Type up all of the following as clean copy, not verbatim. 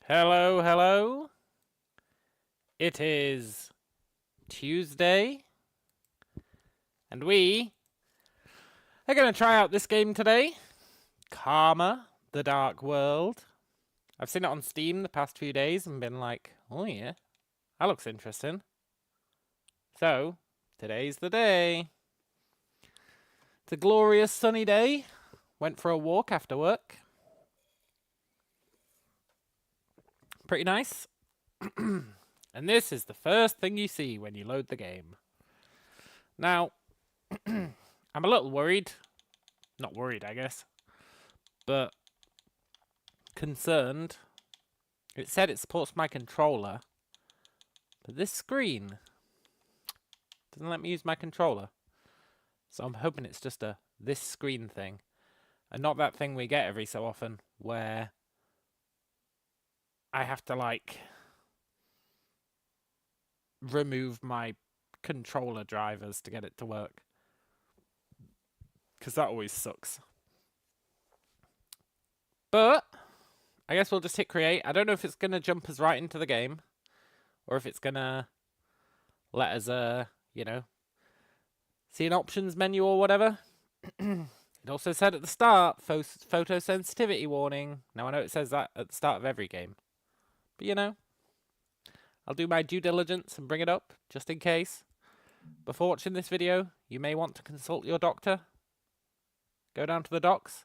Hello, hello. It is Tuesday, and we are going to try out this game today, Karma, The Dark World. I've seen it on Steam the past few days and been like, oh yeah, that looks interesting. So, today's the day. It's a glorious sunny day. Went for a walk after work. Pretty nice. And this is the first thing you see when you load the game. Now, I'm a little worried. Not worried, I guess. But concerned. It said it supports my controller. But this screen doesn't let me use my controller. So I'm hoping it's just a this screen thing. And not that thing we get every so often where I have to like remove my controller drivers to get it to work. Because that always sucks. But I guess we'll just hit create. I don't know if it's going to jump us right into the game. Or if it's going to let us, see an options menu or whatever. It also said at the start, photo sensitivity warning. Now I know it says that at the start of every game. But I'll do my due diligence and bring it up, just in case. Before watching this video, you may want to consult your doctor. Go down to the docs.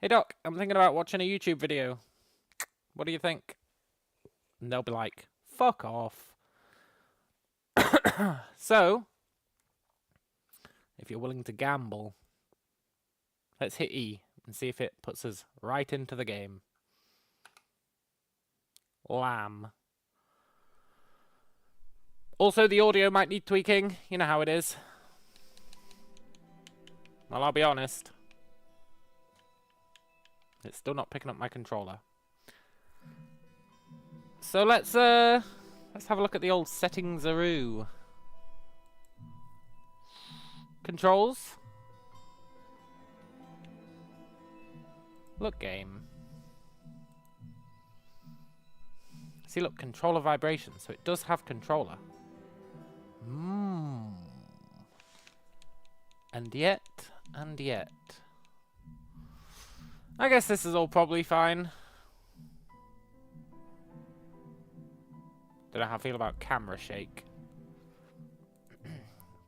Hey doc, I'm thinking about watching a YouTube video. What do you think? And they'll be like, fuck off. So, if you're willing to gamble, let's hit E and see if it puts us right into the game. Lamb. Also, the audio might need tweaking. You know how it is. Well, I'll be honest. It's still not picking up my controller. So let's have a look at the old settings-aroo. Controls. Look, game. See, look, controller vibration. So it does have controller. And yet. I guess this is all probably fine. Don't know how I feel about camera shake.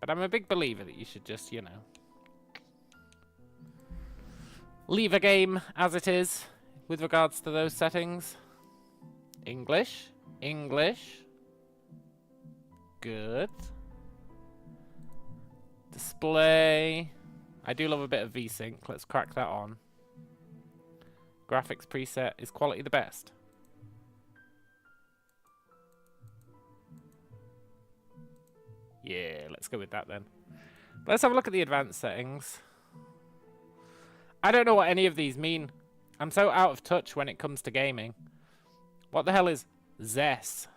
But I'm a big believer that you should just, leave a game as it is with regards to those settings. English. Good. Display. I do love a bit of VSync. Let's crack that on. Graphics preset. Is quality the best? Yeah, let's go with that then. Let's have a look at the advanced settings. I don't know what any of these mean. I'm so out of touch when it comes to gaming. What the hell is ZES?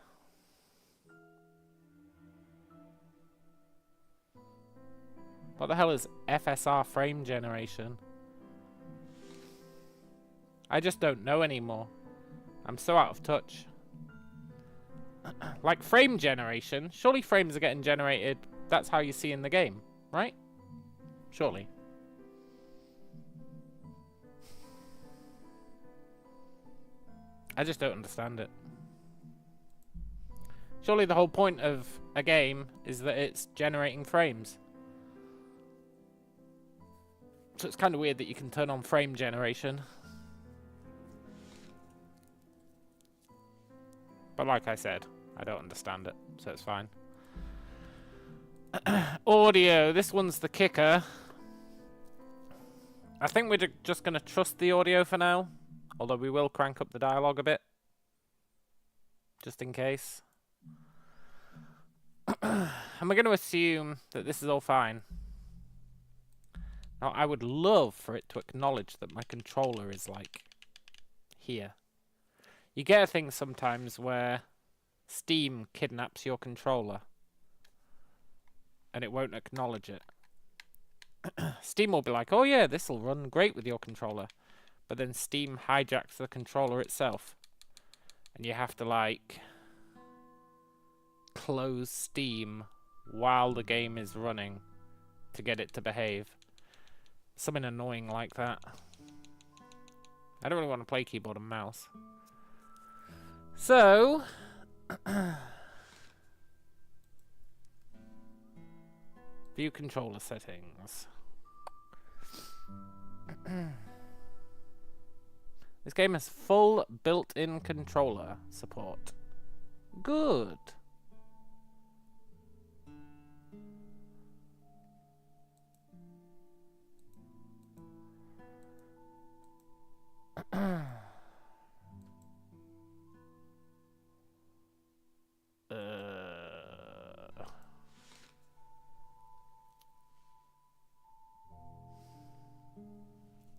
What the hell is FSR frame generation? I just don't know anymore. I'm so out of touch. Like frame generation? Surely frames are getting generated. That's how you see in the game, right? Surely. I just don't understand it. Surely the whole point of a game is that it's generating frames. So it's kind of weird that you can turn on frame generation. But like I said, I don't understand it, so it's fine. Audio. This one's the kicker. I think we're just going to trust the audio for now. Although we will crank up the dialogue a bit. Just in case. And we're going to assume that this is all fine. Now, I would love for it to acknowledge that my controller is, like, here. You get a thing sometimes where Steam kidnaps your controller. And it won't acknowledge it. Steam will be like, oh yeah, this will run great with your controller. But then Steam hijacks the controller itself. And you have to, like, close Steam while the game is running to get it to behave. Something annoying like that. I don't really want to play keyboard and mouse. So... view controller settings. This game has full built-in controller support. Good.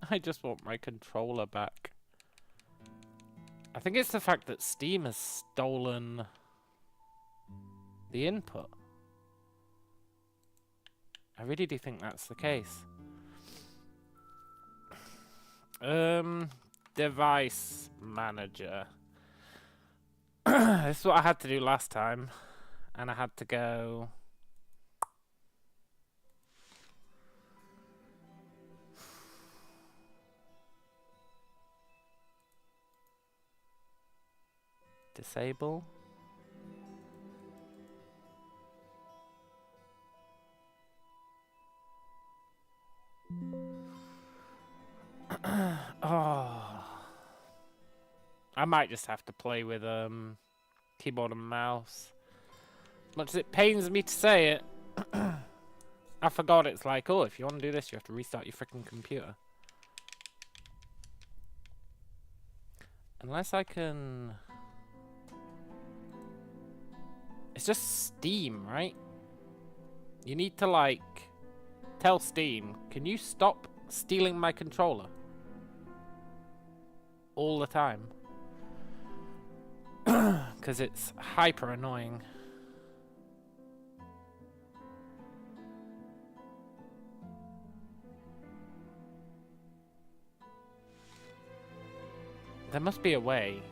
I just want my controller back. I think it's the fact that Steam has stolen the input. I really do think that's the case. Device manager. This is what I had to do last time. And I had to go... disable. Oh. I might just have to play with keyboard and mouse. As much as it pains me to say it, I forgot it's like, oh, if you want to do this, you have to restart your freaking computer. Unless I can... It's just Steam, right? You need to, like, tell Steam, can you stop stealing my controller? All the time. Because it's hyper annoying. There must be a way.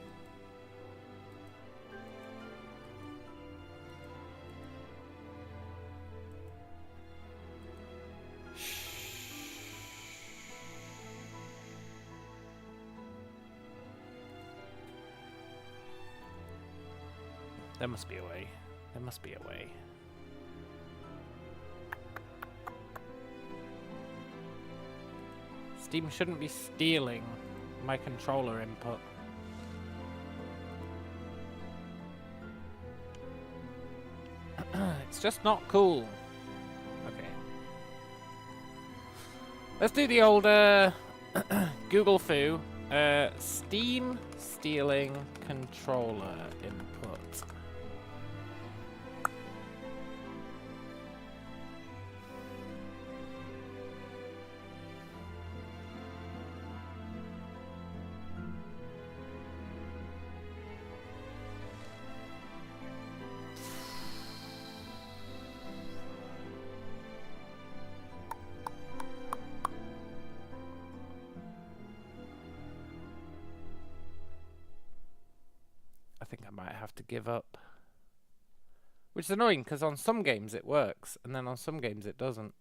There must be a way. There must be a way. Steam shouldn't be stealing my controller input. It's just not cool. Okay. Let's do the old Google foo. Steam stealing controller input. I think I might have to give up. Which is annoying, because on some games it works, and then on some games it doesn't.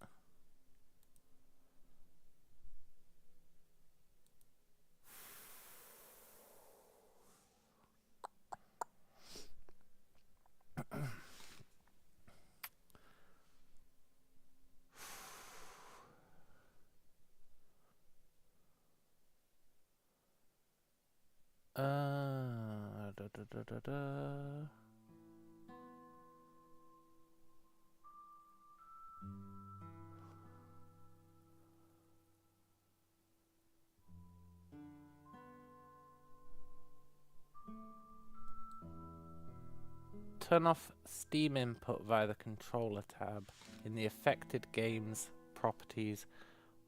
Turn off Steam input via the controller tab in the affected game's properties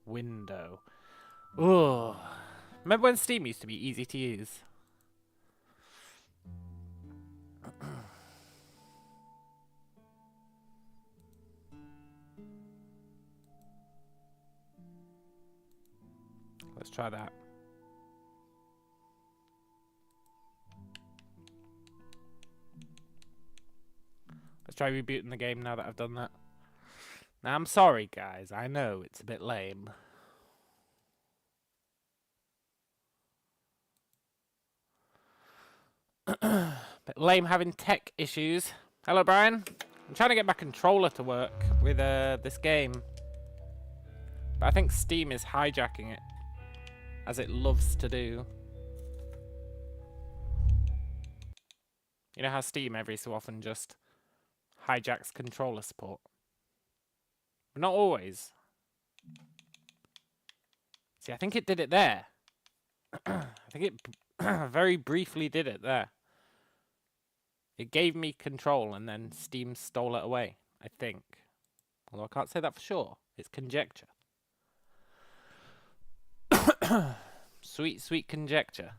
window. Ugh. Remember when Steam used to be easy to use? Let's try that. try rebooting the game now that I've done that. Now, I'm sorry, guys. I know it's a bit lame. Bit lame having tech issues. Hello, Brian. I'm trying to get my controller to work with this game. But I think Steam is hijacking it, as it loves to do. You know how Steam every so often just hijacks controller support? But not always. See, I think it did it there. I think it very briefly did it there. It gave me control and then Steam stole it away, I think. Although I can't say that for sure. It's conjecture. Sweet, sweet conjecture.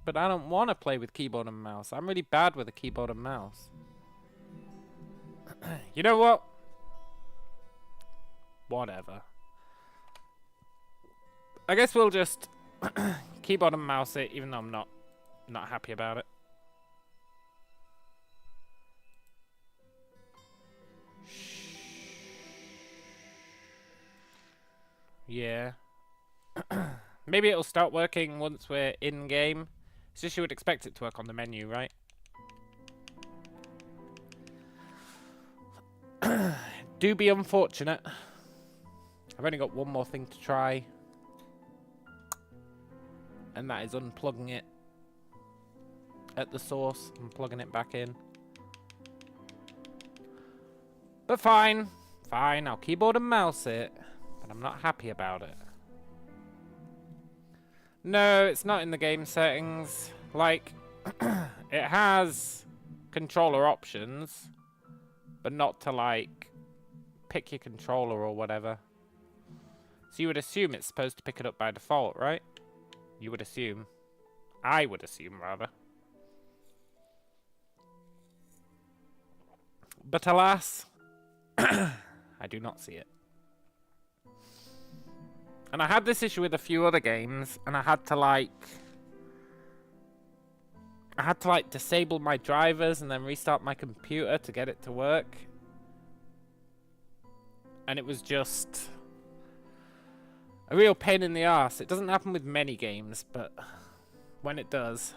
But I don't want to play with keyboard and mouse. I'm really bad with a keyboard and mouse. You know what? Whatever. I guess we'll just keyboard and mouse it, even though I'm not happy about it. Yeah. Maybe it'll start working once we're in-game. It's just you would expect it to work on the menu, right? Do be unfortunate. I've only got one more thing to try. And that is unplugging it at the source and plugging it back in. But fine. Fine, I'll keyboard and mouse it. But I'm not happy about it. No, it's not in the game settings. Like, it has controller options, but not to, like, pick your controller or whatever. So you would assume it's supposed to pick it up by default, right? You would assume. I would assume, rather. But alas, I do not see it. And I had this issue with a few other games, and I had to like disable my drivers and then restart my computer to get it to work. And it was just a real pain in the arse. It doesn't happen with many games, but when it does.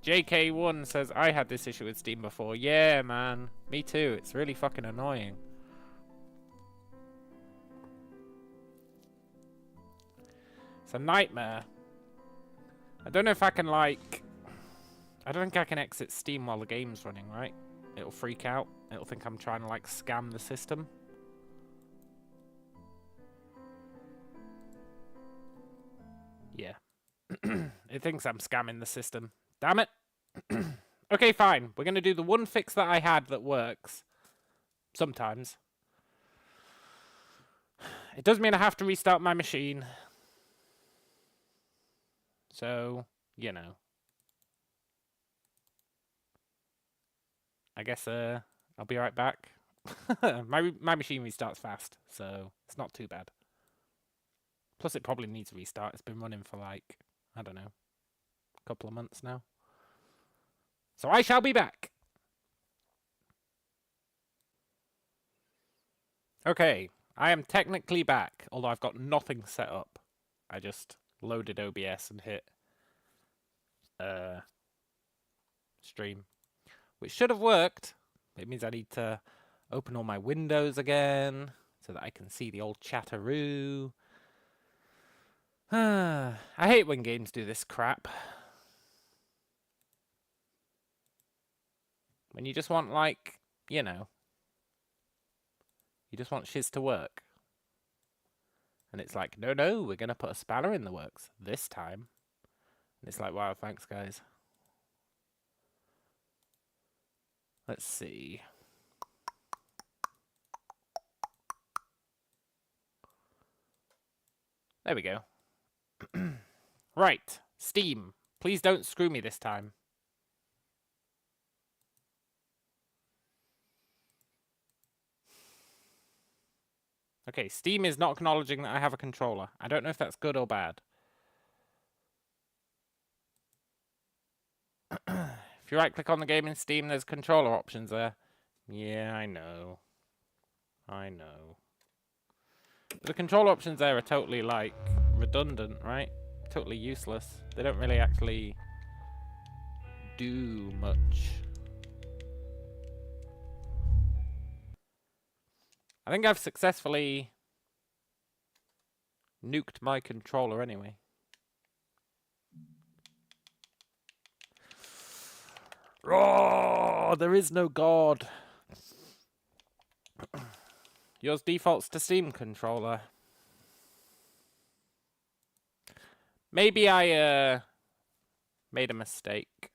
JK1 says, I had this issue with Steam before. Yeah, man. Me too. It's really fucking annoying. It's a nightmare. I don't know if I can, like... I don't think I can exit Steam while the game's running, right? It'll freak out. It'll think I'm trying to, like, scam the system. Yeah. It thinks I'm scamming the system. Damn it. Okay, fine. We're going to do the one fix that I had that works. Sometimes. It does mean I have to restart my machine. So, you know. I guess I'll be right back. my machine restarts fast, so it's not too bad. Plus, it probably needs a restart. It's been running for, like, I don't know, a couple of months now. So I shall be back. Okay, I am technically back, although I've got nothing set up. I just loaded OBS and hit stream, which should have worked. It means I need to open all my windows again so that I can see the old chatteroo. I hate when games do this crap. When you just want, like, you know, you just want shiz to work. And it's like, no, we're going to put a spanner in the works this time. And it's like, wow, thanks, guys. Let's see. There we go. Right, Steam. Please don't screw me this time. Okay, Steam is not acknowledging that I have a controller. I don't know if that's good or bad. If you right-click on the game in Steam, there's controller options there. Yeah, I know. I know. But the control options there are totally, like, redundant, right? Totally useless. They don't really actually do much. I think I've successfully nuked my controller anyway. Oh, there is no God. Yours defaults to Steam controller. Maybe I made a mistake.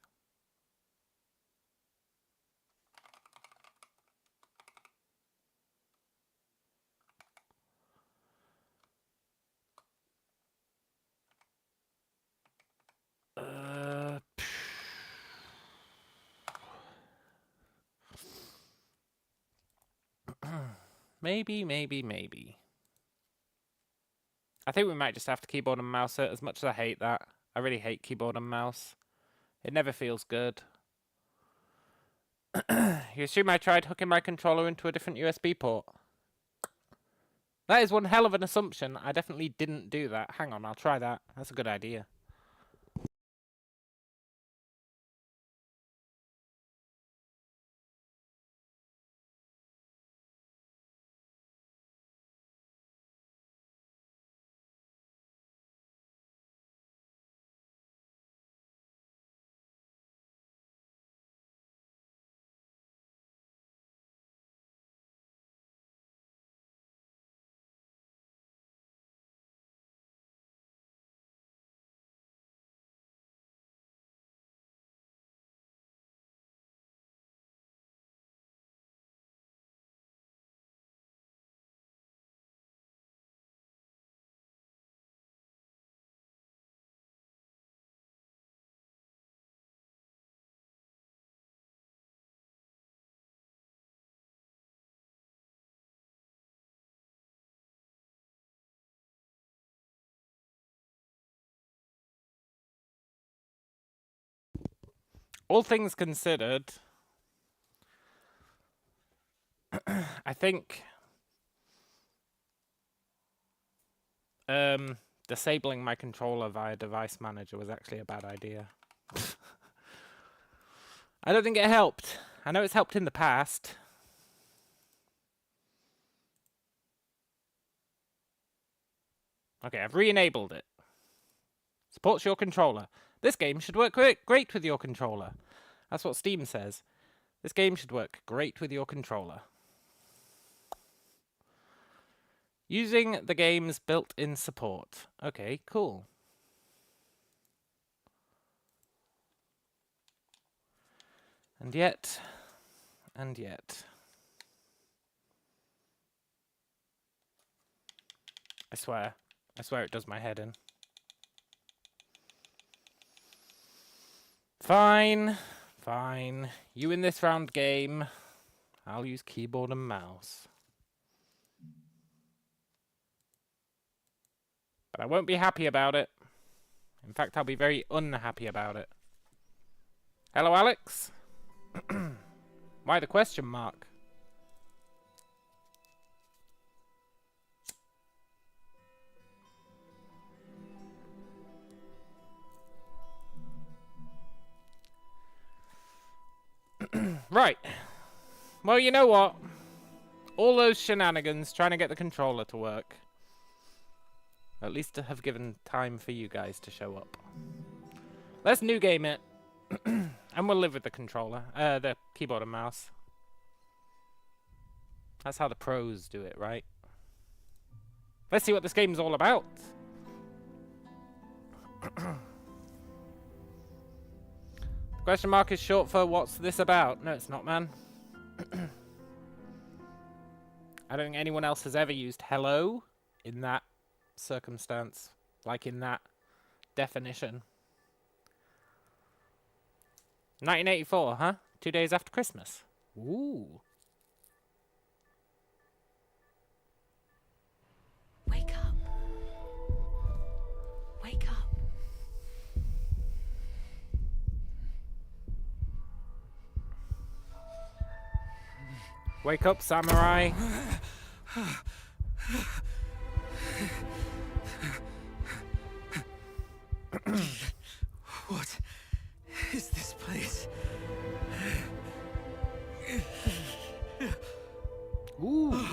Maybe. I think we might just have to keyboard and mouse it, as much as I hate that. I really hate keyboard and mouse. It never feels good. You assume I tried hooking my controller into a different USB port? That is one hell of an assumption. I definitely didn't do that. Hang on, I'll try that. That's a good idea. All things considered, I think disabling my controller via device manager was actually a bad idea. I don't think it helped. I know it's helped in the past. Okay, I've re-enabled it. Supports your controller. This game should work great with your controller. That's what Steam says. This game should work great with your controller. Using the game's built-in support. Okay, cool. And yet. I swear it does my head in. Fine. You win this round game. I'll use keyboard and mouse. But I won't be happy about it. In fact, I'll be very unhappy about it. Hello, Alex? Why the question mark? Right. Well, you know what? All those shenanigans trying to get the controller to work. At least to have given time for you guys to show up. Let's new game it. And we'll live with the controller. The keyboard and mouse. That's how the pros do it, right? Let's see what this game's all about. Question mark is short for what's this about? No, it's not, man. I don't think anyone else has ever used hello in that circumstance. Like in that definition. 1984, huh? 2 days after Christmas. Ooh. Wake up. Wake up. Wake up, samurai. What is this place? Ooh.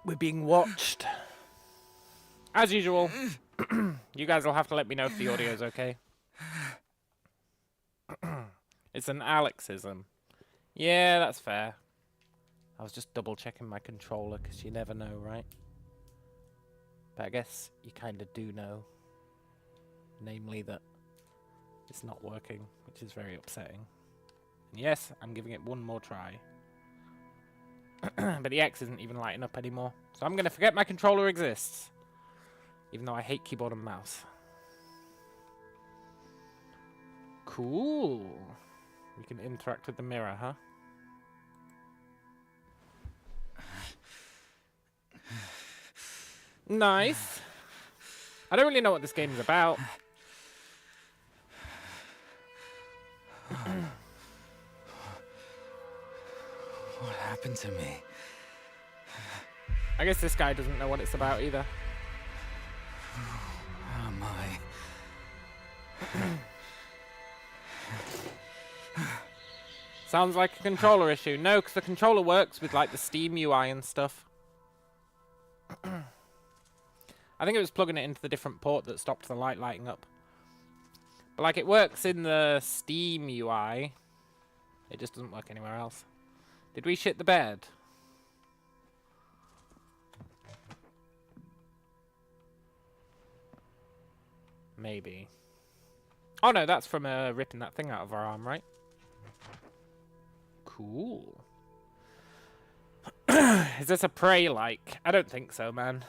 We're being watched. As usual. You guys will have to let me know if the audio's okay. It's an Alexism. Yeah, that's fair. I was just double checking my controller because you never know, right? But I guess you kind of do know. Namely that it's not working, which is very upsetting. And yes, I'm giving it one more try. But the X isn't even lighting up anymore. So I'm going to forget my controller exists. Even though I hate keyboard and mouse. Cool. We can interact with the mirror, huh? Nice. I don't really know what this game is about. What happened to me? I guess this guy doesn't know what it's about either. Where am I? Sounds like a controller issue. No, because the controller works with like the Steam UI and stuff. I think it was plugging it into the different port that stopped the light lighting up. But like it works in the Steam UI. It just doesn't work anywhere else. Did we shit the bed? Maybe. Oh no, that's from ripping that thing out of our arm, right? Cool. Is this a prey like? I don't think so, man.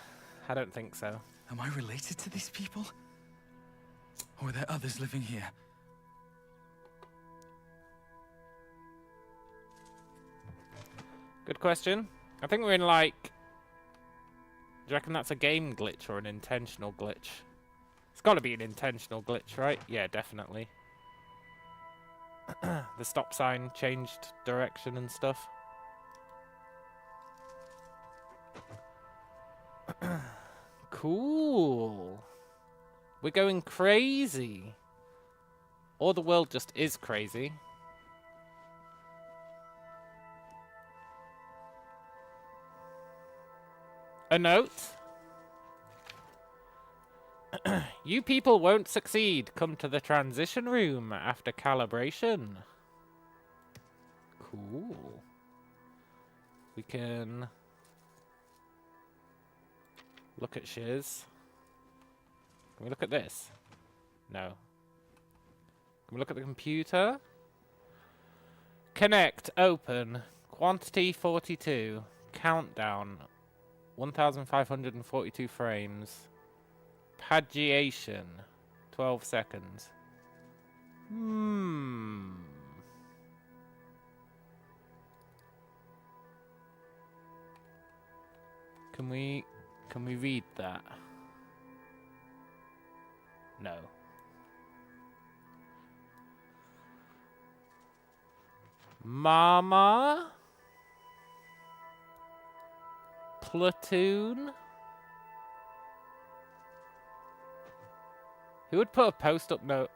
I don't think so. Am I related to these people? Or are there others living here? Good question. I think we're in like... Do you reckon that's a game glitch or an intentional glitch? It's got to be an intentional glitch, right? Yeah, definitely. The stop sign changed direction and stuff. Cool. We're going crazy. Or the world just is crazy. A note. You people won't succeed. Come to the transition room after calibration. Cool. We can look at shiz. Can we look at this? No. Can we look at the computer? Connect, open, quantity 42, countdown, 1,542 frames, pagination, 12 seconds. Can we read that? No. Mama? Platoon? Who would put a post-it note?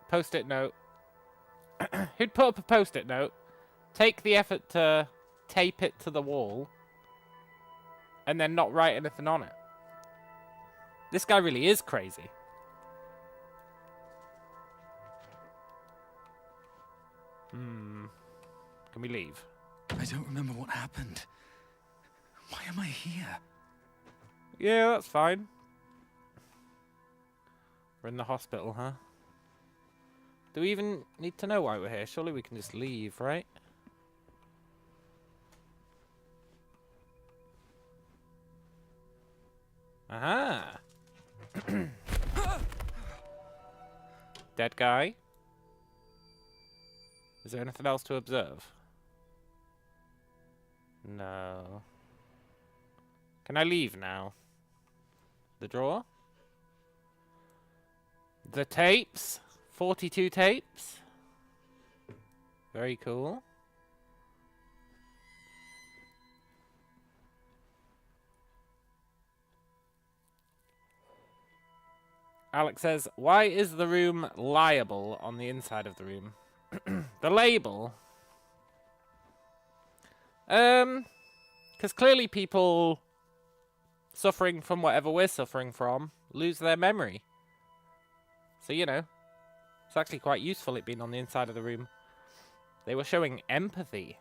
Who'd put up a post-it note, take the effort to tape it to the wall, and then not write anything on it? This guy really is crazy. Can we leave? I don't remember what happened. Why am I here? Yeah, that's fine. We're in the hospital, huh? Do we even need to know why we're here? Surely we can just leave, right? Aha! Dead guy. Is there anything else to observe? No. Can I leave now? The drawer? The tapes? 42 tapes? Very cool. Alex says, why is the room liable on the inside of the room? The label? Because clearly people suffering from whatever we're suffering from lose their memory. So, you know, it's actually quite useful it being on the inside of the room. They were showing empathy.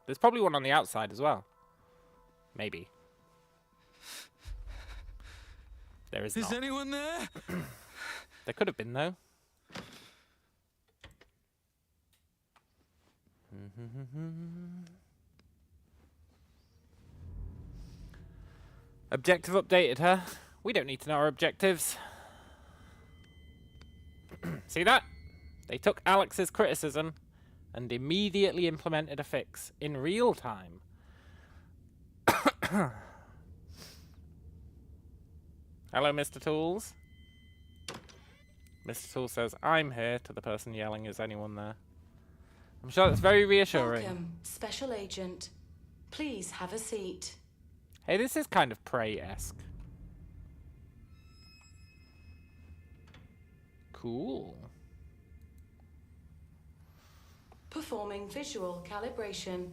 There's probably one on the outside as well. Maybe. There is not. Is anyone there? There could have been, though. Objective updated, huh? We don't need to know our objectives. See that? They took Alex's criticism and immediately implemented a fix in real time. Hello, Mr. Tools. Mr. Tools says, I'm here, to the person yelling, is anyone there? I'm sure that's very reassuring. Welcome, Special Agent. Please have a seat. Hey, this is kind of Prey-esque. Cool. Performing visual calibration.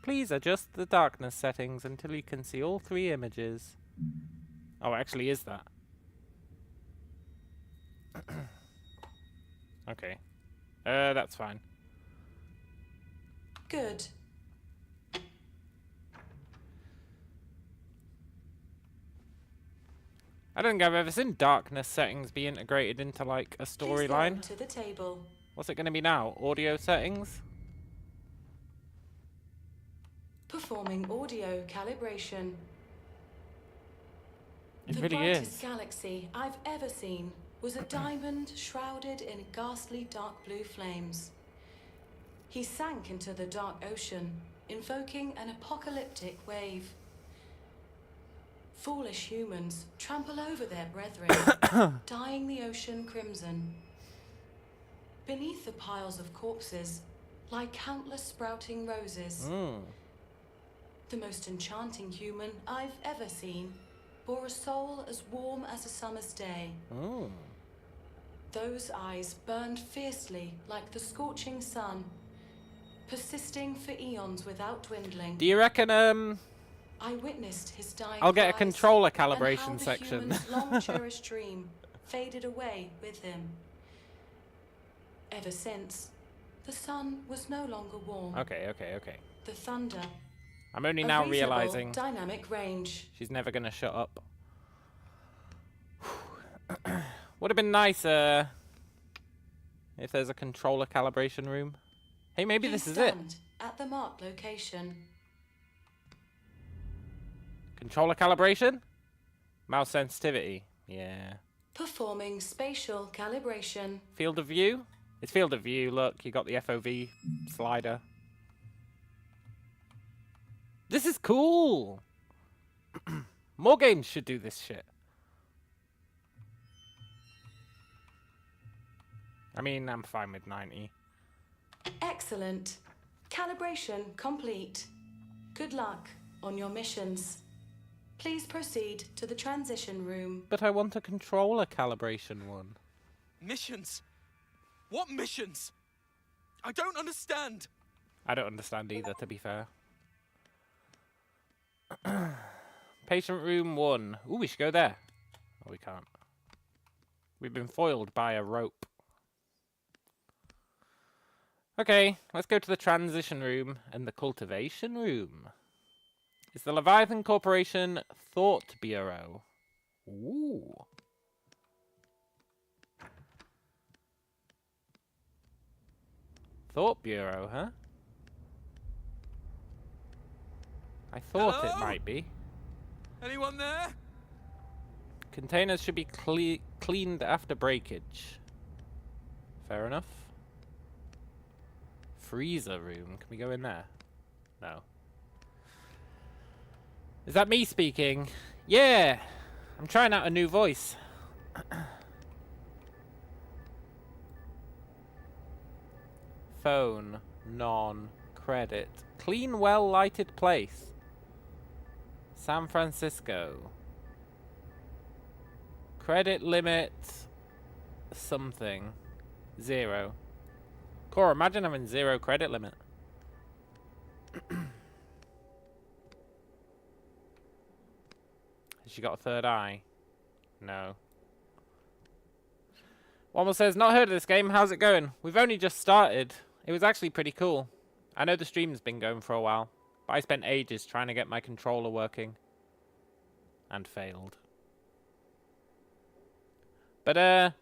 Please adjust the darkness settings until you can see all 3 images. Oh, actually is that? Okay. That's fine. Good. I don't think I've ever seen darkness settings be integrated into, like, a Please go storyline. to the table. What's it going to be now? Audio settings? Performing audio calibration. It The really brightest is. galaxy I've ever seen was a diamond shrouded in ghastly dark blue flames. He sank into the dark ocean, invoking an apocalyptic wave. Foolish humans trample over their brethren, dyeing the ocean crimson. Beneath the piles of corpses lie countless sprouting roses. The most enchanting human I've ever seen bore a soul as warm as a summer's day. Those eyes burned fiercely like the scorching sun, persisting for eons without dwindling. Do you reckon, I witnessed his dying I'll get a cries controller and how calibration the section. human's long-cherished dream faded away with him. Ever since, the sun was no longer warm. Okay. The thunder, I'm only a now reasonable realizing dynamic range. she's never gonna shut up. Would have been nicer if there's a controller calibration room. Hey, maybe Please this is it. stand at the marked location. Controller calibration? Mouse sensitivity. Yeah. Performing spatial calibration. Field of view? It's field of view, look, you got the FOV slider. This is cool! More games should do this shit. I mean, I'm fine with 90. Excellent. Calibration complete. Good luck on your missions. Please proceed to the transition room. But I want a controller calibration one. Missions? What missions? I don't understand. I don't understand either, to be fair. Patient room 1. Ooh, we should go there. Oh, we can't. We've been foiled by a rope. Okay, let's go to the transition room and the cultivation room. It's the Leviathan Corporation Thought Bureau. Ooh. Thought Bureau, huh? I thought it Hello? might be. Anyone there? Containers should be cleaned after breakage. Fair enough. Freezer room. Can we go in there? No. Is that me speaking? Yeah! I'm trying out a new voice. Phone. Non-credit. Clean, well-lighted place. San Francisco. Credit limit. Something. 0. Cora, imagine having 0 credit limit. Has she got a third eye? No. Wommel says, not heard of this game. How's it going? We've only just started. It was actually pretty cool. I know the stream's been going for a while, but I spent ages trying to get my controller working. And failed. But,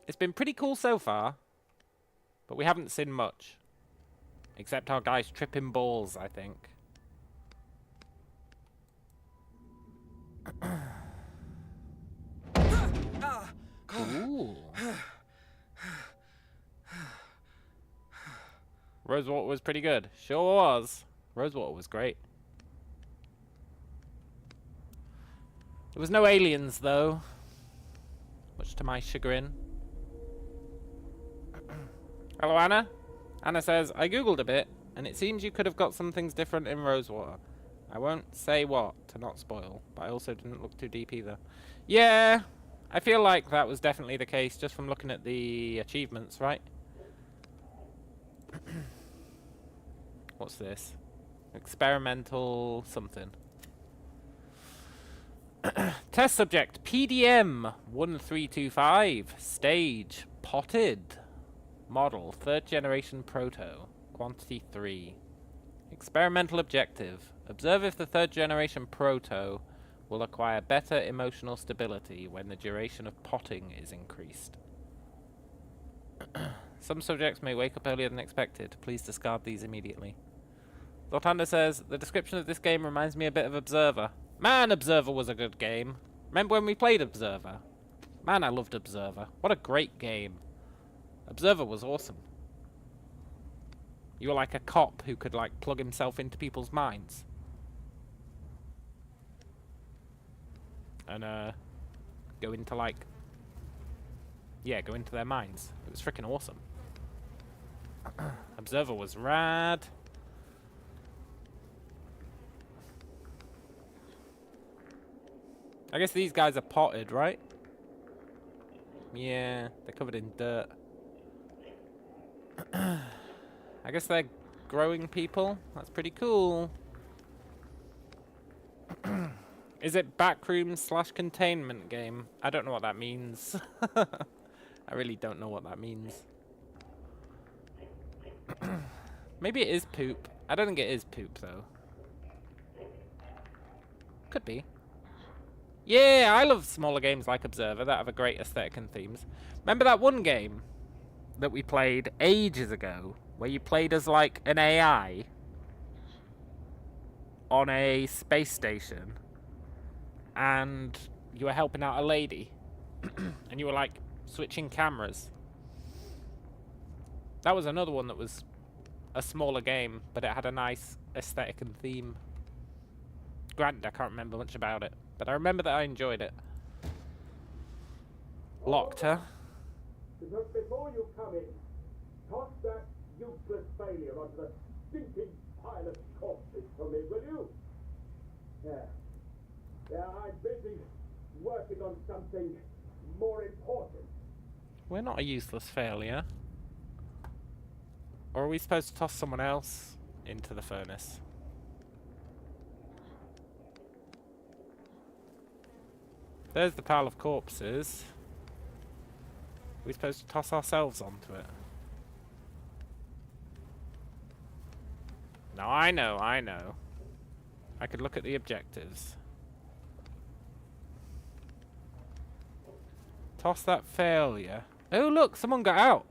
it's been pretty cool so far. But we haven't seen much. Except our guys tripping balls, I think. Ooh. Rosewater was pretty good. Sure was. Rosewater was great. There was no aliens, though. Much to my chagrin. Hello, Anna. Anna says, I googled a bit, and it seems you could have got some things different in Rosewater. I won't say what, to not spoil, but I also didn't look too deep either. Yeah, I feel like that was definitely the case, just from looking at the achievements, right? What's this? Experimental something. Test subject, PDM 1325, stage, potted. Model, 3rd generation proto, quantity 3. Experimental objective, observe if the 3rd generation proto will acquire better emotional stability when the duration of potting is increased. Some subjects may wake up earlier than expected. Please discard these immediately. Zoltanda says, the description of this game reminds me a bit of Observer. Man, Observer was a good game. Remember when we played Observer? Man, I loved Observer. What a great game. Observer was awesome. You were like a cop who could like plug himself into people's minds. And go into like... yeah, go into their minds. It was freaking awesome. Observer was rad. I guess these guys are potted, right? Yeah, they're covered in dirt. I guess they're growing people. That's pretty cool. Is it backroom / containment game? I don't know what that means. I really don't know what that means. Maybe it is poop. I don't think it is poop, though. Could be. Yeah, I love smaller games like Observer that have a great aesthetic and themes. Remember that one game that we played ages ago, where you played as like an AI on a space station, and you were helping out a lady, and you were like switching cameras. That was another one that was a smaller game, but it had a nice aesthetic and theme. Granted, I can't remember much about it, but I remember that I enjoyed it. Locked her. Before you come in, toss that useless failure onto the stinking pile of corpses for me, will you? Yeah, I'm busy working on something more important. We're not a useless failure. Or are we supposed to toss someone else into the furnace? There's the pile of corpses. We're supposed to toss ourselves onto it. No, I know. I could look at the objectives. Toss that failure. Oh, look, someone got out.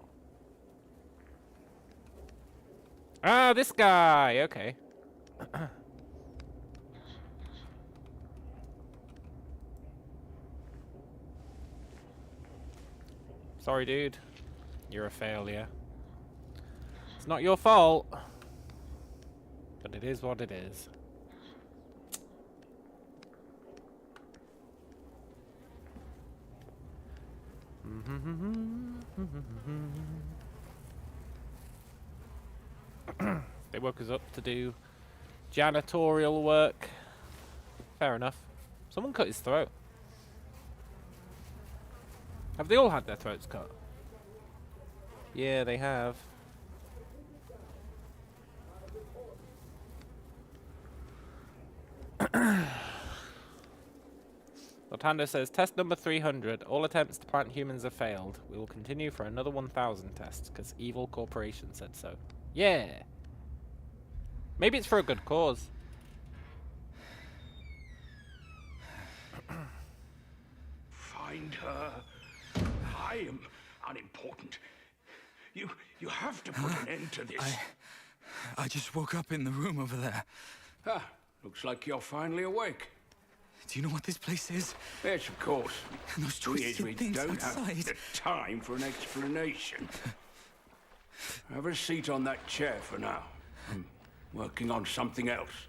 Ah, this guy. Okay. Sorry, dude. You're a failure. It's not your fault. But it is what it is. They woke us up to do janitorial work. Fair enough. Someone cut his throat. Have they all had their throats cut? Yeah, they have. Lotando says, test number 300. All attempts to plant humans have failed. We will continue for another 1,000 tests, because Evil Corporation said so. Yeah! Maybe it's for a good cause. Find her. I am unimportant. You have to put an end to this. I just woke up in the room over there. Ah, looks like you're finally awake. Do you know what this place is? Yes, of course. And those Thing is, twisted we things don't outside. have the time for an explanation. Have a seat on that chair for now. I'm working on something else.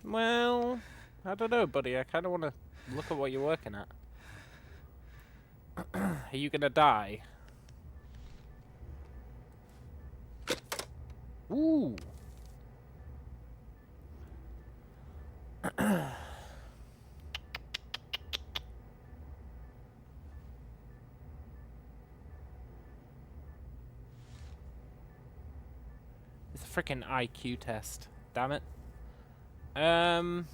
Well, I don't know, buddy. I kind of want to look at what you're working at. Are you gonna die? Ooh. It's a freaking IQ test. Damn it. Damn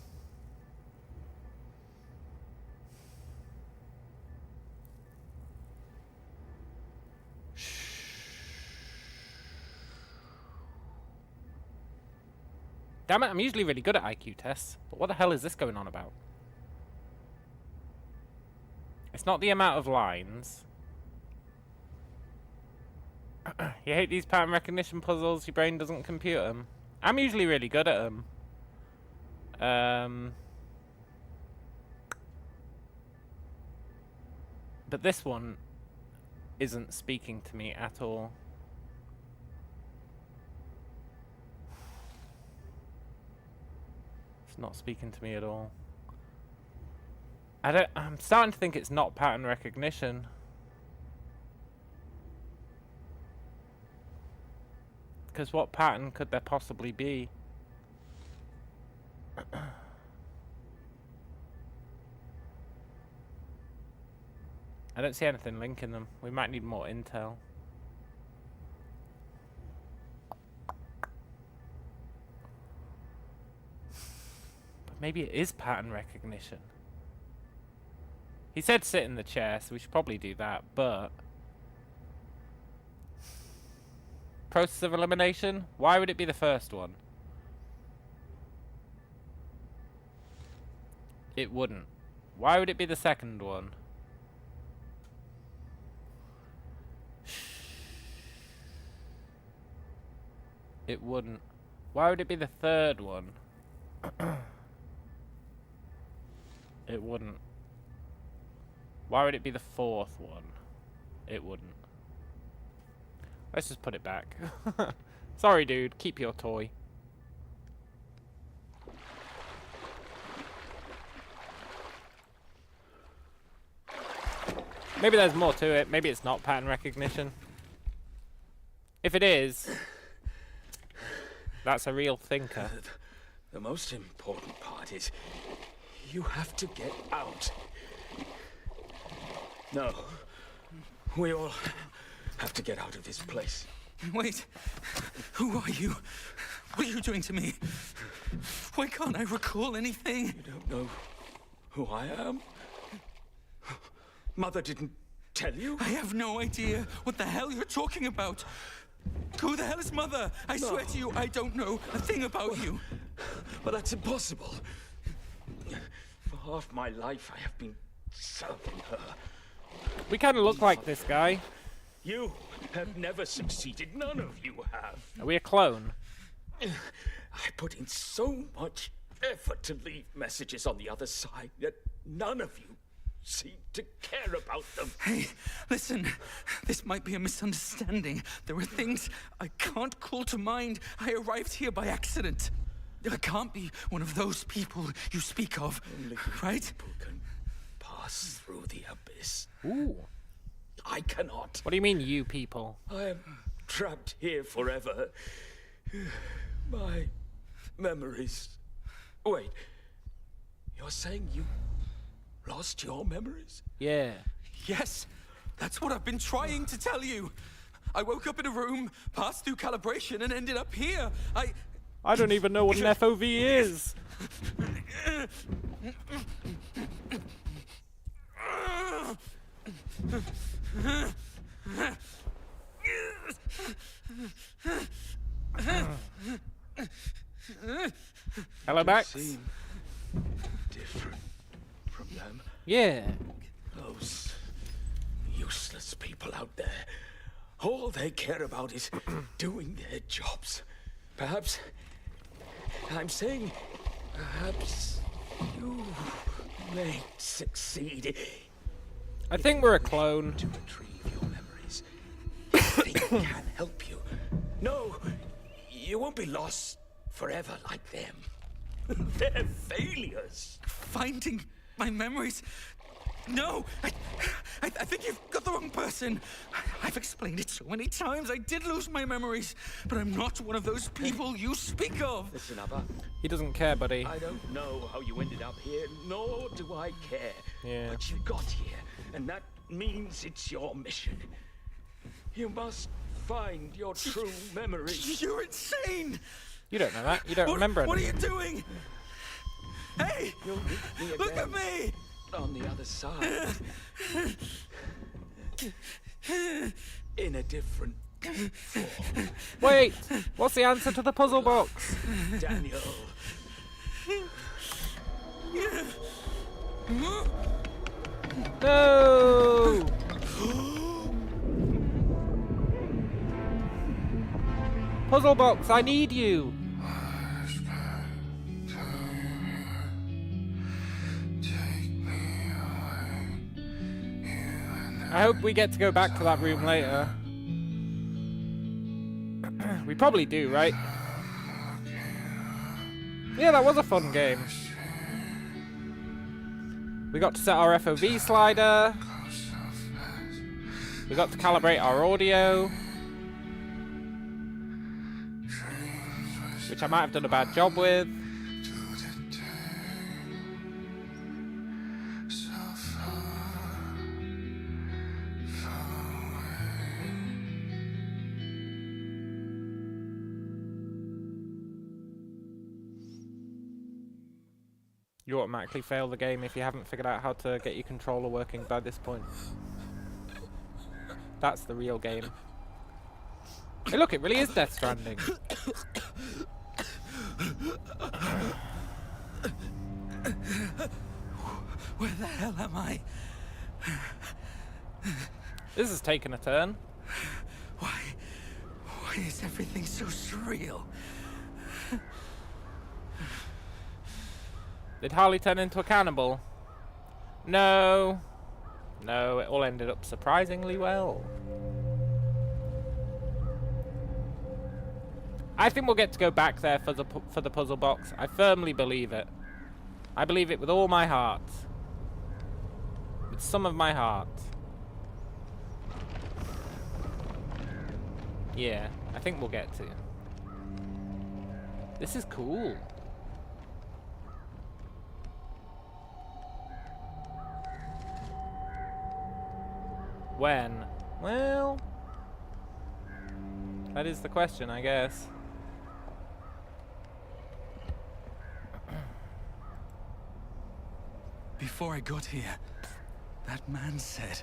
it, I'm usually really good at IQ tests, but what the hell is this going on about? It's not the amount of lines. You hate these pattern recognition puzzles, your brain doesn't compute them. I'm usually really good at them. But this one isn't speaking to me at all. It's not speaking to me at all. I'm starting to think it's not pattern recognition. Because what pattern could there possibly be? I don't see anything linking them. We might need more intel. But maybe it is pattern recognition. He said sit in the chair, so we should probably do that, but... Process of elimination? Why would it be the first one? It wouldn't. Why would it be the second one? It wouldn't. Why would it be the third one? It wouldn't. Why would it be the fourth one? It wouldn't. Let's just put it back. Sorry, dude. Keep your toy. Maybe there's more to it. Maybe it's not pattern recognition. If it is, that's a real thinker. The most important part is you have to get out. No. We all have to get out of this place. Wait. Who are you? What are you doing to me? Why can't I recall anything? You don't know who I am? Mother didn't tell you? I have no idea what the hell you're talking about. Who the hell is Mother? I swear to you, I don't know a thing about you. Well, that's impossible. For half my life, I have been serving her. We kind of look like this guy. You have never succeeded. None of you have. Are we a clone? I put in so much effort to leave messages on the other side, yet none of you seem to care about them. Hey, listen. This might be a misunderstanding. There are things I can't call to mind. I arrived here by accident. I can't be one of those people you speak of, Only right? people can pass through the abyss. Ooh. I cannot. What do you mean, you people? I am trapped here forever. My memories. Wait. You're saying you lost your memories? Yeah. Yes, that's what I've been trying to tell you. I woke up in a room, passed through calibration, and ended up here. I don't even know what an FOV is. Hello, Max. Seem different from them. Yeah. Those useless people out there. All they care about is doing their jobs. Perhaps, I'm saying, perhaps you may succeed I think we're a clone. to retrieve your memories. They can help you. No, you won't be lost forever like them. They're failures. Finding my memories. No, I think you've got the wrong person. I've explained it so many times. I did lose my memories, but I'm not one of those people you speak of. Listen, Abba, He doesn't care, buddy. I don't know how you ended up here, nor do I care. Yeah. But you got here, and that means it's your mission. You must find your true memories. You're insane. You don't know that. You don't remember What are anything. you doing? Hey, You'll meet me look again at me. on the other side. In a different form. Wait! What's the answer to the puzzle box? Daniel. No! Puzzle box, I need you! I hope we get to go back to that room later. We probably do, right? Yeah, that was a fun game. We got to set our FOV slider. We got to calibrate our audio. Which I might have done a bad job with. You automatically fail the game if you haven't figured out how to get your controller working by this point. That's the real game. Hey look, it really is Death Stranding. Where the hell am I? This has taken a turn. Why is everything so surreal? Did Harley turn into a cannibal? No. No, it all ended up surprisingly well. I think we'll get to go back there for the puzzle box. I firmly believe it. I believe it with all my heart. With some of my heart. Yeah, I think we'll get to. This is cool. When? Well, that is the question, I guess. Before I got here, that man said,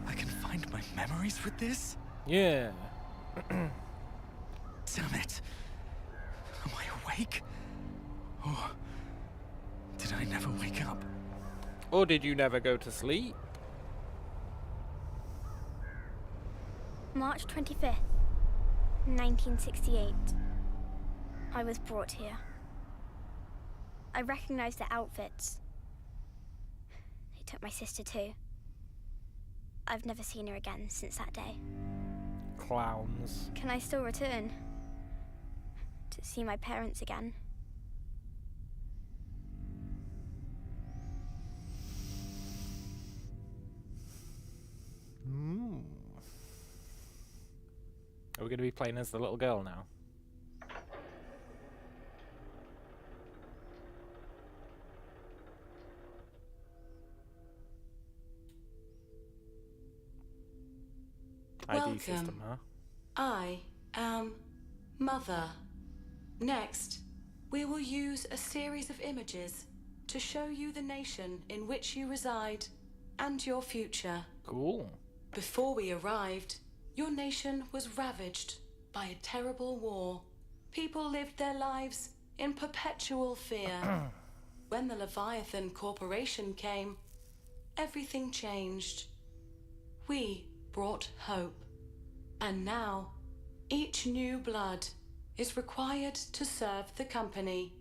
I can find my memories with this? Yeah. Damn it. Am I awake? Or did I never wake up? Or did you never go to sleep? March 25th, 1968. I was brought here. I recognized their outfits. They took my sister too. I've never seen her again since that day. Clowns. Can I still return? To see my parents again? Are we going to be playing as the little girl now? ID system, Welcome. huh? I am Mother. Next, we will use a series of images to show you the nation in which you reside and your future. Cool. Before we arrived, your nation was ravaged by a terrible war. People lived their lives in perpetual fear. When the Leviathan Corporation came, everything changed. We brought hope. And now, each new blood is required to serve the company.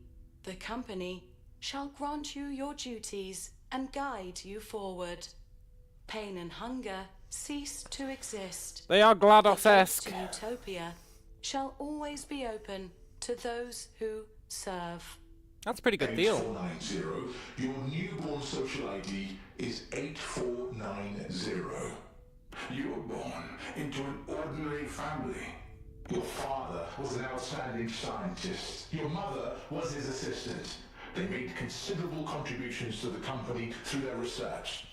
The company shall grant you your duties and guide you forward. Pain and hunger cease to exist. They are The GLaDOS-esque. gate to utopia shall always be open to those who serve. That's a pretty good deal. 8490. Your newborn social ID is 8490. You were born into an ordinary family. Your father was an outstanding scientist. Your mother was his assistant. They made considerable contributions to the company through their research.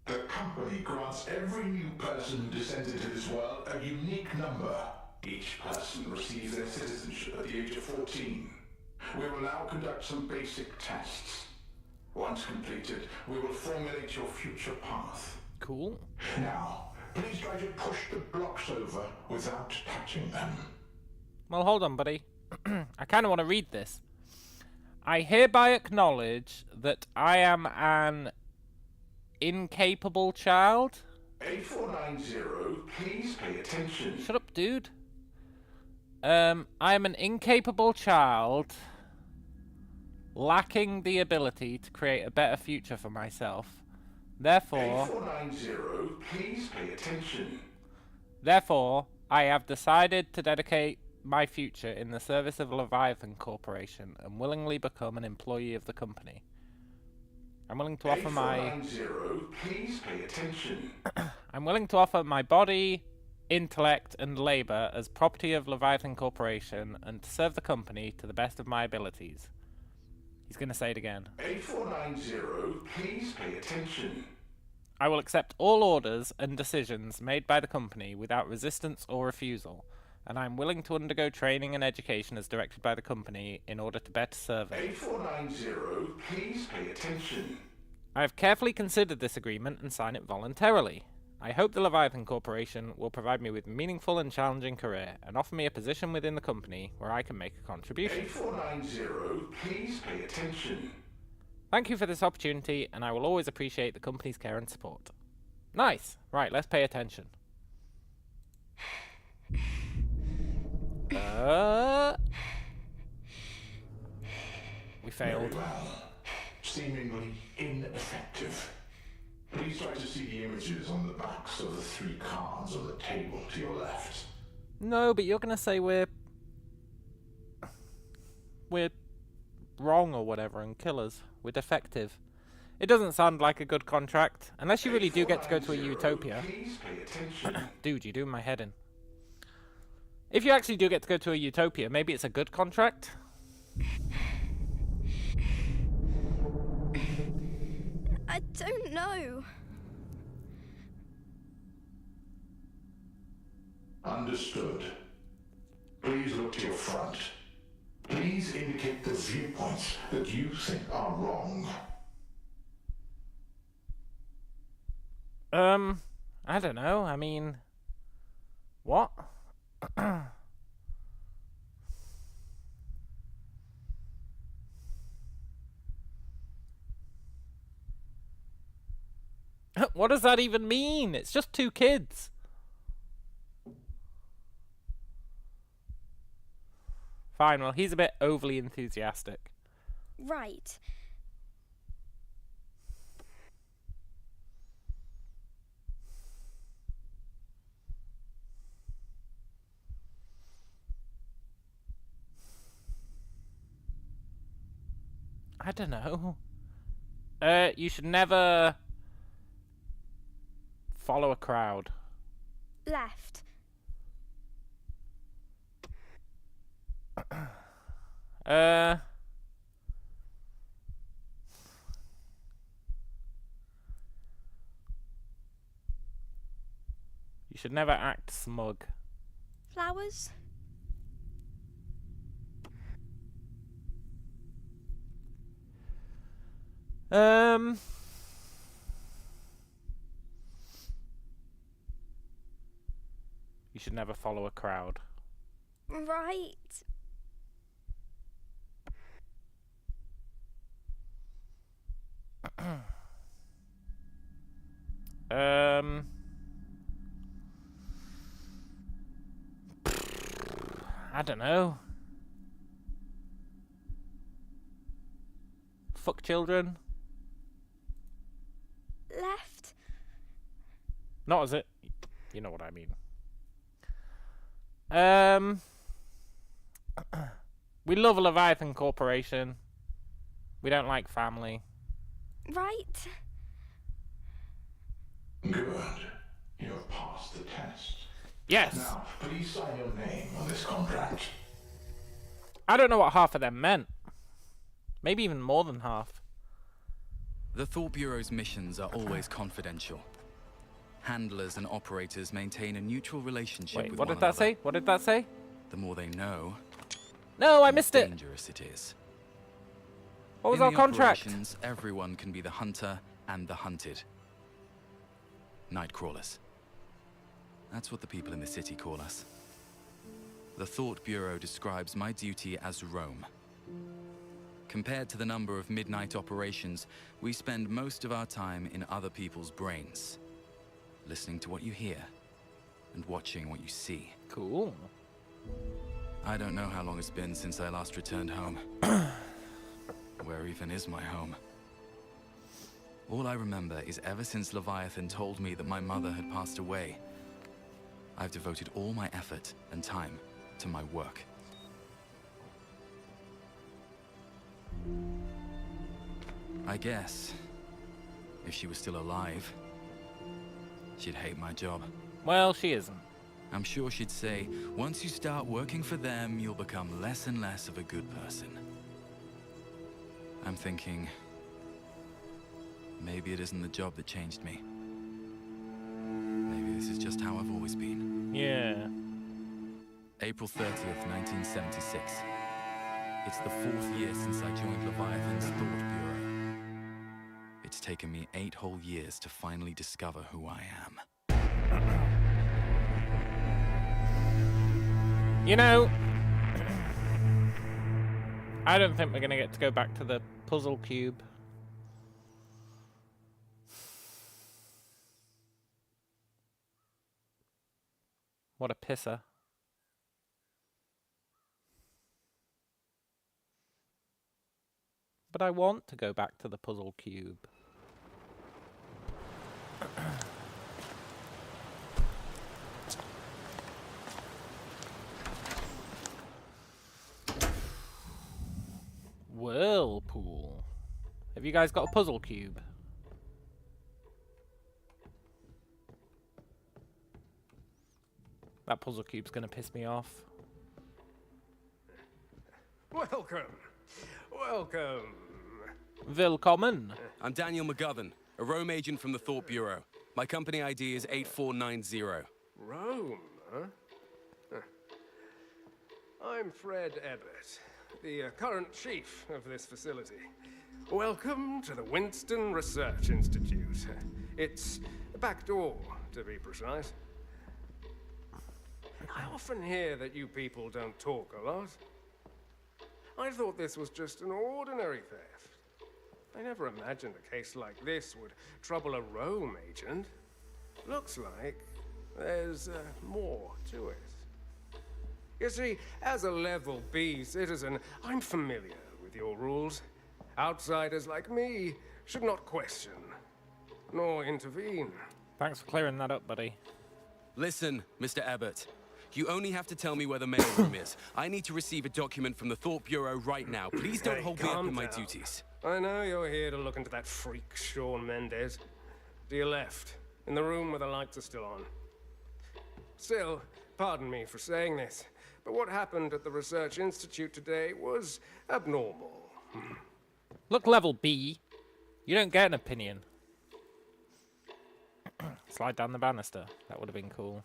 The company grants every new person who descends into this world a unique number. Each person receives their citizenship at the age of 14. We will now conduct some basic tests. Once completed, we will formulate your future path. Cool. Now, please try to push the blocks over without touching them. Well, hold on, buddy. I kind of want to read this. I hereby acknowledge that I am an incapable child. 8490, please pay attention. Shut up, dude. I am an incapable child, lacking the ability to create a better future for myself. Therefore, 8490, please pay attention. Therefore, I have decided to dedicate my future in the service of Leviathan Corporation and willingly become an employee of the company. I'm willing to offer my 8490, please pay attention. I'm willing to offer my body, intellect, and labor as property of Leviathan Corporation and to serve the company to the best of my abilities. He's going to say it again. 8490, please pay attention. I will accept all orders and decisions made by the company without resistance or refusal, and I am willing to undergo training and education as directed by the company in order to better serve it. 8490, please pay attention. I have carefully considered this agreement and sign it voluntarily. I hope the Leviathan Corporation will provide me with a meaningful and challenging career and offer me a position within the company where I can make a contribution. 8490, please pay attention. Thank you for this opportunity, and I will always appreciate the company's care and support. Nice. Right, let's pay attention. We failed. Very well. Seemingly ineffective. Please try to see the images on the backs of the 3 cards on the table to your left. No, but you're going to say we're wrong or whatever and kill us. We're defective. It doesn't sound like a good contract. Unless you really do get to go to a utopia. Please pay attention. Dude, you're doing my head in. If you actually do get to go to a utopia, maybe it's a good contract? I don't know. Understood. Please look to your front. Please indicate the viewpoints that you think are wrong. I don't know. I mean, what? What does that even mean? It's just 2 kids. Fine, well, he's a bit overly enthusiastic. Right. I don't know. You should never follow a crowd. Left. You should never act smug. Flowers. You should never follow a crowd. Right. I don't know. Fuck children. Left. Not as it. You know what I mean. We love a Leviathan Corporation. We don't like family. Right. Good. You have passed the test. Yes. Now, please sign your name on this contract. I don't know what half of them meant. Maybe even more than half. The Thought Bureau's missions are always confidential. Handlers and operators maintain a neutral relationship Wait, with what one did that another. say? What did that say? The more they know, No, I the missed more it. dangerous it is. What was In our the contract? operations, everyone can be the hunter and the hunted. Nightcrawlers. That's what the people in the city call us. The Thought Bureau describes my duty as roam. Compared to the number of midnight operations, we spend most of our time in other people's brains. Listening to what you hear, and watching what you see. Cool. I don't know how long it's been since I last returned home. Where even is my home? All I remember is ever since Leviathan told me that my mother had passed away, I've devoted all my effort and time to my work. I guess, if she was still alive, she'd hate my job. Well, she isn't. I'm sure she'd say, once you start working for them, you'll become less and less of a good person. I'm thinking, maybe it isn't the job that changed me. Maybe this is just how I've always been. Yeah. April 30th, 1976. It's the 4th year since I joined Leviathan's Thought Bureau. It's taken me 8 whole years to finally discover who I am. You know, I don't think we're going to get to go back to the puzzle cube. What a pisser. But I want to go back to the puzzle cube. Whirlpool. Have you guys got a puzzle cube? That puzzle cube's gonna piss me off. Welcome. Welcome. Willkommen. I'm Daniel McGovern, a roam agent from the Thought Bureau. My company ID is 8490. Rome, huh? I'm Fred Ebbett, the current chief of this facility. Welcome to the Winston Research Institute. It's a back door, to be precise. I often hear that you people don't talk a lot. I thought this was just an ordinary theft. I never imagined a case like this would trouble a Rome agent. Looks like there's more to it. You see, as a level B citizen, I'm familiar with your rules. Outsiders like me should not question, nor intervene. Thanks for clearing that up, buddy. Listen, Mr. Abbott. You only have to tell me where the mailroom is. I need to receive a document from the Thought Bureau right now. Please don't Hey, hold me up calm in my down. duties. I know you're here to look into that freak, Sean Mendez. To your left, in the room where the lights are still on. Still, pardon me for saying this, but what happened at the Research Institute today was abnormal. Look, level B. You don't get an opinion. Slide down the banister. That would have been cool.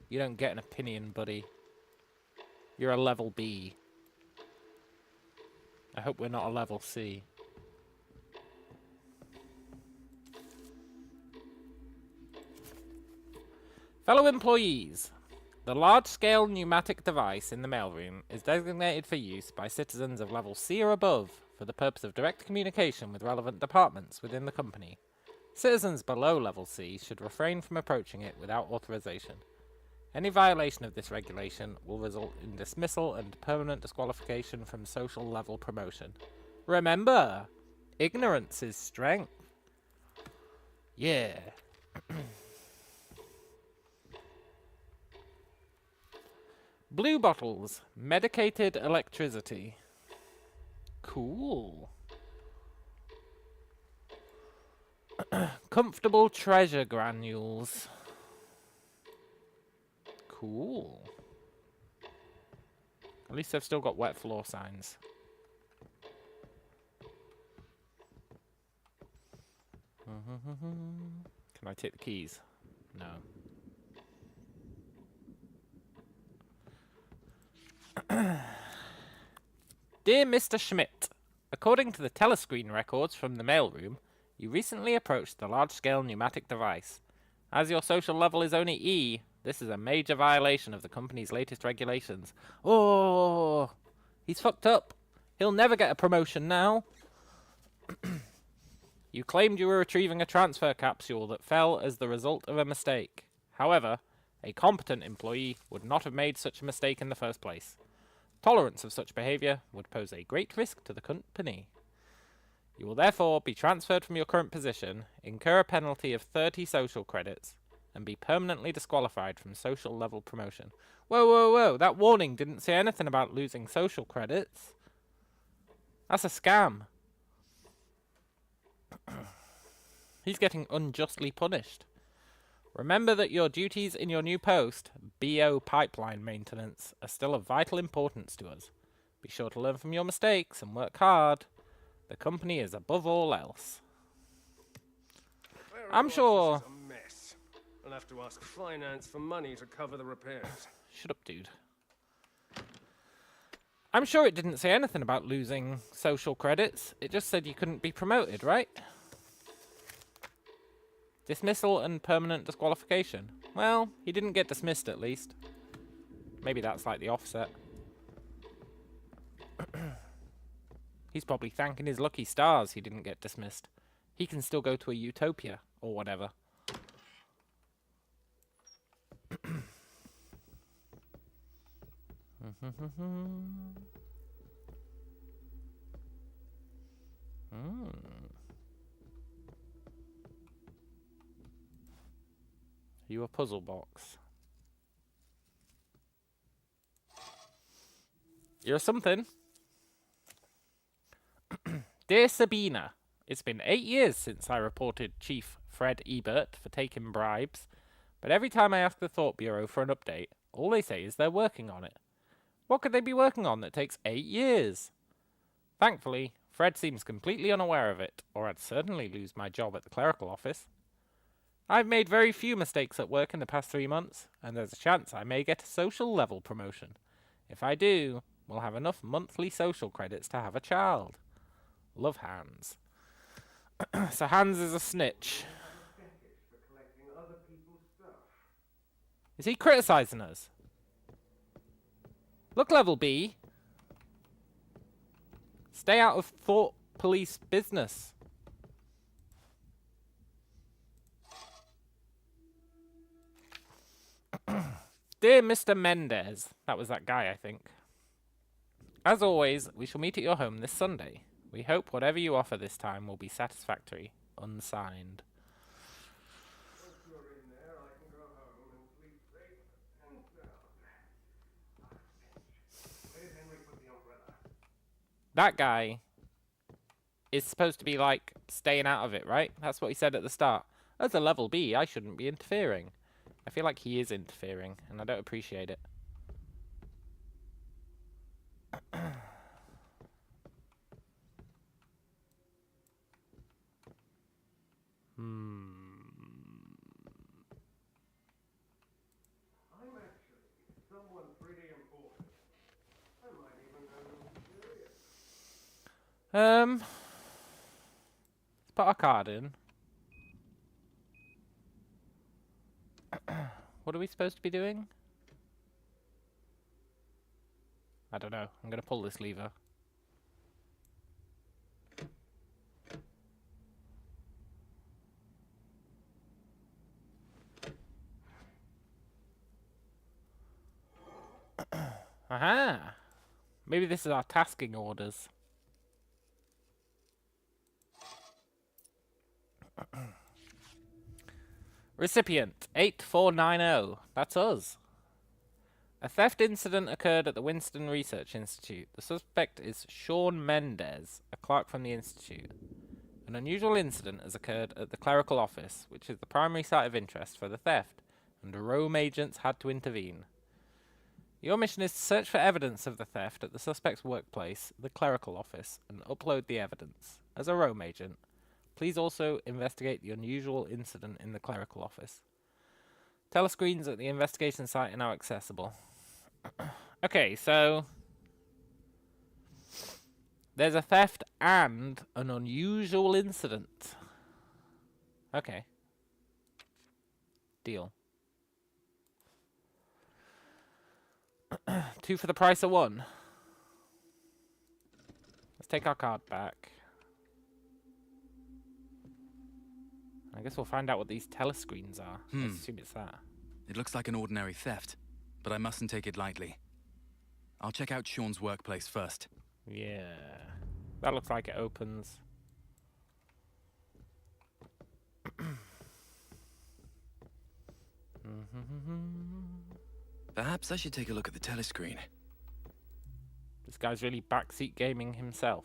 You don't get an opinion, buddy. You're a level B. I hope we're not a level C. Fellow employees, the large-scale pneumatic device in the mailroom is designated for use by citizens of level C or above for the purpose of direct communication with relevant departments within the company. Citizens below level C should refrain from approaching it without authorization. Any violation of this regulation will result in dismissal and permanent disqualification from social level promotion. Remember, ignorance is strength. Yeah. Blue bottles, medicated electricity. Cool. Comfortable treasure granules. Cool. At least they've still got wet floor signs. Can I take the keys? No. Dear Mr. Schmidt, according to the telescreen records from the mailroom, you recently approached the large-scale pneumatic device. As your social level is only E, this is a major violation of the company's latest regulations. Oh, he's fucked up. He'll never get a promotion now. You claimed you were retrieving a transfer capsule that fell as the result of a mistake. However, a competent employee would not have made such a mistake in the first place. Tolerance of such behavior would pose a great risk to the company. You will therefore be transferred from your current position, incur a penalty of 30 social credits, and be permanently disqualified from social level promotion. Whoa, whoa, whoa, that warning didn't say anything about losing social credits. That's a scam. He's getting unjustly punished. Remember that your duties in your new post, BO pipeline maintenance, are still of vital importance to us. Be sure to learn from your mistakes and work hard. The company is above all else. I'm sure... This is a mess. I'll have to ask finance for money to cover the repairs. Shut up, dude. I'm sure it didn't say anything about losing social credits. It just said you couldn't be promoted, right? Dismissal and permanent disqualification. Well, he didn't get dismissed at least. Maybe that's like the offset. He's probably thanking his lucky stars he didn't get dismissed. He can still go to a utopia, or whatever. You a puzzle box. You're something. Dear Sabina, it's been 8 years since I reported Chief Fred Ebert for taking bribes, but every time I ask the Thought Bureau for an update, all they say is they're working on it. What could they be working on that takes 8 years? Thankfully, Fred seems completely unaware of it, or I'd certainly lose my job at the clerical office. I've made very few mistakes at work in the past 3 months, and there's a chance I may get a social level promotion. If I do, we'll have enough monthly social credits to have a child. Love, Hans. So Hans is a snitch. Is he criticizing us? Look, level B. Stay out of Thought Police business. Dear Mr. Mendez. That was that guy, I think. As always, we shall meet at your home this Sunday. We hope whatever you offer this time will be satisfactory. Unsigned. Once you're in there, I can go home and sleep safe and sound. Where's Henry put the umbrella? That guy is supposed to be, like, staying out of it, right? That's what he said at the start. As a level B, I shouldn't be interfering. I feel like he is interfering, and I don't appreciate it. I'm actually someone pretty important. I might even go curious. Let's put our card in. What are we supposed to be doing? I don't know. I'm going to pull this lever. Aha! Maybe this is our tasking orders. Recipient 8490. That's us. A theft incident occurred at the Winston Research Institute. The suspect is Sean Mendez, a clerk from the institute. An unusual incident has occurred at the clerical office, which is the primary site of interest for the theft, and Rome agents had to intervene. Your mission is to search for evidence of the theft at the suspect's workplace, the clerical office, and upload the evidence. As a Rome agent, please also investigate the unusual incident in the clerical office. Telescreens at the investigation site are now accessible. Okay, so there's a theft and an unusual incident. Okay. Deal. 2 for the price of 1. Let's take our card back. I guess we'll find out what these telescreens are. I assume it's that. It looks like an ordinary theft, but I mustn't take it lightly. I'll check out Sean's workplace first. Yeah. That looks like it opens. Perhaps I should take a look at the telescreen. This guy's really backseat gaming himself.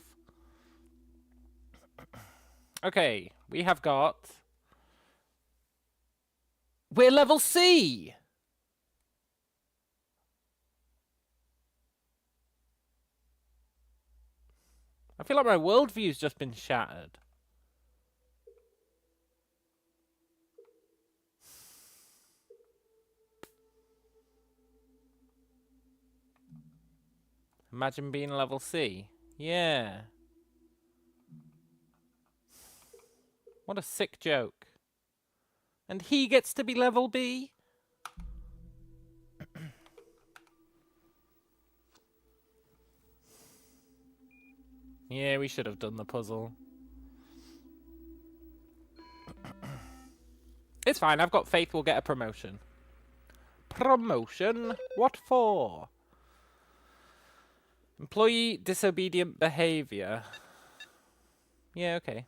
Okay, we have got... We're level C! I feel like my worldview's just been shattered. Imagine being level C. Yeah. What a sick joke. And he gets to be level B? Yeah, we should have done the puzzle. It's fine, I've got faith we'll get a promotion. Promotion? What for? Employee disobedient behavior. Yeah, okay.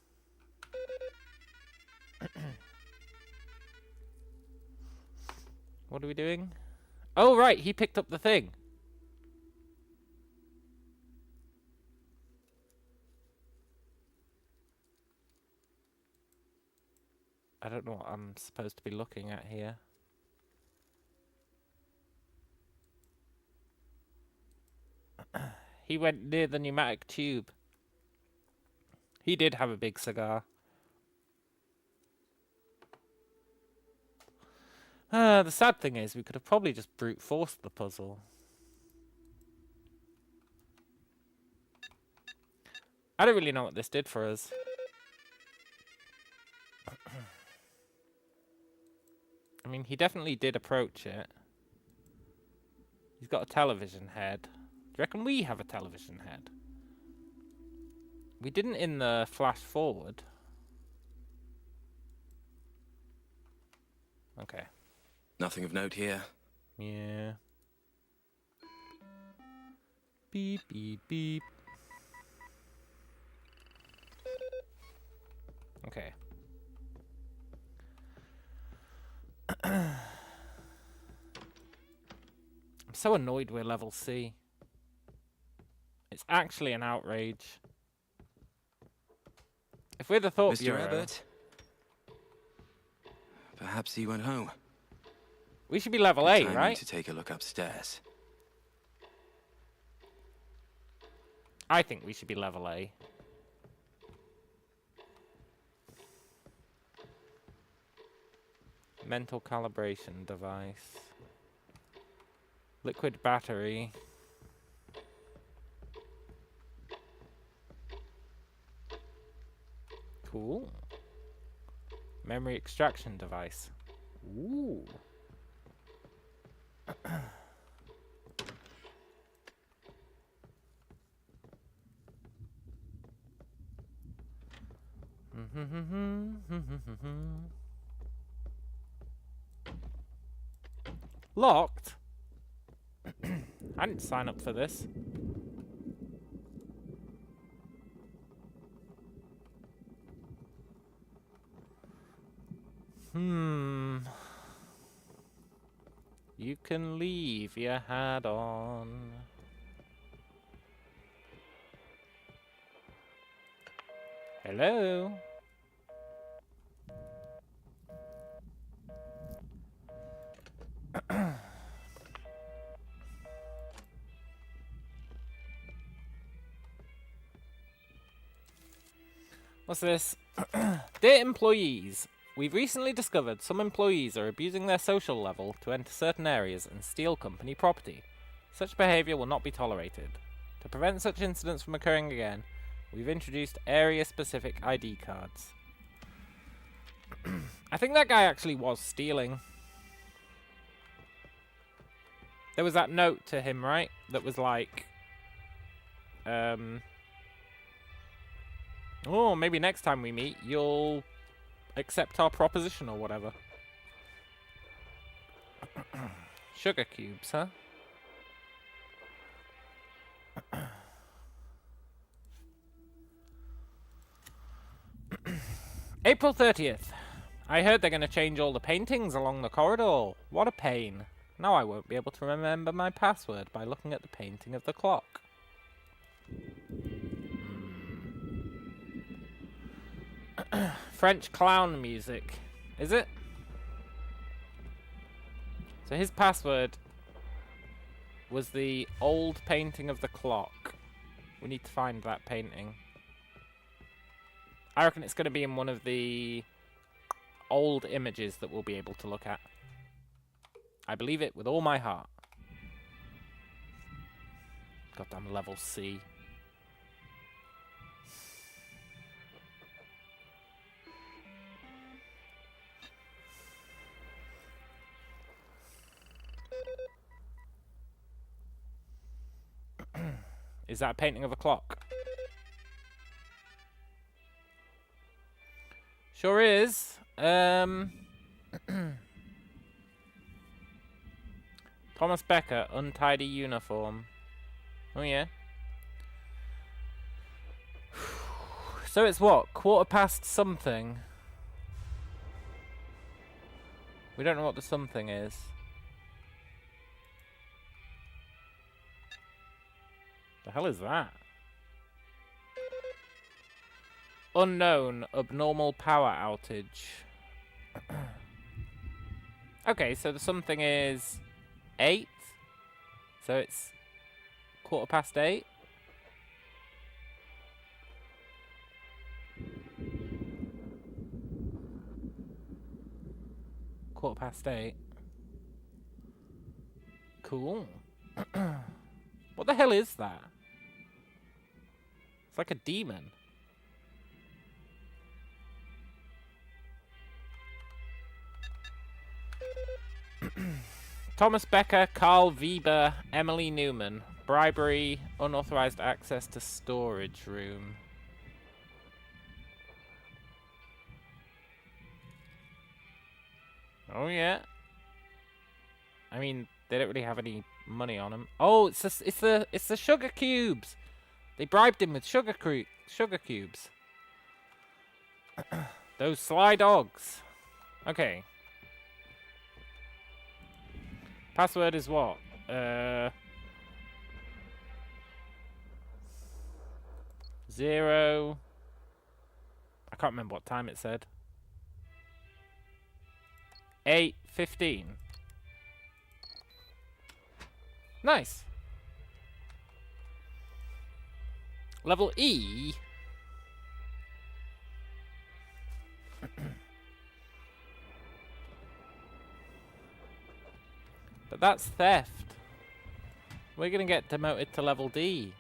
What are we doing? Oh, right, he picked up the thing. I don't know what I'm supposed to be looking at here. He went near the pneumatic tube. He did have a big cigar. The sad thing is, we could have probably just brute forced the puzzle. I don't really know what this did for us. I mean, he definitely did approach it. He's got a television head. Do you reckon we have a television head? We didn't in the flash forward. Okay. Nothing of note here. Yeah. Beep, beep, beep. Okay. I'm so annoyed we're level C. It's actually an outrage. we're the Thought Mr. Bureau, Abbott? Perhaps he went home. we should be level Good 8, timing right? to take a look upstairs. I think we should be level A. Mental calibration device. Liquid battery. Cool. Memory extraction device. Ooh. Locked? I didn't sign up for this. You can leave your hat on. Hello? What's this? Dear employees, we've recently discovered some employees are abusing their social level to enter certain areas and steal company property. Such behavior will not be tolerated. To prevent such incidents from occurring again, we've introduced area-specific ID cards. I think that guy actually was stealing. There was that note to him, right? That was like... Oh, maybe next time we meet, you'll accept our proposition or whatever. Sugar cubes, huh? April 30th. I heard they're going to change all the paintings along the corridor. What a pain. Now I won't be able to remember my password by looking at the painting of the clock. French clown music. Is it? So his password was the old painting of the clock. We need to find that painting. I reckon it's going to be in one of the old images that we'll be able to look at. I believe it with all my heart. Goddamn level C. Is that a painting of a clock? Sure is. Thomas Becker, untidy uniform. Oh yeah. So it's what? 1:15 something. We don't know what the something is. The hell is that? Unknown abnormal power outage. Okay, so the something is 8. So it's 8:15. Quarter past 8. Cool. What the hell is that? It's like a demon. Thomas Becker, Carl Weber, Emily Newman. Bribery, unauthorized access to storage room. Oh yeah. I mean, they don't really have any money on them. Oh, it's the sugar cubes. They bribed him with sugar cubes. Those sly dogs. Okay. Password is what? 0. I can't remember what time it said. 8:15. Nice. Level E. But that's theft. We're gonna get demoted to level D.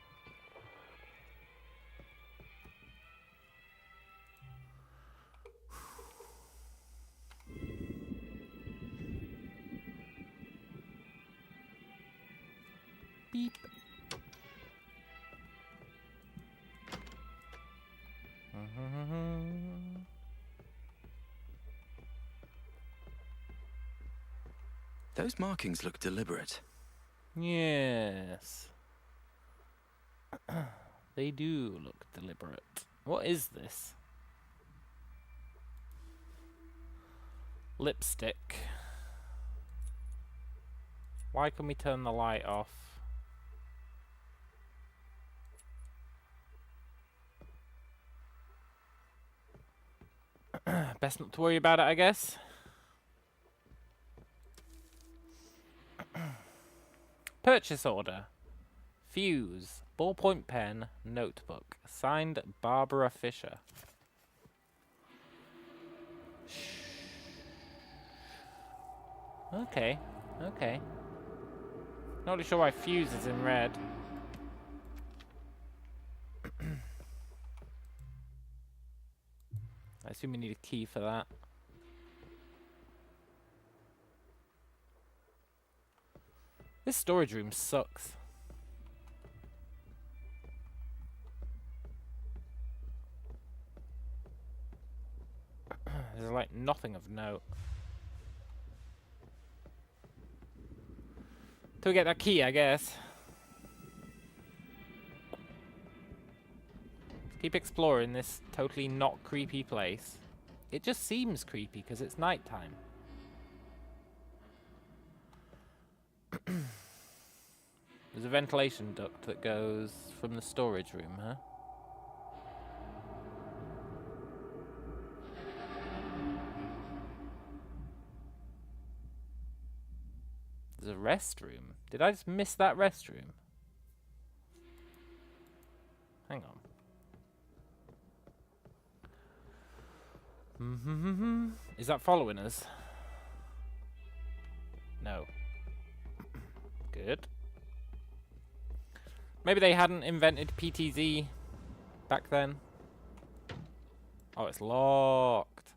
Beep. Those markings look deliberate. Yes. They do look deliberate. What is this? Lipstick. Why can we turn the light off? Best not to worry about it, I guess. Purchase order. Fuse. Ballpoint pen. Notebook. Signed Barbara Fisher. Okay. Okay. Not really sure why fuse is in red. I assume we need a key for that. This storage room sucks. There's like nothing of note. Till we get that key, I guess. Keep exploring this totally not creepy place. It just seems creepy because it's nighttime. There's a ventilation duct that goes from the storage room, huh? There's a restroom. Did I just miss that restroom? Hang on. Is that following us? No. Good. Maybe they hadn't invented PTZ back then. Oh, it's locked.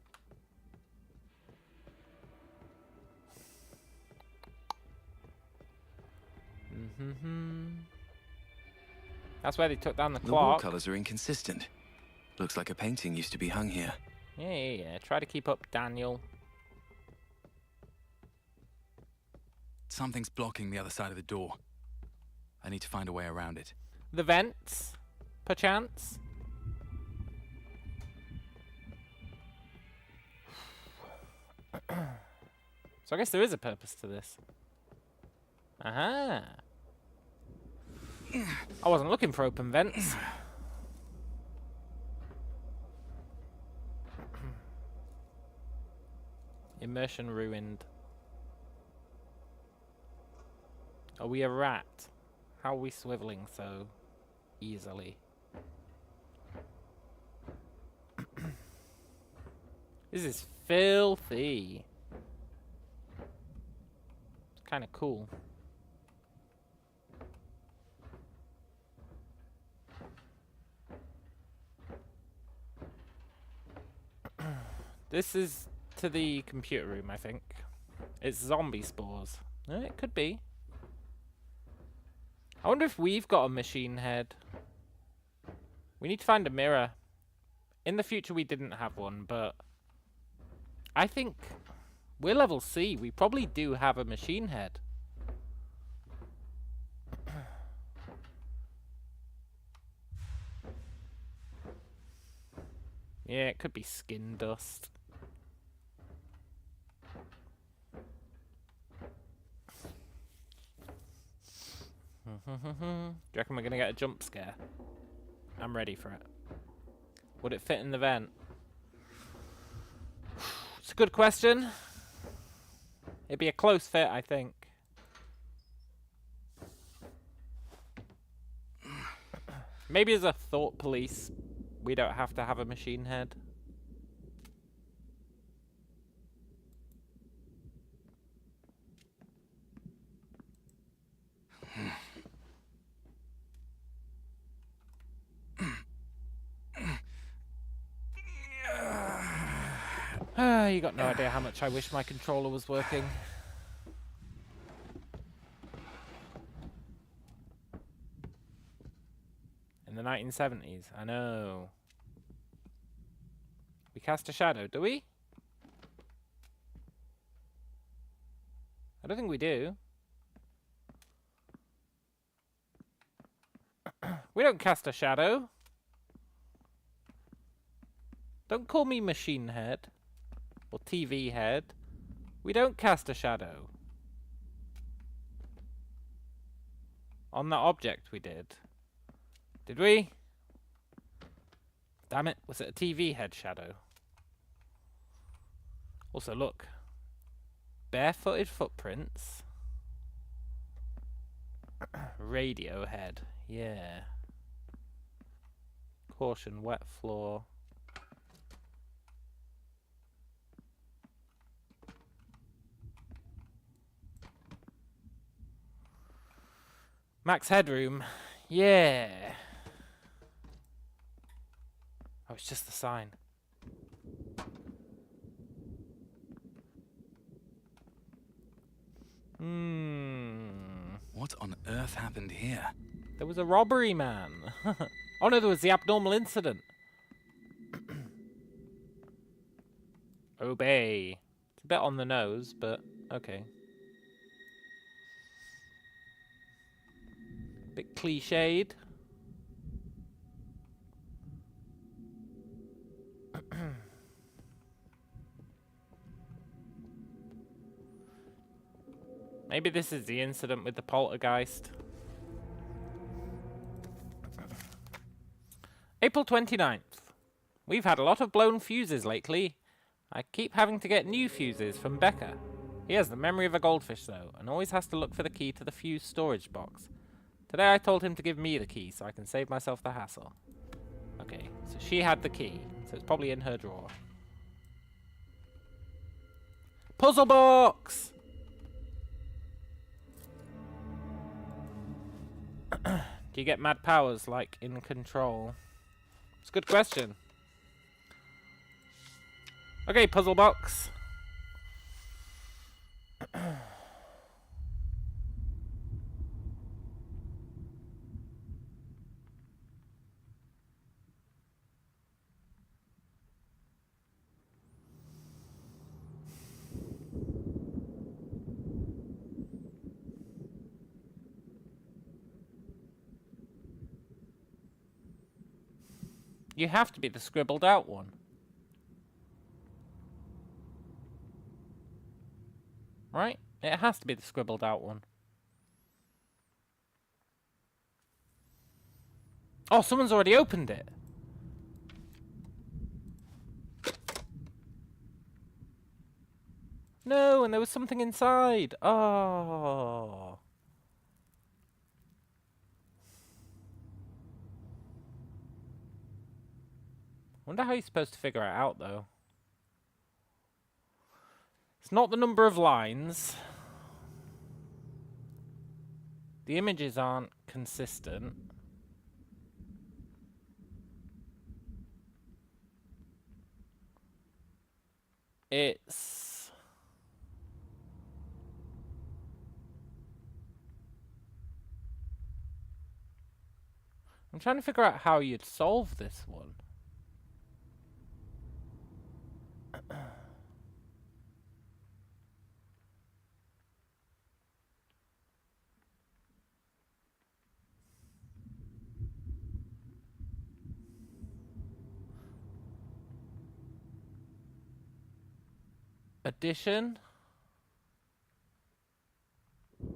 That's where they took down the The wall clock. colors are inconsistent. Looks like a painting used to be hung here. Yeah. Try to keep up, Daniel. Something's blocking the other side of the door. I need to find a way around it. The vents, perchance. So I guess there is a purpose to this. Aha. I wasn't looking for open vents. Immersion ruined. Are we a rat? How are we swiveling so easily? This is filthy. It's kind of cool. This is to the computer room, I think. It's zombie spores. It could be. I wonder if we've got a machine head. We need to find a mirror. In the future we didn't have one, but I think we're level C. We probably do have a machine head. Yeah, it could be skin dust. Do you reckon we're going to get a jump scare? I'm ready for it. Would it fit in the vent? It's a good question. It'd be a close fit, I think. Maybe as a thought police, we don't have to have a machine head. You got no idea how much I wish my controller was working. In the 1970s, I know. We cast a shadow, do we? I don't think we do. We don't cast a shadow. Don't call me machine head. Or TV head. We don't cast a shadow. On that object we did. Did we? Damn it, was it a TV head shadow? Also, look. Barefooted footprints. Radio head. Yeah. Caution, wet floor. Max headroom. Yeah. Oh, it's just the sign. What on earth happened here? There was a robbery, man. Oh no, there was the abnormal incident. Obey. It's a bit on the nose, but okay. Bit cliched. Maybe this is the incident with the poltergeist. April 29th. We've had a lot of blown fuses lately. I keep having to get new fuses from Becca. He has the memory of a goldfish, though, and always has to look for the key to the fuse storage box. Today I told him to give me the key so I can save myself the hassle. Okay, so she had the key, so it's probably in her drawer. Puzzle box! Do you get mad powers like in Control? It's a good question. Okay, puzzle box. You have to be the scribbled out one. Right? It has to be the scribbled out one. Oh, someone's already opened it. No, and there was something inside. Oh. Wonder how you're supposed to figure it out, though. It's not the number of lines. The images aren't consistent. It's... I'm trying to figure out how you'd solve this one. Addition.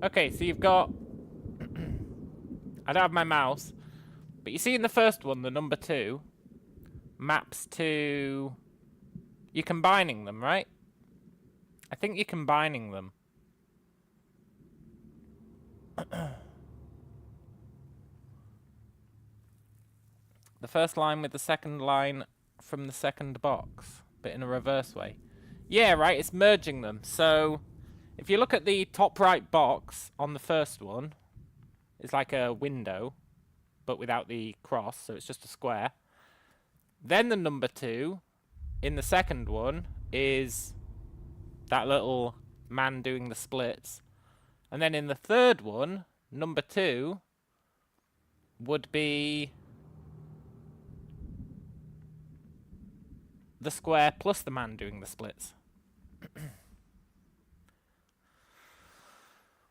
Okay, so you've got... I don't have my mouse. But you see in the first one, the number 2 maps to... You're combining them, right? I think you're combining them. The first line with the second line from the second box, but in a reverse way. Yeah, right, it's merging them. So, if you look at the top right box on the first one, it's like a window, but without the cross, so it's just a square. Then the number 2 in the second one is that little man doing the splits. And then in the third one, number 2 would be the square plus the man doing the splits.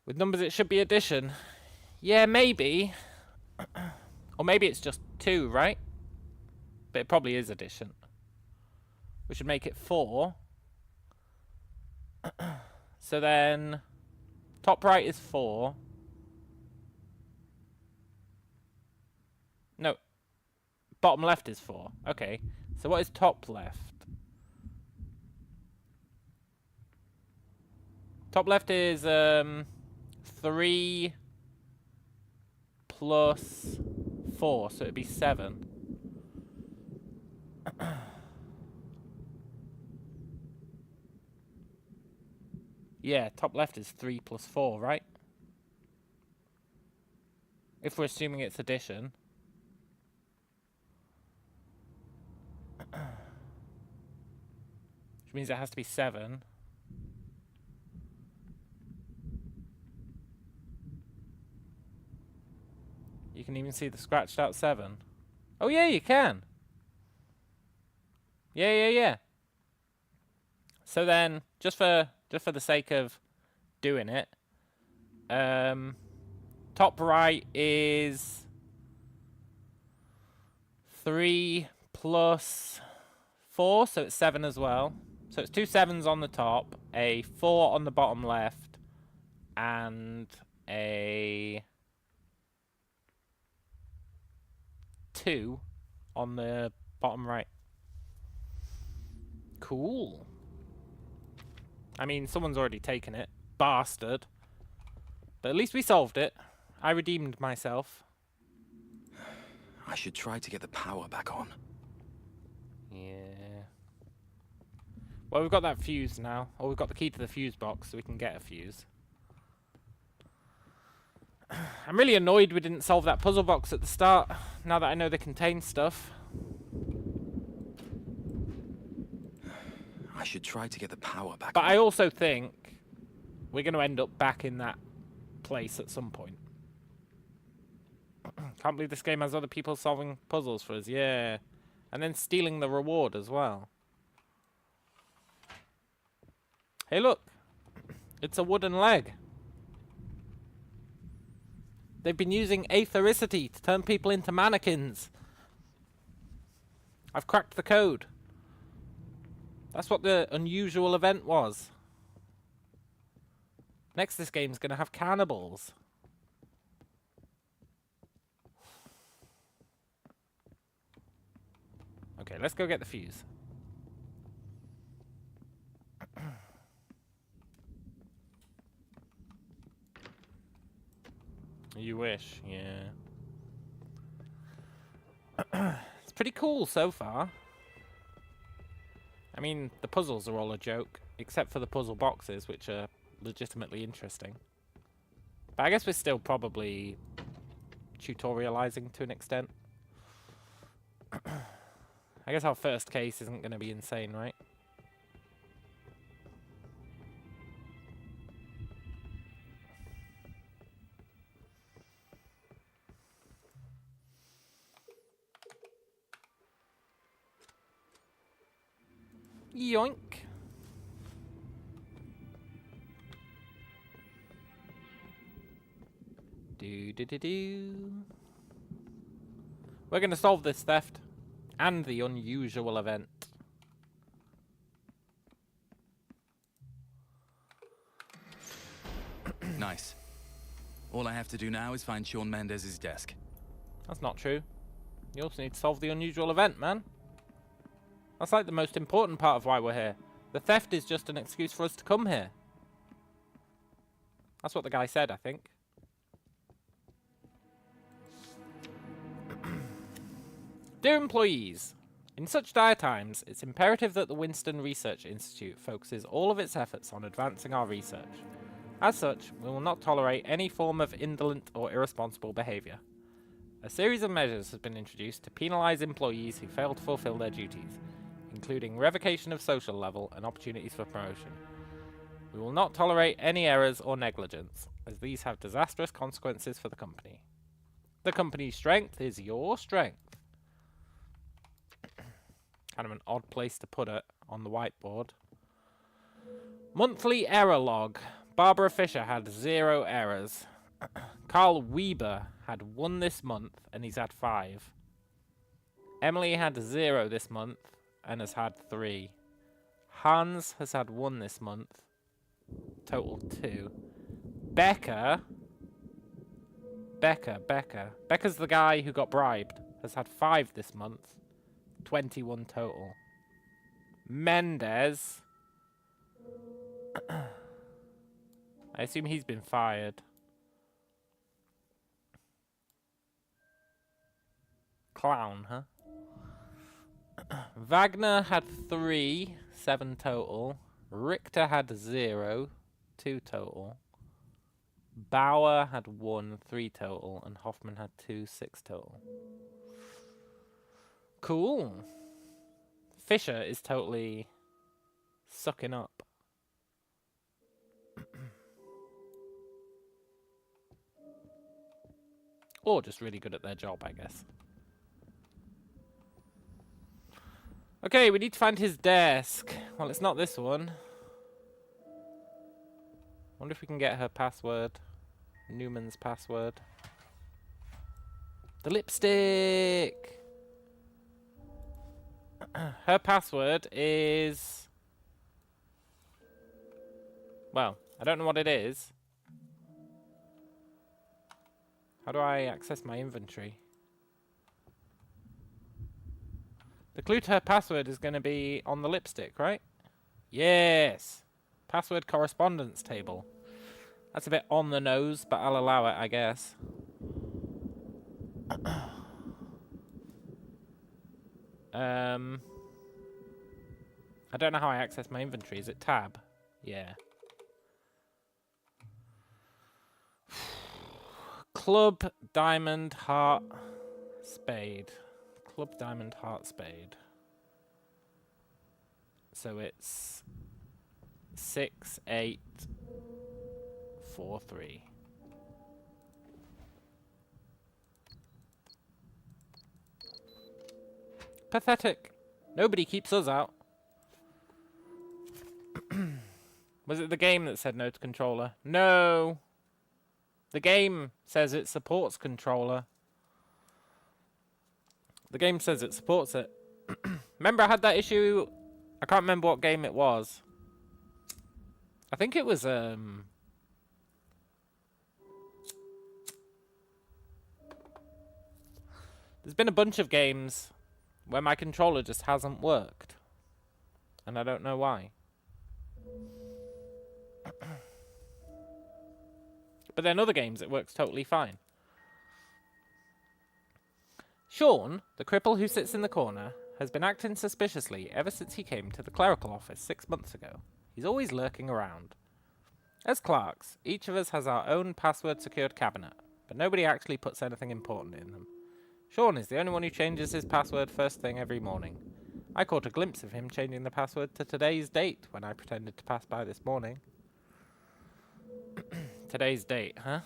With numbers, it should be addition. Yeah, maybe. Or maybe it's just 2, right? But it probably is addition. We should make it 4. So then, top right is 4. No, bottom left is 4. Okay, so what is top left? Top left is 3 plus 4, so it'd be 7. Yeah, top left is 3 plus 4, right? If we're assuming it's addition. Which means it has to be 7. You can even see the scratched out 7. Oh yeah, you can. Yeah. So then, just for the sake of doing it, top right is 3 plus 4, so it's 7 as well. So it's 2 7s on the top, a 4 on the bottom left, and a 2 on the bottom right. Cool. I mean, someone's already taken it. Bastard. But at least we solved it. I redeemed myself. I should try to get the power back on. Yeah. Well, we've got that fuse now. Or we've got the key to the fuse box, so we can get a fuse. I'm really annoyed we didn't solve that puzzle box at the start, now that I know they contain stuff. I should try to get the power back But on. I also think we're going to end up back in that place at some point. Can't believe this game has other people solving puzzles for us. Yeah. And then stealing the reward as well. Hey, look. It's a wooden leg. They've been using aethericity to turn people into mannequins. I've cracked the code. That's what the unusual event was. Next, this game's going to have cannibals. Okay, let's go get the fuse. You wish, yeah. It's pretty cool so far. I mean, the puzzles are all a joke, except for the puzzle boxes, which are legitimately interesting. But I guess we're still probably tutorializing to an extent. I guess our first case isn't going to be insane, right? Yoink. Do. We're going to solve this theft and the unusual event. Nice. All I have to do now is find Shawn Mendez's desk. That's not true. You also need to solve the unusual event, man. That's like the most important part of why we're here. The theft is just an excuse for us to come here. That's what the guy said, I think. Dear employees, in such dire times, it's imperative that the Winston Research Institute focuses all of its efforts on advancing our research. As such, we will not tolerate any form of indolent or irresponsible behavior. A series of measures has been introduced to penalize employees who fail to fulfill their duties, including revocation of social level and opportunities for promotion. We will not tolerate any errors or negligence, as these have disastrous consequences for the company. The company's strength is your strength. Kind of an odd place to put it on the whiteboard. Monthly error log. Barbara Fisher had 0 errors. Carl Weber had 1 this month, and he's had 5. Emily had 0 this month, and has had 3. Hans has had 1 this month. Total 2. Becca's the guy who got bribed. Has had 5 this month. 21 total. Mendez. I assume he's been fired. Clown, huh? Wagner had 3, 7 total. Richter had 0, 2 total. Bauer had 1, 3 total. And Hoffman had 2, 6 total. Cool. Fisher is totally sucking up. Or just really good at their job, I guess. Okay, we need to find his desk. Well, it's not this one. Wonder if we can get her password. Newman's password. The lipstick! Her password is... Well, I don't know what it is. How do I access my inventory? The clue to her password is going to be on the lipstick, right? Yes! Password correspondence table. That's a bit on the nose, but I'll allow it, I guess. I don't know how I access my inventory. Is it tab? Yeah. Club, diamond, heart, spade. Club, diamond, heart, spade. So it's 6, 8, 4, 3. Pathetic. Nobody keeps us out. Was it the game that said no to controller? No. The game says it supports controller. The game says it supports it. Remember I had that issue? I can't remember what game it was. I think it was, There's been a bunch of games where my controller just hasn't worked. And I don't know why. But then other games it works totally fine. Sean, the cripple who sits in the corner, has been acting suspiciously ever since he came to the clerical office 6 months ago. He's always lurking around. As clerks, each of us has our own password-secured cabinet, but nobody actually puts anything important in them. Sean is the only one who changes his password first thing every morning. I caught a glimpse of him changing the password to today's date when I pretended to pass by this morning. Today's date, huh?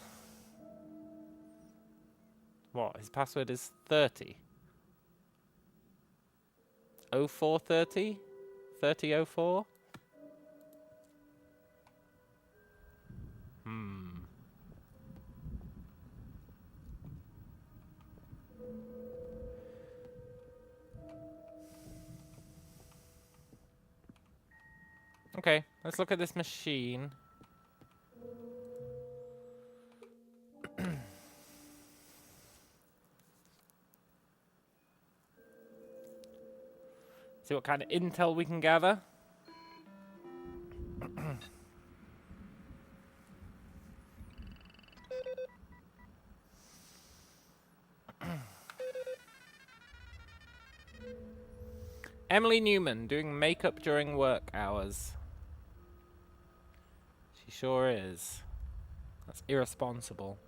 What? His password is 30. 0430? 3004? Okay, let's look at this machine. See what kind of intel we can gather. Emily Newman doing makeup during work hours. She sure is. That's irresponsible.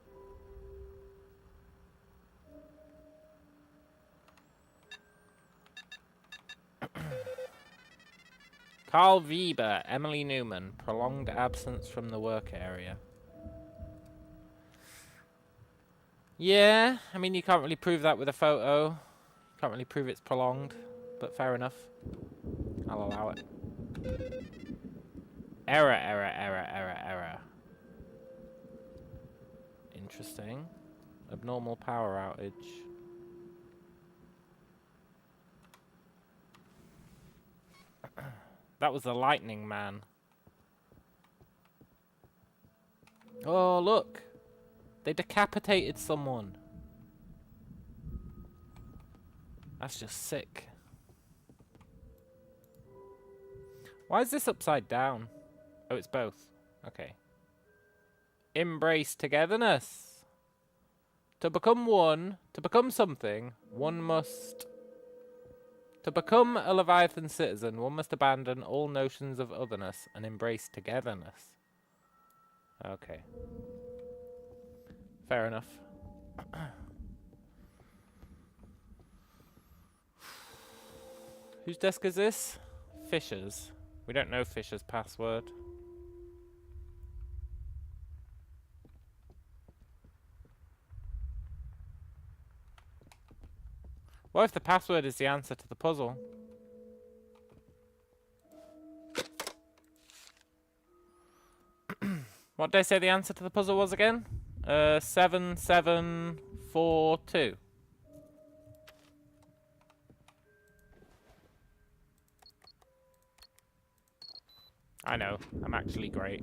Carl Weber, Emily Newman, prolonged absence from the work area. Yeah, I mean, you can't really prove that with a photo. You can't really prove it's prolonged, but fair enough. I'll allow it. Error. Interesting. Abnormal power outage. That was the lightning man. Oh, look. They decapitated someone. That's just sick. Why is this upside down? Oh, it's both. Okay. Embrace togetherness. To become one, to become something, one must... To become a Leviathan citizen, one must abandon all notions of otherness and embrace togetherness. Okay. Fair enough. Whose desk is this? Fisher's. We don't know Fisher's password. What if the password is the answer to the puzzle? What did I say the answer to the puzzle was again? 7742. I know, I'm actually great.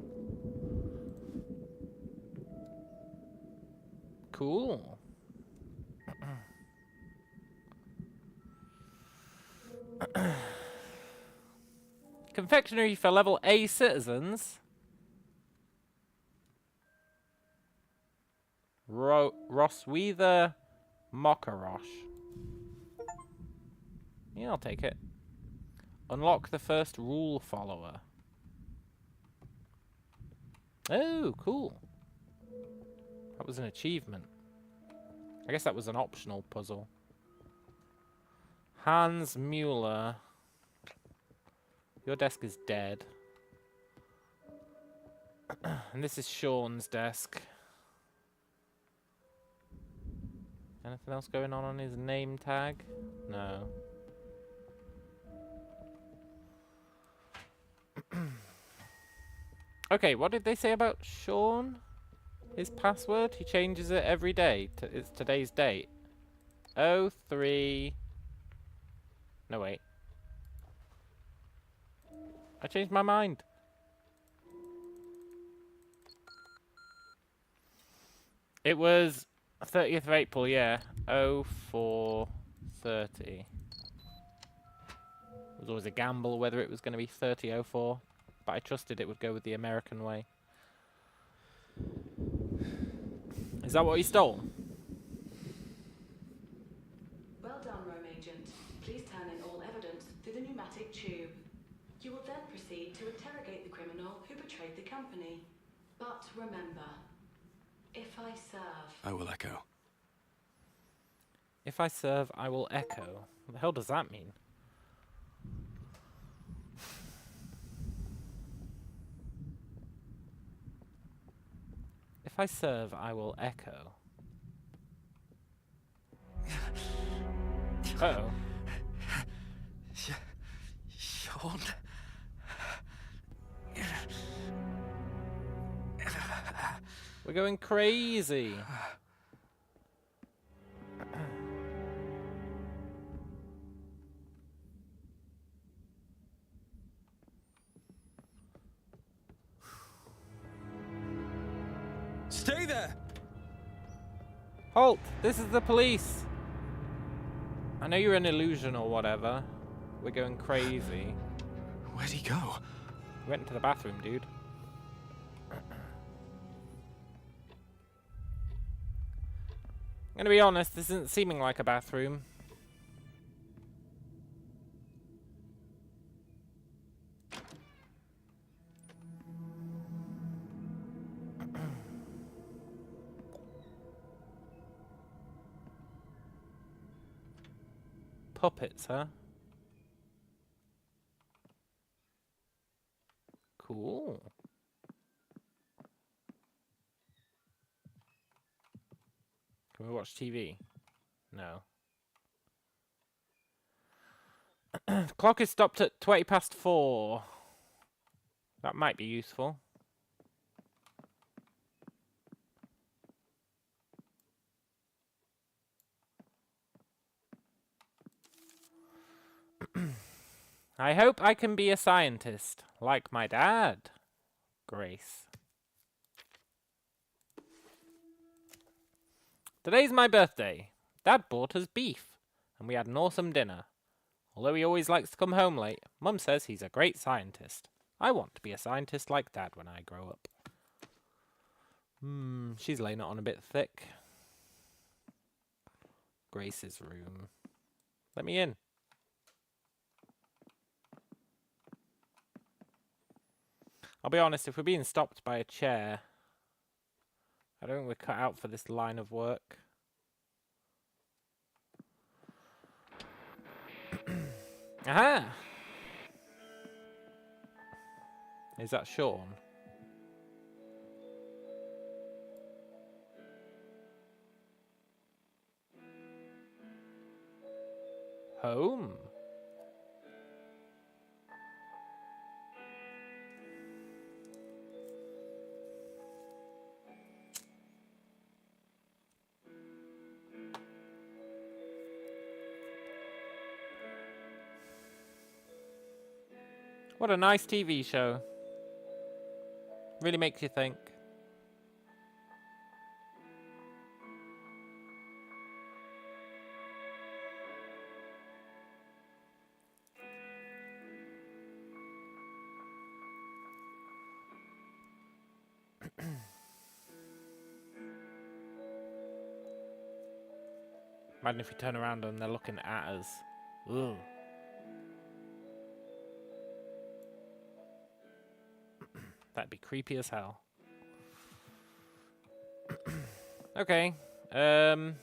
Cool. Confectionery for level A citizens. Rosewater Mockerosh. Yeah, I'll take it. Unlock the first rule follower. Oh, cool. That was an achievement. I guess that was an optional puzzle. Hans Mueller. Your desk is dead. And this is Sean's desk. Anything else going on his name tag? No. Okay, what did they say about Sean? His password? He changes it every day. It's today's date. 03... No, wait. I changed my mind. It was 30th of April, yeah. 0430. It was always a gamble whether it was going to be 3004, but I trusted it would go with the American way. Is that what he stole? Well done, Rome Agent. Please turn in all evidence through the pneumatic tube. You will then proceed to interrogate the criminal who betrayed the company. But remember, if I serve... I will echo. If I serve, I will echo. What the hell does that mean? If I serve, I will echo. Uh-oh. Sean? We're going crazy. Stay there! Halt! This is the police! I know you're an illusion or whatever. We're going crazy. Where'd he go? Went into the bathroom, dude. I'm gonna be honest, this isn't seeming like a bathroom. puppets, huh? Cool. Can we watch TV? No. Clock is stopped at 4:20. That might be useful. I hope I can be a scientist, like my dad. Grace. Today's my birthday. Dad bought us beef, and we had an awesome dinner. Although he always likes to come home late, Mum says he's a great scientist. I want to be a scientist like Dad when I grow up. She's laying it on a bit thick. Grace's room. Let me in. I'll be honest, if we're being stopped by a chair, I don't think we're cut out for this line of work. Aha! Is that Sean? Home? What a nice TV show. Really makes you think. Imagine if we turn around and they're looking at us. Ugh. That'd be creepy as hell. Okay. I'm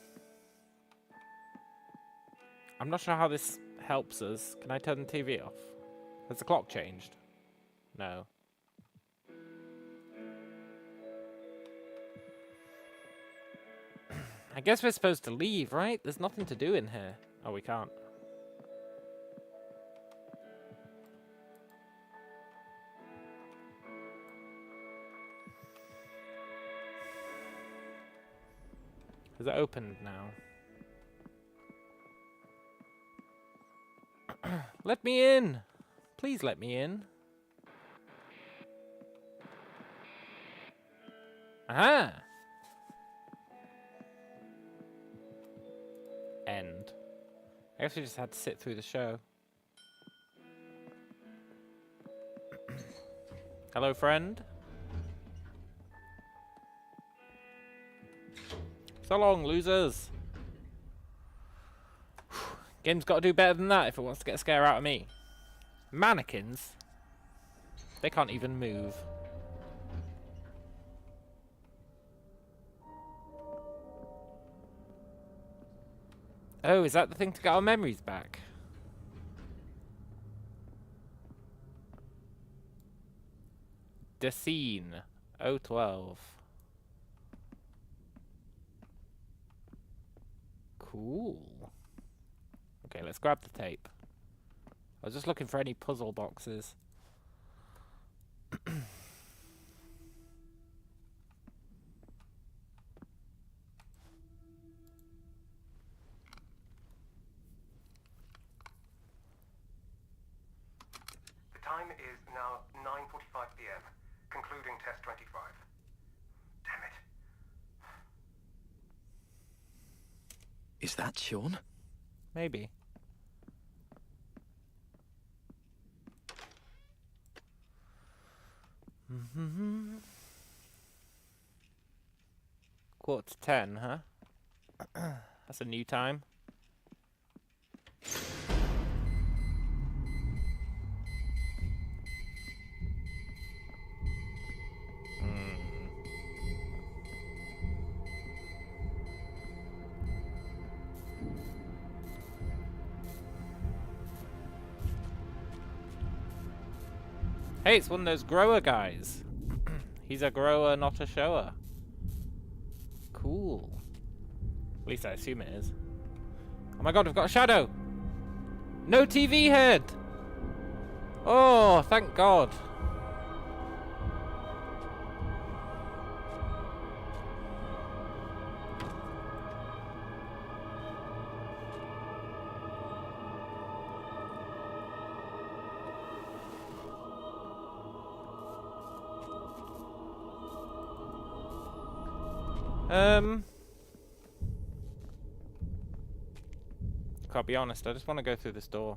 not sure how this helps us. Can I turn the TV off? Has the clock changed? No. I guess we're supposed to leave, right? There's nothing to do in here. Oh, we can't. Has it opened now? Let me in! Please let me in. Aha! End. I guess we just had to sit through the show. Hello, friend. So long, losers. Game's got to do better than that if it wants to get a scare out of me. Mannequins? They can't even move. Oh, is that the thing to get our memories back? The scene. 012. Cool. Okay, let's grab the tape. I was just looking for any puzzle boxes. The time is now 9:45 p.m. Concluding test 25. Damn it. Is that Sean? Maybe. Quarter to 10, huh? That's a new time. Hey, it's one of those grower guys. He's a grower, not a shower. Cool. At least I assume it is. Oh my god, we've got a shadow! No TV head! Oh, thank god. Can't be honest, I just want to go through this door.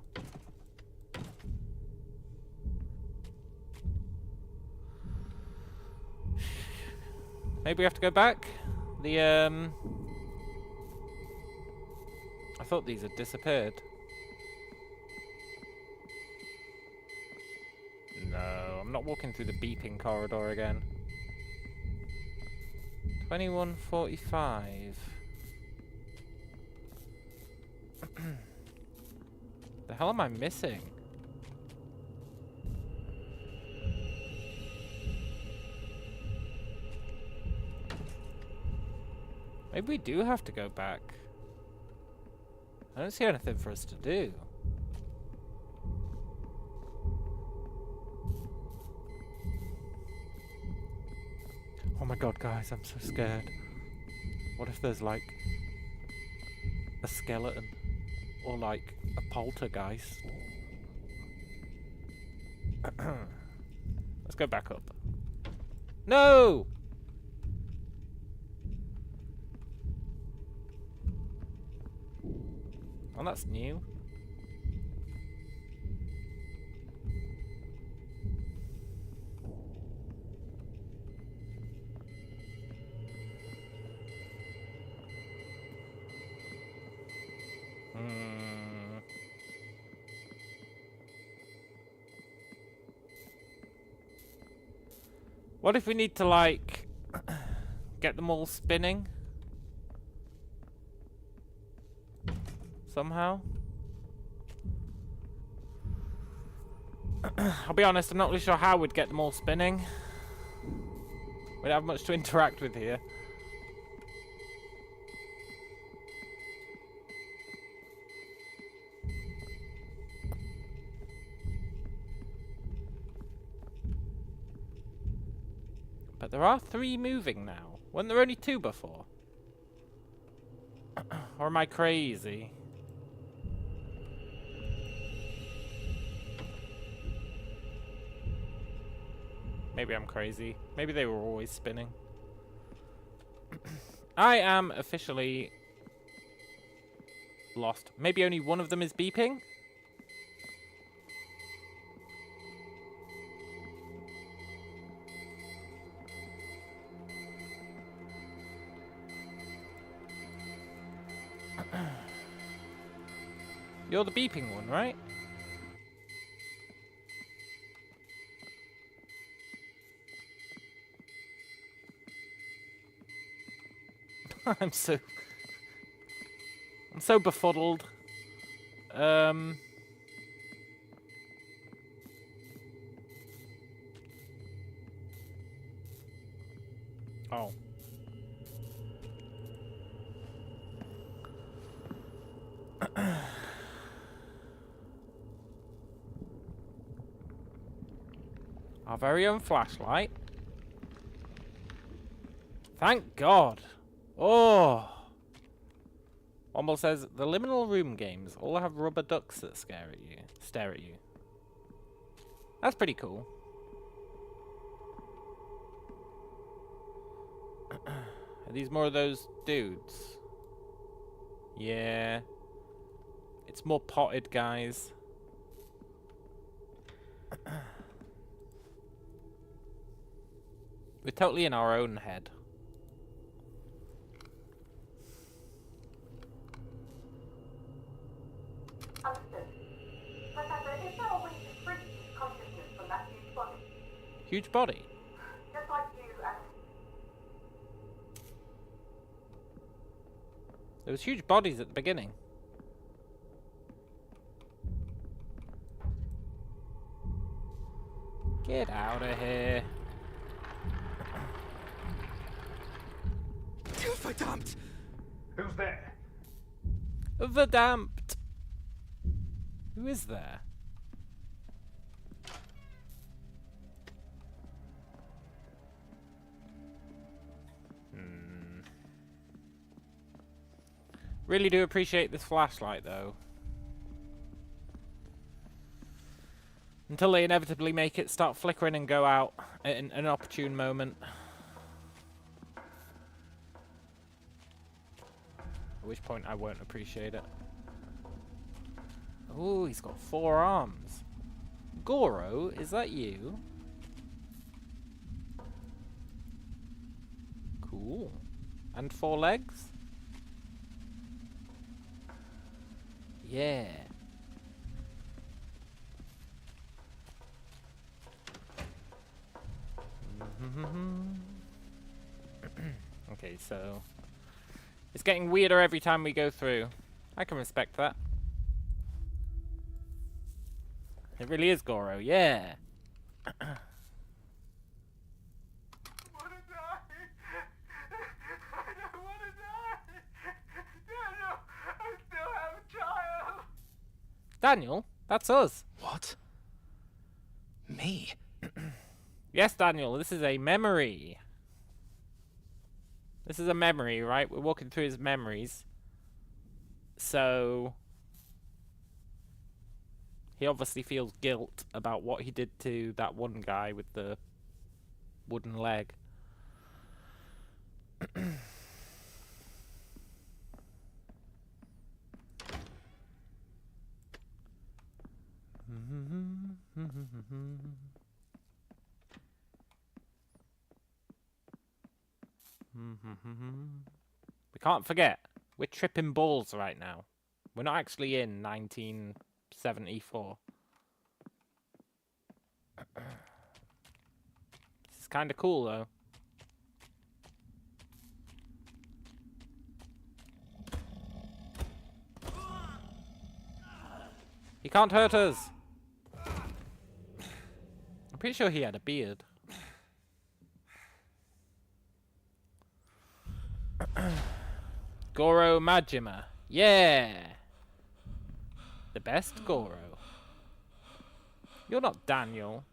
Maybe we have to go back? I thought these had disappeared. No, I'm not walking through the beeping corridor again. 21:45. The hell am I missing? Maybe we do have to go back. I don't see anything for us to do. Oh my god, guys, I'm so scared. What if there's like a skeleton or like a poltergeist? Let's go back up. No! Oh, that's new. What if we need to, like, get them all spinning? Somehow? I'll be honest, I'm not really sure how we'd get them all spinning. We don't have much to interact with here. But there are 3 moving now. Weren't there only 2 before? Or am I crazy? Maybe I'm crazy. Maybe they were always spinning. I am officially lost. Maybe only one of them is beeping? You're the beeping one, right? I'm so befuddled. Oh. Our very own flashlight. Thank God. Oh. Womble says the liminal room games all have rubber ducks that stare at you. That's pretty cool. Are these more of those dudes? Yeah. It's more potted, guys. We're totally in our own head. Understood. Professor, is there a way to free his consciousness from that huge body? Huge body? Just like you and... There was huge bodies at the beginning. Get out of here. Verdammt! Who's there? Verdammt. Who is there? Really do appreciate this flashlight, though. Until they inevitably make it start flickering and go out at an opportune moment. At which point I won't appreciate it. Oh, he's got 4 arms. Goro, is that you? Cool. And 4 legs? Yeah. Okay, so it's getting weirder every time we go through. I can respect that. It really is Goro, yeah. wanna die. I don't wanna die. Daniel, I still have a child. Daniel, that's us. What? Me? Yes, Daniel, this is a memory. This is a memory, right? We're walking through his memories. So he obviously feels guilt about what he did to that one guy with the wooden leg. We can't forget, we're tripping balls right now. We're not actually in 1974. This is kind of cool, though. He can't hurt us. I'm pretty sure he had a beard. Goro Majima. Yeah. The best Goro. You're not Daniel.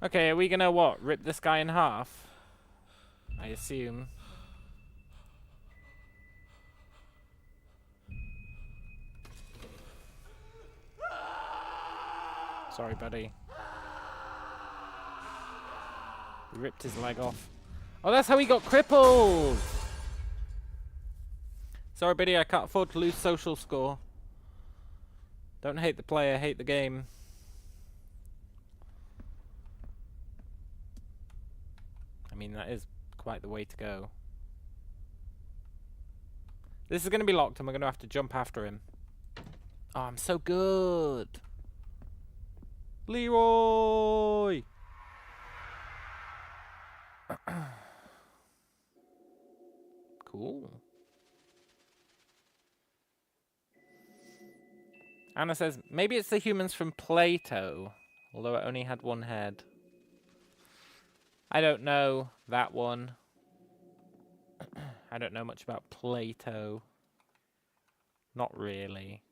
Okay, are we gonna what? Rip this guy in half? I assume. Sorry, buddy. He ripped his leg off. Oh, that's how he got crippled! Sorry, buddy, I can't afford to lose social score. Don't hate the player, hate the game. I mean, that is quite the way to go. This is going to be locked and we're going to have to jump after him. Oh, I'm so good! Leroy! Cool. Anna says, maybe it's the humans from Plato, although it only had 1 head. I don't know that one. I don't know much about Plato. Not really.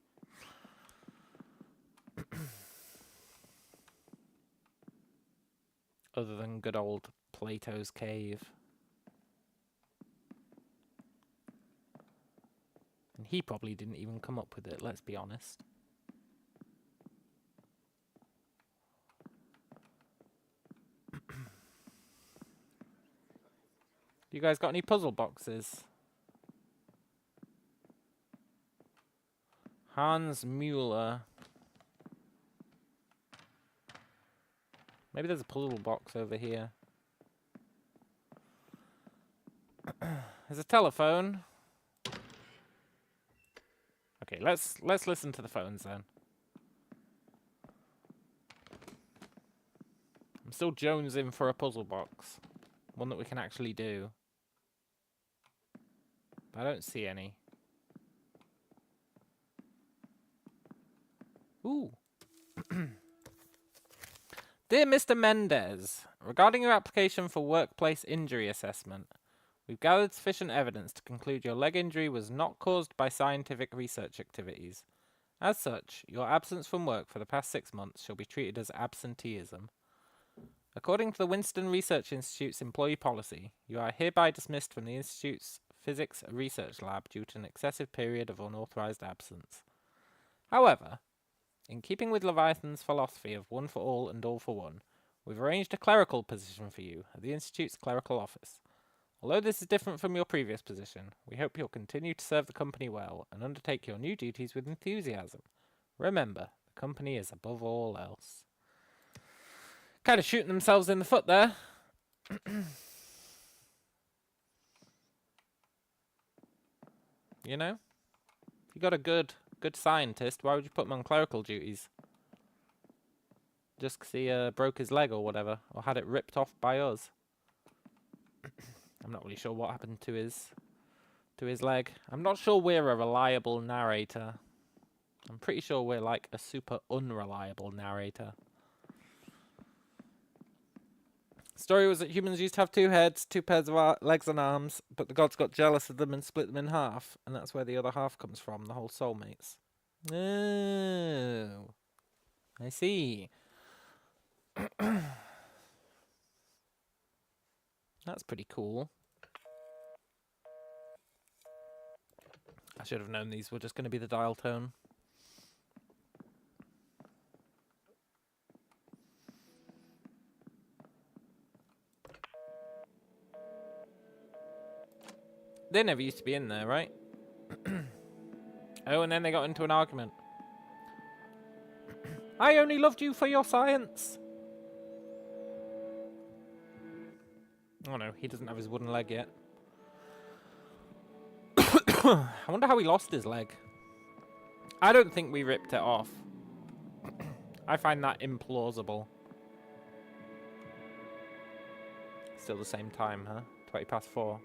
Other than good old Plato's cave. And he probably didn't even come up with it, let's be honest. You guys got any puzzle boxes? Hans Mueller. Maybe there's a puzzle box over here. There's a telephone. Okay, let's listen to the phones then. I'm still jonesing for a puzzle box. One that we can actually do. But I don't see any. Ooh. Dear Mr. Mendez, regarding your application for workplace injury assessment, we've gathered sufficient evidence to conclude your leg injury was not caused by scientific research activities. As such, your absence from work for the past 6 months shall be treated as absenteeism. According to the Winston Research Institute's employee policy, you are hereby dismissed from the Institute's physics research lab due to an excessive period of unauthorized absence. However, in keeping with Leviathan's philosophy of one for all and all for one, we've arranged a clerical position for you at the Institute's clerical office. Although this is different from your previous position, we hope you'll continue to serve the company well and undertake your new duties with enthusiasm. Remember, the company is above all else. Kind of shooting themselves in the foot there. You know? If you got a good scientist, why would you put him on clerical duties? Just 'cause he broke his leg or whatever, or had it ripped off by us. I'm not really sure what happened to his leg. I'm not sure we're a reliable narrator. I'm pretty sure we're like a super unreliable narrator. Story was that humans used to have 2 heads, 2 pairs of legs and arms, but the gods got jealous of them and split them in half, and that's where the other half comes from, the whole soulmates. Oh, I see. That's pretty cool. I should have known these were just going to be the dial tone. They never used to be in there, right? Oh, and then they got into an argument. I only loved you for your science. Oh no, he doesn't have his wooden leg yet. I wonder how he lost his leg. I don't think we ripped it off. I find that implausible. Still the same time, huh? 4:20.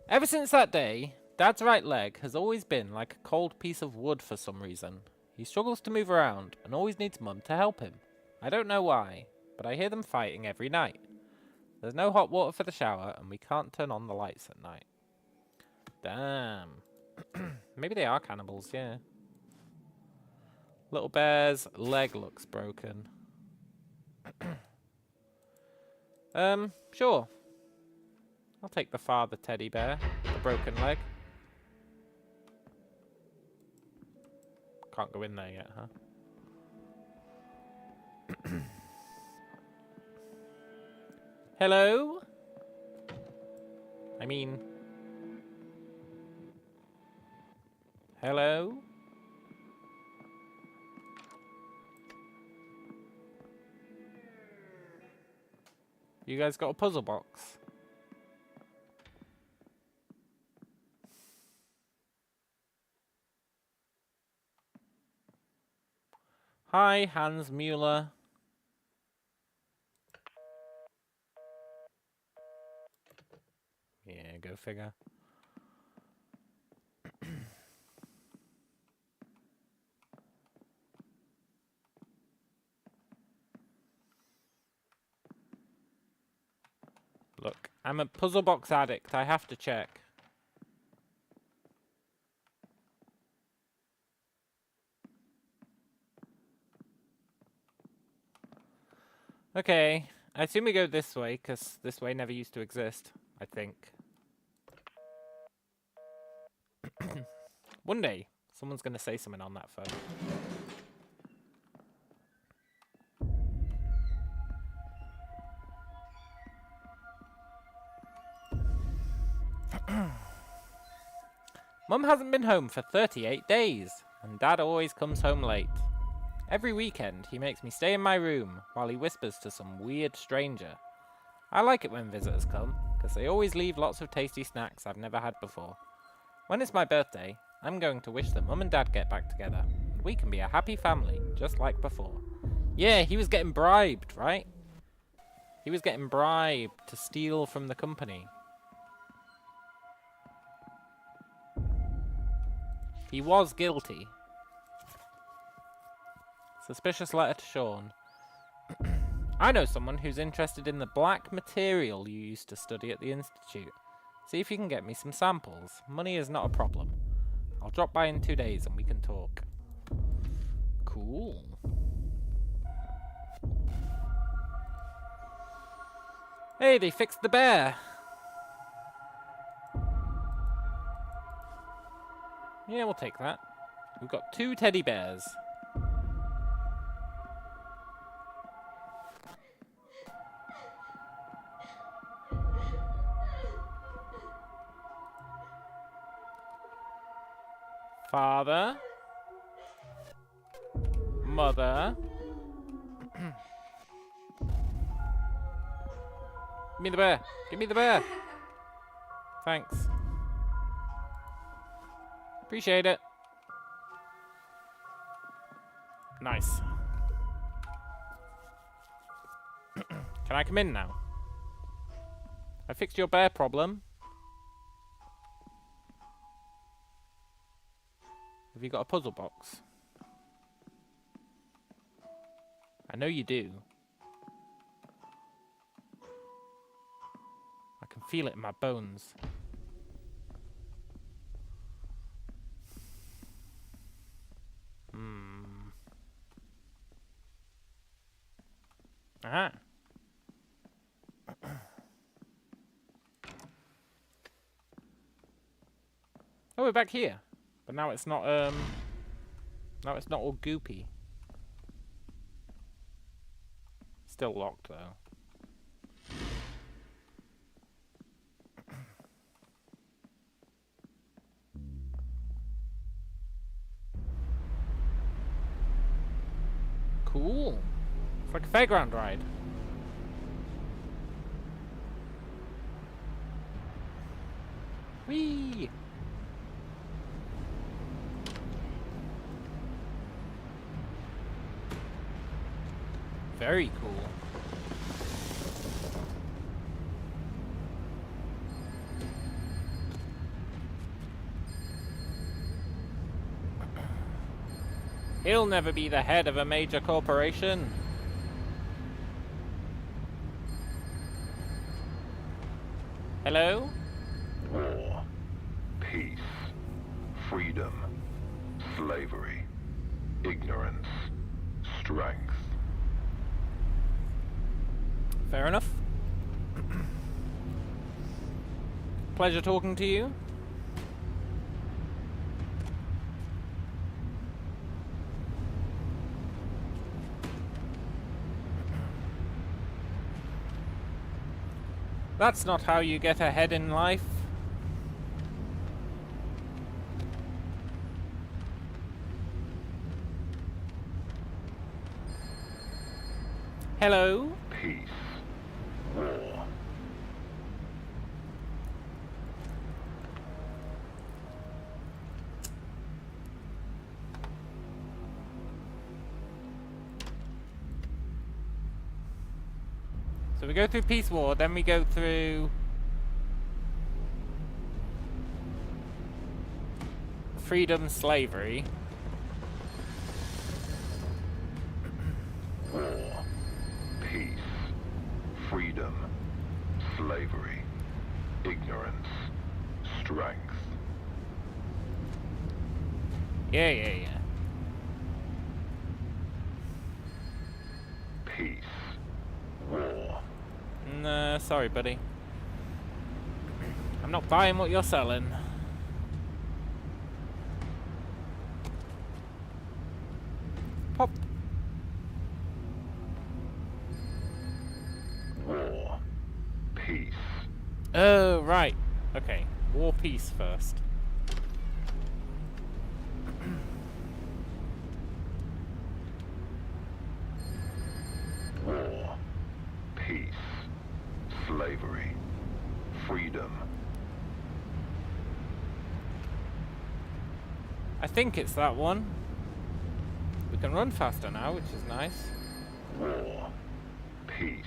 Ever since that day, Dad's right leg has always been like a cold piece of wood for some reason. He struggles to move around and always needs Mum to help him. I don't know why, but I hear them fighting every night. There's no hot water for the shower and we can't turn on the lights at night. Damn. Maybe they are cannibals, yeah. Little bear's leg looks broken. Sure. I'll take the father teddy bear, the broken leg. Can't go in there yet, huh? Hello? I mean... Hello? You guys got a puzzle box? Hi, Hans Mueller. Yeah, go figure. Look, I'm a puzzle box addict. I have to check. Okay, I assume we go this way, because this way never used to exist, I think. One day, someone's going to say something on that phone. Mum hasn't been home for 38 days, and Dad always comes home late. Every weekend, he makes me stay in my room while he whispers to some weird stranger. I like it when visitors come, because they always leave lots of tasty snacks I've never had before. When it's my birthday, I'm going to wish that Mum and Dad get back together, and we can be a happy family, just like before. Yeah, he was getting bribed, right? He was getting bribed to steal from the company. He was guilty. Suspicious letter to Sean. I know someone who's interested in the black material you used to study at the Institute. See if you can get me some samples. Money is not a problem. I'll drop by in 2 days and we can talk. Cool. Hey, they fixed the bear. Yeah, we'll take that. We've got 2 teddy bears. Father. Mother. Give me the bear. Give me the bear. Thanks. Appreciate it. Nice. Can I come in now? I fixed your bear problem. Have you got a puzzle box? I know you do. I can feel it in my bones. Aha. Oh, we're back here. But now it's not now it's not all goopy. Still locked though. Cool. It's like a fairground ride. Whee! Very cool. He'll never be the head of a major corporation. Hello? War, peace, freedom, slavery, ignorance, strength. Fair enough. Pleasure talking to you. That's not how you get ahead in life. Hello? Peace, war. So we go through Peace War, then we go through Freedom, Slavery. War, peace, freedom, slavery, ignorance, strength. Yeah. Peace, war. Nah, sorry, buddy. I'm not buying what you're selling. Pop. War, peace. Oh, right. Okay. War, peace first. War, peace, slavery, freedom. I think it's that one. We can run faster now, which is nice. War, peace,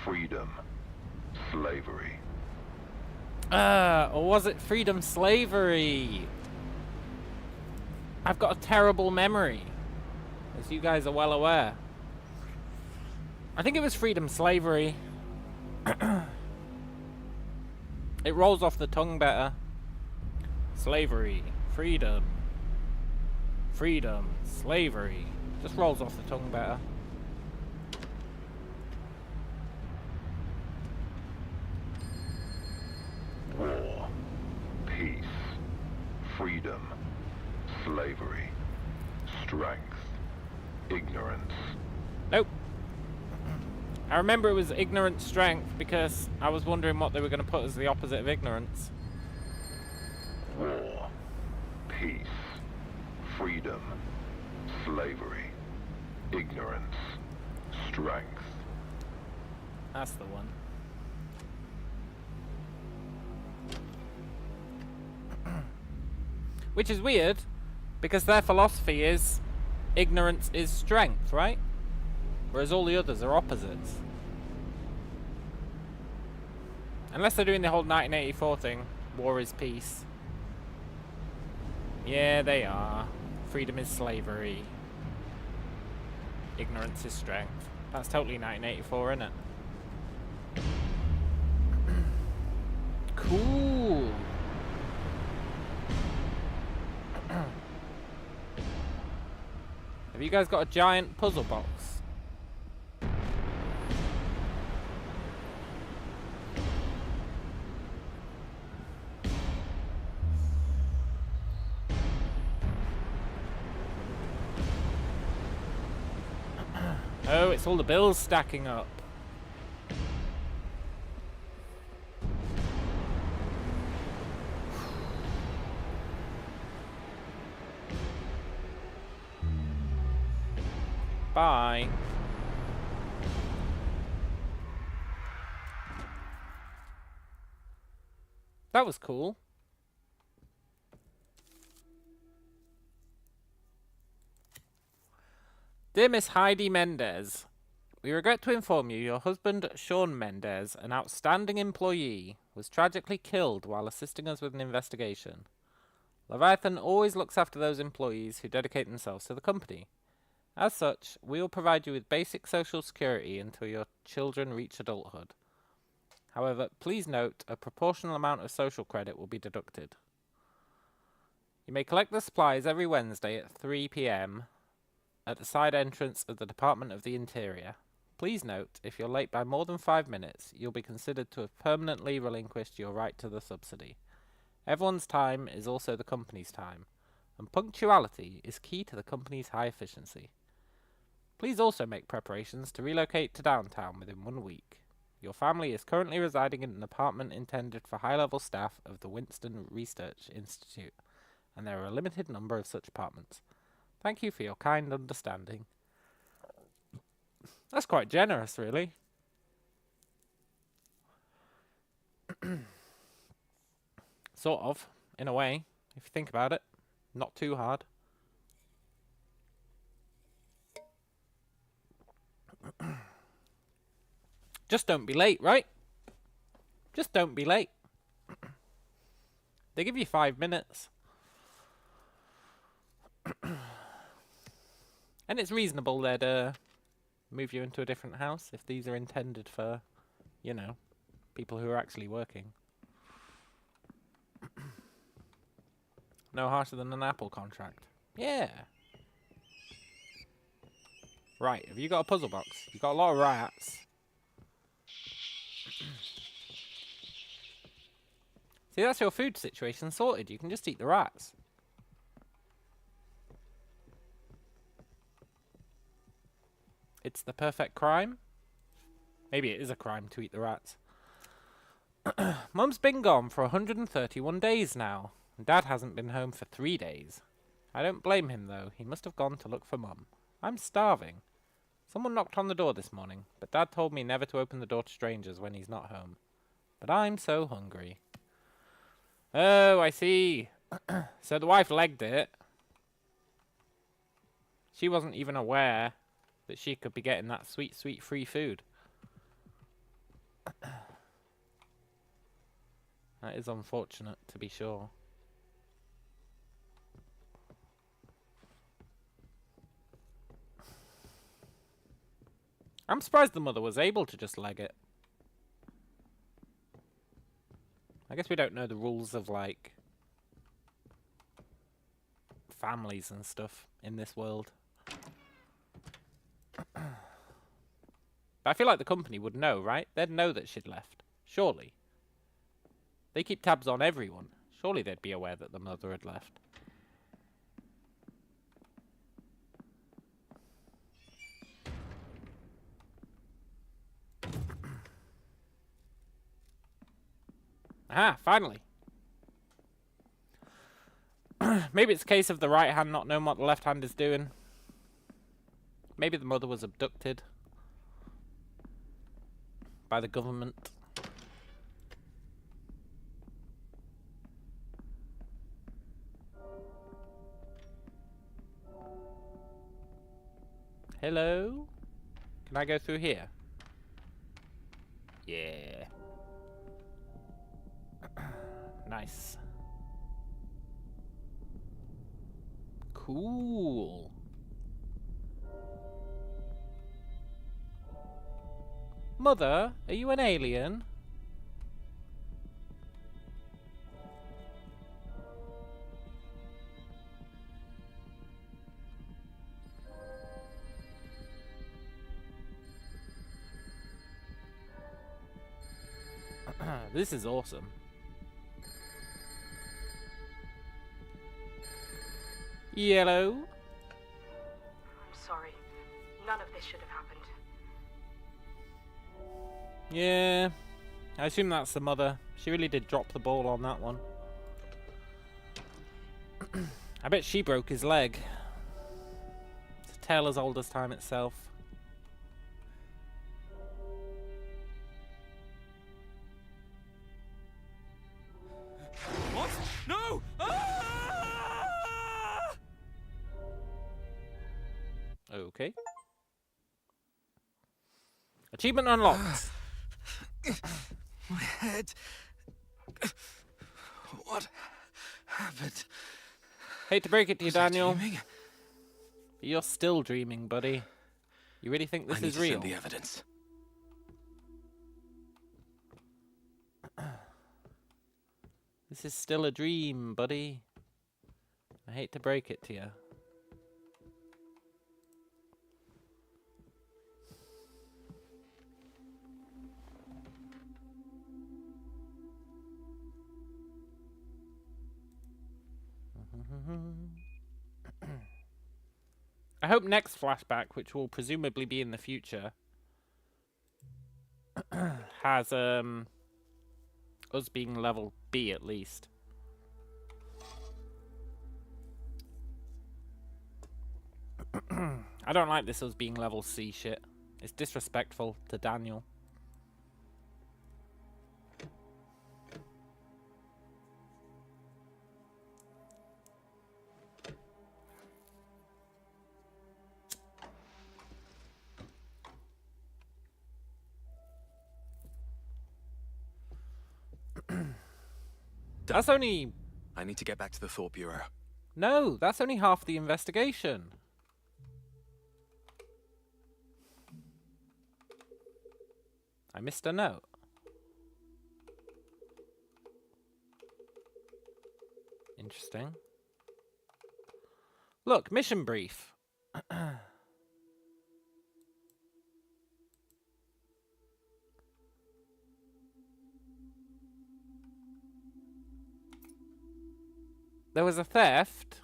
freedom, slavery. Or was it freedom, slavery? I've got a terrible memory, as you guys are well aware. I think it was freedom slavery. It rolls off the tongue better. Slavery, freedom, freedom, slavery. Just rolls off the tongue better. War, peace, freedom, slavery, strength, ignorance. Nope. I remember it was ignorant strength because I was wondering what they were going to put as the opposite of ignorance. War, peace, freedom, slavery, ignorance, strength. That's the one. Which is weird, because their philosophy is ignorance is strength, right? Whereas all the others are opposites. Unless they're doing the whole 1984 thing. War is peace. Yeah, they are. Freedom is slavery. Ignorance is strength. That's totally 1984, isn't it? Cool. Have you guys got a giant puzzle box? Oh, it's all the bills stacking up. Bye. That was cool. Dear Miss Heidi Mendez, we regret to inform you your husband, Sean Mendez, an outstanding employee, was tragically killed while assisting us with an investigation. Leviathan always looks after those employees who dedicate themselves to the company. As such, we will provide you with basic social security until your children reach adulthood. However, please note a proportional amount of social credit will be deducted. You may collect the supplies every Wednesday at 3 p.m. at the side entrance of the Department of the Interior. Please note, if you're late by more than 5 minutes, you'll be considered to have permanently relinquished your right to the subsidy. Everyone's time is also the company's time, and punctuality is key to the company's high efficiency. Please also make preparations to relocate to downtown within 1 week. Your family is currently residing in an apartment intended for high-level staff of the Winston Research Institute, and there are a limited number of such apartments. Thank you for your kind understanding. That's quite generous, really. Sort of, in a way, if you think about it. Not too hard. Just don't be late, right? Just don't be late. They give you 5 minutes. And it's reasonable they'd move you into a different house if these are intended for, you know, people who are actually working. No harsher than an Apple contract. Yeah. Right, have you got a puzzle box? You've got a lot of rats. See, that's your food situation sorted. You can just eat the rats. It's the perfect crime? Maybe it is a crime to eat the rats. Mum's been gone for 131 days now. And Dad hasn't been home for 3 days. I don't blame him, though. He must have gone to look for Mum. I'm starving. Someone knocked on the door this morning, but Dad told me never to open the door to strangers when he's not home. But I'm so hungry. Oh, I see. So the wife legged it. She wasn't even aware that she could be getting that sweet, sweet free food. That is unfortunate, to be sure. I'm surprised the mother was able to just leg it. I guess we don't know the rules of, like, families and stuff in this world. But I feel like the company would know, right? They'd know that she'd left. Surely. They keep tabs on everyone. Surely they'd be aware that the mother had left. Ah, finally. Maybe it's a case of the right hand not knowing what the left hand is doing. Maybe the mother was abducted by the government. Hello? Can I go through here? Yeah. Nice. Cool. Mother, are you an alien? This is awesome. Yellow. I'm sorry. None of this should have happened. Yeah. I assume that's the mother. She really did drop the ball on that one. I bet she broke his leg. It's a tale as old as time itself. What? No! Ah! Okay. Achievement unlocked. My head. What happened? Hate to break it to you, Was I Daniel. dreaming? But you're still dreaming, buddy. You really think this I need is to real? send the evidence. This is still a dream, buddy. I hate to break it to you. I hope next flashback, which will presumably be in the future, has us being level B at least. I don't like this us being level C shit. It's disrespectful to Daniel. That's only... I need to get back to the Thought Bureau. No, that's only half the investigation. I missed a note. Interesting. Look, mission brief. There was a theft,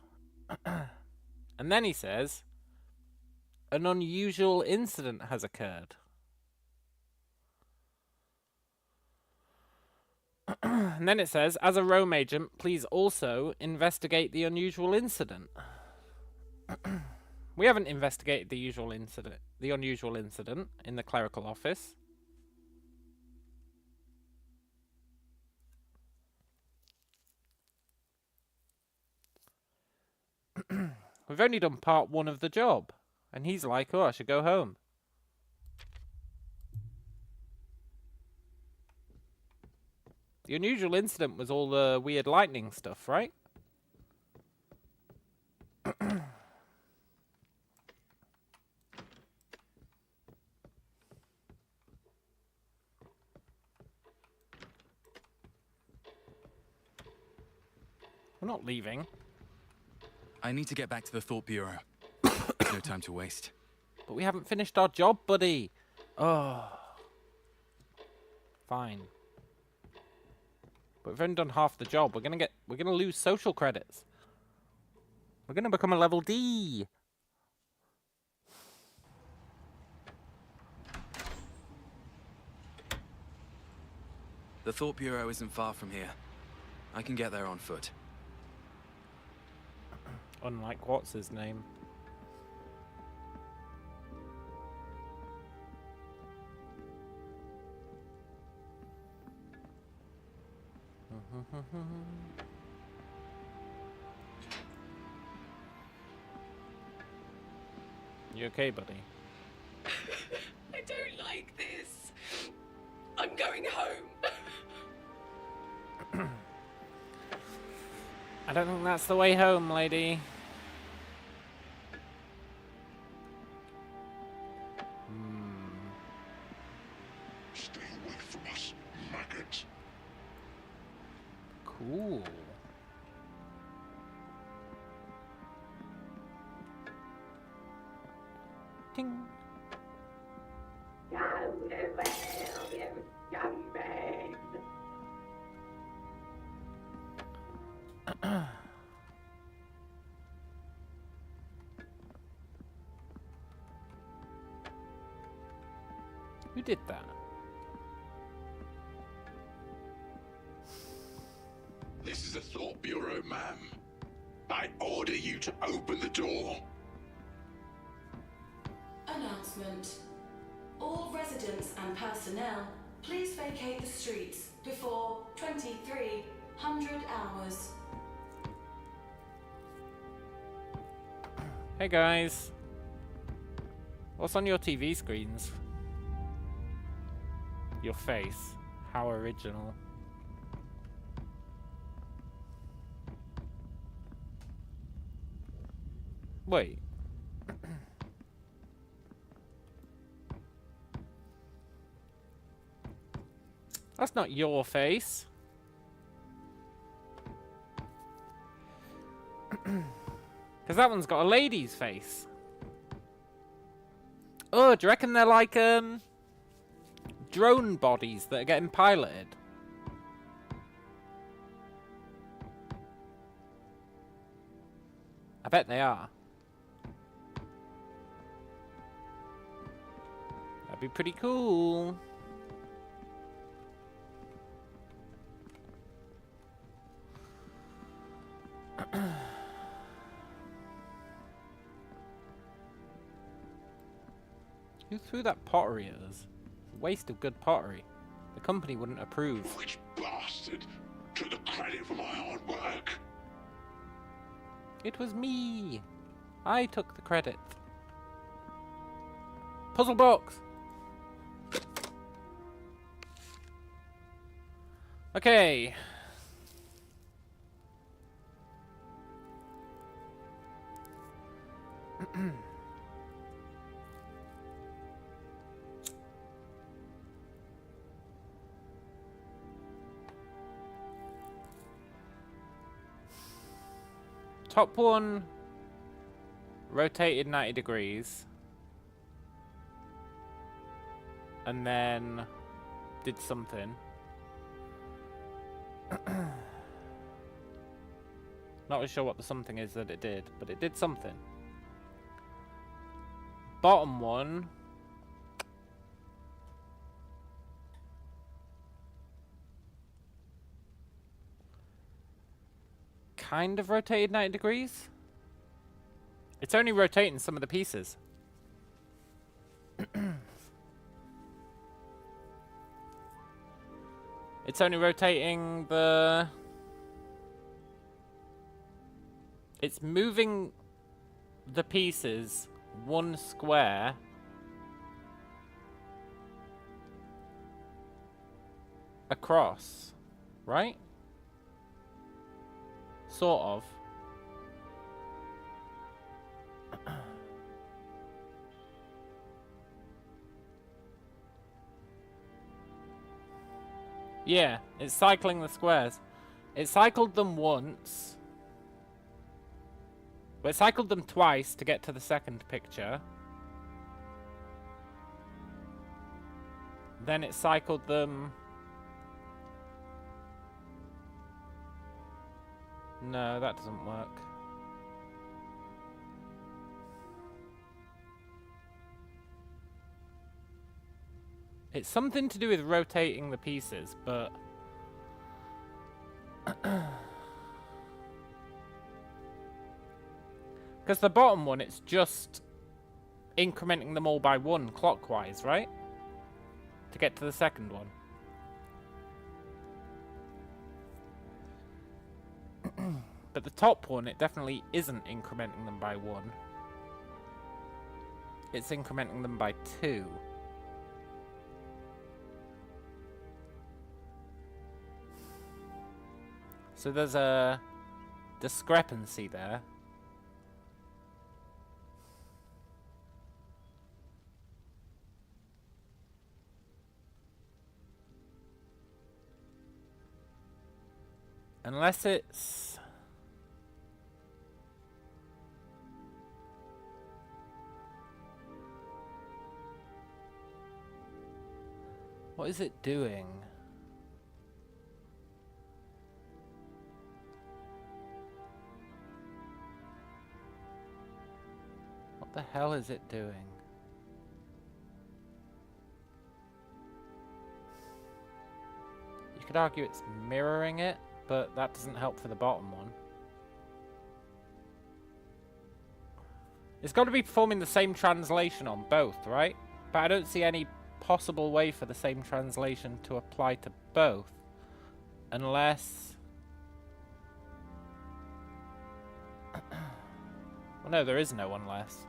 and then he says, an unusual incident has occurred. And then it says, as a Rome agent, please also investigate the unusual incident. We haven't investigated the unusual incident in the clerical office. We've only done part 1 of the job. And he's like, oh, I should go home. The unusual incident was all the weird lightning stuff, right? not leaving. I need to get back to the Thought Bureau. No time to waste. But we haven't finished our job, buddy. Oh. Fine. But we've only done half the job. We're gonna lose social credits. We're gonna become a level D. The Thought Bureau isn't far from here. I can get there on foot. Unlike what's his name. You okay, buddy? I don't like this. I'm going home. I don't think that's the way home, lady. Stay away from us, maggot. Cool. Ting. Who did that? This is the Thought Bureau, ma'am. I order you to open the door. Announcement. All residents and personnel, please vacate the streets before 2300 hours. Hey guys. What's on your TV screens? Your face. How original. Wait. That's not your face. Because that one's got a lady's face. Oh, do you reckon they're like, drone bodies that are getting piloted? I bet they are. That'd be pretty cool. Who threw that pottery at us? Waste of good pottery. The company wouldn't approve. Which bastard took the credit for my hard work? It was me. I took the credit. Puzzle box. Okay. Top one rotated 90 degrees and then did something. Not really sure what the something is that it did, but it did something. Bottom one kind of rotated 90 degrees. It's only rotating some of the pieces. It's only rotating the... It's moving the pieces one square across, right? Sort of. Yeah, it's cycling the squares. It cycled them once. But it cycled them twice to get to the second picture. Then it cycled them... No, that doesn't work. It's something to do with rotating the pieces, but... Because the bottom one, it's just incrementing them all by one clockwise, right? To get to the second one. But the top one, it definitely isn't incrementing them by one. It's incrementing them by two. So there's a discrepancy there. Unless it's... What is it doing? What the hell is it doing? You could argue it's mirroring it, but that doesn't help for the bottom one. It's got to be performing the same translation on both, right? But I don't see any possible way for the same translation to apply to both. Unless... Well, no, there is no unless.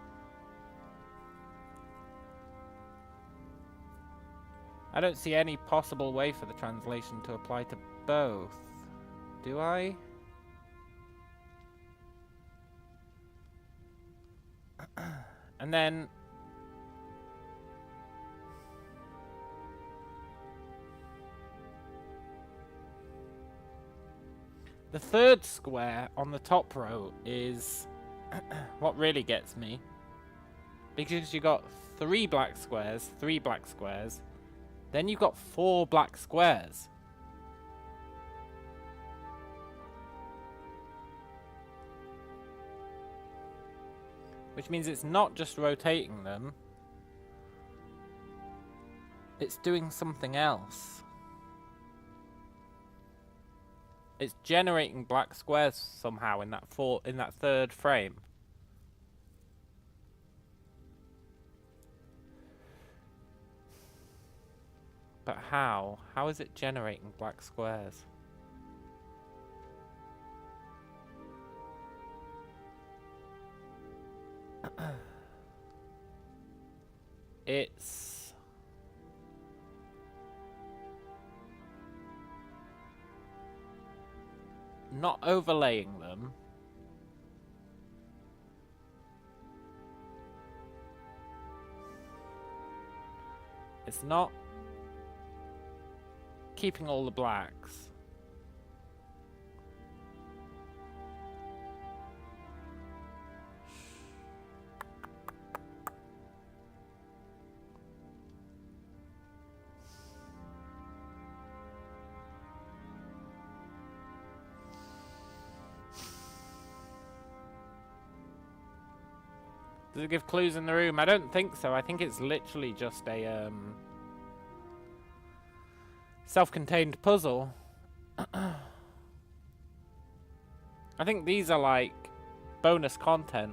I don't see any possible way for the translation to apply to both. Do I? And then... The third square on the top row is what really gets me. Because you got 3 black squares, 3 black squares. Then you've got 4 black squares. Which means it's not just rotating them. It's doing something else. It's generating black squares somehow in that third frame. But how? How is it generating black squares? It's... not overlaying them. It's not keeping all the blacks. Does it give clues in the room? I don't think so. I think it's literally just a self-contained puzzle. I think these are like bonus content.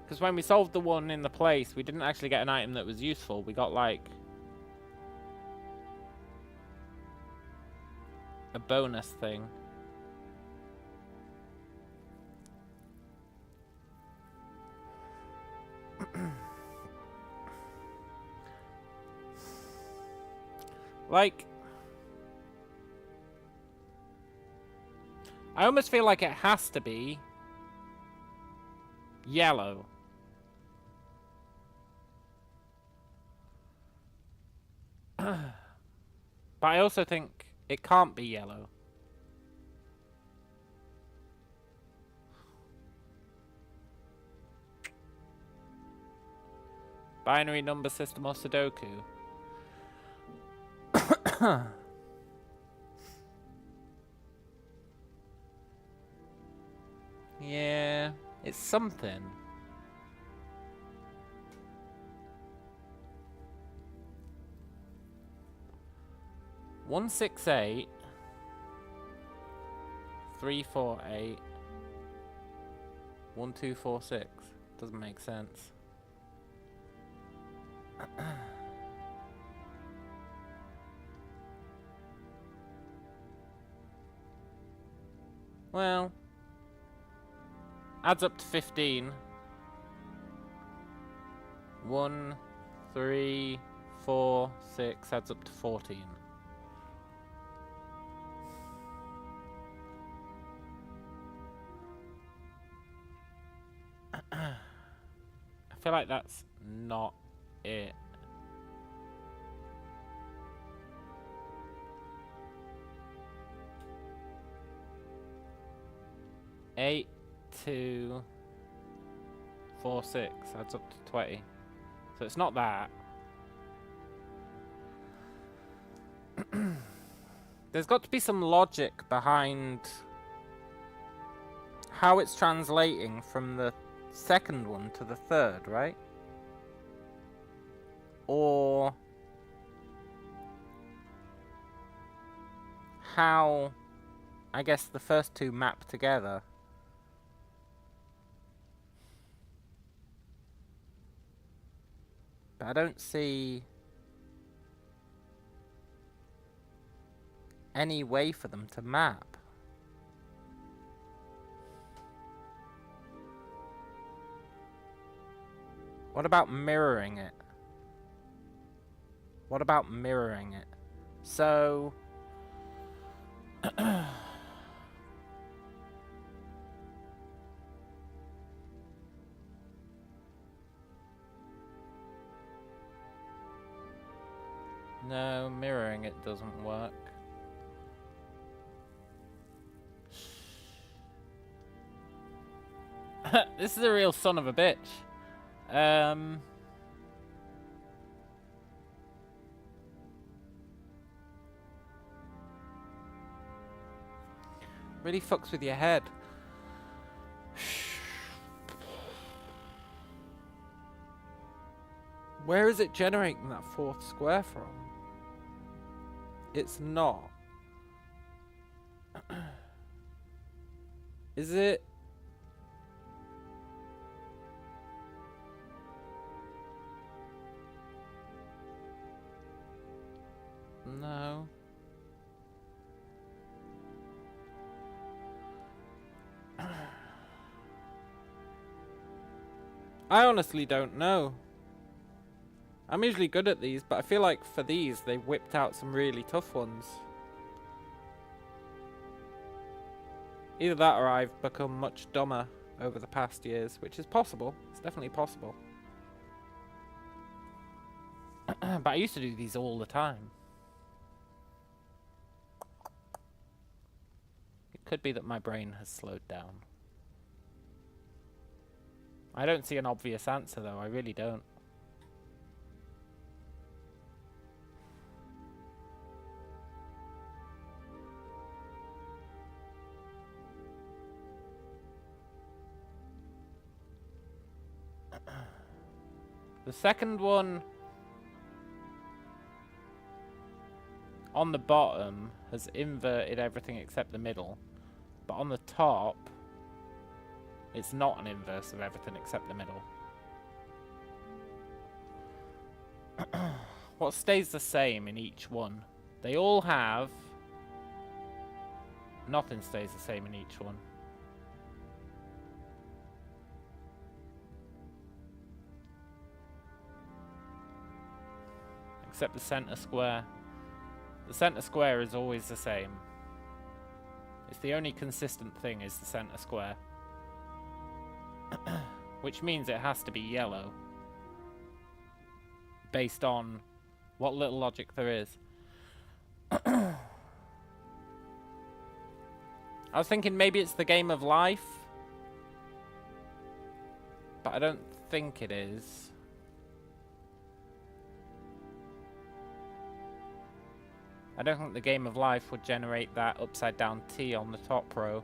Because when we solved the one in the place, we didn't actually get an item that was useful. We got like a bonus thing. Like, I almost feel like it has to be yellow. But I also think it can't be yellow. Binary number system or Sudoku? Yeah, it's something. One 6 8 3 4 8 1 2 4 6 doesn't make sense. Well, adds up to 15. 1 3 4 6 adds up to 14. I feel like that's not it. Eight, 2, 4, 6 adds up to 20. So it's not that. There's got to be some logic behind how it's translating from the second one to the third, right? Or how, I guess, the first two map together. But I don't see any way for them to map. What about mirroring it? What about mirroring it? So... No, mirroring it doesn't work. This is a real son of a bitch. Really fucks with your head. Where is it generating that fourth square from? It's not. Is it? No. I honestly don't know. I'm usually good at these, but I feel like for these, they whipped out some really tough ones. Either that or I've become much dumber over the past years, which is possible. It's definitely possible. But I used to do these all the time. It could be that my brain has slowed down. I don't see an obvious answer though, I really don't. The second one on the bottom has inverted everything except the middle, but on the top it's not an inverse of everything except the middle. What stays the same in each one? They all have... Nothing stays the same in each one. Except the center square. The center square is always the same. It's the only consistent thing is the center square. Which means it has to be yellow. Based on what little logic there is. I was thinking maybe it's the game of life. But I don't think it is. I don't think the Game of Life would generate that upside down T on the top row.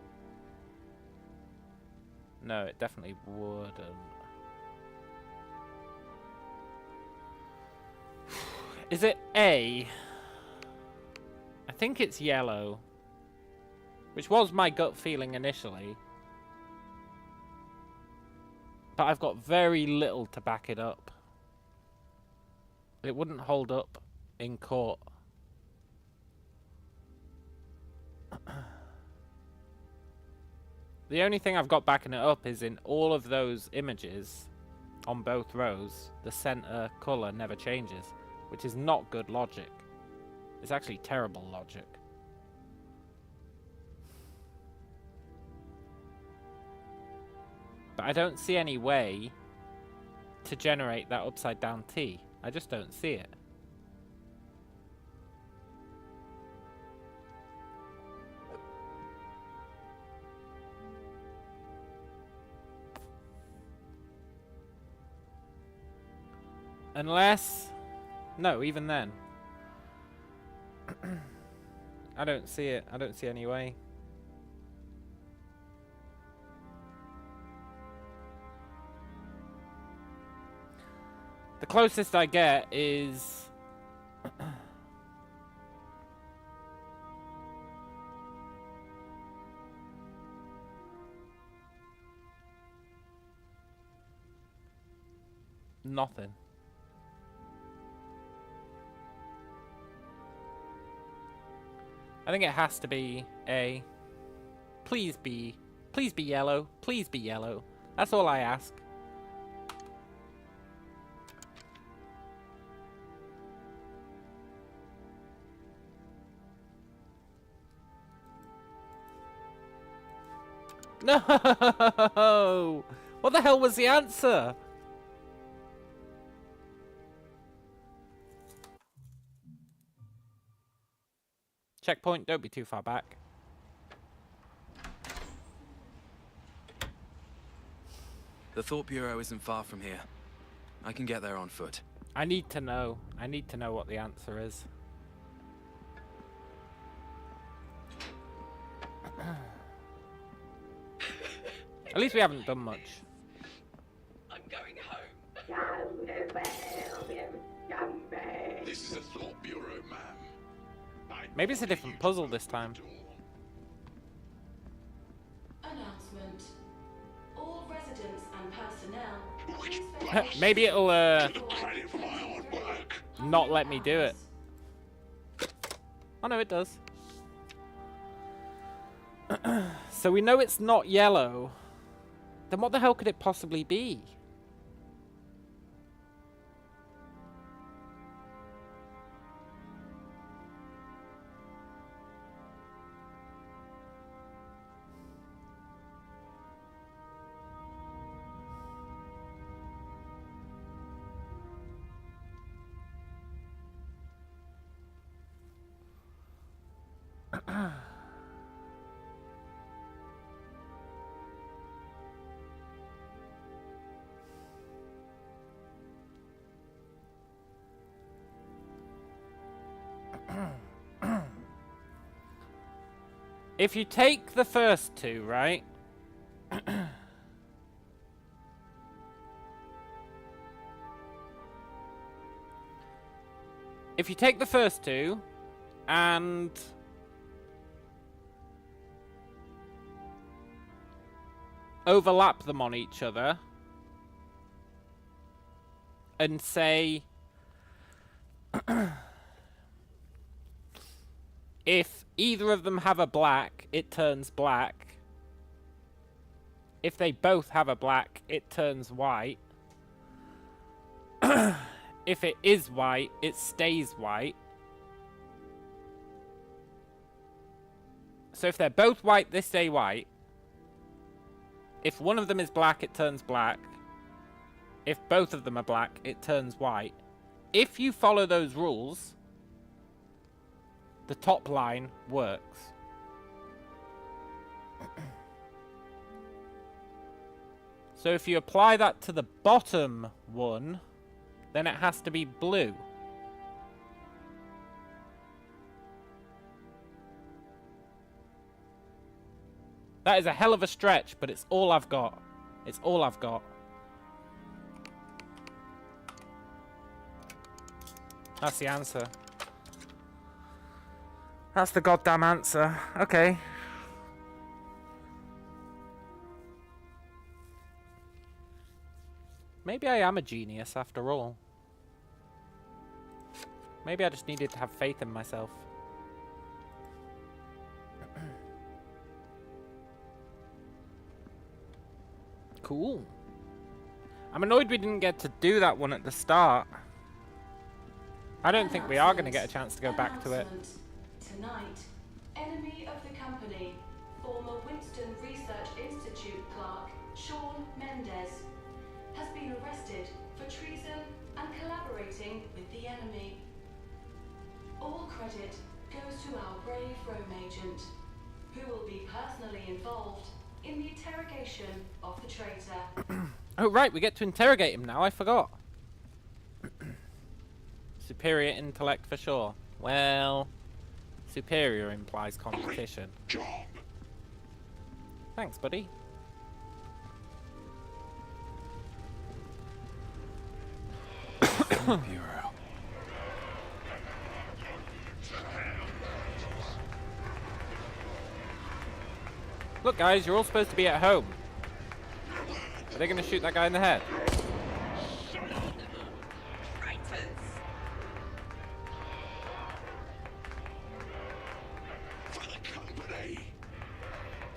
No, it definitely wouldn't. Is it A? I think it's yellow. Which was my gut feeling initially. But I've got very little to back it up. It wouldn't hold up in court. The only thing I've got backing it up is in all of those images on both rows, the center color never changes, which is not good logic. It's actually terrible logic. But I don't see any way to generate that upside down T. I just don't see it. Unless... No, even then. I don't see it. I don't see any way. The closest I get is... nothing. I think it has to be A. Please be yellow. Please be yellow. That's all I ask. No! What the hell was the answer? Checkpoint, don't be too far back. The Thought Bureau isn't far from here. I can get there on foot. I need to know. I need to know what the answer is. At least we haven't done much. I'm going home. This is a Thought Bureau, ma'am. Maybe it's a different puzzle this time. Announcement. All residents and personnel. Maybe it'll not let me do it. Oh no, it does. So we know it's not yellow. Then what the hell could it possibly be? If you take the first two, right? If you take the first two and overlap them on each other and say if either of them have a black, it turns black. If they both have a black, it turns white. If it is white, it stays white. So if they're both white, they stay white. If one of them is black, it turns black. If both of them are black, it turns white. If you follow those rules, the top line works. So if you apply that to the bottom one, then it has to be blue. That is a hell of a stretch, but it's all I've got. It's all I've got. That's the answer. That's the goddamn answer. Okay. Maybe I am a genius after all. Maybe I just needed to have faith in myself. Cool. I'm annoyed we didn't get to do that one at the start. I don't think we are going to get a chance to go back to it. Tonight, enemy of the company, former Winston Research Institute clerk Sean Mendez, has been arrested for treason and collaborating with the enemy. All credit goes to our brave Rome agent, who will be personally involved in the interrogation of the traitor. Oh right, we get to interrogate him now, I forgot. Superior intellect for sure. Well, superior implies competition. Job. Thanks, buddy. Bureau. Look guys, you're all supposed to be at home. Are they going to shoot that guy in the head?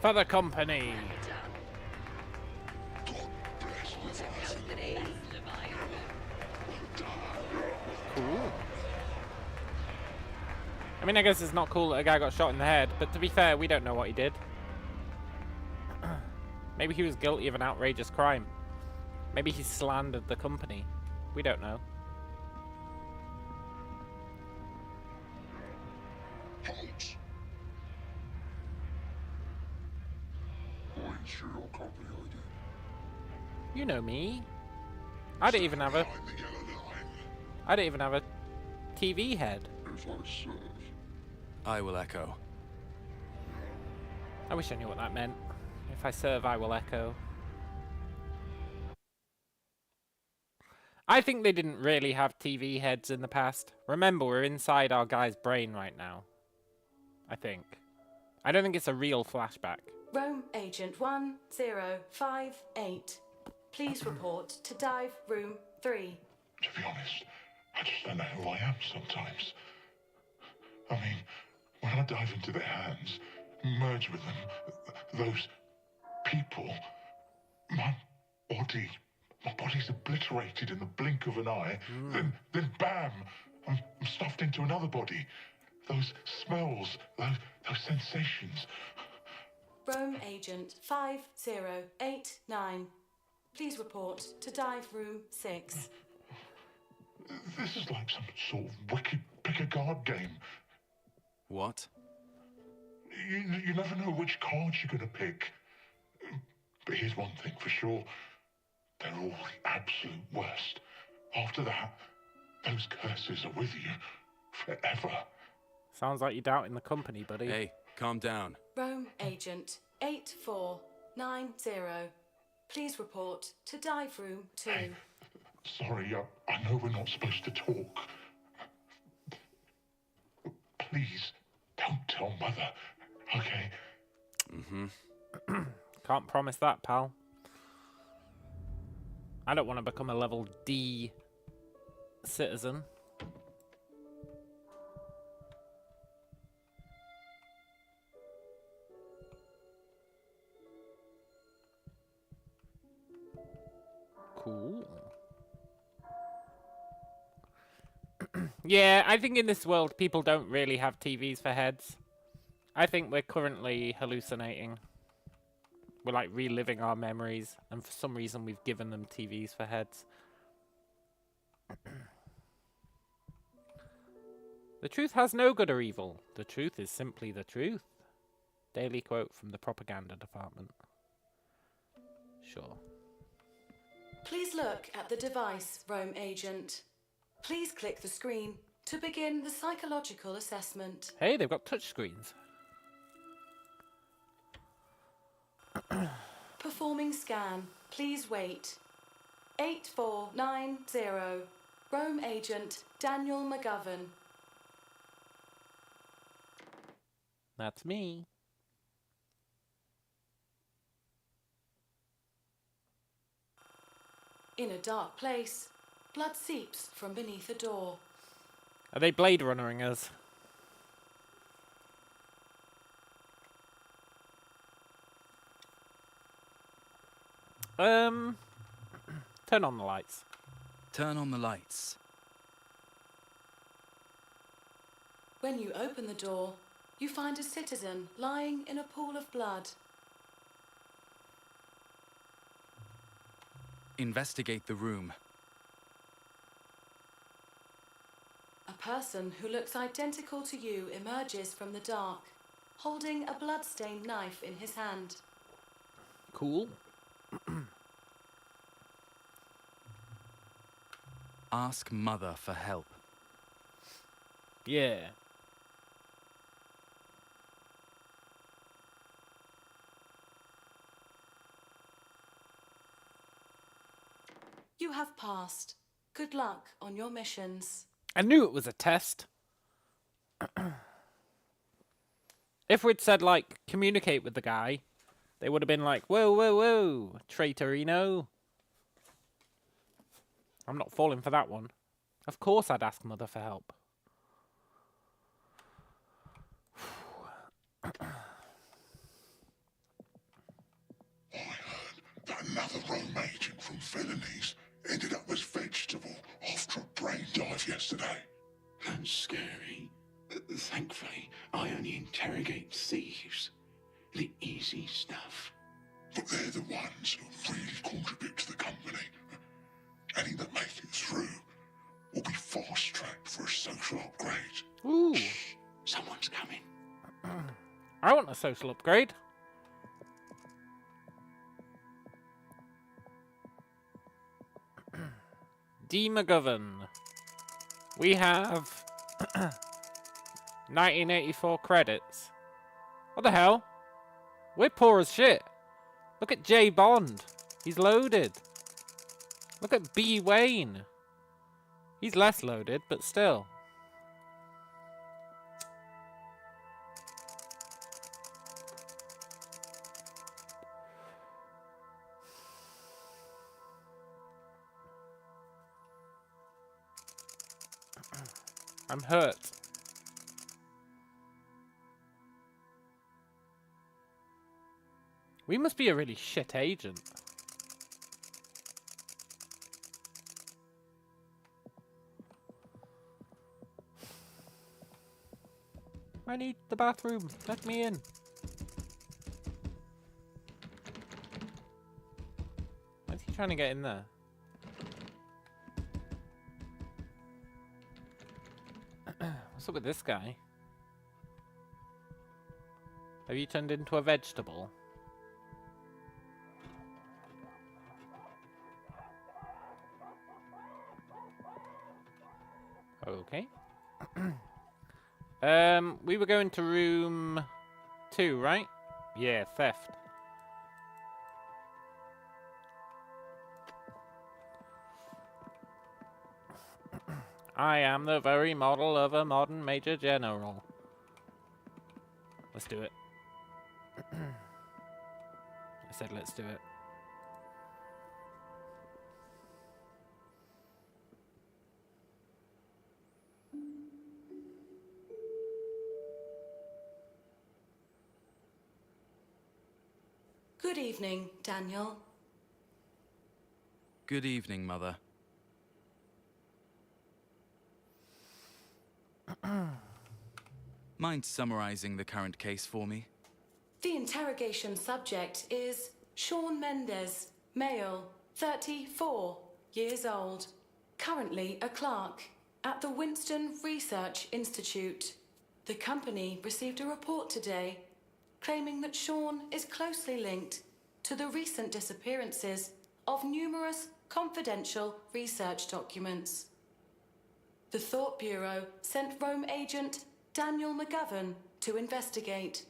For the company. Cool. I mean, I guess it's not cool that a guy got shot in the head, but to be fair, we don't know what he did. Maybe he was guilty of an outrageous crime. Maybe he slandered the company. We don't know. Holmes. What's your company ID? You know me. I don't even have a. Behind the yellow line. I don't even have a TV head. If I serve. I will echo. I wish I knew what that meant. If I serve, I will echo. I think they didn't really have TV heads in the past. Remember, we're inside our guy's brain right now. I think. I don't think it's a real flashback. Rome Agent 1058. Please report to dive room 3. To be honest, I just don't know who I am sometimes. I mean, when I dive into their hands, merge with them, those people, my body's obliterated in the blink of an eye. Then bam, I'm stuffed into another body. Those smells, those sensations. Rome Agent 5089. Please report to dive room 6. This is like some sort of wicked pick-a-card game. What? You never know which cards you're going to pick. But here's one thing for sure. They're all the absolute worst. After that, those curses are with you forever. Sounds like you're doubting the company, buddy. Hey, calm down. Rome Agent 8490. Please report to dive room 2. Hey, sorry, I know we're not supposed to talk. Please, don't tell Mother, okay? Can't promise that, pal. I don't want to become a level D citizen. Cool. Yeah, I think in this world people don't really have TVs for heads. I think we're currently hallucinating. We're like reliving our memories, and for some reason we've given them TVs for heads. The truth has no good or evil. The truth is simply the truth. Daily quote from the propaganda department. Sure. Please look at the device, Rome Agent. Please click the screen to begin the psychological assessment. Hey, they've got touch screens. performing scan. Please wait. 8490. Rome agent Daniel McGovern. That's me. In a dark place, blood seeps from beneath a door. Are they Blade Runnering us? Turn on the lights. Turn on the lights. When you open the door, you find a citizen lying in a pool of blood. Investigate the room. A person who looks identical to you emerges from the dark, holding a blood-stained knife in his hand. Cool. Ask Mother for help. Yeah. You have passed. Good luck on your missions. I knew it was a test. If we'd said, like, communicate with the guy, they would have been like, whoa, whoa, whoa, traitorino. I'm not falling for that one. Of course I'd ask Mother for help. I heard that another Rome agent from Felonies ended up as vegetable after a brain dive yesterday. That's scary. Thankfully, I only interrogate thieves. The easy stuff. But they're the ones who really contribute to the company. Any that make it through will be fast-tracked for a social upgrade. Ooh. Someone's coming. I want a social upgrade. D. McGovern. We have 1984 credits. What the hell? We're poor as shit. Look at J. Bond. He's loaded. Look at B. Wayne. He's less loaded, but still. I'm hurt. We must be a really shit agent. I need the bathroom. Let me in. Why is he trying to get in there? What's up with this guy? Have you turned into a vegetable? Okay. We were going to room 2, right? Yeah, theft. I am the very model of a modern Major General. Let's do it. I said let's do it. Good evening, Daniel. Good evening, Mother. Mind summarizing the current case for me? The interrogation subject is Sean Mendes, male, 34 years old, currently a clerk at the Winston Research Institute. The company received a report today claiming that Sean is closely linked to the recent disappearances of numerous confidential research documents. The Thought Bureau sent Rome agent Daniel McGovern to investigate.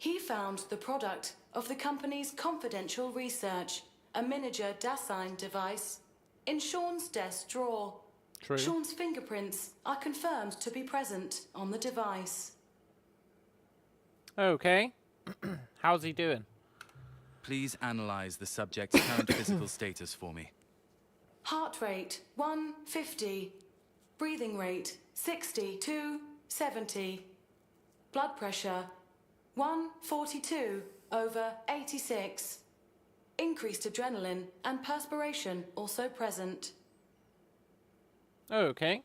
He found the product of the company's confidential research, a miniature Dasein device, in Sean's desk drawer. True. Sean's fingerprints are confirmed to be present on the device. Okay. How's he doing? Please analyze the subject's current physical status for me. Heart rate 150. Breathing rate 60 to 70. Blood pressure 142/86. Increased adrenaline and perspiration also present. Okay.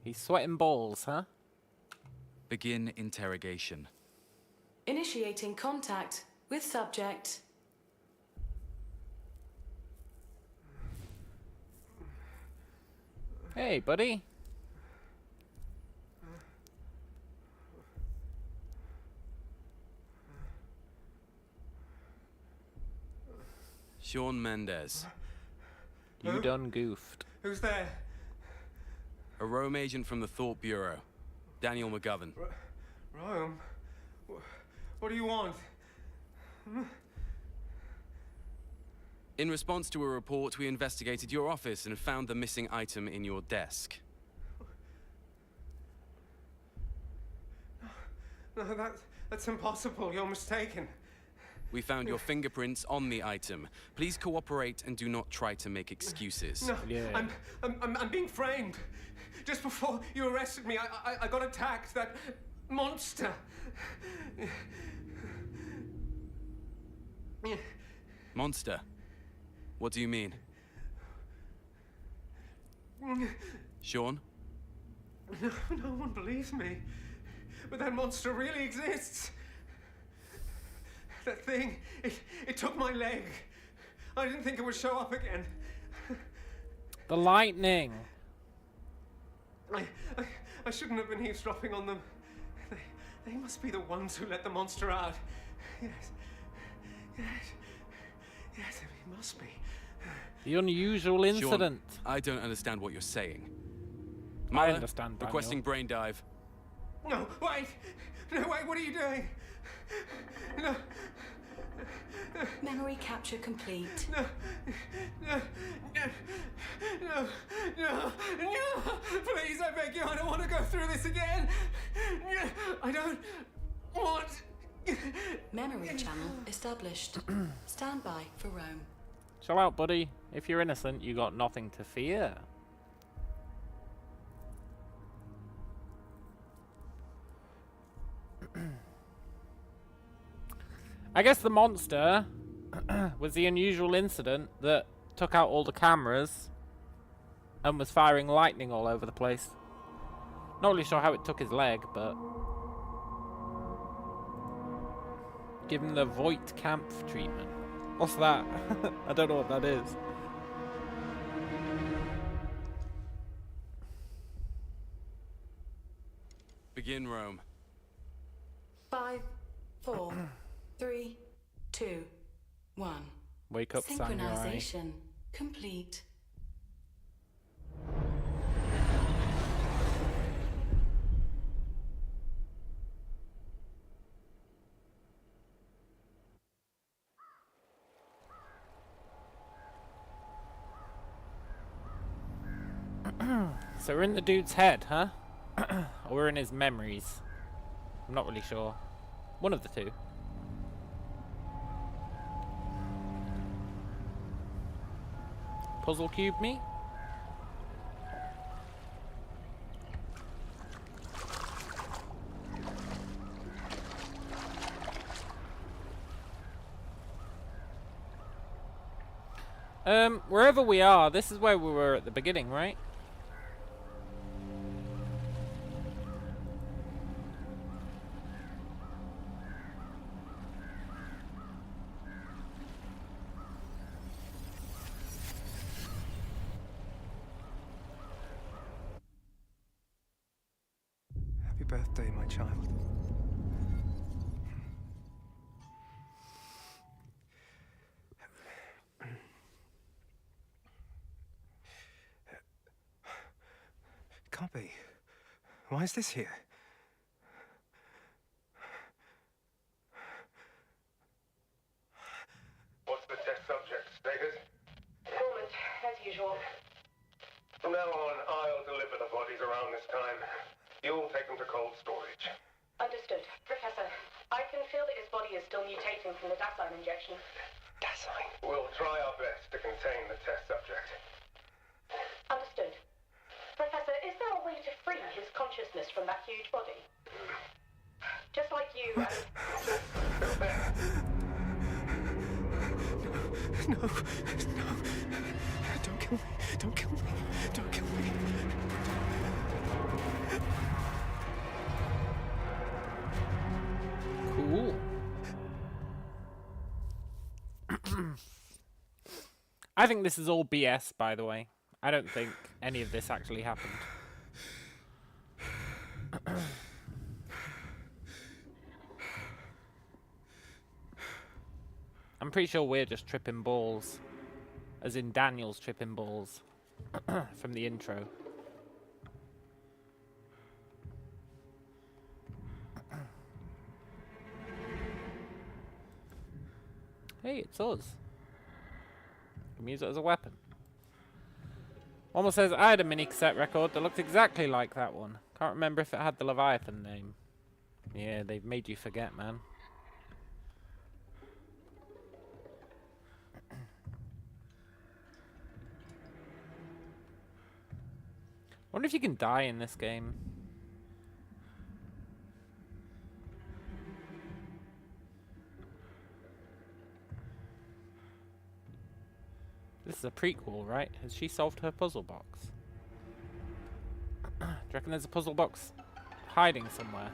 He's sweating balls, huh? Begin interrogation. Initiating contact with subject. Hey, buddy. Sean Mendez, You done goofed. Who's there? a Rome agent from the Thought Bureau. Daniel McGovern. Rome? What do you want? In response to a report, we investigated your office and found the missing item in your desk. No, that's impossible. You're mistaken. We found your fingerprints on the item. Please cooperate and do not try to make excuses. No, Yeah. I'm being framed. Just before you arrested me, I got attacked. That monster. Monster? What do you mean? Sean? No one believes me. But that monster really exists. That thing, it took my leg. I didn't think it would show up again. The lightning. I shouldn't have been eavesdropping on them. They must be the ones who let the monster out. Yes, it must be. The unusual incident. Sean, I don't understand what you're saying. I Mother, understand, Daniel. requesting brain dive. No, wait! No, wait, what are you doing? No. Memory capture complete. No, please, I beg you, I don't want to go through this again. I don't want... Memory channel established. Stand by for Rome. Chill out, buddy. If you're innocent, you got nothing to fear. I guess the monster was the unusual incident that took out all the cameras and was firing lightning all over the place. Not really sure how it took his leg, but give him the Voight Kampf treatment. What's that? I don't know what that is. Begin, Rome. 5, 4, 3, 2, 1. Wake up, Samurai. Synchronization complete. So we're in the dude's head, huh? Or we're in his memories. I'm not really sure. One of the two. Puzzle cube me? Wherever we are, this is where we were at the beginning, right? Happy birthday, my child. Can't be. Why is this here? situation. That's fine. We'll try our best to contain the test subject. Understood. Professor, is there a way to free his consciousness from that huge body? Just like you and... No. Don't kill me. Don't kill me. Don't kill me. Cool. I think this is all BS, by the way. I don't think any of this actually happened. I'm pretty sure we're just tripping balls. As in Daniel's tripping balls. From the intro. Hey, it's us. You can use it as a weapon. Almost says, I had a mini cassette record that looked exactly like that one. Can't remember if it had the Leviathan name. Yeah, they've made you forget, man. Wonder if you can die in this game. This is a prequel, right? Has she solved her puzzle box? Do you reckon there's a puzzle box hiding somewhere?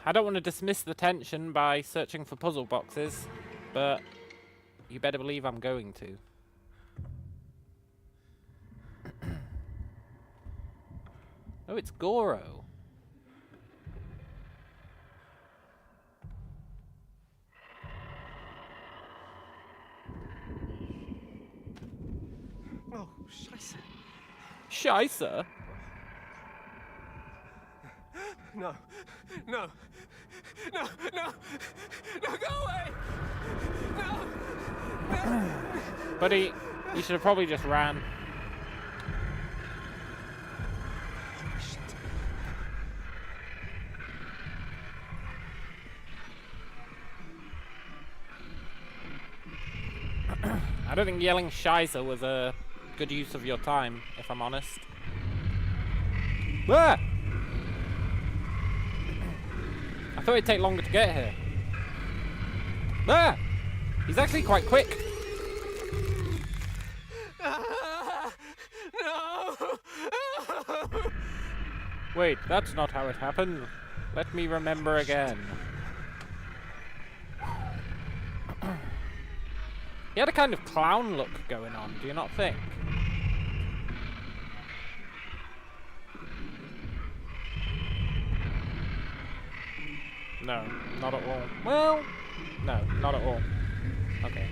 I don't want to dismiss the tension by searching for puzzle boxes, but you better believe I'm going to. Oh, it's Goro. Oh, Scheiße. Scheisse? No. No. No. No. No, go away! No! No! Buddy, you should have probably just ran. I don't think yelling Scheisse was a good use of your time, if I'm honest. Ah! I thought it'd take longer to get here. Ah! He's actually quite quick. No! Wait, that's not how it happened. Let me remember again. He had a kind of clown look going on, do you not think? No, not at all. Well, no, not at all. Okay.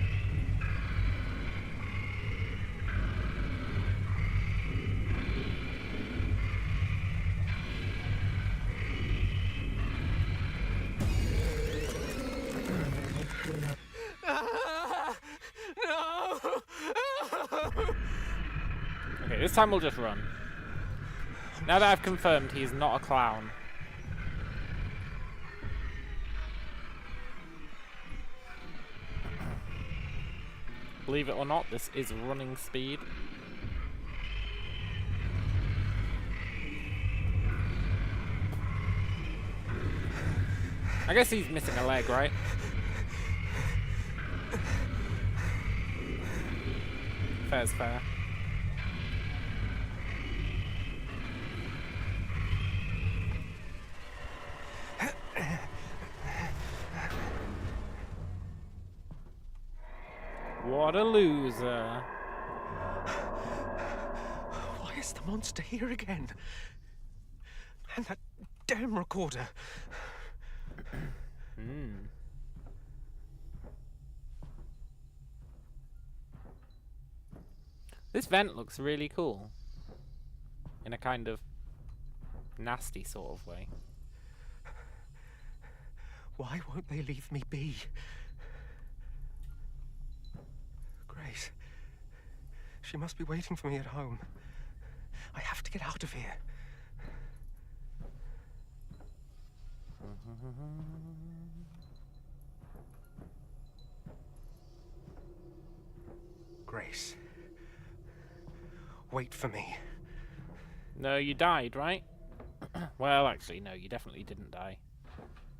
No! Okay, this time we'll just run. Now that I've confirmed he's not a clown. Believe it or not, this is running speed. I guess he's missing a leg, right? Fair's fair. What a loser. Why is the monster here again? And that damn recorder. This vent looks really cool. In a kind of nasty sort of way. Why won't they leave me be? Grace. She must be waiting for me at home. I have to get out of here. Grace. Wait for me. No, you died, right? Well, actually, no, you definitely didn't die.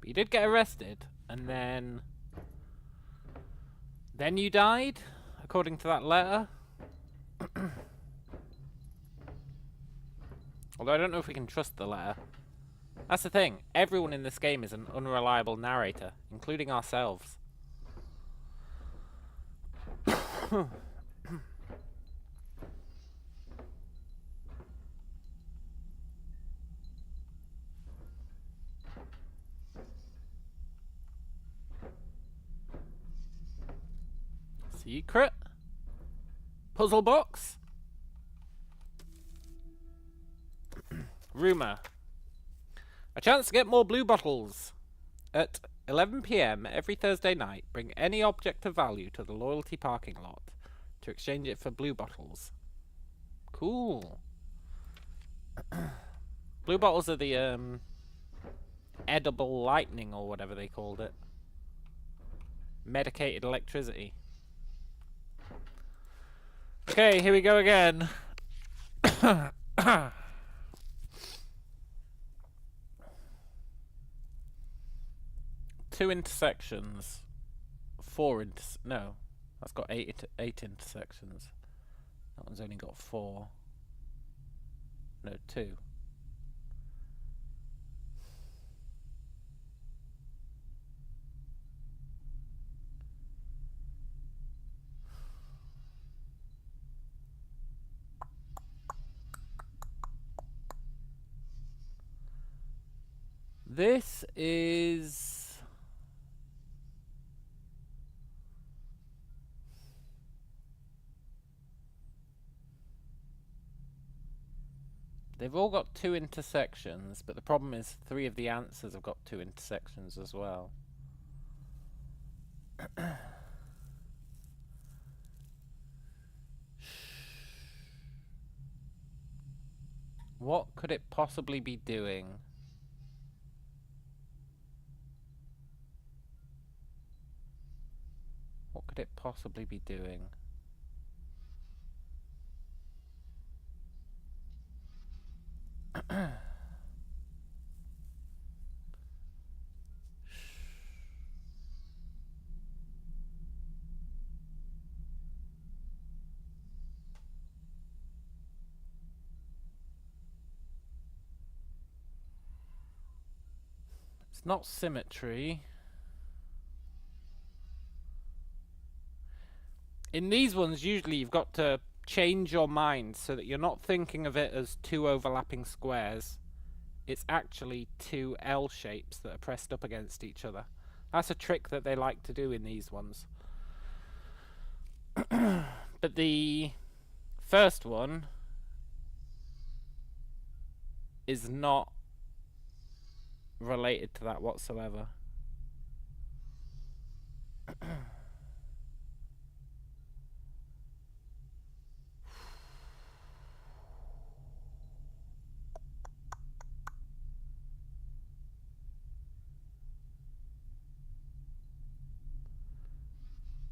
But you did get arrested, and then... Then you died, according to that letter. Although I don't know if we can trust the letter. That's the thing. Everyone in this game is an unreliable narrator, including ourselves. Secret? Puzzle box? Rumor. A chance to get more blue bottles. At 11 PM every Thursday night, bring any object of value to the loyalty parking lot to exchange it for blue bottles. Cool. Blue bottles are the edible lightning or whatever they called it. Medicated electricity. Okay, here we go again. Two intersections. No, that's got eight intersections. That one's only got 4. No, 2. This is... They've all got 2 intersections, but the problem is 3 of the answers have got 2 intersections as well. What could it possibly be doing? What could it possibly be doing? It's not symmetry. In these ones, usually you've got to change your mind so that you're not thinking of it as 2 overlapping squares. It's actually 2 L shapes that are pressed up against each other. That's a trick that they like to do in these ones. But the first one is not related to that whatsoever.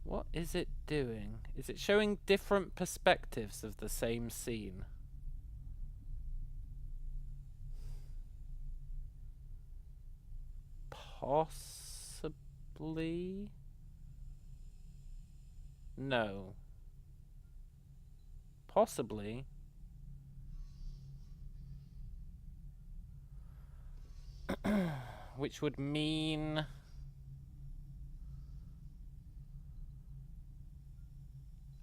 What is it doing? Is it showing different perspectives of the same scene? Possibly? No. Possibly. Which would mean...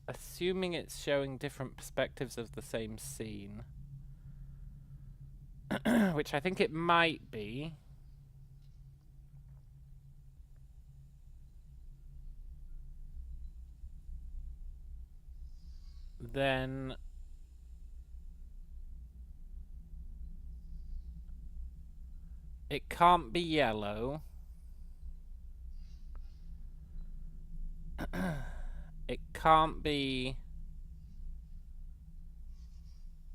Assuming it's showing different perspectives of the same scene. Which I think it might be. Then... It can't be yellow. It can't be...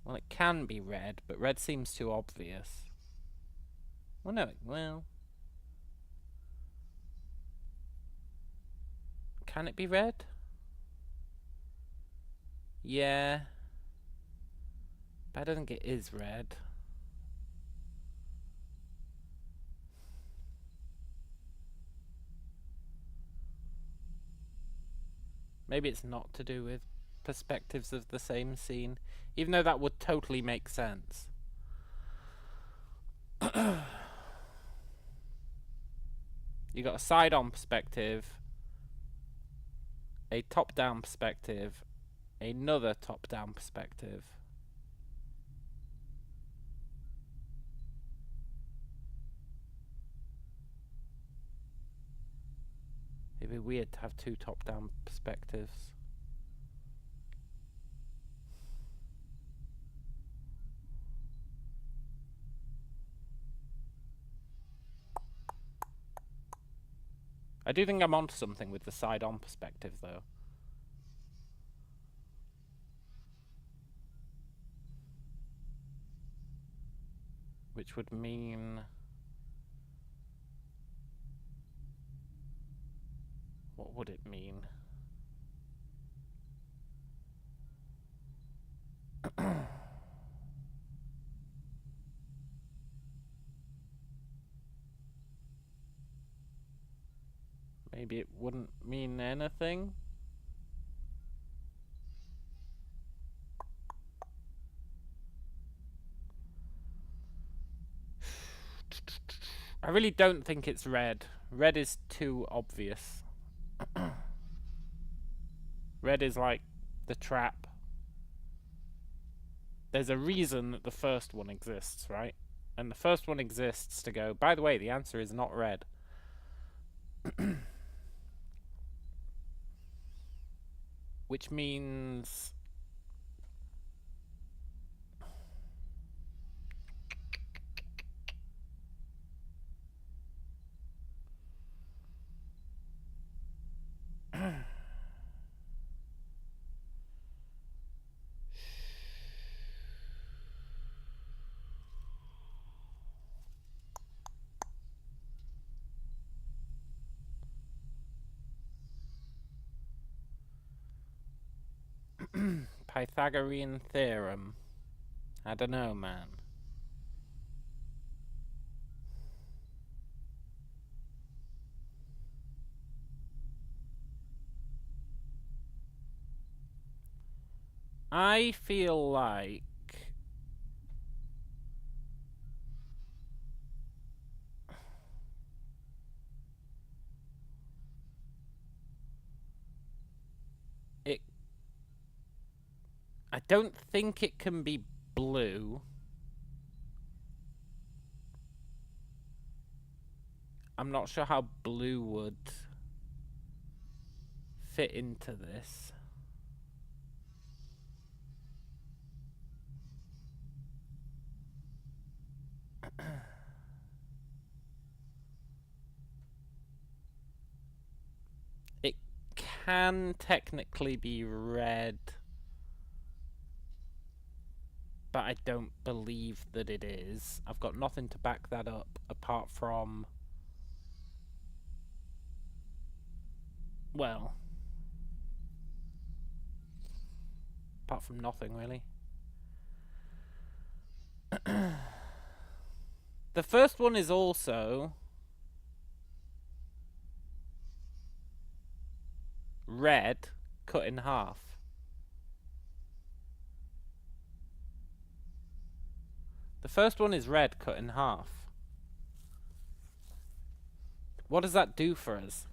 Well, it can be red, but red seems too obvious. Well, no, well... Can it be red? Yeah. But I don't think it is red. Maybe it's not to do with perspectives of the same scene, even though that would totally make sense. You got a side-on perspective, a top-down perspective, another top-down perspective. It'd be weird to have two top-down perspectives. I do think I'm onto something with the side-on perspective, though. Which would mean... What would it mean? Maybe it wouldn't mean anything? I really don't think it's red. Red is too obvious. Red is like the trap. There's a reason that the first one exists, right? And the first one exists to go, by the way, the answer is not red. Which means... Pythagorean theorem. I don't know, man. I feel like... I don't think it can be blue. I'm not sure how blue would fit into this. It can technically be red, but I don't believe that it is. I've got nothing to back that up apart from... Well... Apart from nothing, really. The first one is also... red cut in half. The first one is red cut in half. What does that do for us?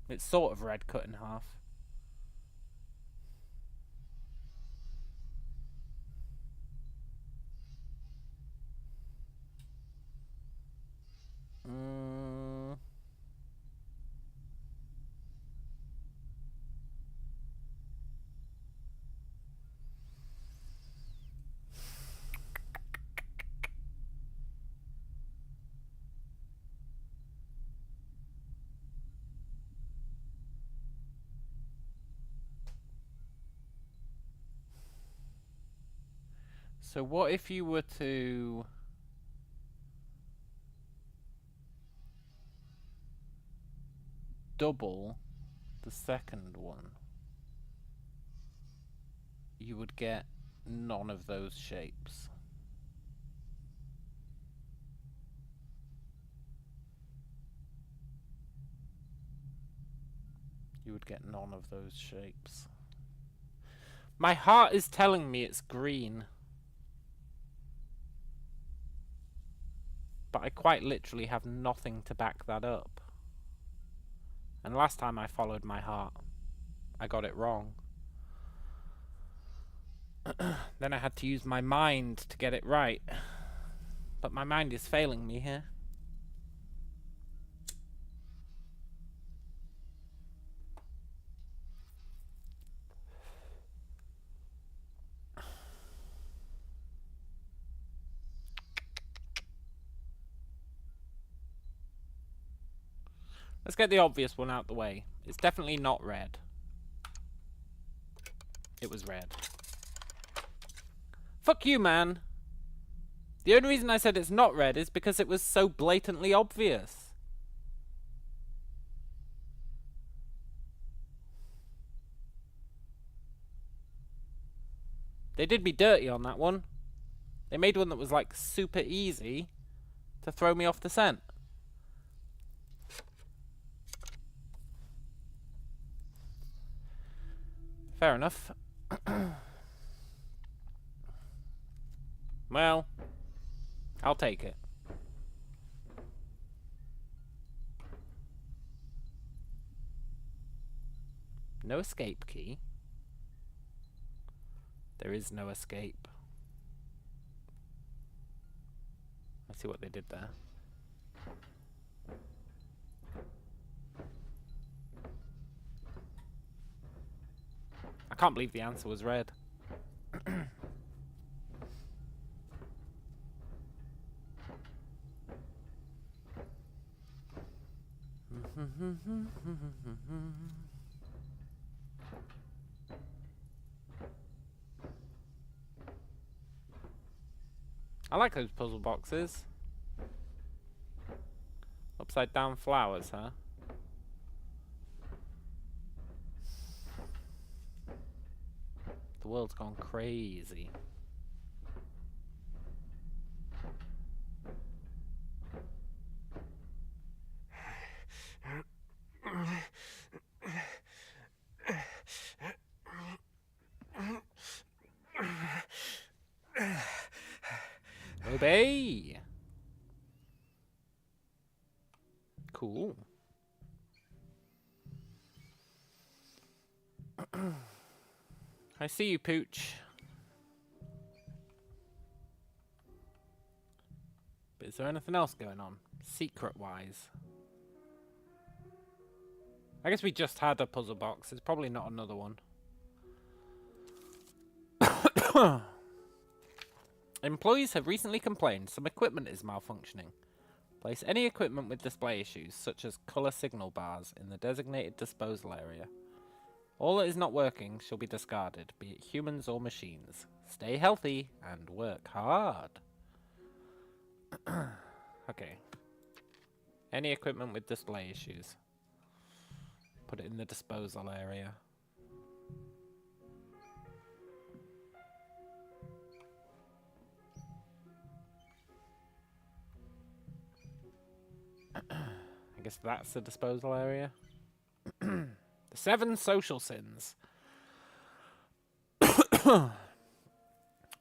It's sort of red cut in half. So what if you were to... double the second one? You would get none of those shapes. You would get none of those shapes. My heart is telling me it's green. But I quite literally have nothing to back that up. And last time I followed my heart, I got it wrong. Then I had to use my mind to get it right. But my mind is failing me here. Let's get the obvious one out the way. It's definitely not red. It was red. Fuck you, man. The only reason I said it's not red is because it was so blatantly obvious. They did me dirty on that one. They made one that was like super easy to throw me off the scent. Fair enough. Well, I'll take it. No escape key. There is no escape. Let's see what they did there. I can't believe the answer was red. I like those puzzle boxes. Upside down flowers, huh? The world's gone crazy. Obey! Cool. I see you, Pooch. But is there anything else going on? Secret-wise? I guess we just had a puzzle box. There's probably not another one. Employees have recently complained some equipment is malfunctioning. Place any equipment with display issues, such as color signal bars, in the designated disposal area. All that is not working shall be discarded, be it humans or machines. Stay healthy and work hard. Okay. Any equipment with display issues. Put it in the disposal area. I guess that's the disposal area. The 7 social sins.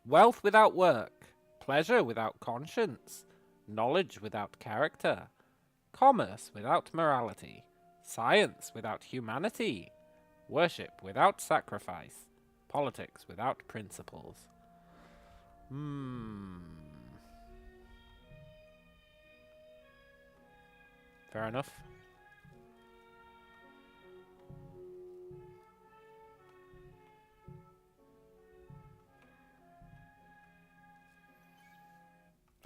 Wealth without work. Pleasure without conscience. Knowledge without character. Commerce without morality. Science without humanity. Worship without sacrifice. Politics without principles. Fair enough.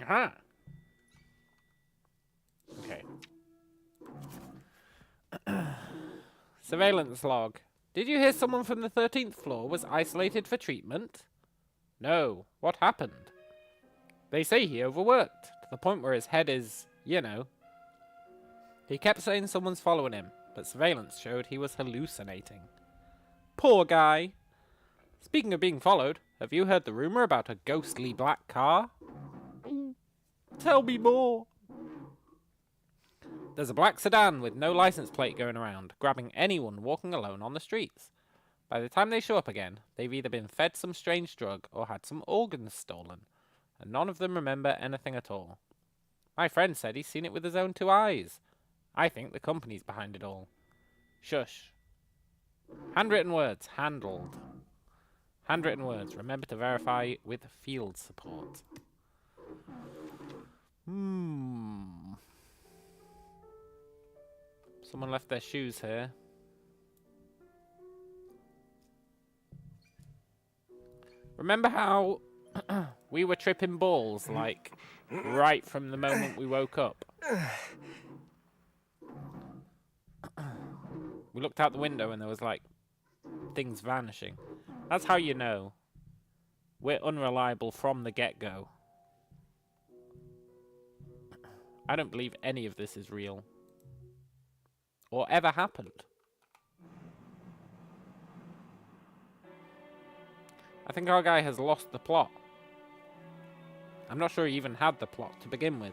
Aha! Okay. Surveillance log. Did you hear someone from the 13th floor was isolated for treatment? No, what happened? They say he overworked, to the point where his head is, you know. He kept saying someone's following him, but surveillance showed he was hallucinating. Poor guy. Speaking of being followed, have you heard the rumor about a ghostly black car? Tell me more. There's a black sedan with no license plate going around, grabbing anyone walking alone on the streets. By the time they show up again, they've either been fed some strange drug or had some organs stolen, and none of them remember anything at all. My friend said he's seen it with his own 2 eyes. I think the company's behind it all. Shush. Handwritten words. Handled. Handwritten words. Remember to verify with field support. Someone left their shoes here. Remember how we were tripping balls, like, right from the moment we woke up? We looked out the window and there was, like, things vanishing. That's how you know we're unreliable from the get-go. I don't believe any of this is real. Or ever happened. I think our guy has lost the plot. I'm not sure he even had the plot to begin with.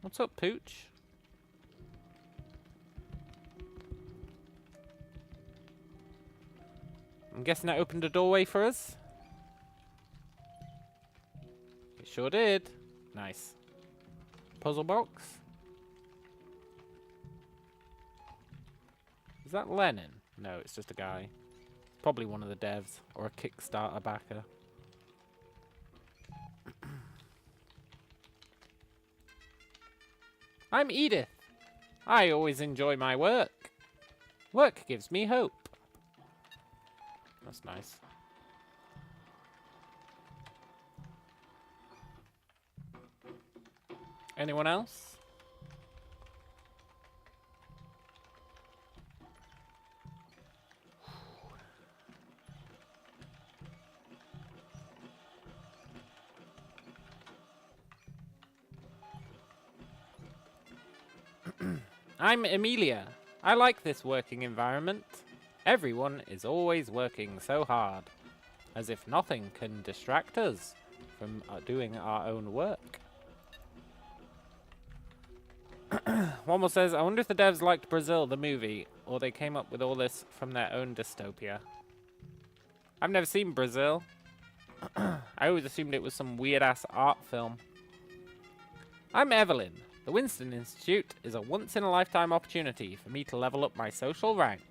What's up, Pooch? I'm guessing that opened a doorway for us. It sure did. Nice. Puzzle box. Is that Lenin? No, it's just a guy. Probably one of the devs or a Kickstarter backer. I'm Edith. I always enjoy my work. Work gives me hope. That's nice. Anyone else? I'm Emilia. I like this working environment. Everyone is always working so hard, as if nothing can distract us from doing our own work. One more says, I wonder if the devs liked Brazil, the movie, or they came up with all this from their own dystopia. I've never seen Brazil. I always assumed it was some weird-ass art film. I'm Evelyn. The Winston Institute is a once-in-a-lifetime opportunity for me to level up my social rank.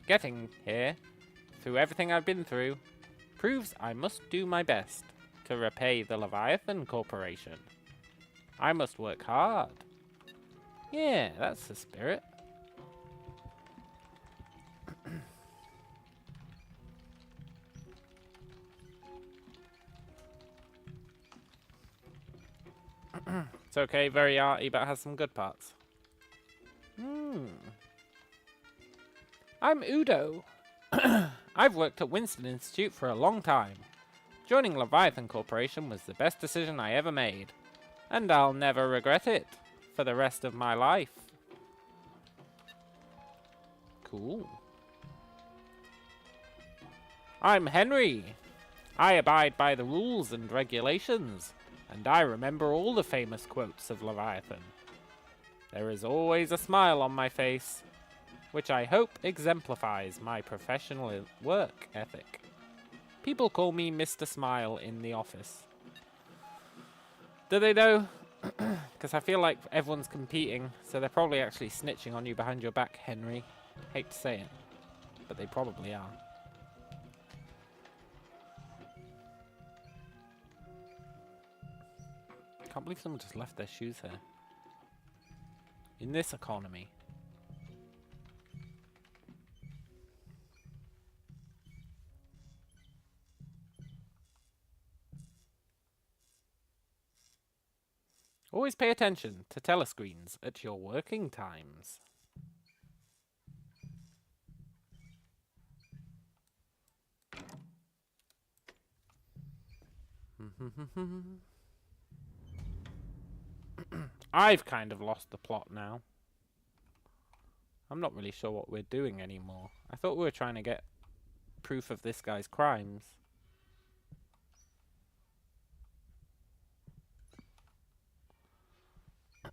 Getting here, through everything I've been through, proves I must do my best to repay the Leviathan Corporation. I must work hard. Yeah, that's the spirit. It's okay, very arty, but has some good parts. I'm Udo. I've worked at Winston Institute for a long time. Joining Leviathan Corporation was the best decision I ever made. And I'll never regret it for the rest of my life. Cool. I'm Henry. I abide by the rules and regulations, and I remember all the famous quotes of Leviathan. There is always a smile on my face, which I hope exemplifies my professional work ethic. People call me Mr. Smile in the office. Do they though? Because I feel like everyone's competing, so they're probably actually snitching on you behind your back, Henry. Hate to say it, but they probably are. Can't believe someone just left their shoes here. In this economy. Always pay attention to telescreens at your working times. I've kind of lost the plot now. I'm not really sure what we're doing anymore. I thought we were trying to get proof of this guy's crimes.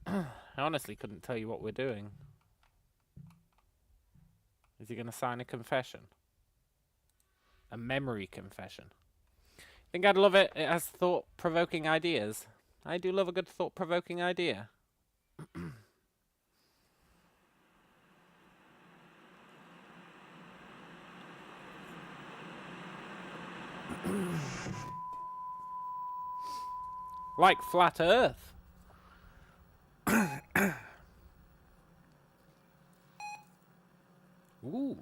I honestly couldn't tell you what we're doing. Is he going to sign a confession? A memory confession. Think I'd love it. It has thought-provoking ideas. I do love a good thought-provoking idea. Like Flat Earth. Ooh.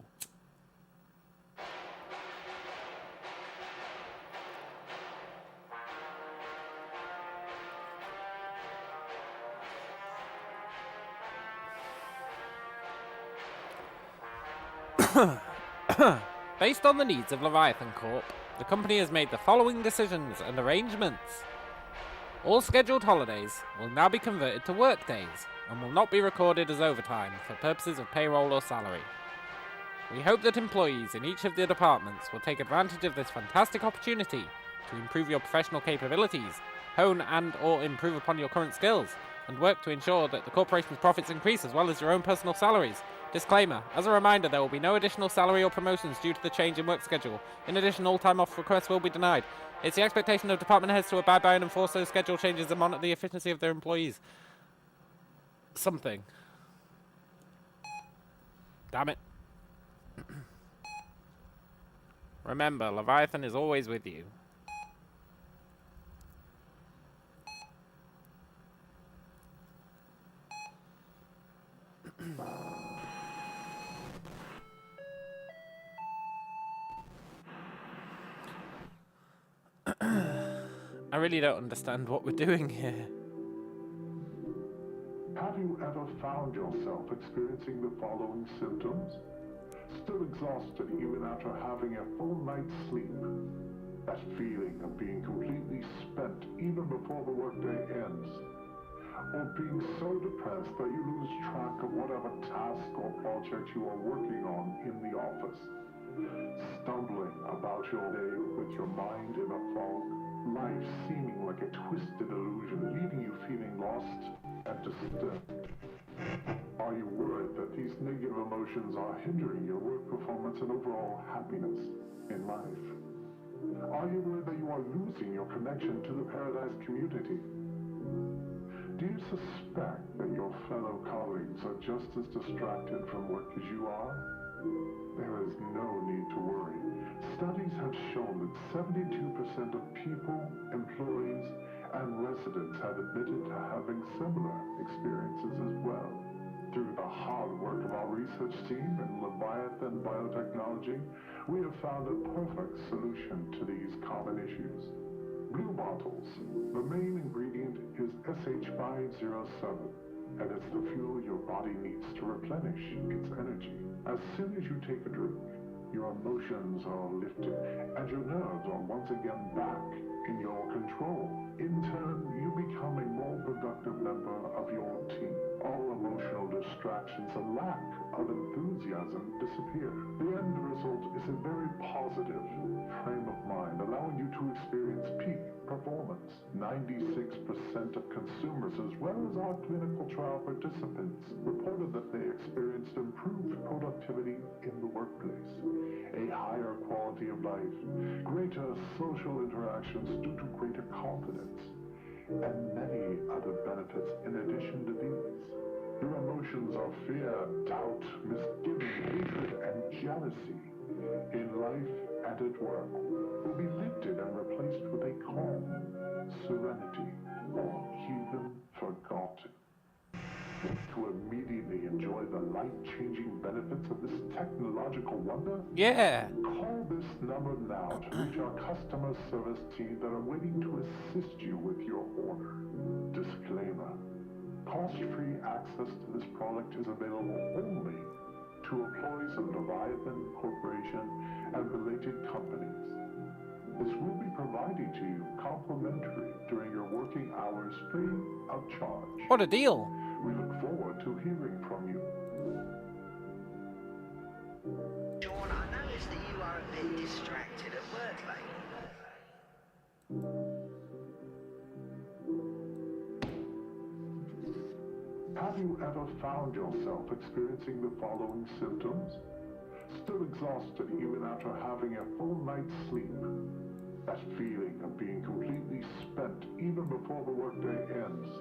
Based on the needs of Leviathan Corp, the company has made the following decisions and arrangements. All scheduled holidays will now be converted to work days and will not be recorded as overtime for purposes of payroll or salary. We hope that employees in each of the departments will take advantage of this fantastic opportunity to improve your professional capabilities, hone and or improve upon your current skills, and work to ensure that the corporation's profits increase as well as your own personal salaries. Disclaimer, as a reminder, there will be no additional salary or promotions due to the change in work schedule. In addition, all time off requests will be denied. It's the expectation of department heads to abide by and enforce those schedule changes and monitor the efficiency of their employees. Something. Damn it. Remember, Leviathan is always with you. I really don't understand what we're doing here. Have you ever found yourself experiencing the following symptoms? Still exhausted even after having a full night's sleep. That feeling of being completely spent even before the workday ends. Or being so depressed that you lose track of whatever task or project you are working on in the office. Stumbling about your day with your mind in a fog. Life seeming like a twisted illusion, leaving you feeling lost and disturbed. Are you worried that these negative emotions are hindering your work performance and overall happiness in life? Are you worried that you are losing your connection to the Paradise community? Do you suspect that your fellow colleagues are just as distracted from work as you are? There is no need to worry. Studies have shown that 72% of people, employees, and residents have admitted to having similar experiences as well. Through the hard work of our research team in Leviathan Biotechnology, we have found a perfect solution to these common issues. Blue bottles. The main ingredient is SH507, and it's the fuel your body needs to replenish its energy. As soon as you take a drink, your emotions are lifted, and your nerves are once again back in your control. In turn, you become a more productive member of your team. All emotional distractions and lack of enthusiasm disappear. The end result is a very positive frame of mind, allowing you to experience peak performance. 96% of consumers, as well as our clinical trial participants, reported that they experienced improved productivity in the workplace, a higher quality of life, greater social interactions due to greater confidence, and many other benefits in addition to these. Your emotions of fear, doubt, misgiving, hatred, and jealousy in life and at work will be lifted and replaced with a calm, serenity, or even forgotten. To immediately enjoy the life-changing benefits of this technological wonder? Yeah. Call this number now to reach our customer service team that are waiting to assist you with your order. Disclaimer. Cost-free access to this product is available only to employees of Leviathan Corporation and related companies. This will be provided to you complimentary during your working hours free of charge. What a deal. We look forward to hearing from you. Sean, I noticed that you are a bit distracted at work lately. Have you ever found yourself experiencing the following symptoms? Still exhausted even after having a full night's sleep. That feeling of being completely spent even before the workday ends.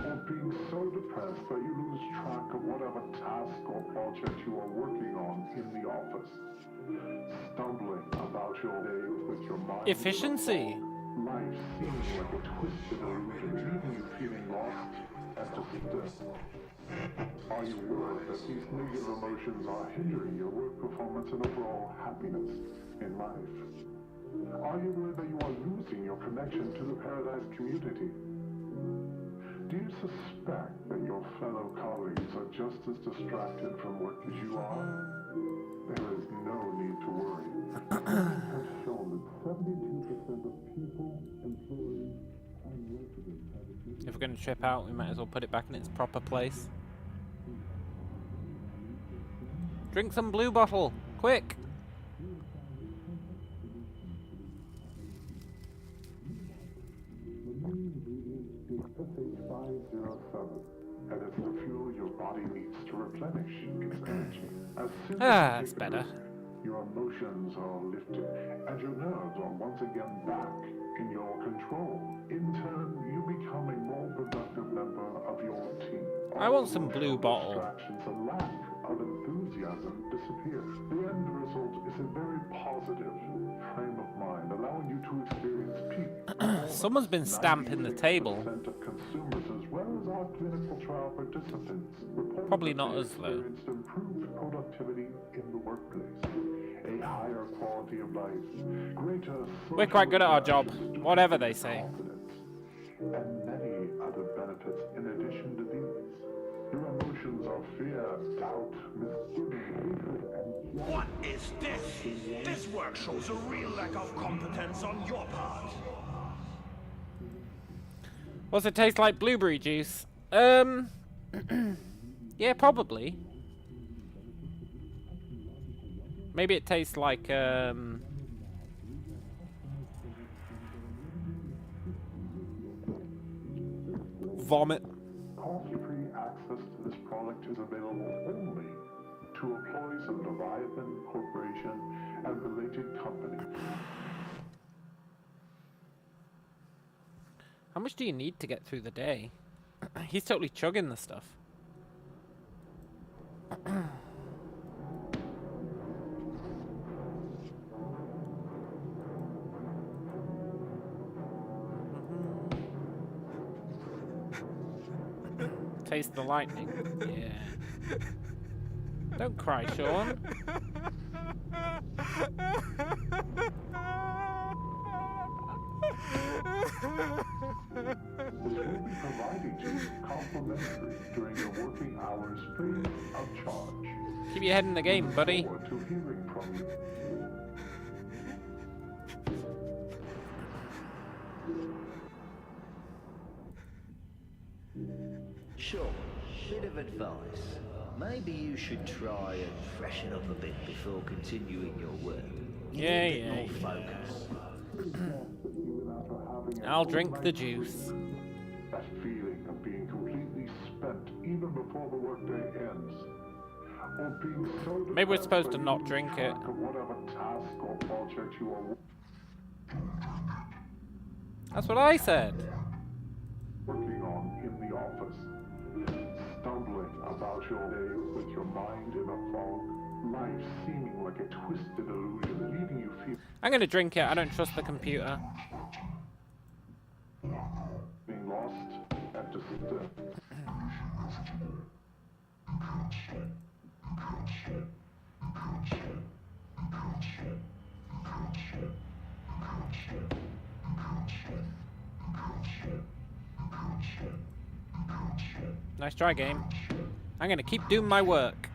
Or being so depressed that you lose track of whatever task or project you are working on in the office. Stumbling about your day with your mind. Efficiency. Life seems like a twisted illusion, leaving you feeling lost and disturbed. Are you worried that these negative emotions are hindering your work performance and overall happiness in life? Are you worried that you are losing your connection to the Paradise community? Do you suspect that your fellow colleagues are just as distracted from work as you are? There is no need to worry. Studies have shown that 72% of people, employees, and residents have If we're going to trip out, we might as well put it back in its proper place. Drink some blue bottle, quick! SH507, and it's the fuel your body needs to replenish its energy. As soon as That's you take a better. drink, your emotions are lifted, and your nerves are once again back in your control. In turn, you become a more productive member of your team. I want some blue bottle. Distractions and lack of enthusiasm disappear. The end result is a very positive frame of mind, allowing you to experience peak. Someone's been stamping the table. 90% of consumers as well as our clinical trial participants reported Probably that not they us, though. experienced improved productivity in the workplace, a higher quality of life, greater We're quite good at our job, social whatever they say. confidence, and many other benefits in addition to these. Your emotions are fear, doubt, misgiving, hatred, and jealousy. What is this? This work shows a real lack of competence on your part. What's it taste like? Blueberry juice? Yeah, probably. Maybe it tastes like, vomit. Cost-free access to this product is available only to employees of Leviathan Corporation and related companies. How much do you need to get through the day? He's totally chugging the stuff. Taste the lightning. Yeah. Don't cry, Sean. This will be provided to you complimentary during your working hours free of charge. Keep your head in the game, buddy. Forward to hearing from you. Sure, bit of advice. Maybe you should try and freshen up a bit before continuing your work. You Yeah, need a bit yeah, more yeah. focus. I'll drink the juice. That feeling of being completely spent even before the workday ends. Or being so Maybe we're depressed supposed to that not you drink lose it. track of whatever task or project you are That's what I said. working on in the office. Stumbling about your day with your mind in a fog. Life seeming like a twisted illusion, leaving you feeling I'm gonna drink it. I don't trust the computer. lost and disturbed. Nice try, game. I'm gonna keep doing my work.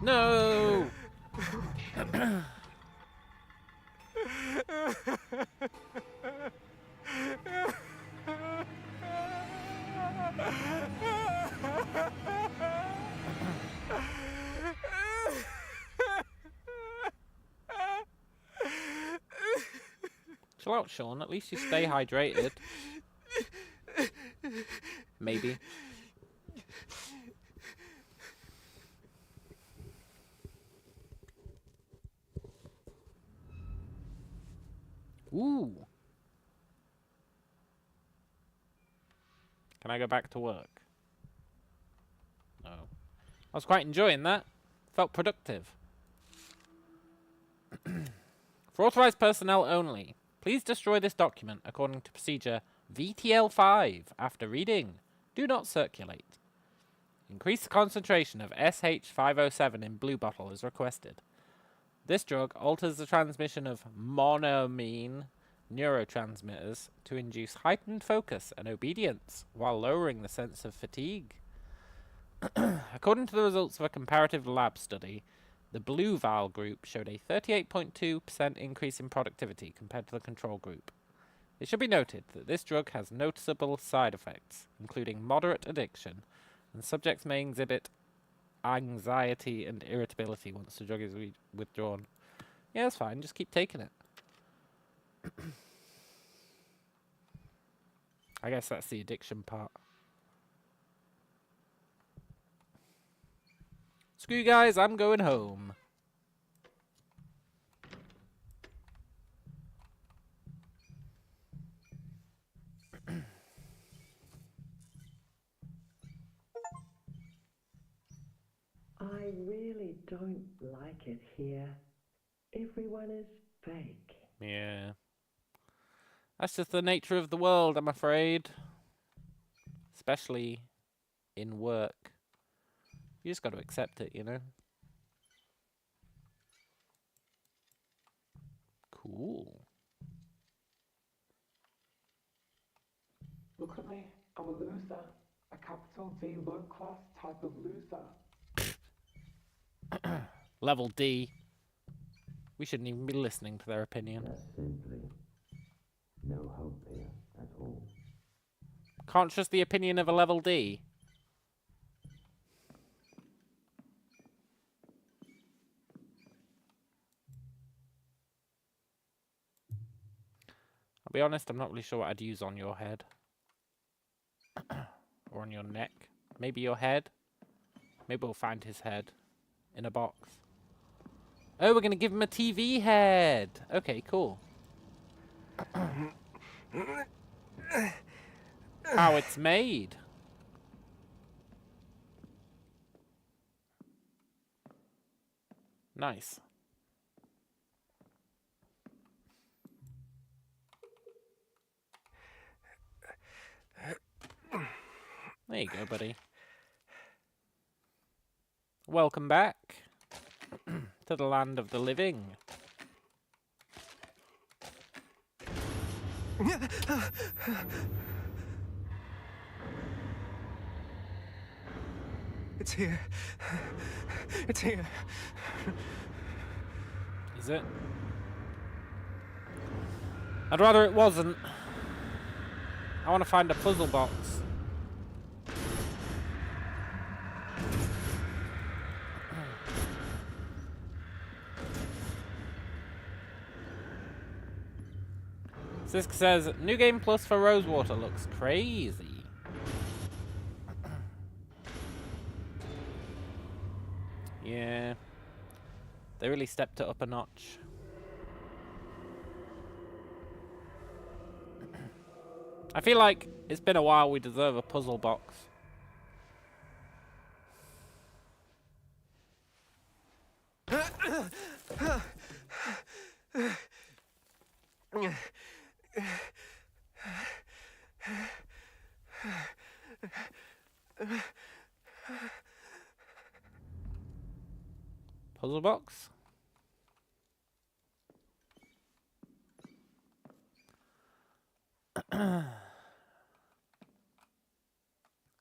No! Chill out, Sean. At least you stay hydrated. Maybe. Ooh. Can I go back to work? No. I was quite enjoying that. Felt productive. For authorized personnel only, please destroy this document according to procedure VTL5 after reading. Do not circulate. Increase the concentration of SH507 in blue bottle as requested. This drug alters the transmission of monoamine neurotransmitters to induce heightened focus and obedience while lowering the sense of fatigue. According to the results of a comparative lab study, the blue vial group showed a 38.2% increase in productivity compared to the control group. It should be noted that this drug has noticeable side effects, including moderate addiction, and subjects may exhibit anxiety and irritability once the drug is withdrawn. Yeah, that's fine. Just keep taking it. I guess that's the addiction part. Screw you guys, I'm going home. I really don't like it here. Everyone is fake. Yeah. That's just the nature of the world, I'm afraid. Especially in work. You just got to accept it, you know? Cool. Look at me. I'm a loser. A capital D low-class type of loser. Level D. We shouldn't even be listening to their opinion. There's simply no hope here at all. Can't trust the opinion of a level D. I'll be honest, I'm not really sure what I'd use on your head. Or on your neck. Maybe your head. Maybe we'll find his head in a box. Oh, we're going to give him a TV head. Okay, cool. How it's made. Nice. There you go, buddy. Welcome back to the land of the living. It's here. It's here. Is it? I'd rather it wasn't. I want to find a puzzle box. Sisk says, New Game Plus for Rosewater looks crazy. Yeah. They really stepped it up a notch. I feel like it's been a while, we deserve a puzzle box. Puzzle box.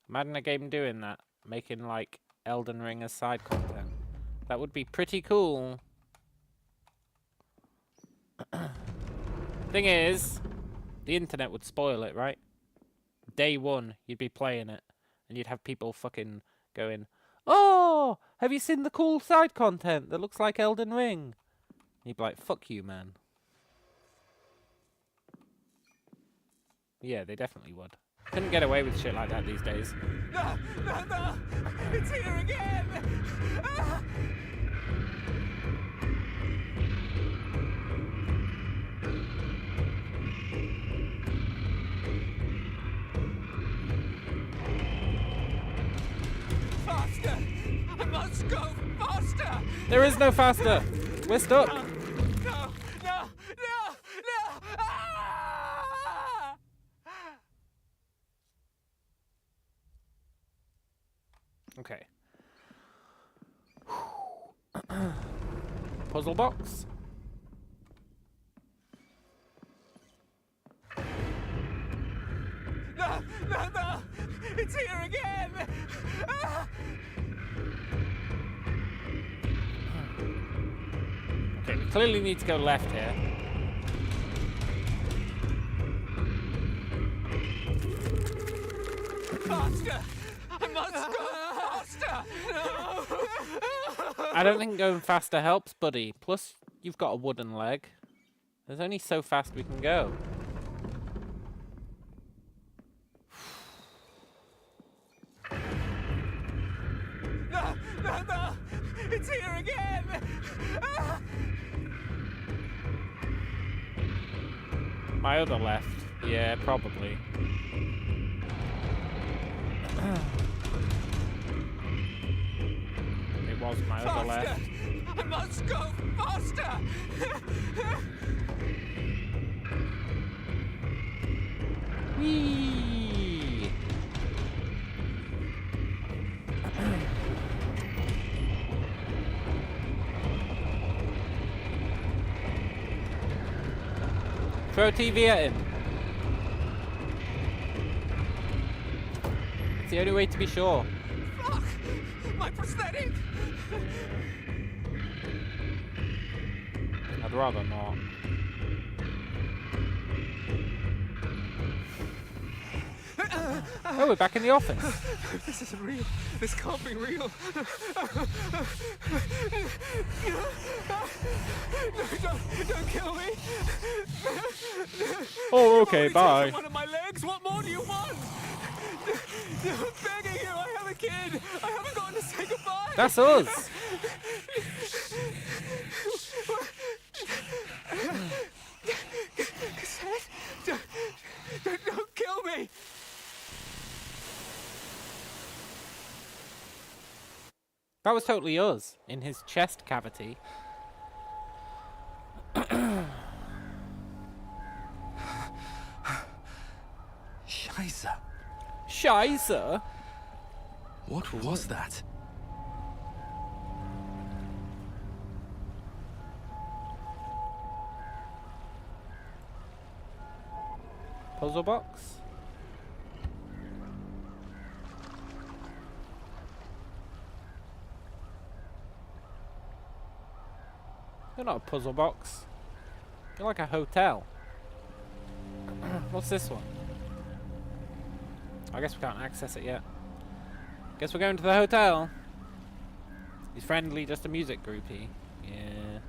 Imagine a game doing that, making like Elden Ring as side content. That would be pretty cool. Thing is, the internet would spoil it, right? Day one, you'd be playing it, and you'd have people fucking going, "Oh, have you seen the cool side content that looks like Elden Ring?" And you'd be like, "Fuck you, man." Yeah, they definitely would. Couldn't get away with shit like that these days. No! No, no! It's here again! Ah! Faster! I must go faster! There is no faster! We're stuck! No! No! No! No! No! Ah! Okay. Puzzle box. No! No! No! It's here again! Ah! Okay, we clearly need to go left here. Faster! I must go faster! No! I don't think going faster helps, buddy. Plus, you've got a wooden leg. There's only so fast we can go. No! No! No! It's here again! Ah! My other left. Yeah, probably. It was my other left. I must go faster! Whee! Throw a TV at him. It's the only way to be sure. Fuck! My prosthetic! I'd rather not. Oh, we're back in the office. This isn't real. This can't be real. No, don't kill me. Oh, okay, You've bye. taken one of my legs. What more do you want? I'm begging you. I have a kid. I haven't gotten to say goodbye. That's us. Cassette? Don't kill me. That was totally us in his chest cavity. Scheiße. Scheiße? What was that? Puzzle box? You're not a puzzle box. You're like a hotel. What's this one? I guess we can't access it yet. Guess we're going to the hotel. He's friendly, just a music groupie. Yeah.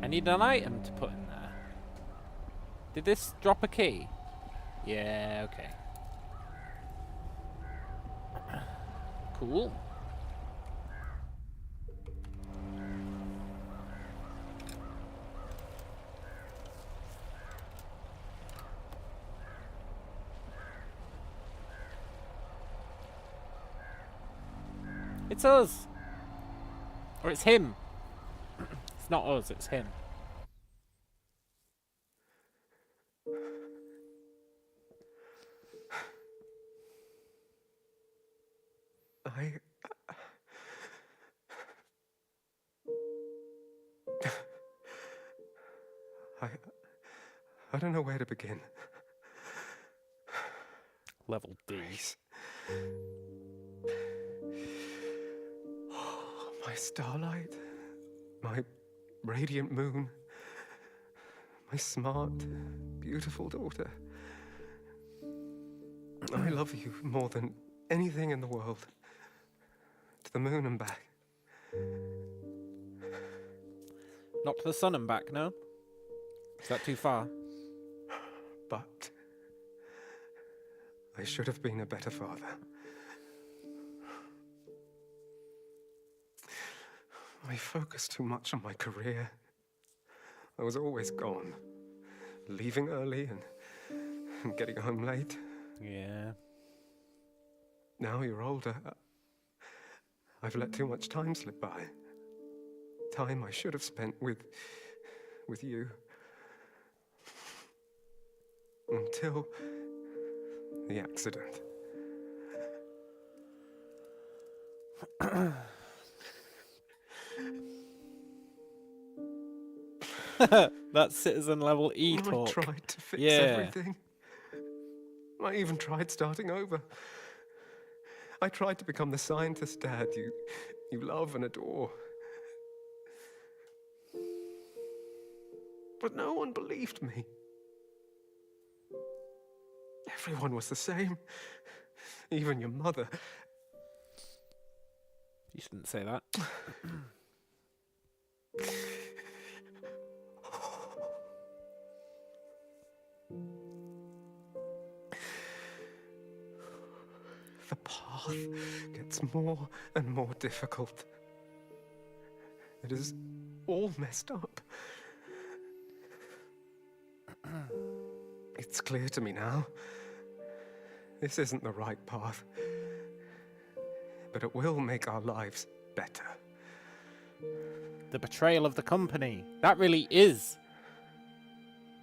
I need an item to put in there. Did this drop a key? Yeah, okay. Cool. It's us. Or it's him. It's not us, it's him. I don't know where to begin. Level D. Oh, my starlight, my radiant moon, my smart, beautiful daughter. I love you more than anything in the world. To the moon and back. Not to the sun and back, no? Is that too far? But I should have been a better father. I focused too much on my career. I was always gone, leaving early and getting home late. Yeah. Now you're older. I've let too much time slip by. Time I should have spent with you. Until the accident. That's citizen level E talk. I tried to fix Yeah. everything. I even tried starting over. I tried to become the scientist dad you love and adore. But no one believed me. Everyone was the same. Even your mother. You shouldn't say that. The path gets more and more difficult. It is all messed up. It's clear to me now. This isn't the right path. But it will make our lives better. The betrayal of the company. That really is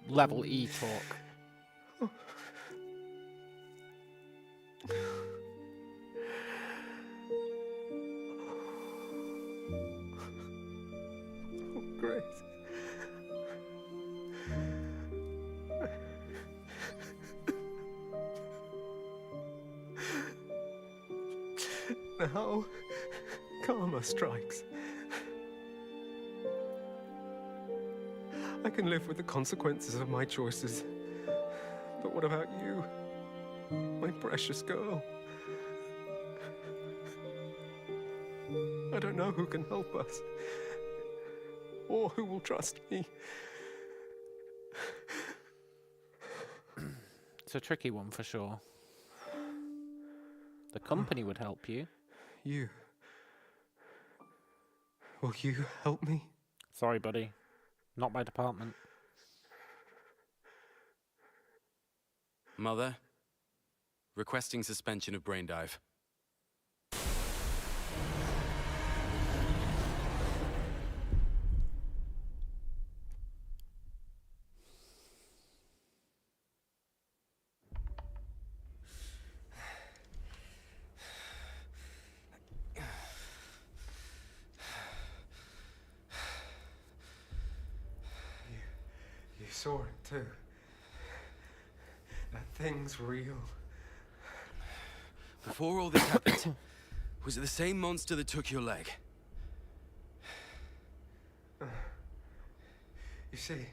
level E talk. Grace. Now, karma strikes. I can live with the consequences of my choices. But what about you, my precious girl? I don't know who can help us, or who will trust me. It's a tricky one for sure. The company would help you. You. Will you help me? Sorry, buddy. Not my department. Mother, requesting suspension of brain dive. You saw it too. That thing's real. Before all this happened, was it the same monster that took your leg? You see,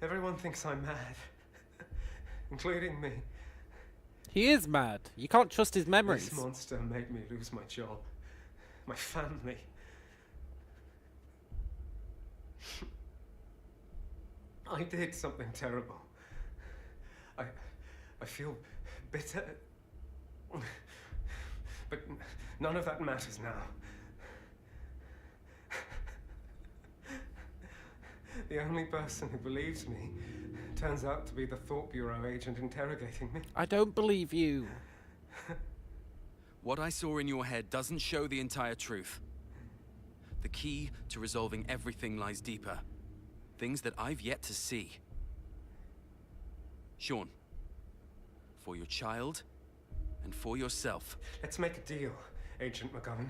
everyone thinks I'm mad, including me. He is mad. You can't trust his memories. This monster made me lose my job, my family. I did something terrible. I feel bitter, but none of that matters now. The only person who believes me turns out to be the Thought Bureau agent interrogating me. I don't believe you. What I saw in your head doesn't show the entire truth. The key to resolving everything lies deeper. Things that I've yet to see. Sean, for your child and for yourself. Let's make a deal. Agent McGovern.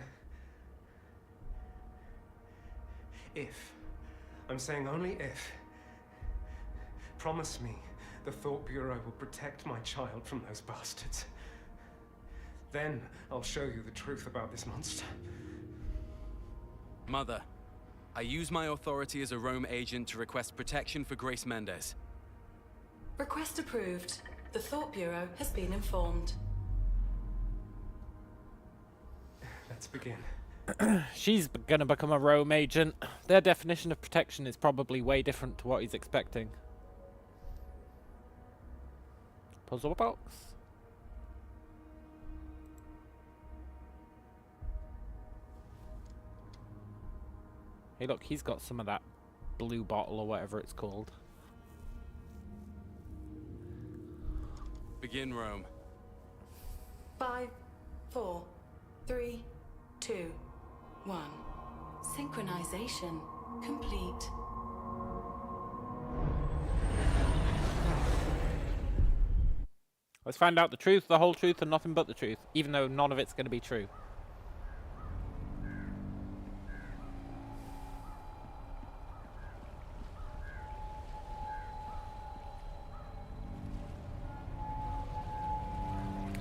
If, I'm saying only if, promise me the Thought Bureau will protect my child from those bastards. Then I'll show you the truth about this monster. Mother, I use my authority as a Rome agent to request protection for Grace Mendez. Request approved. The Thought Bureau has been informed. Let's begin. She's gonna become a Rome agent. Their definition of protection is probably way different to what he's expecting. Puzzle box? Hey look, he's got some of that blue bottle or whatever it's called. Begin, Rome. 5, 4, 3, 2, 1. Synchronization complete. Let's find out the truth, the whole truth, and nothing but the truth, even though none of it's going to be true.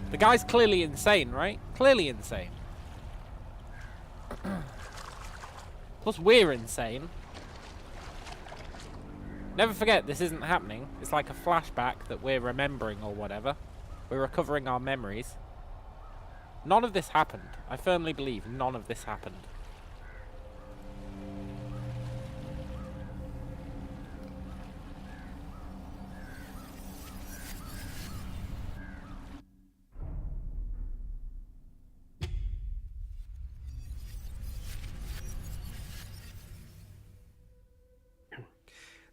The guy's clearly insane, right? Clearly insane. Plus, we're insane. Never forget, this isn't happening. It's like a flashback that we're remembering or whatever. We're recovering our memories. None of this happened. I firmly believe none of this happened.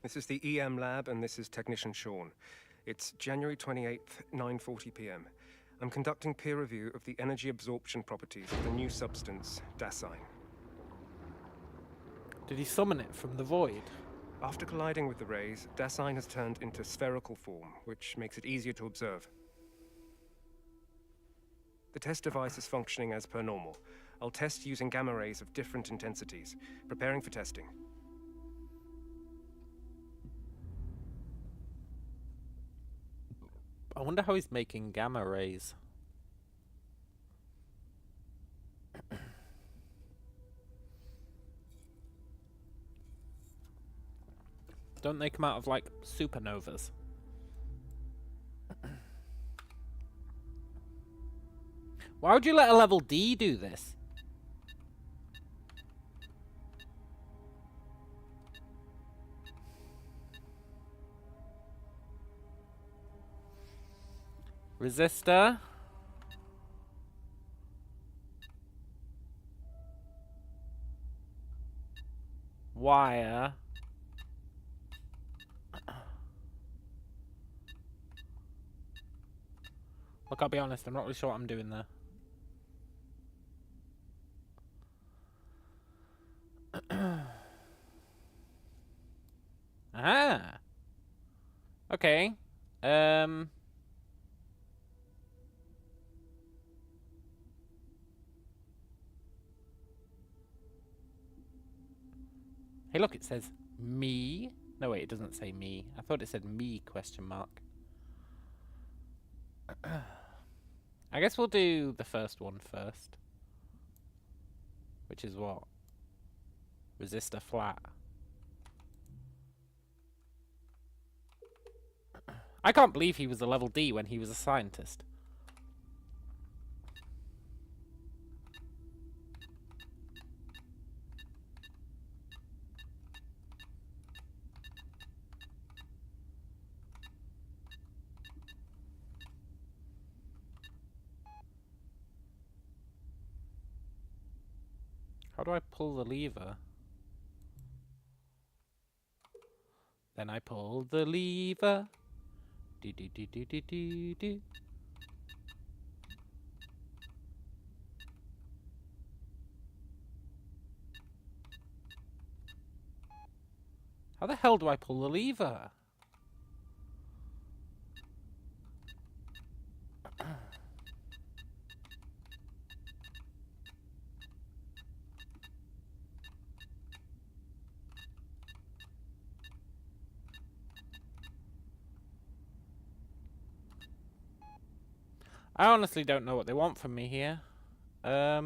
This is the EM lab, and this is Technician Sean. It's January 28th, 9:40 p.m. I'm conducting peer review of the energy absorption properties of the new substance, Dasein. Did he summon it from the void? After colliding with the rays, Dasein has turned into spherical form, which makes it easier to observe. The test device is functioning as per normal. I'll test using gamma rays of different intensities, preparing for testing. I wonder how he's making gamma rays. Don't they come out of, like, supernovas? Why would you let a level D do this? Resistor. Wire. Look, I'll be honest, I'm not really sure what I'm doing there. Ah. Okay. Hey, look, it says me. No, wait, it doesn't say me. I thought it said me, question mark. I guess we'll do the first one first. Which is what? Resistor flat. I can't believe he was a level D when he was a scientist. How do I pull the lever? Then I pull the lever. Do do do do do do do. How the hell do I pull the lever? I honestly don't know what they want from me here. I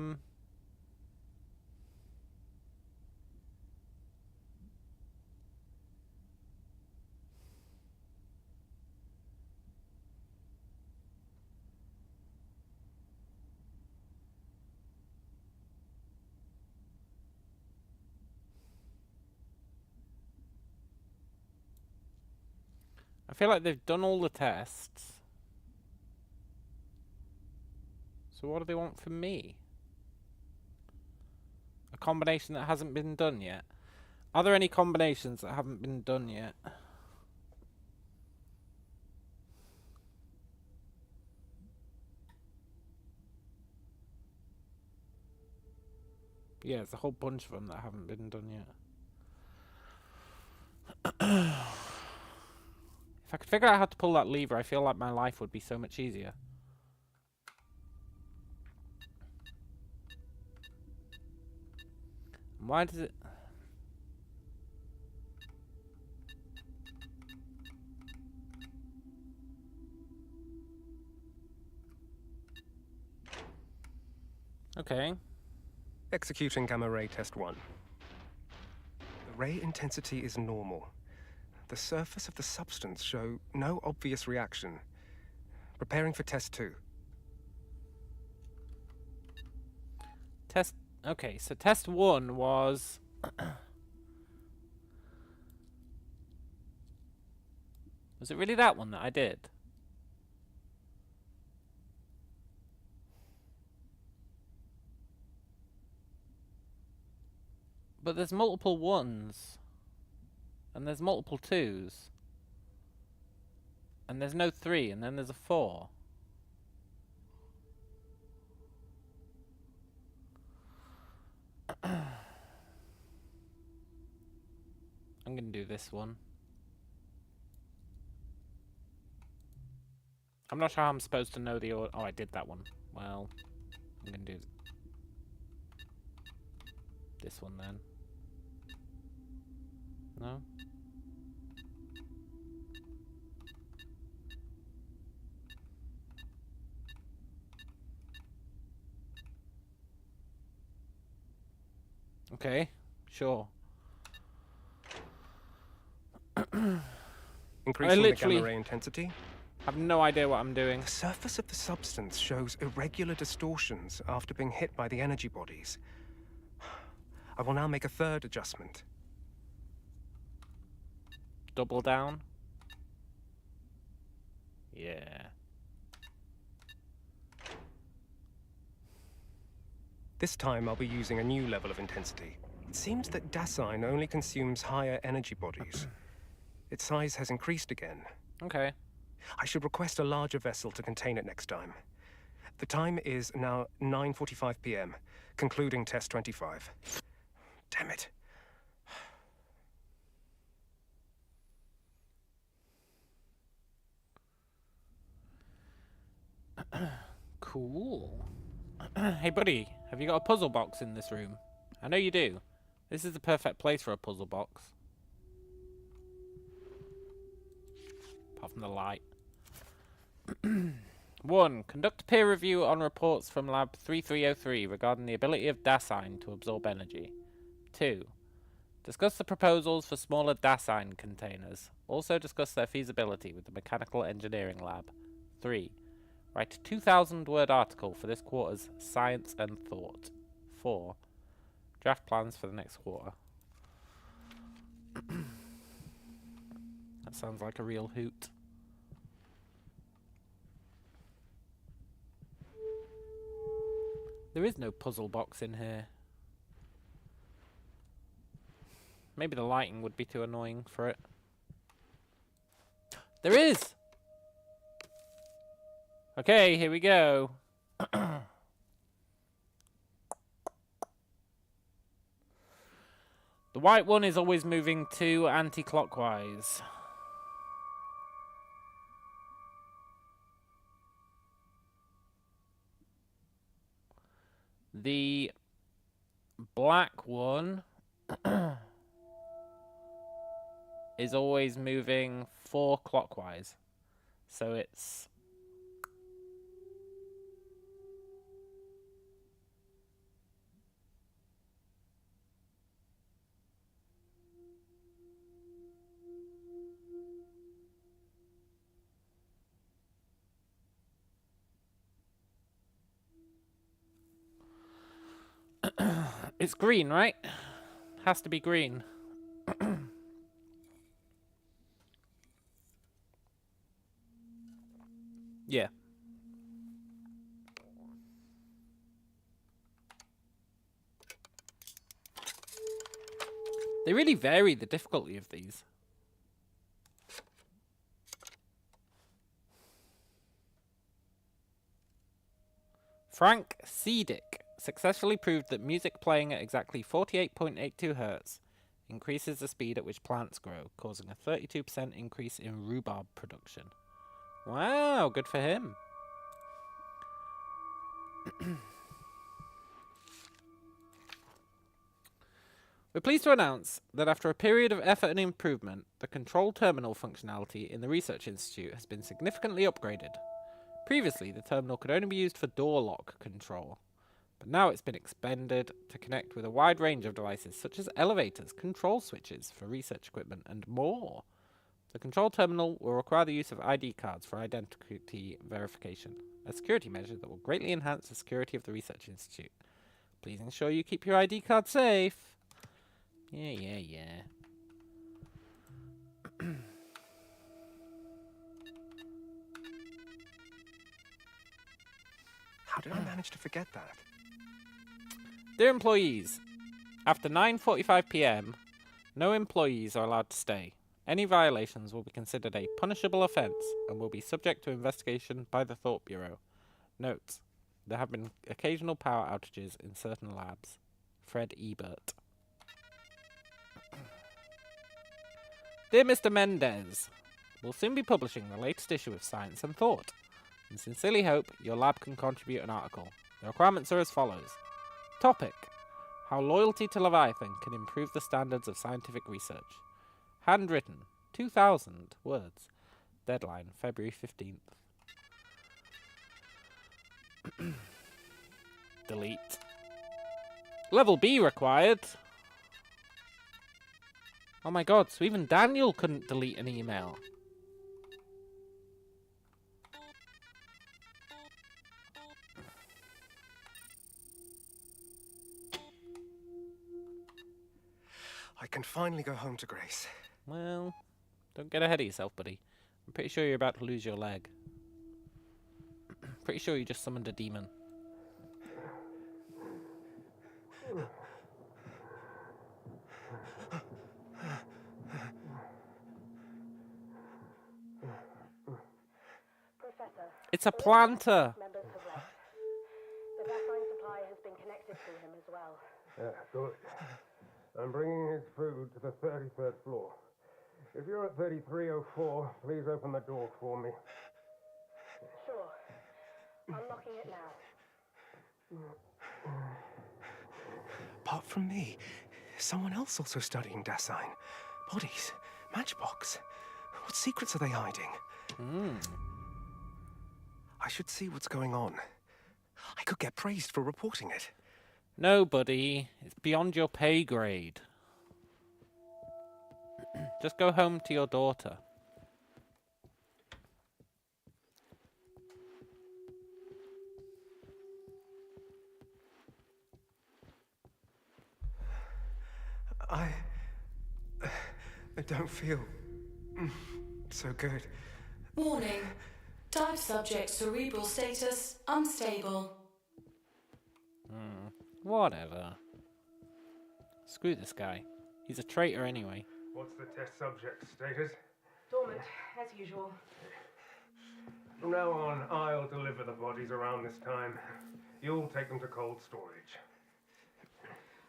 feel like they've done all the tests. So what do they want from me? A combination that hasn't been done yet. Are there any combinations that haven't been done yet? Yeah, there's a whole bunch of them that haven't been done yet. If I could figure out how to pull that lever, I feel like my life would be so much easier. Why does it... Okay. Executing gamma ray test 1. The ray intensity is normal. The surface of the substance show no obvious reaction. Preparing for test 2. Test... Okay, so test 1 was... Was it really that one that I did? But there's multiple 1s. And there's multiple 2s. And there's no 3, and then there's a 4. I'm gonna do this one. I'm not sure how I'm supposed to know the order. Oh, I did that one. Well, I'm gonna do this one then. No? Okay, sure. Increasing the gamma ray intensity. I have no idea what I'm doing. The surface of the substance shows irregular distortions after being hit by the energy bodies. I will now make a third adjustment. Double down? Yeah. This time I'll be using a new level of intensity. It seems that Dasein only consumes higher energy bodies. Its size has increased again. Okay. I should request a larger vessel to contain it next time. The time is now 9:45 p.m., concluding test 25. Damn it. Cool. Hey, buddy, have you got a puzzle box in this room? I know you do. This is the perfect place for a puzzle box. Apart from the light. 1. Conduct peer review on reports from Lab 3303 regarding the ability of Dasein to absorb energy. 2. Discuss the proposals for smaller Dasein containers. Also discuss their feasibility with the Mechanical Engineering Lab. 3. Write a 2,000-word article for this quarter's Science and Thought. 4. Draft plans for the next quarter. That sounds like a real hoot. There is no puzzle box in here. Maybe the lighting would be too annoying for it. There is! Okay, here we go. The white one is always moving 2 anti-clockwise. The black one is always moving 4 clockwise. So it's It's green, right? Has to be green. Yeah. They really vary the difficulty of these. Frank Seedick successfully proved that music playing at exactly 48.82 Hz increases the speed at which plants grow, causing a 32% increase in rhubarb production. Wow, good for him. We're pleased to announce that after a period of effort and improvement, the control terminal functionality in the Research Institute has been significantly upgraded. Previously, the terminal could only be used for door lock control, but now it's been expanded to connect with a wide range of devices such as elevators, control switches for research equipment, and more. The control terminal will require the use of ID cards for identity verification, a security measure that will greatly enhance the security of the Research Institute. Please ensure you keep your ID card safe. Yeah. How did I manage to forget that? Dear employees, after 9:45 p.m., no employees are allowed to stay. Any violations will be considered a punishable offence and will be subject to investigation by the Thought Bureau. Note, there have been occasional power outages in certain labs. Fred Ebert. Dear Mr. Mendez, we'll soon be publishing the latest issue of Science and Thought, and sincerely hope your lab can contribute an article. The requirements are as follows. Topic: How loyalty to Leviathan can improve the standards of scientific research. Handwritten, 2,000 words. Deadline, February 15th. Delete. Level B required. Oh my god, so even Daniel couldn't delete an email. I can finally go home to Grace. Well, don't get ahead of yourself, buddy. I'm pretty sure you're about to lose your leg. Pretty sure you just summoned a demon. Professor, It's a planter. members have left. The Dasein supply has been connected to him as well. Yeah, good. I'm bringing his food to the 33rd floor. If you're at 3304, please open the door for me. Sure. Unlocking it now. Apart from me, is someone else also studying Dasein? Bodies? Matchbox? What secrets are they hiding? I should see what's going on. I could get praised for reporting it. No, buddy. It's beyond your pay grade. Just go home to your daughter. I don't feel so good. Warning. Dive subject cerebral status unstable. Whatever. Screw this guy. He's a traitor anyway. What's the test subject status? Dormant, as usual. From now on, I'll deliver the bodies around this time. You'll take them to cold storage.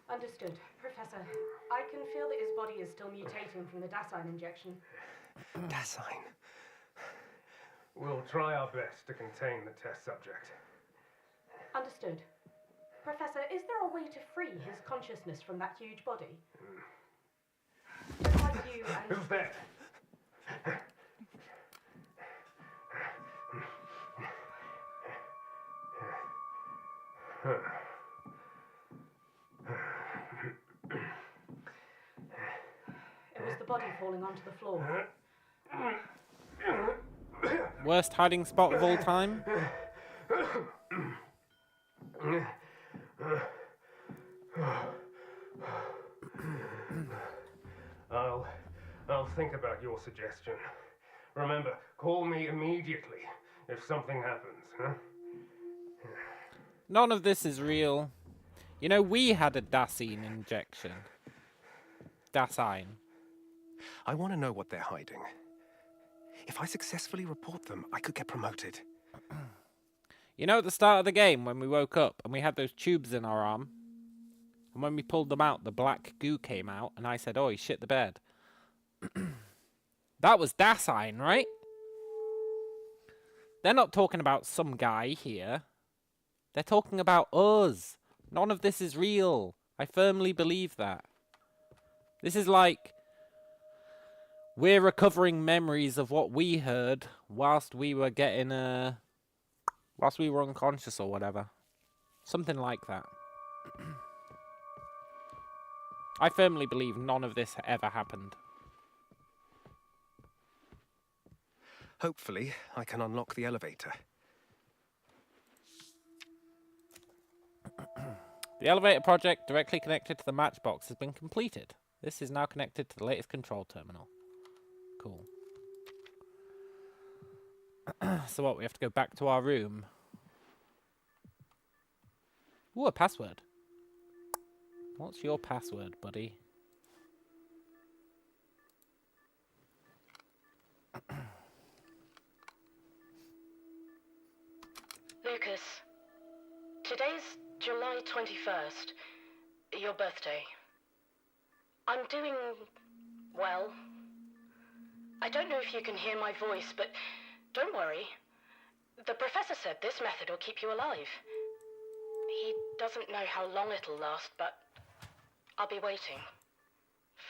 Understood. Professor, I can feel that his body is still mutating from the Dasein injection. Dasein. We'll try our best to contain the test subject. Understood. Professor, is there a way to free his consciousness from that huge body? Just like you and... Who's there? It was the body falling onto the floor. Worst hiding spot of all time? I'll think about your suggestion. Remember, call me immediately if something happens, huh? None of this is real. You know, we had a Dasein injection. Dasein. I want to know what they're hiding. If I successfully report them, I could get promoted. You know, at the start of the game, when we woke up and we had those tubes in our arm, and when we pulled them out, the black goo came out, and I said, oh, he shit the bed. That was Dasein, right? They're not talking about some guy here. They're talking about us. None of this is real. I firmly believe that. This is like we're recovering memories of what we heard whilst we were getting whilst we were unconscious or whatever. Something like that. I firmly believe none of this ever happened. Hopefully, I can unlock the elevator. The elevator project directly connected to the matchbox has been completed. This is now connected to the latest control terminal. Cool. So what, we have to go back to our room? Ooh, a password. What's your password, buddy? Lucas, today's July 21st, your birthday. I'm doing well. I don't know if you can hear my voice, but don't worry. The professor said this method will keep you alive. He doesn't know how long it'll last, but I'll be waiting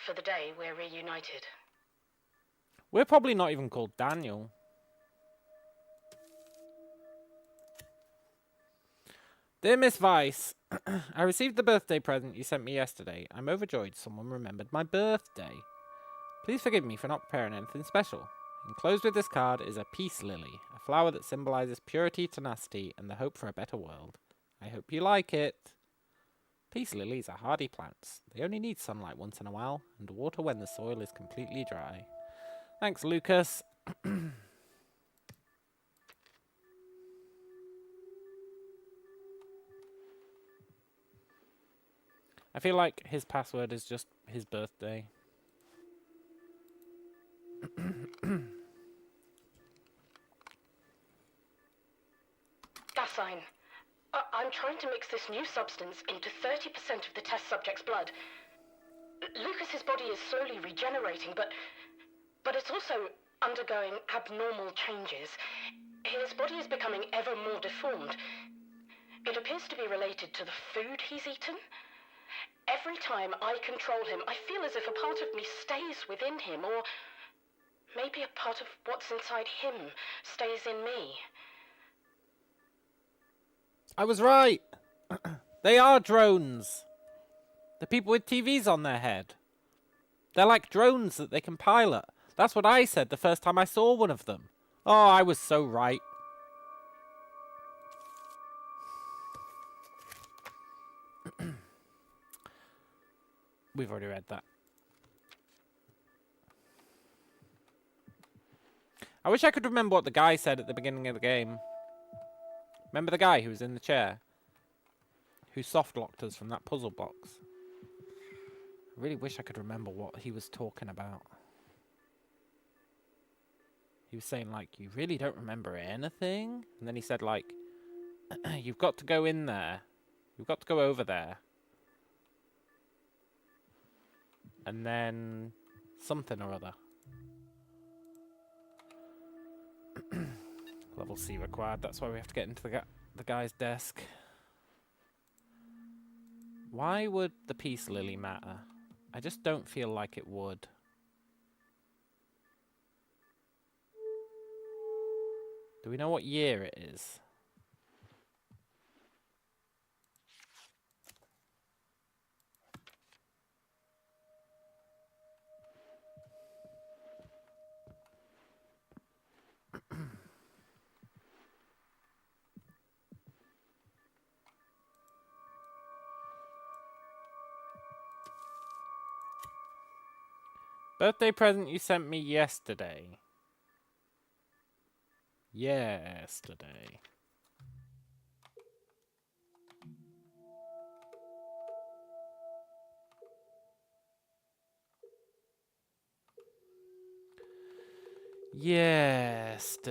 for the day we're reunited. We're probably not even called Daniel. Dear Miss Weiss, I received the birthday present you sent me yesterday. I'm overjoyed someone remembered my birthday. Please forgive me for not preparing anything special. Enclosed with this card is a peace lily, a flower that symbolizes purity, tenacity, and the hope for a better world. I hope you like it. Peace lilies are hardy plants. They only need sunlight once in a while, and water when the soil is completely dry. Thanks, Lucas. I feel like his password is just his birthday. Dasein, I'm trying to mix this new substance into 30% of the test subject's blood. Lucas's body is slowly regenerating, but it's also undergoing abnormal changes. His body is becoming ever more deformed. It appears to be related to the food he's eaten. Every time I control him, I feel as if a part of me stays within him, or maybe a part of what's inside him stays in me. I was right. They are drones. The people with TVs on their head. They're like drones that they can pilot. That's what I said the first time I saw one of them. Oh, I was so right. We've already read that. I wish I could remember what the guy said at the beginning of the game. Remember the guy who was in the chair? Who soft-locked us from that puzzle box? I really wish I could remember what he was talking about. He was saying, like, you really don't remember anything? And then he said, like, you've got to go in there. You've got to go over there. And then something or other. Level C required. That's why we have to get into the guy's desk. Why would the peace lily matter? I just don't feel like it would. Do we know what year it is? Birthday present you sent me yesterday. Yesterday. Yesterday.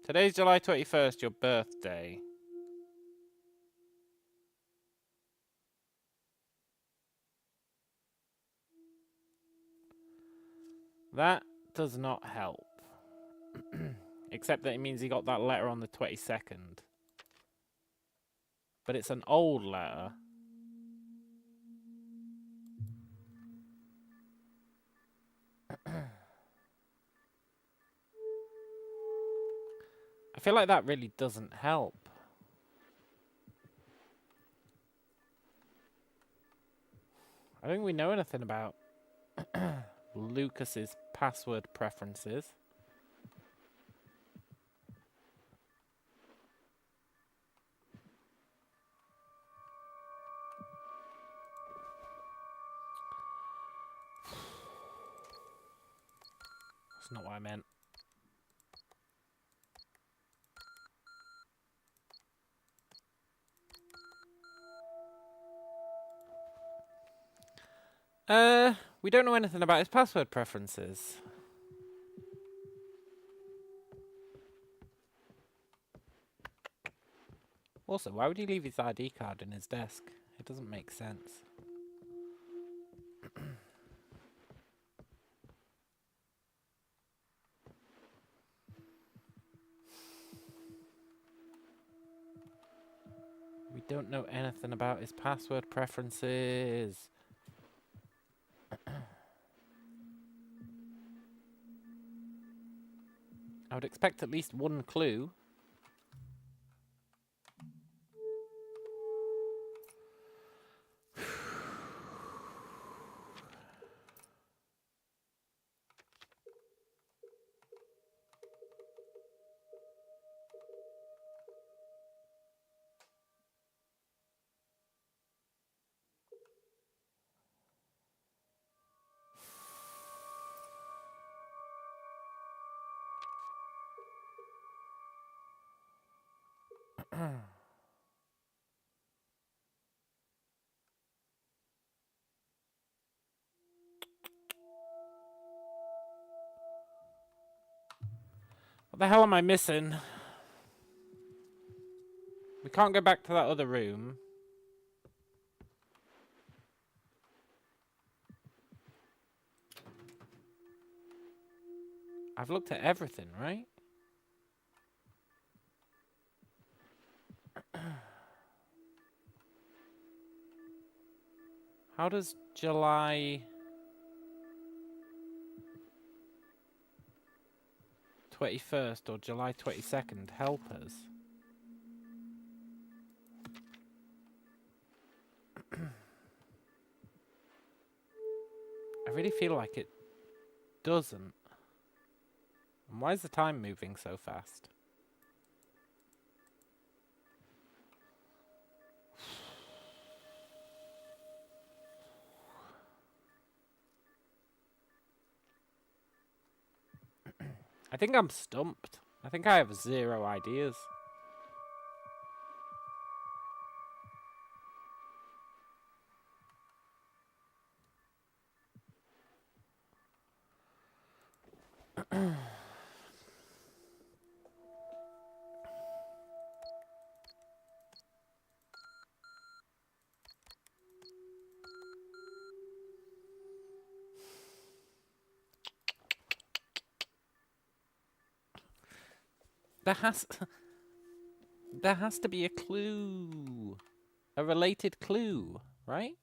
Today's July 21st, your birthday. That does not help. Except that it means he got that letter on the 22nd. But it's an old letter. I feel like that really doesn't help. I don't think we know anything about Lucas's password preferences. That's not what I meant. We don't know anything about his password preferences. Also, why would he leave his ID card in his desk? It doesn't make sense. We don't know anything about his password preferences. I would expect at least one clue. What the hell am I missing? We can't go back to that other room. I've looked at everything, right? How does July 21st or July 22nd help us? I really feel like it doesn't. And why is the time moving so fast? I think I'm stumped. I think I have zero ideas. There has to be a clue. A related clue, right?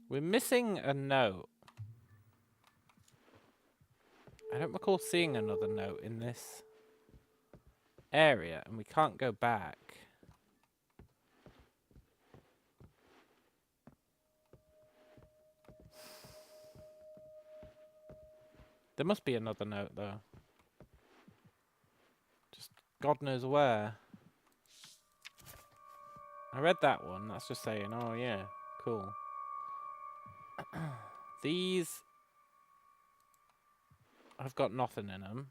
We're missing a note. I don't recall seeing another note in this area, and we can't go back. There must be another note, though. Just God knows where. I read that one. That's just saying, oh yeah, cool. These have got nothing in them.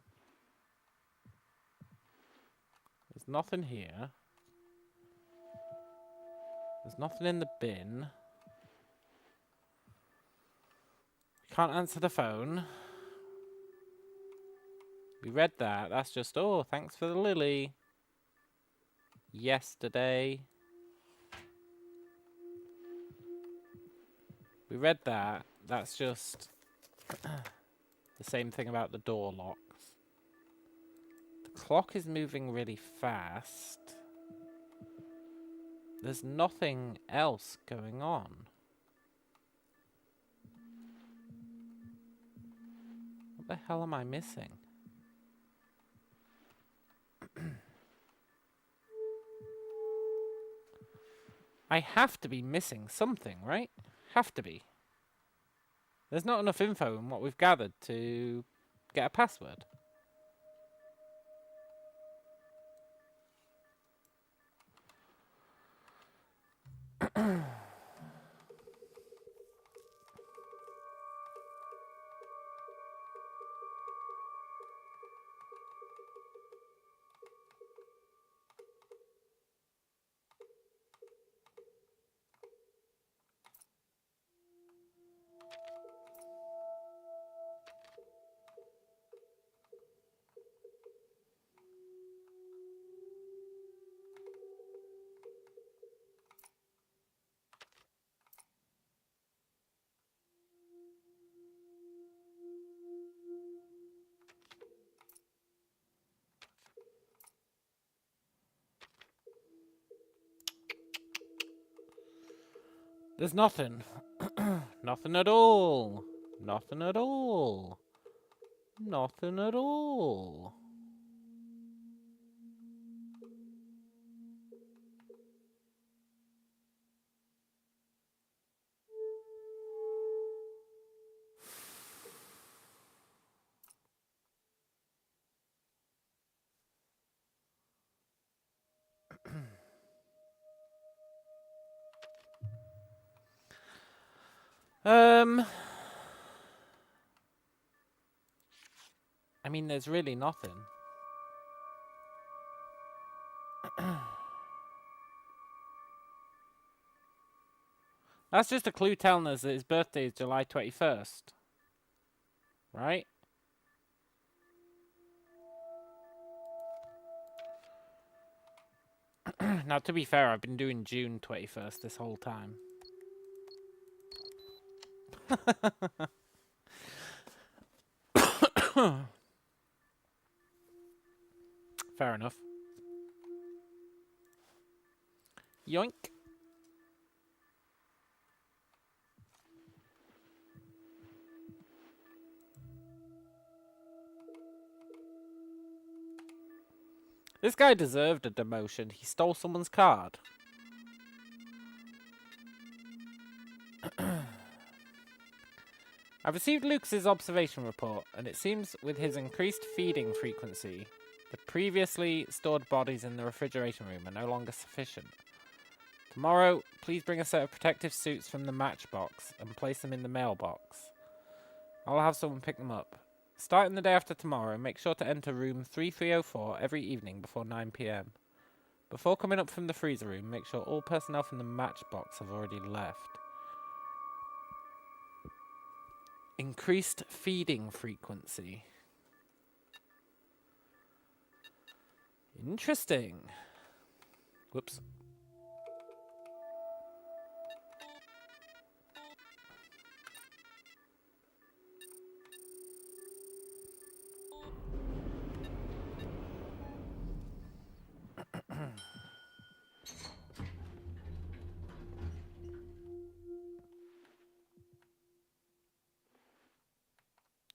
There's nothing here. There's nothing in the bin. Can't answer the phone. We read that. That's just, oh, thanks for the lily. Yesterday. We read that. That's just the same thing about the door locks. The clock is moving really fast. There's nothing else going on. What the hell am I missing? I have to be missing something, right? Have to be. There's not enough info in what we've gathered to get a password. There's nothing. Nothing at all. Nothing at all. Nothing at all. I mean, there's really nothing. That's just a clue telling us that his birthday is July 21st. Right? Now, to be fair, I've been doing June 21st this whole time. Fair enough. Yoink. This guy deserved a demotion. He stole someone's card. I've received Lucas's observation report, and it seems with his increased feeding frequency, the previously stored bodies in the refrigeration room are no longer sufficient. Tomorrow, please bring a set of protective suits from the matchbox and place them in the mailbox. I'll have someone pick them up. Starting the day after tomorrow, make sure to enter room 3304 every evening before 9 PM. Before coming up from the freezer room, make sure all personnel from the matchbox have already left. Increased feeding frequency. Interesting. Whoops.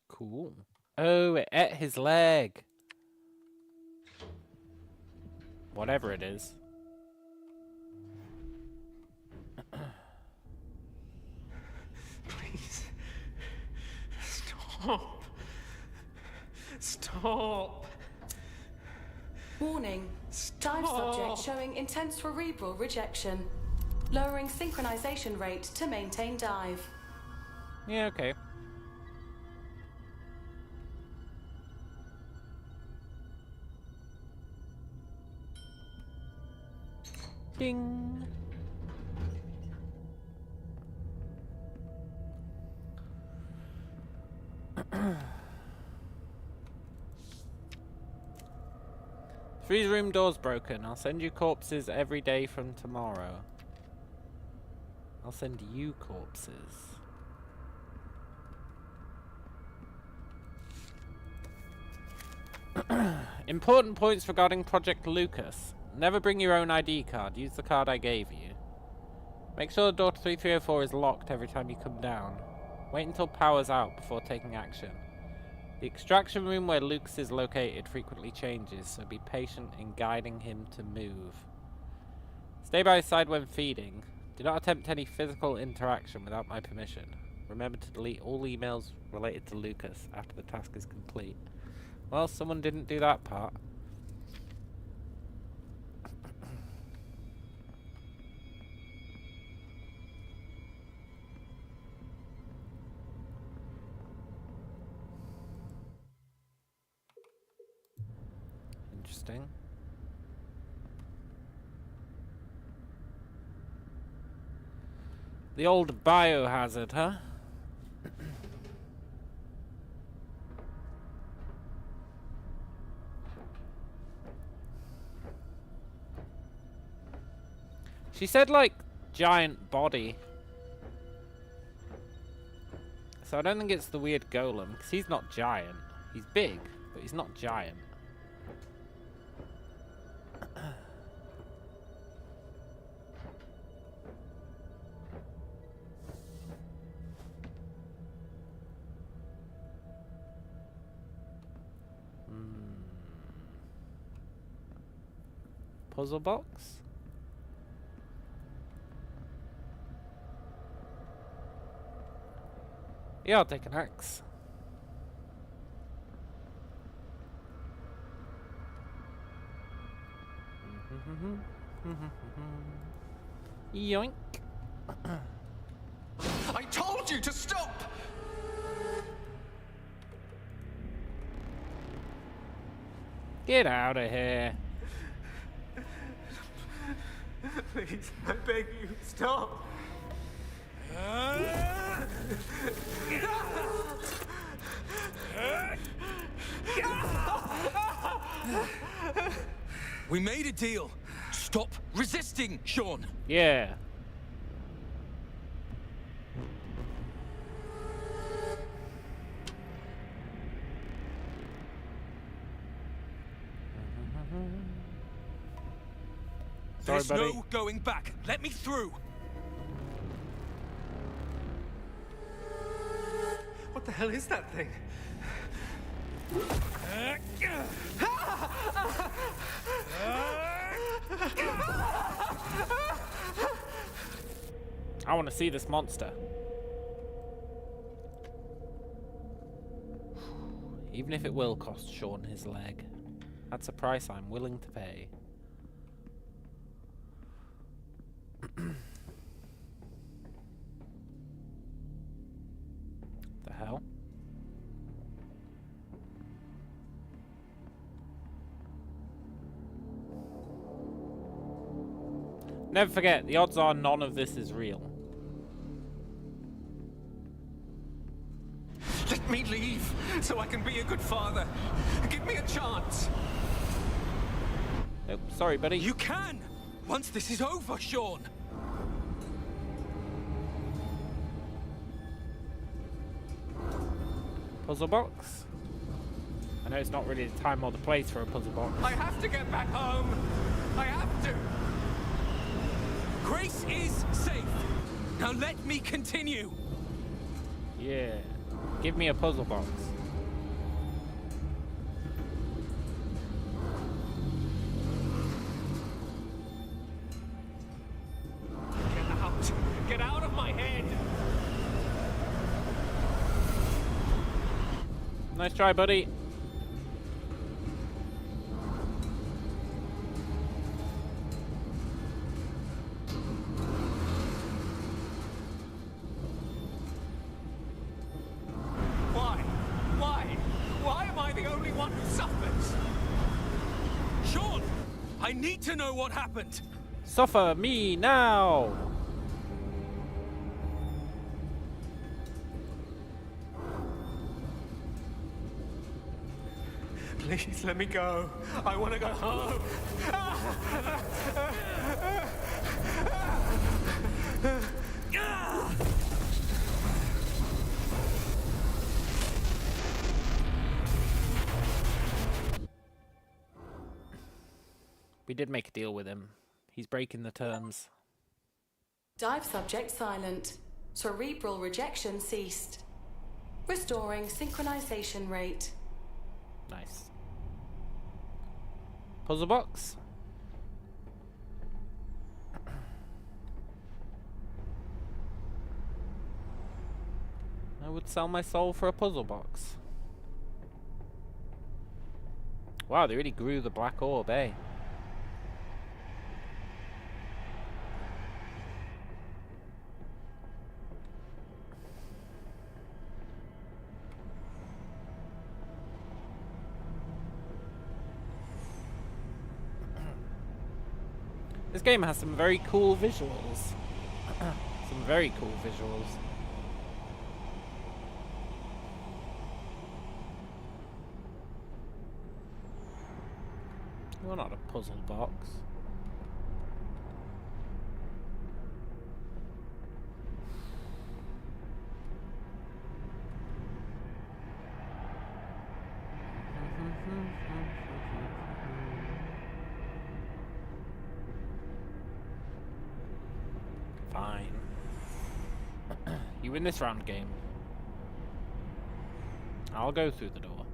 Cool. Oh, it ate his leg. Whatever it is. Please. Stop. Stop. Warning. Dive subject showing intense cerebral rejection. Lowering synchronization rate to maintain dive. Yeah, okay. Ding. Freeze room door's broken. I'll send you corpses every day from tomorrow. I'll send you corpses. Important points regarding Project Lucas. Never bring your own ID card. Use the card I gave you. Make sure the door to 3304 is locked every time you come down. Wait until power's out before taking action. The extraction room where Lucas is located frequently changes, so be patient in guiding him to move. Stay by his side when feeding. Do not attempt any physical interaction without my permission. Remember to delete all emails related to Lucas after the task is complete. Well, someone didn't do that part. Interesting. The old biohazard, huh? She said, like, giant body. So I don't think it's the weird golem, because he's not giant. He's big, but he's not giant. Puzzle box? Yeah, I'll take an axe. Yoink. I told you to stop! Get out of here. Please, I beg you, stop. We made a deal. Stop resisting, Sean. Yeah. Sorry, There's buddy. no going back. Let me through. What the hell is that thing? I want to see this monster. Even if it will cost Sean his leg. That's a price I'm willing to pay. The hell? Never forget, the odds are none of this is real. Let me leave so I can be a good father. Give me a chance. Nope, sorry, buddy. You can! Once this is over, Sean! Puzzle box? I know it's not really the time or the place for a puzzle box. I have to get back home. I have to. Grace is safe. Now let me continue. Yeah. Give me a puzzle box. Get out. Get out of my head. Nice try, buddy. need to know what happened. Suffer me now. Please let me go. I want to go home. We did make a deal with him. He's breaking the terms. Dive subject silent. Cerebral rejection ceased. Restoring synchronization rate. Nice. Puzzle box. I would sell my soul for a puzzle box. Wow, they really grew the black orb, eh? This game has some very cool visuals. Some very cool visuals. Well, not a puzzle box. Fine. You win this round, game. I'll go through the door.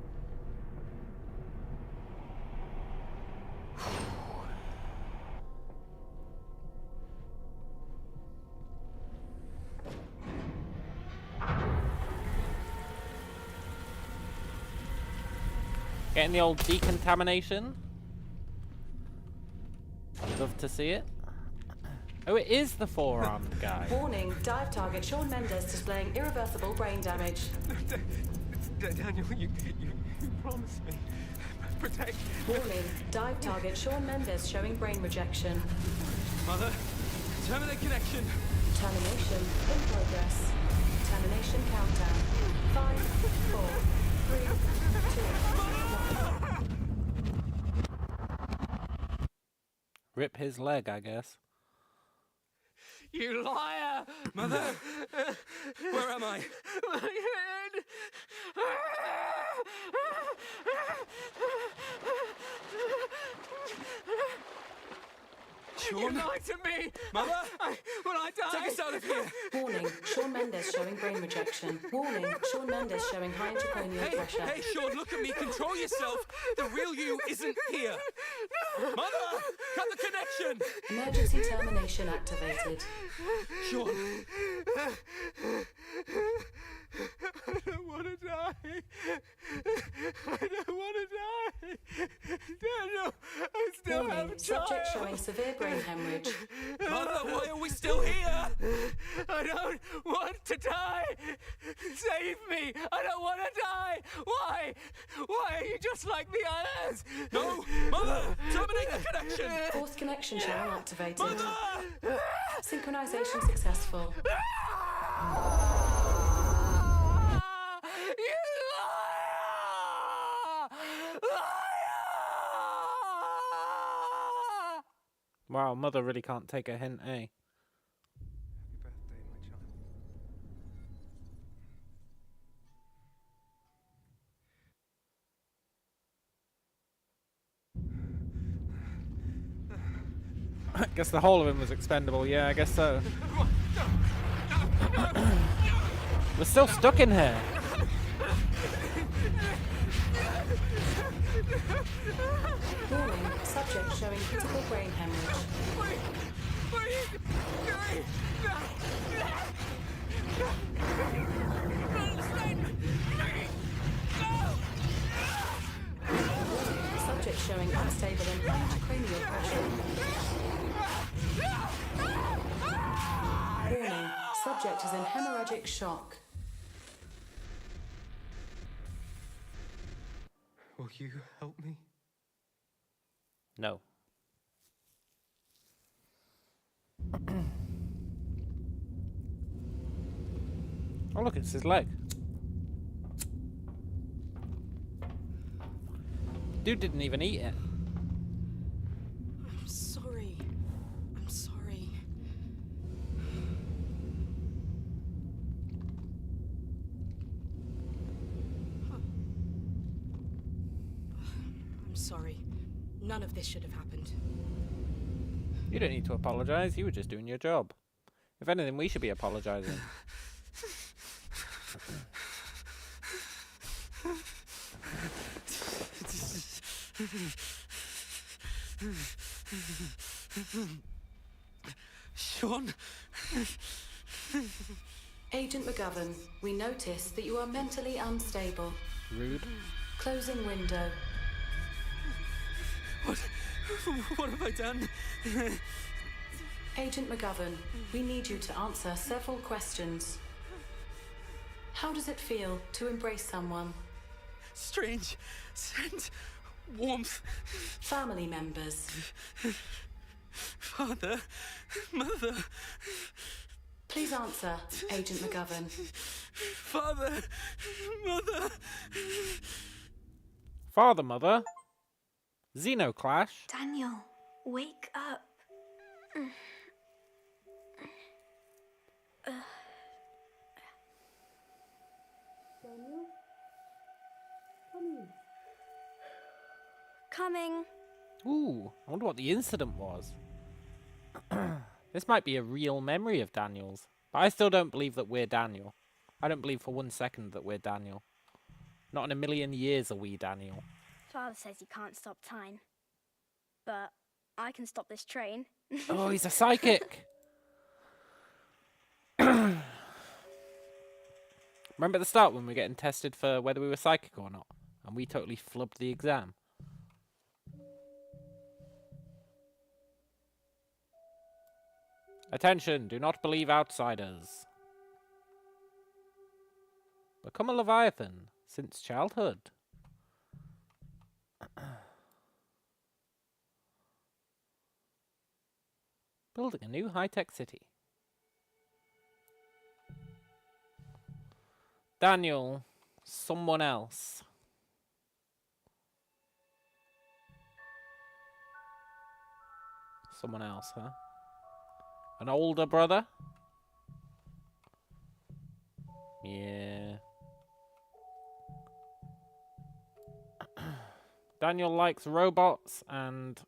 Getting the old decontamination. Love to see it. Oh, it is the four-armed guy. Warning, dive target Sean Mendes displaying irreversible brain damage. Daniel, you promised me. Protect. Warning, dive target Sean Mendes showing brain rejection. Mother, terminate connection. Termination in progress. Termination countdown. 5, 4, 3, 2, 1. Rip his leg, I guess. You liar! Mother! Where am I? My head! Sean? You lied to me! Mother? Will I die? Take us out of here! Warning, Sean Mendes showing brain rejection. Warning, Sean Mendes showing high intracranial pressure. Hey, Sean, look at me. Control yourself. The real you isn't here. Mother! Cut the connection! Emergency termination activated. Sean! I don't want to die. I don't want to die. Daniel, I still have a child. Subject showing severe brain hemorrhage. Mother, why are we still here? I don't want to die. Save me. I don't want to die. Why? Why are you just like the others? No, Mother, terminate the connection. Fourth connection channel activated. Mother! Synchronization successful. Wow, Mother really can't take a hint, eh? Happy birthday, my child. I guess the whole of him was expendable. Yeah, I guess so. We're still stuck in here. Warning, subject showing critical brain hemorrhage. What are you doing? Subject showing unstable and high intracranial pressure. Warning, subject is in hemorrhagic shock. Will you help me? No. Oh, look, it's his leg. Dude didn't even eat it. I'm sorry. I'm sorry. I'm sorry. None of this should have happened. You don't need to apologise. You were just doing your job. If anything, we should be apologising. Sean? Agent McGovern, we notice that you are mentally unstable. Rude. Closing window. What have I done? Agent McGovern, we need you to answer several questions. How does it feel to embrace someone? Strange. Scent. Warmth. Family members. Father. Mother. Please answer, Agent McGovern. Father. Mother. Father, mother. Xenoclash. Daniel, wake up. Daniel? Come in. Coming. Ooh, I wonder what the incident was. This might be a real memory of Daniel's. But I still don't believe that we're Daniel. I don't believe for 1 second that we're Daniel. Not in a million years are we Daniel. Father says you can't stop time. But I can stop this train. Oh, he's a psychic! Remember at the start when we were getting tested for whether we were psychic or not? And we totally flubbed the exam. Attention, do not believe outsiders. Become a Leviathan since childhood. Building a new high-tech city. Daniel, someone else. Someone else, huh? An older brother? Yeah. Daniel likes robots and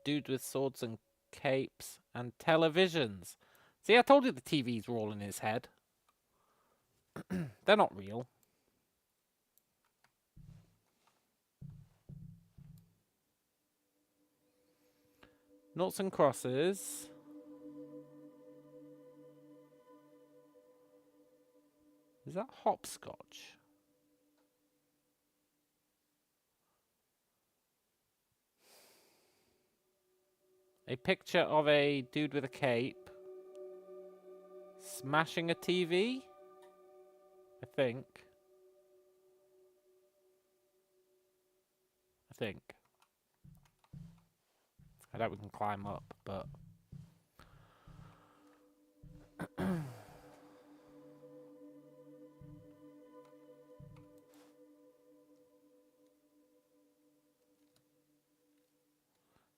dudes with swords and capes and televisions. See, I told you the TVs were all in his head. They're not real. Noughts and crosses. Is that hopscotch? A picture of a dude with a cape smashing a TV? I think. I doubt we can climb up, but...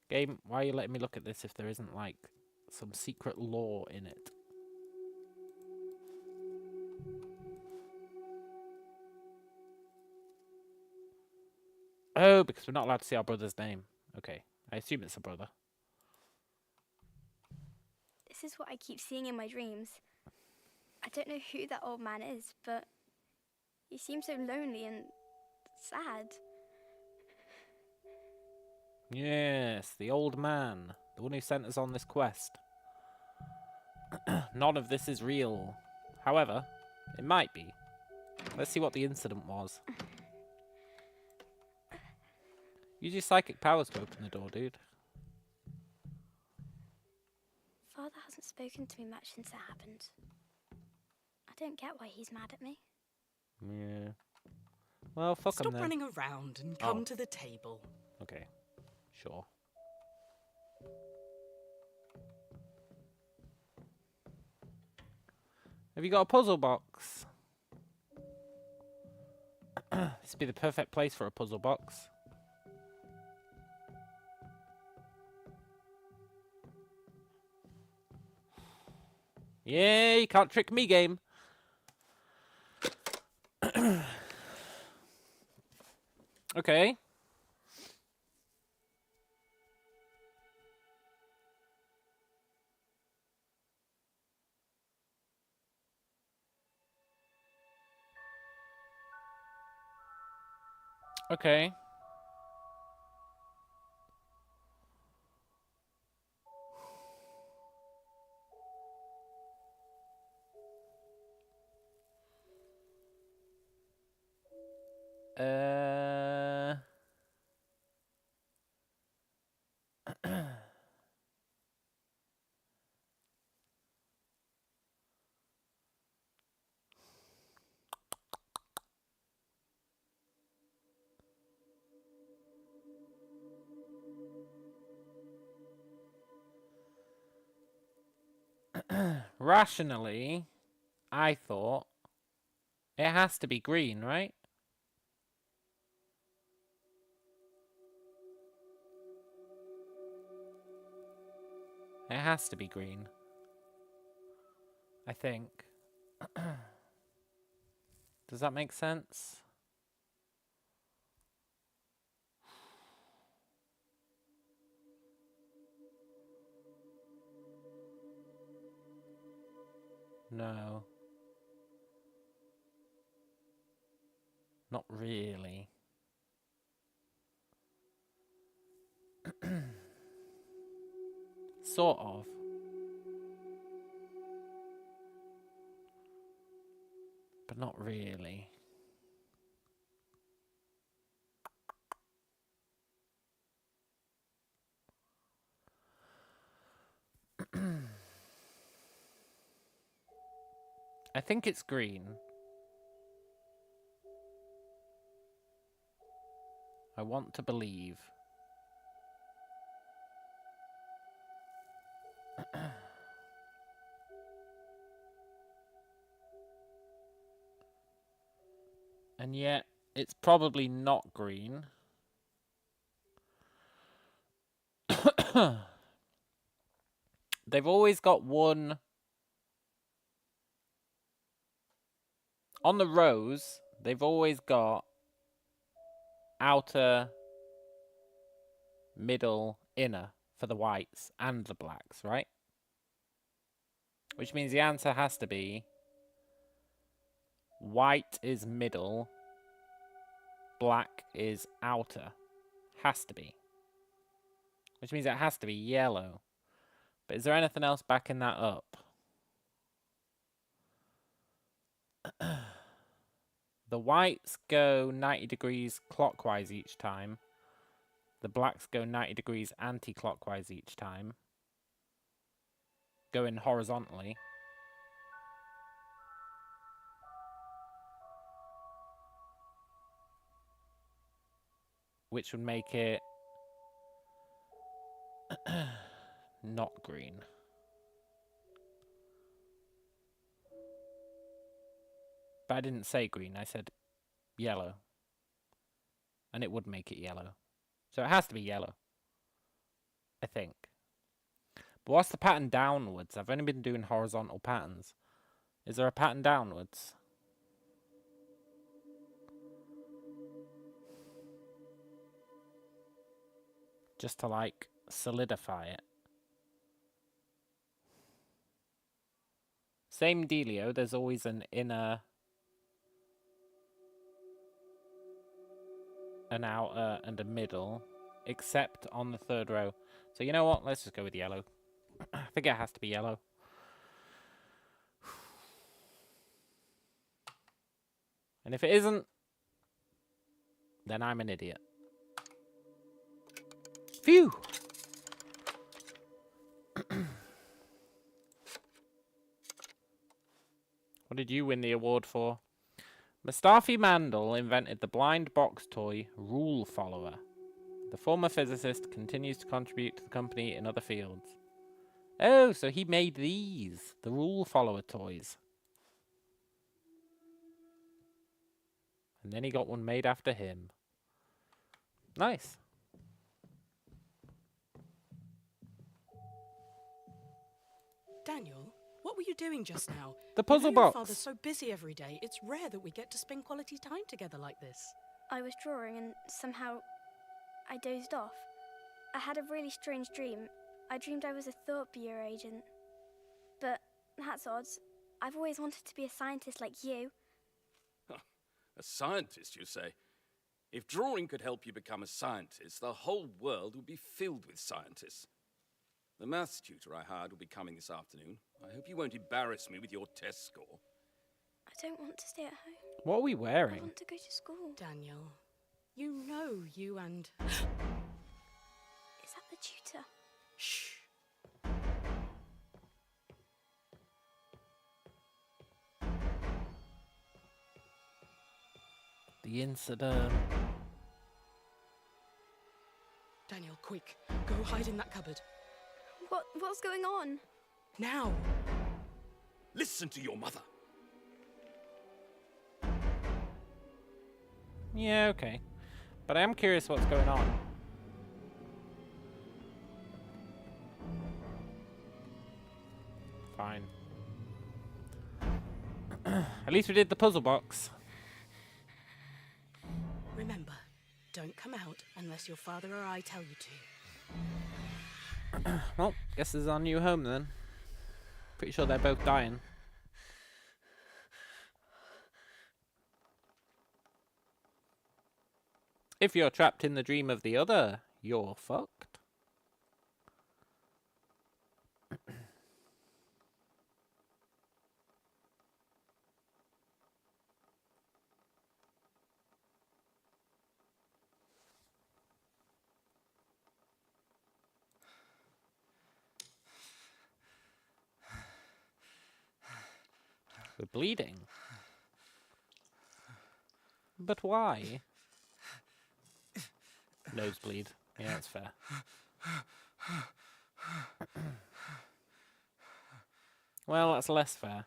Game, why are you letting me look at this if there isn't, like, some secret lore in it? Oh, because we're not allowed to see our brother's name. Okay, I assume it's a brother. This is what I keep seeing in my dreams. I don't know who that old man is, but he seems so lonely and sad. Yes, the old man. The one who sent us on this quest. None of this is real. However, it might be. Let's see what the incident was. Use your psychic powers to open the door, dude. Father hasn't spoken to me much since it happened. I don't get why he's mad at me. Yeah. Well, fuck him then. Stop running around and come to the table. Okay. Sure. Have you got a puzzle box? This would be the perfect place for a puzzle box. Yeah, you can't trick me, game. Okay. Okay. Rationally, I thought it has to be green, right? It has to be green. I think. Does that make sense? No. Not really. Sort of. But not really. I think it's green. I want to believe. And yet, it's probably not green. They've always got one... On the rose, they've always got outer, middle, inner for the whites and the blacks, right? Which means the answer has to be white is middle, black is outer. Has to be. Which means it has to be yellow. But is there anything else backing that up? The whites go 90 degrees clockwise each time. The blacks go 90 degrees anti-clockwise each time. Going horizontally. Which would make it not green. But I didn't say green, I said yellow. And it would make it yellow. So it has to be yellow. I think. But what's the pattern downwards? I've only been doing horizontal patterns. Is there a pattern downwards? Just to, like, solidify it. Same dealio, there's always an inner, an outer, and a middle. Except on the third row. So you know what? Let's just go with yellow. I think it has to be yellow. And if it isn't, then I'm an idiot. Phew! What did you win the award for? Mustafi Mandel invented the blind box toy Rule Follower. The former physicist continues to contribute to the company in other fields. Oh, so he made these, the Rule Follower toys. And then he got one made after him. Nice. Daniel, what were you doing just now? The puzzle box. Your father's so busy every day. It's rare that we get to spend quality time together like this. I was drawing and somehow I dozed off. I had a really strange dream. I dreamed I was a Thought Bureau agent. But that's odd. I've always wanted to be a scientist like you. A scientist, you say? If drawing could help you become a scientist, the whole world would be filled with scientists. The maths tutor I hired will be coming this afternoon. I hope you won't embarrass me with your test score. I don't want to stay at home. What are we I wearing? want to go to school. Daniel, you know you and... Is that the tutor? Shh. The incident. Daniel, quick. Go hide in that cupboard. What's going on? Now. Listen to your mother. Yeah, okay. But I am curious what's going on. Fine. At least we did the puzzle box. Remember, don't come out unless your father or I tell you to. Well, guess this is our new home then. Pretty sure they're both dying. If you're trapped in the dream of the other, you're fucked. We're bleeding. But why? Nosebleed. Yeah, that's fair. Well, that's less fair.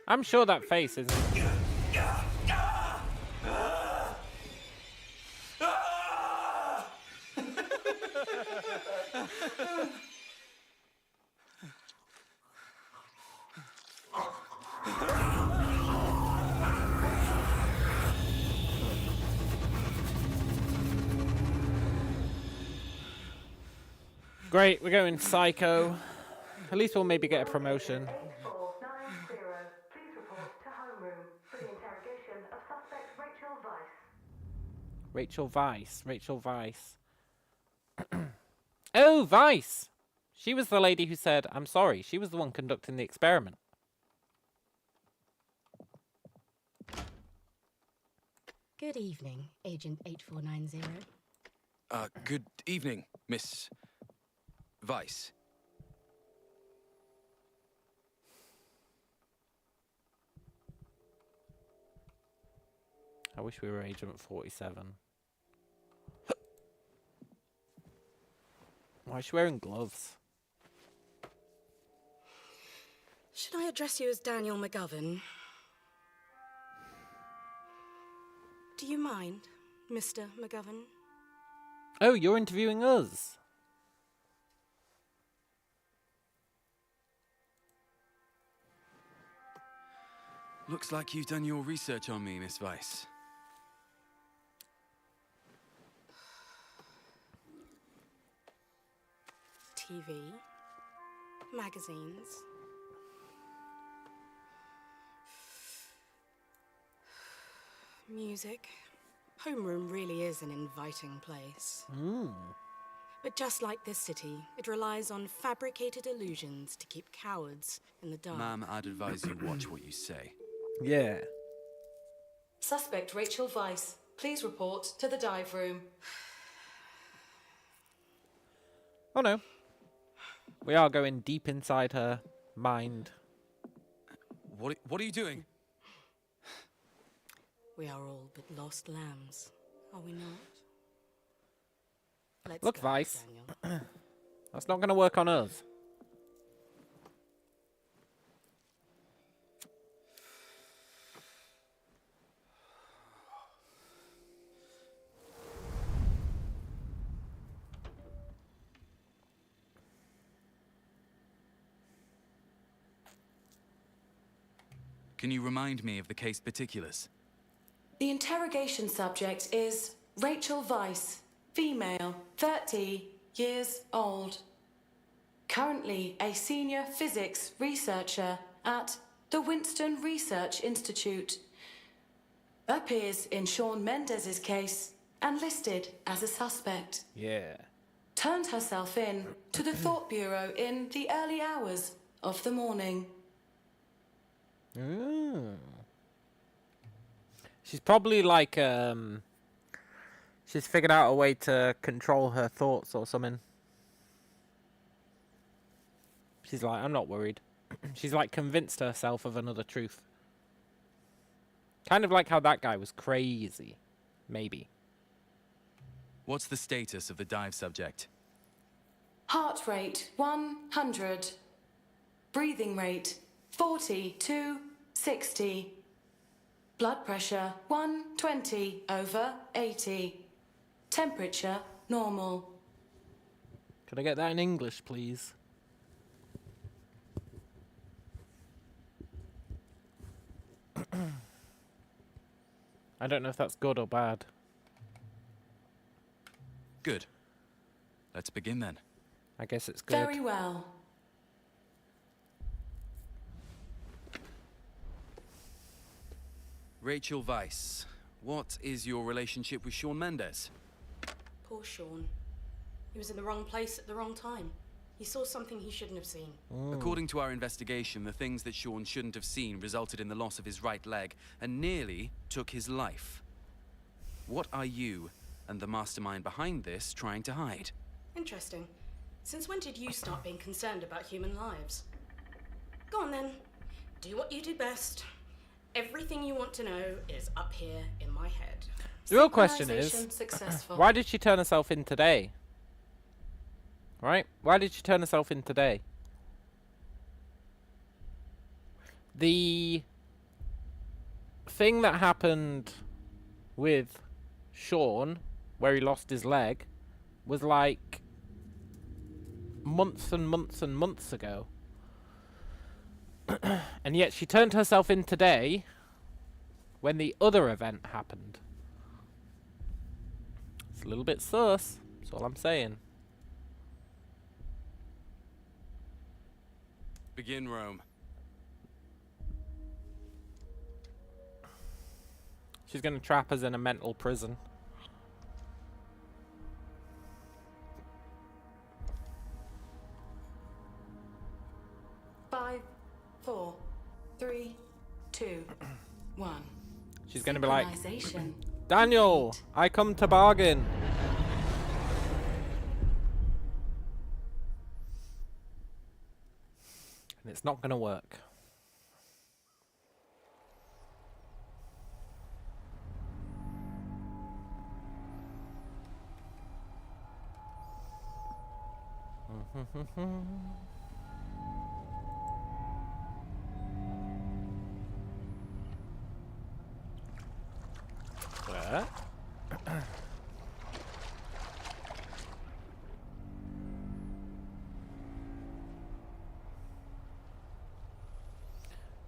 I'm sure that face isn't... Great, we're going psycho. At least we'll maybe get a promotion. 8490, please report to homeroom for the interrogation of suspect Rachel Weiss. Rachel Weiss. Oh, Weiss! She was the lady who said, I'm sorry. She was the one conducting the experiment. Good evening, Agent 8490. Good evening, Miss Weiss. I wish we were Agent 47. Why is she wearing gloves? Should I address you as Daniel McGovern? Do you mind, Mr. McGovern? Oh, you're interviewing us. Looks like you've done your research on me, Miss Weiss. TV, magazines, music. Homeroom really is an inviting place. But just like this city, it relies on fabricated illusions to keep cowards in the dark. Ma'am, I'd advise you watch what you say. Yeah. Suspect Rachel Weiss, please report to the dive room. Oh no. We are going deep inside her mind. What are you doing? We are all but lost lambs, are we not? Let's Look, go, Weiss. Daniel. That's not going to work on us. Can you remind me of the case particulars? The interrogation subject is Rachel Weiss, female, 30 years old. Currently a senior physics researcher at the Winston Research Institute. Appears in Shawn Mendes's case and listed as a suspect. Yeah. Turned herself in to the Thought Bureau in the early hours of the morning. She's probably like, she's figured out a way to control her thoughts or something. She's like, I'm not worried. She's like convinced herself of another truth. Kind of like how that guy was crazy. Maybe. What's the status of the dive subject? Heart rate 100. Breathing rate 40 to 60. Blood pressure 120/80. Temperature normal. Could I get that in English, please? I don't know if that's good or bad. Good. Let's begin then. I guess it's good. Very well. Rachel Weiss, what is your relationship with Shawn Mendes? Poor Shawn. He was in the wrong place at the wrong time. He saw something he shouldn't have seen. According to our investigation, the things that Shawn shouldn't have seen resulted in the loss of his right leg and nearly took his life. What are you and the mastermind behind this trying to hide? Interesting. Since when did you start being concerned about human lives? Go on then. Do what you do best. Everything you want to know is up here in my head. The real question is, Successful. why did she turn herself in today? Right? Why did she turn herself in today? The thing that happened with Shawn, where he lost his leg, was like months and months and months ago. And yet she turned herself in today when the other event happened. It's a little bit sus, that's all I'm saying. Begin, Rome. She's going to trap us in a mental prison. Five, 4, 3, 2, 1. She's going to be like, Synchronization. Daniel, I come to bargain. And it's not going to work. What?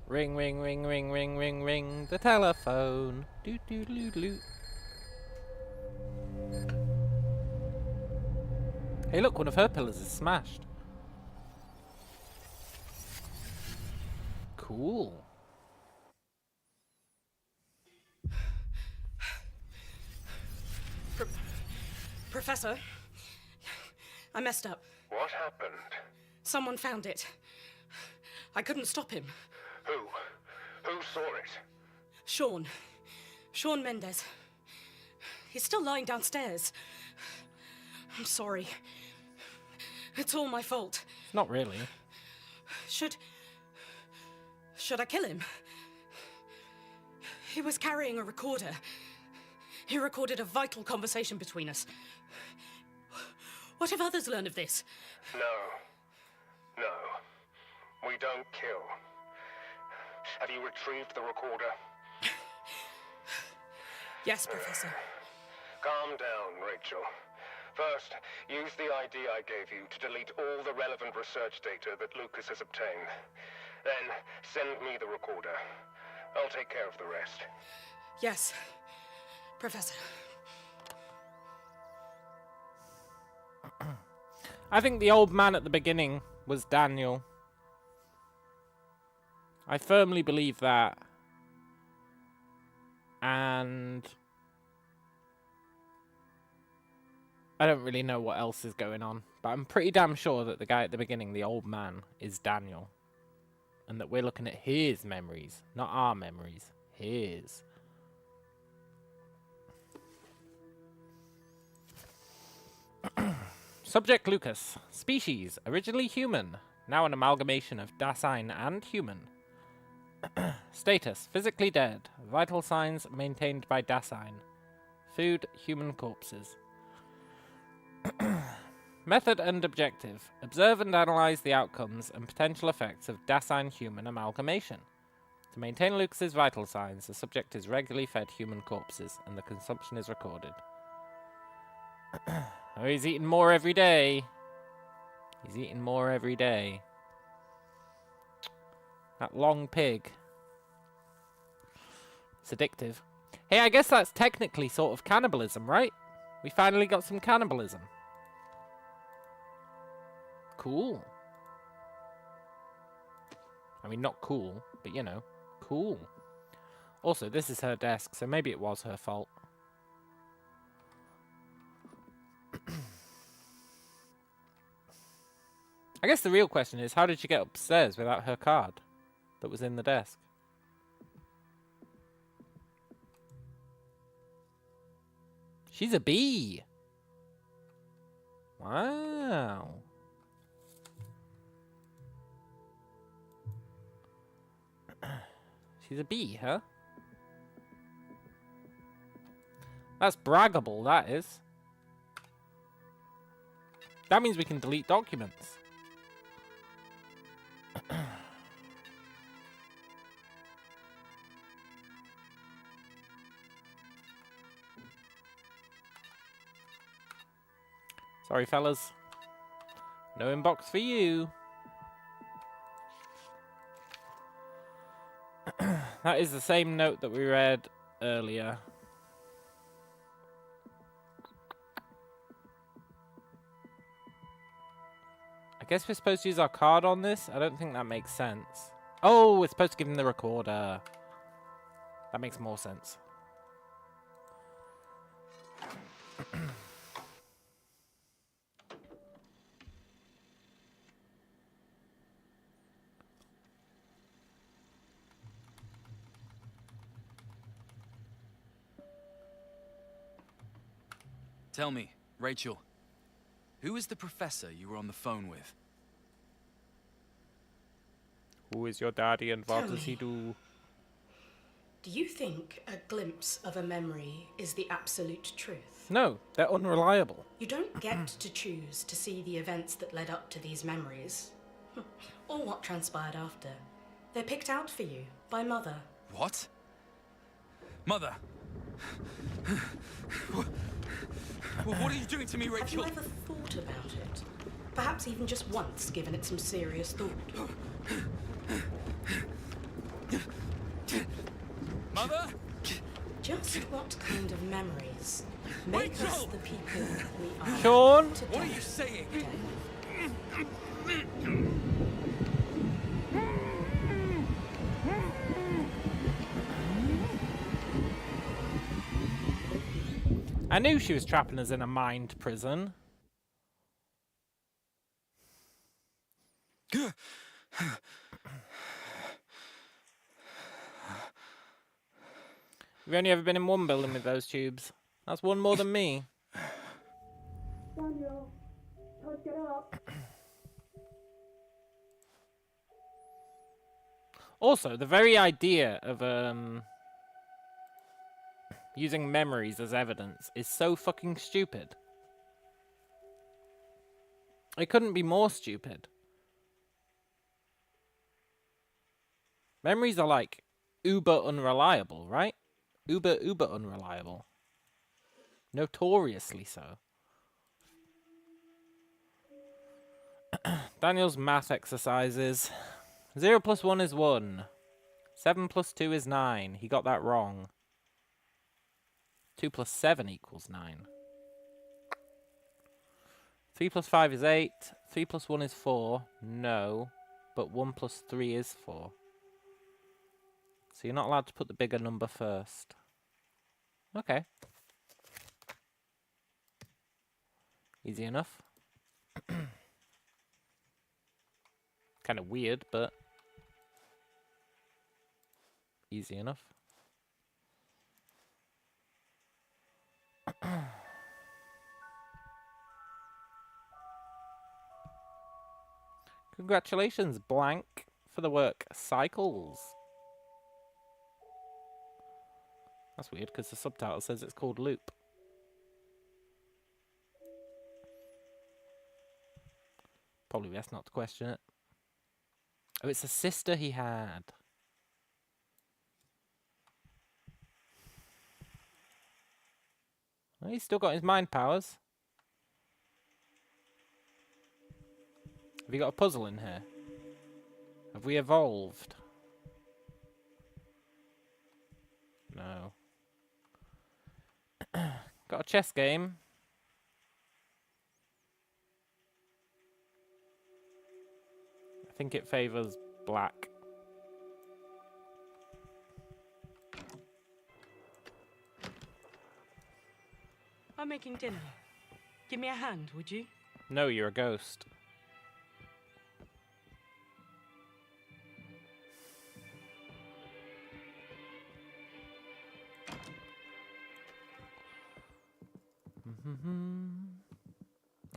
Ring, ring, ring, ring, ring, ring, ring, the telephone. Doot, doot, doot, doot. Hey, look, one of her pillars is smashed. Cool. Professor, I messed up. What happened? Someone found it. I couldn't stop him. Who? Who saw it? Shawn Mendes. He's still lying downstairs. I'm sorry. It's all my fault. Not really. Should I kill him? He was carrying a recorder. He recorded a vital conversation between us. What if others learn of this? No. We don't kill. Have you retrieved the recorder? Yes, Professor. Calm down, Rachel. First, use the ID I gave you to delete all the relevant research data that Lucas has obtained. Then, send me the recorder. I'll take care of the rest. Yes, Professor. I think the old man at the beginning was Daniel. I firmly believe that. And I don't really know what else is going on, but I'm pretty damn sure that the guy at the beginning, the old man, is Daniel. And that we're looking at his memories, not our memories. His. Subject Lucas. Species, originally human, now an amalgamation of Dasein and human. Status, physically dead. Vital signs maintained by Dasein. Food, human corpses. Method and objective. Observe and analyze the outcomes and potential effects of Dasein-human amalgamation. To maintain Lucas's vital signs, the subject is regularly fed human corpses and the consumption is recorded. Oh, he's eating more every day. He's eating more every day. That long pig. It's addictive. Hey, I guess that's technically sort of cannibalism, right? We finally got some cannibalism. Cool. I mean, not cool, but you know, cool. Also, this is her desk, so maybe it was her fault. I guess the real question is, how did she get upstairs without her card that was in the desk? She's a bee. Wow. She's a bee, huh? That's braggable, that is. That means we can delete documents. Sorry, fellas. No inbox for you. That is the same note that we read earlier. I guess we're supposed to use our card on this? I don't think that makes sense. Oh, we're supposed to give him the recorder. That makes more sense. Tell me, Rachel, who is the professor you were on the phone with? Who is your daddy and what does he do? Do you think a glimpse of a memory is the absolute truth? No, they're unreliable. You don't get to choose to see the events that led up to these memories, or what transpired after. They're picked out for you by Mother. What? Mother! What are you doing to me, Rachel? Have you ever thought about it? Perhaps even just once given it some serious thought? Mother? Just what kind of memories make us the people we are? Sean? What are you saying? I knew she was trapping us in a mind prison. You've only ever been in one building with those tubes. That's one more than me. Daniel, can't get up. Also, the very idea of using memories as evidence is so fucking stupid. It couldn't be more stupid. Memories are like uber unreliable, right? Uber unreliable. Notoriously so. Daniel's math exercises. 0 + 1 is 1. 7 plus 2 is 9. He got that wrong. 2 plus 7 equals 9. 3 plus 5 is 8. 3 plus 1 is 4. No. But 1 plus 3 is 4. So you're not allowed to put the bigger number first. Okay. Easy enough. Kind of weird, but easy enough. Congratulations, Blank, for the work Cycles. That's weird, because the subtitle says it's called Loop. Probably best not to question it. Oh, it's a sister he had. Well, he's still got his mind powers. Have you got a puzzle in here? Have we evolved? No. Got a chess game. I think it favours black. I'm making dinner. Give me a hand, would you? No, you're a ghost.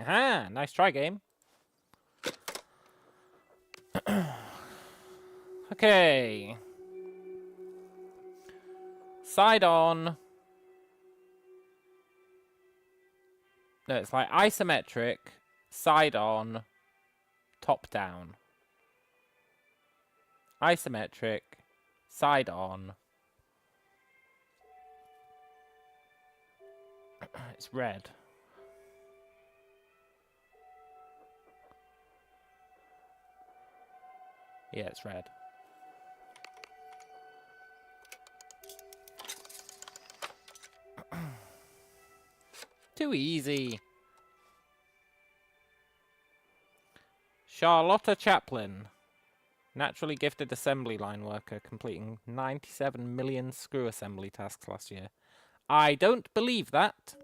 Aha! Nice try, game. Okay. Side on. No, it's like isometric, side on, top down. Isometric, side on. It's red. Yeah, it's red. Too easy. Charlotta Chaplin. Naturally gifted assembly line worker, completing 97 million screw assembly tasks last year. I don't believe that.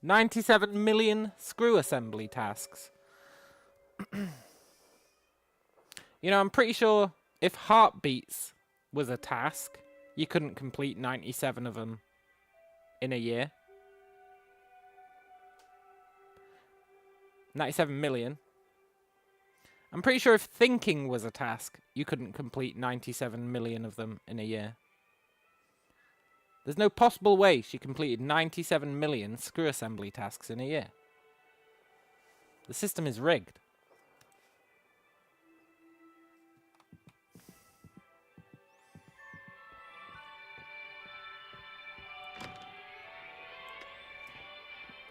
97 million screw assembly tasks. You know, I'm pretty sure if heartbeats was a task, you couldn't complete 97 of them in a year. 97 million. I'm pretty sure if thinking was a task, you couldn't complete 97 million of them in a year. There's no possible way she completed 97 million screw assembly tasks in a year. The system is rigged.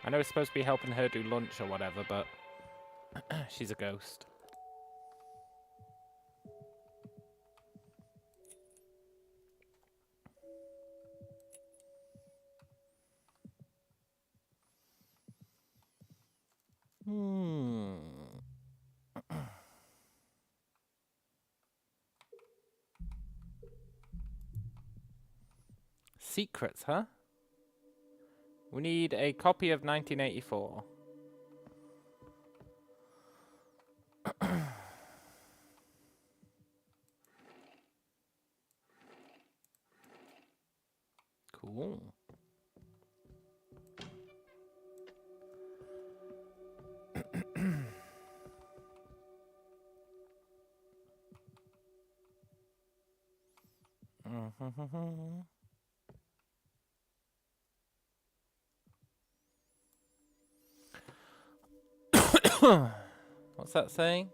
I know it's supposed to be helping her do lunch or whatever, but she's a ghost. Secrets, huh? We need a copy of 1984. Cool. What's that saying?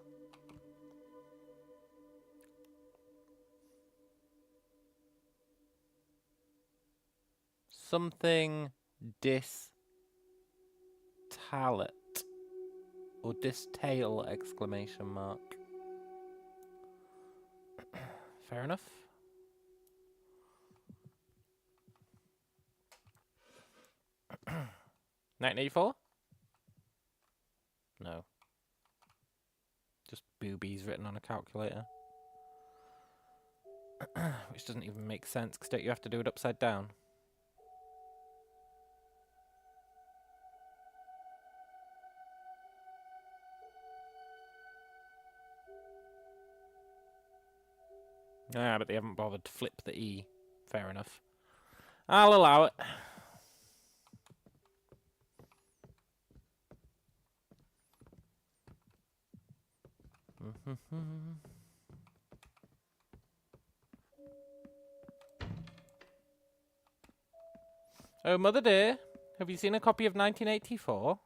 Something distalet or distail exclamation mark. Fair enough. $1984? No. Just boobies written on a calculator. Which doesn't even make sense, because don't you have to do it upside down? Ah, but they haven't bothered to flip the E. Fair enough. I'll allow it. Oh, Mother dear, have you seen a copy of 1984?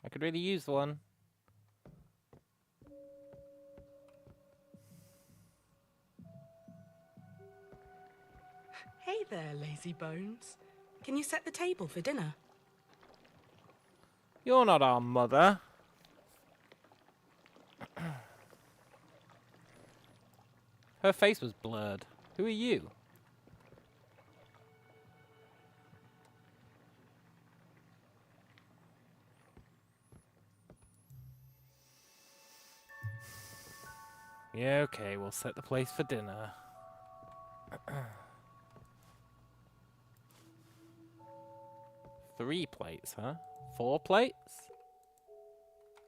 I could really use one. Hey there, lazy bones. Can you set the table for dinner? You're not our mother. Her face was blurred. Who are you? Yeah, okay, we'll set the place for dinner. 3 plates, huh? 4 plates?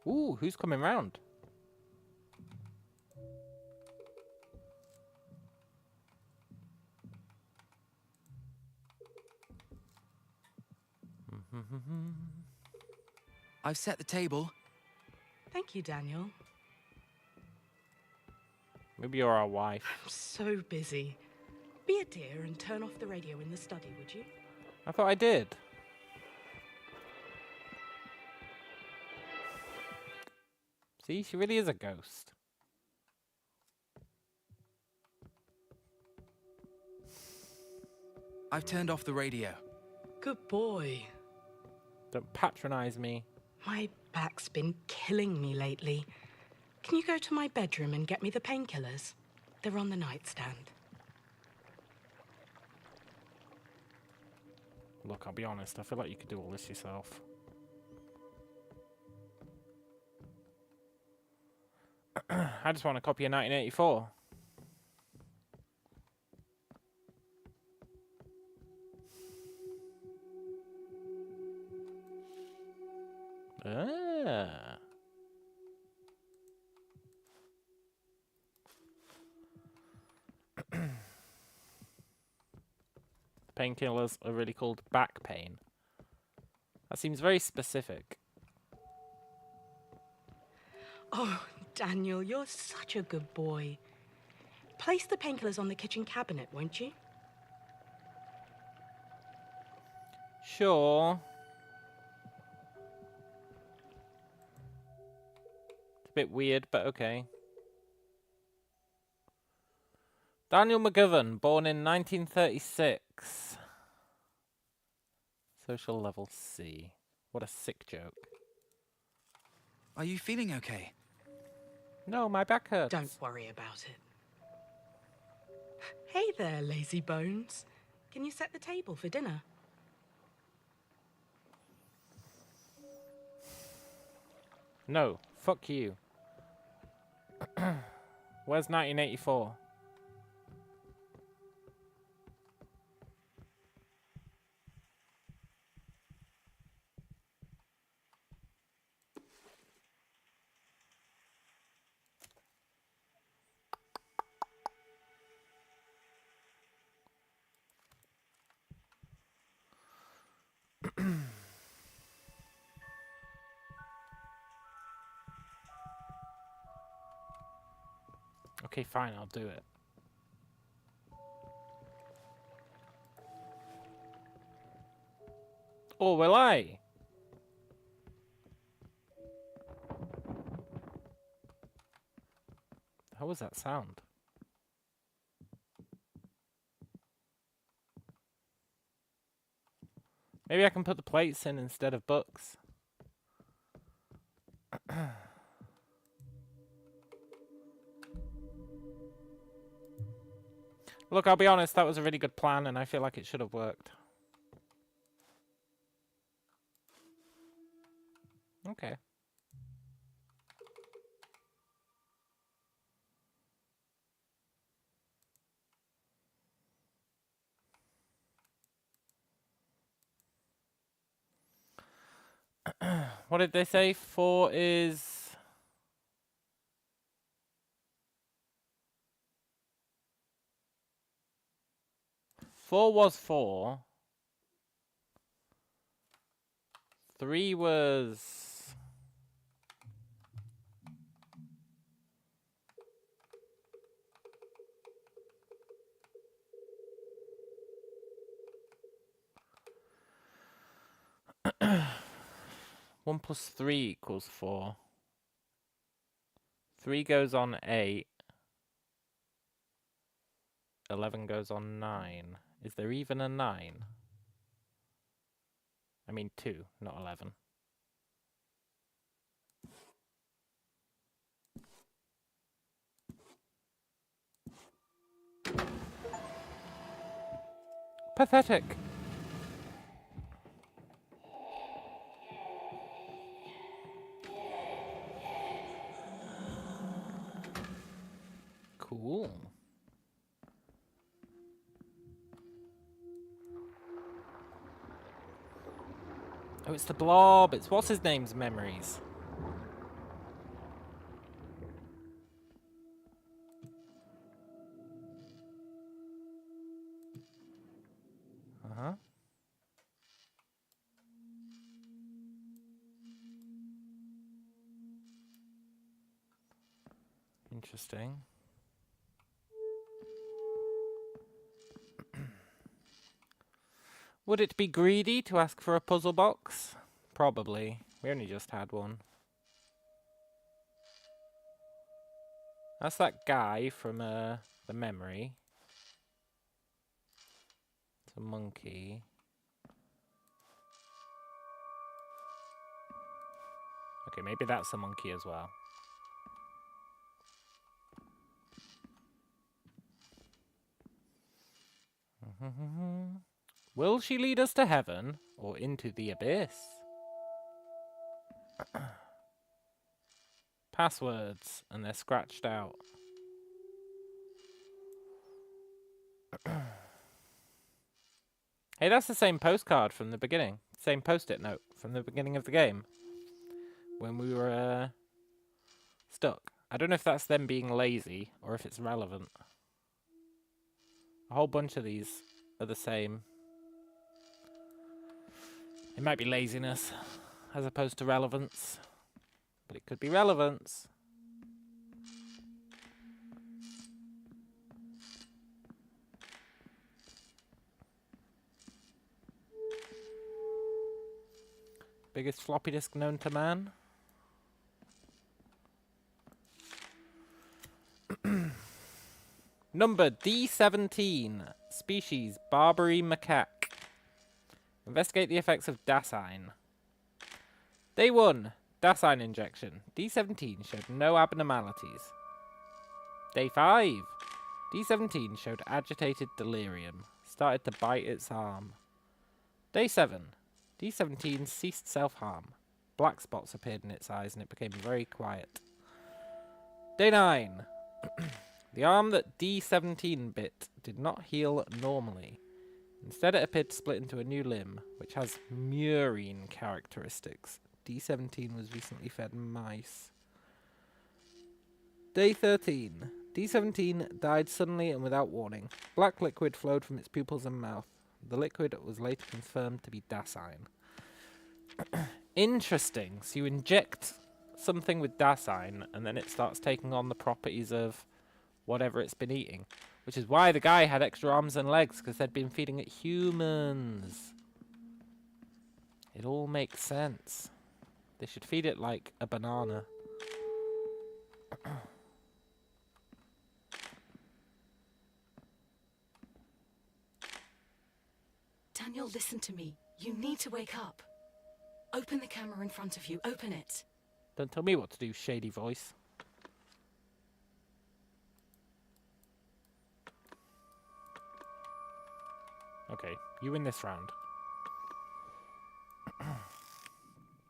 Ooh, who's coming round? I've set the table. Thank you, Daniel. Maybe you're our wife. I'm so busy. Be a dear and turn off the radio in the study, would you? I thought I did. See, she really is a ghost. I've turned off the radio. Good boy. Don't patronize me. My back's been killing me lately. Can you go to my bedroom and get me the painkillers? They're on the nightstand. Look, I'll be honest, I feel like you could do all this yourself. I just want a copy of 1984. Ah. Painkillers are really called back pain. That seems very specific. Oh, Daniel, you're such a good boy. Place the painkillers on the kitchen cabinet, won't you? Sure. It's a bit weird, but okay. Daniel McGovern, born in 1936. Social level C. What a sick joke. Are you feeling okay? No, my back hurts. Don't worry about it. Hey there, lazy bones. Can you set the table for dinner? No, fuck you. Where's 1984? Okay, fine, I'll do it. Or will I? How was that sound? Maybe I can put the plates in instead of books. Look, I'll be honest, that was a really good plan, and I feel like it should have worked. Okay. What did they say? 4 is... 4 was 4. 3 was... One plus 3 equals 4. 3 goes on 8. 11 goes on 9. Is there even a 9? I mean 2, not 11. Pathetic. Cool. Oh, it's the blob. It's what's his name's memories. Uh-huh. Interesting. Would it be greedy to ask for a puzzle box? Probably. We only just had one. That's that guy from the memory. It's a monkey. Okay, maybe that's a monkey as well. Will she lead us to heaven or into the abyss? Passwords, and they're scratched out. Hey, that's the same postcard from the beginning. Same post-it note from the beginning of the game. When we were stuck. I don't know if that's them being lazy or if it's relevant. A whole bunch of these are the same. It might be laziness as opposed to relevance. But it could be relevance. Biggest floppy disk known to man. Number D17. Species Barbary macaque. Investigate the effects of Dasein. Day 1. Dasein injection. D17 showed no abnormalities. Day 5. D17 showed agitated delirium. Started to bite its arm. Day 7. D17 ceased self-harm. Black spots appeared in its eyes and it became very quiet. Day 9. The arm that D17 bit did not heal normally. Instead, it appeared to split into a new limb, which has murine characteristics. D17 was recently fed mice. Day 13. D17 died suddenly and without warning. Black liquid flowed from its pupils and mouth. The liquid was later confirmed to be Dasein. Interesting. So you inject something with Dasein, and then it starts taking on the properties of whatever it's been eating. Which is why the guy had extra arms and legs, because they'd been feeding it humans. It all makes sense. They should feed it like a banana. Daniel, listen to me. You need to wake up. Open the camera in front of you. Open it. Don't tell me what to do, shady voice. Okay, you win this round.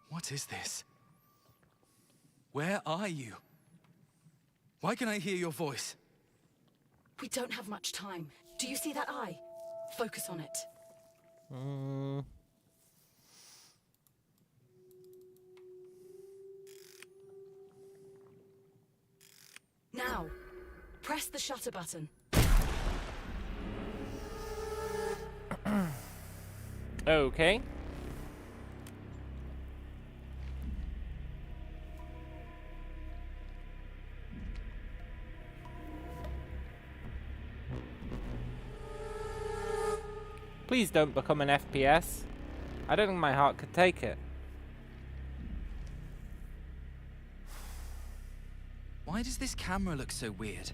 What is this? Where are you? Why can I hear your voice? We don't have much time. Do you see that eye? Focus on it. Now, press the shutter button. Okay. Please don't become an FPS. I don't think my heart could take it. Why does this camera look so weird?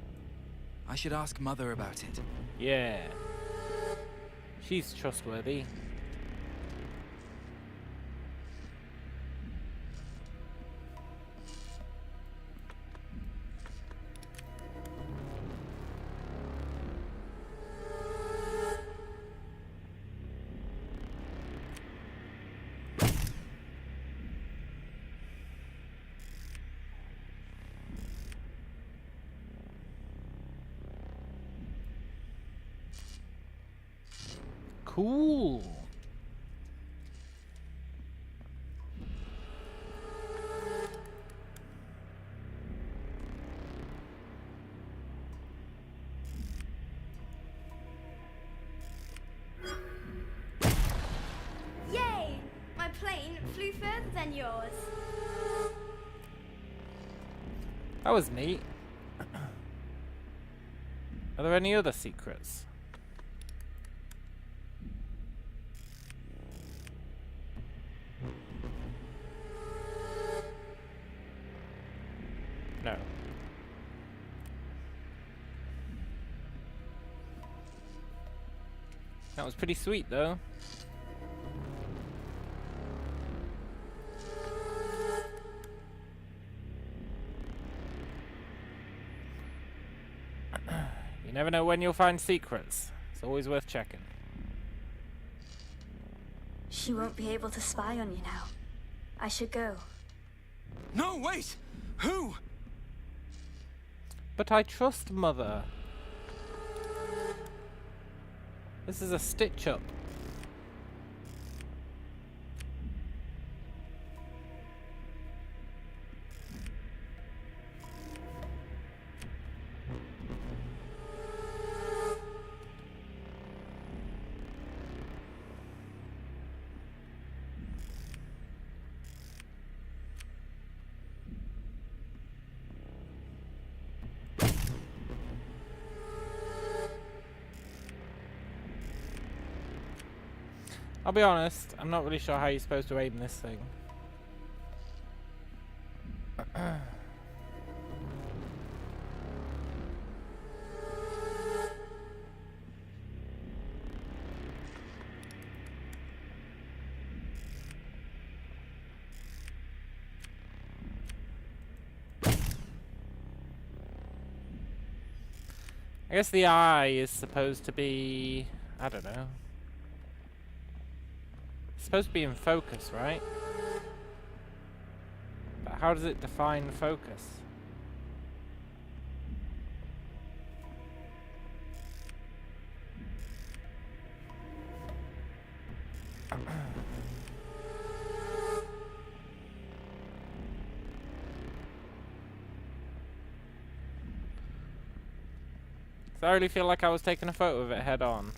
I should ask Mother about it. Yeah. She's trustworthy. Cool. Yay! My plane flew further than yours. That was neat. Are there any other secrets? No. That was pretty sweet, though. You never know when you'll find secrets. It's always worth checking. She won't be able to spy on you now. I should go. No, wait! Who? But I trust Mother. This is a stitch-up. I'll be honest, I'm not really sure how you're supposed to aim this thing. I guess the eye is supposed to be... I don't know. It's supposed to be in focus, right? But how does it define focus? So I really feel like I was taking a photo of it head on.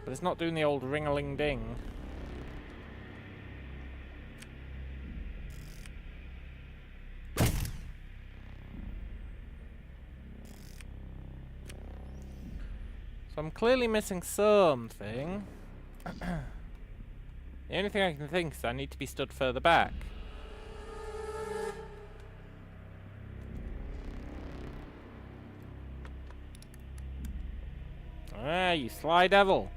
But it's not doing the old ring-a-ling-ding. So I'm clearly missing something. The only thing I can think is I need to be stood further back. Ah, you sly devil.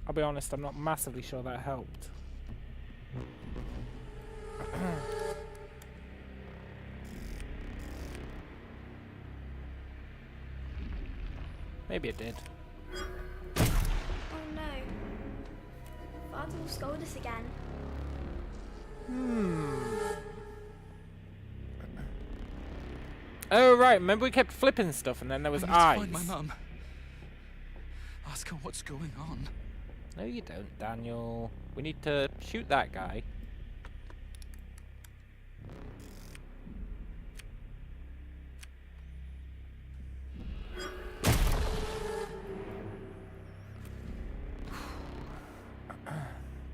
I'll be honest, I'm not massively sure that helped. Maybe it did. Oh no. Father will scold us again. Oh right, remember we kept flipping stuff and then there was I need eyes. to find my mum. Ask her what's going on. No you don't, Daniel. We need to shoot that guy.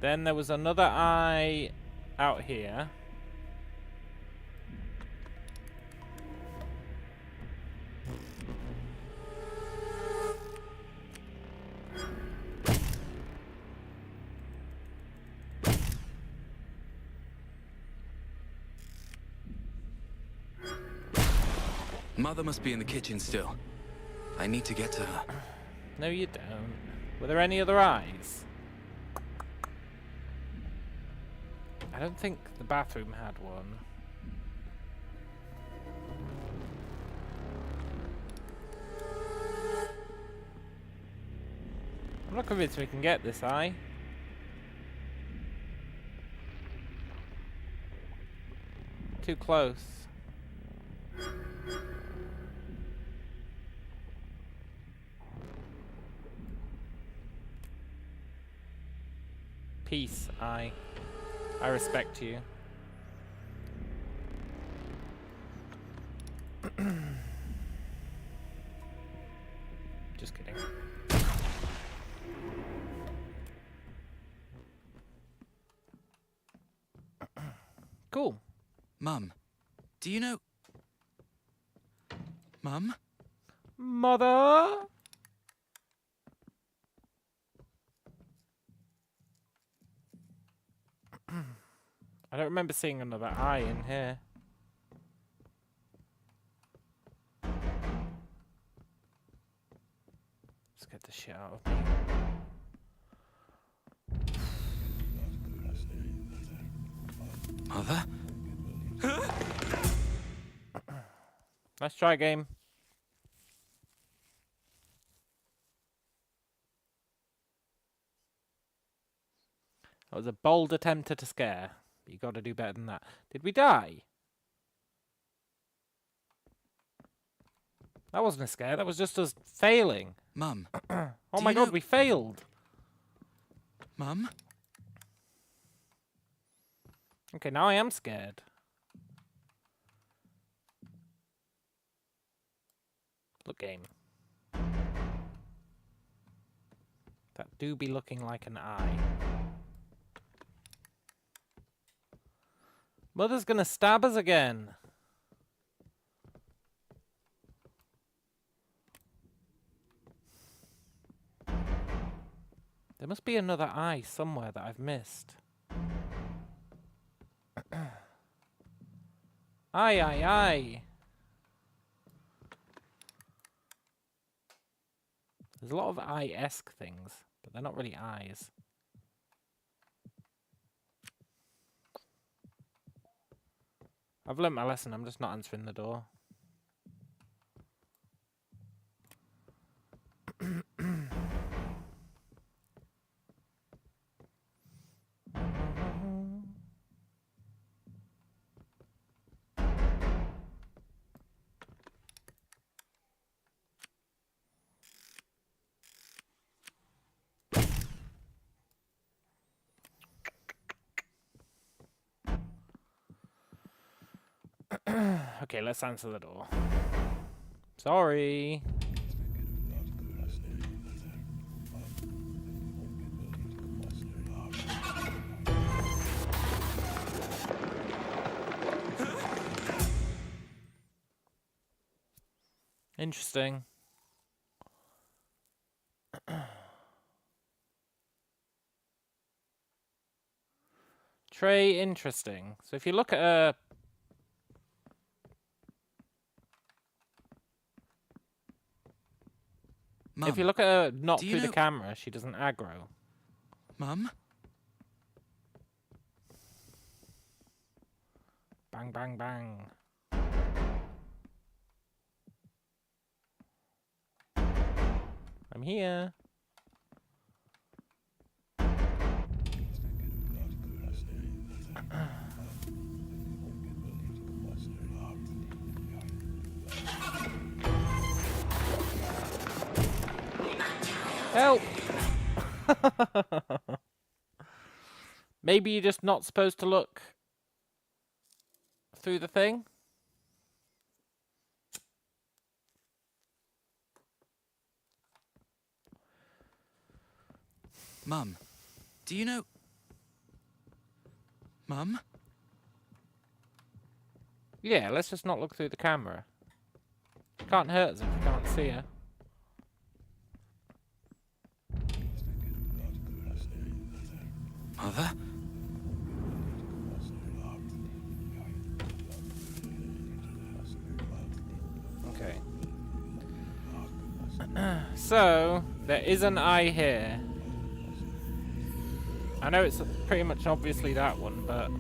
Then there was another eye out here. Mother must be in the kitchen still. I need to get to her. No you don't. Were there any other eyes? I don't think the bathroom had one. I'm not convinced we can get this eye. Too close. Peace, eye. I respect you. Just kidding. Cool. Mum, do you know... Mum? Mother? I don't remember seeing another eye in here. Scared the shit out of me. Mother? Let's try game. That was a bold attempt at a scare. But you gotta do better than that. Did we die? That wasn't a scare, that was just us failing. Mum. Oh my god, we failed. Mum? Okay, now I am scared. Look, game. That do be looking like an eye. Mother's gonna stab us again. There must be another eye somewhere that I've missed. Aye, aye, aye. There's a lot of eye-esque things, but they're not really eyes. I've learnt my lesson, I'm just not answering the door. Okay, let's answer the door. Sorry. Interesting. Tray, interesting. So if you look at a... Mum, if you look at her not do you through the know- camera, she doesn't aggro. Mum? Bang, bang, bang. I'm here. Help! Maybe you're just not supposed to look through the thing? Mum, do you know... Mum? Yeah, let's just not look through the camera. Can't hurt us if we can't see her. Mother? Okay. So, there is an eye here. I know it's pretty much obviously that one, but...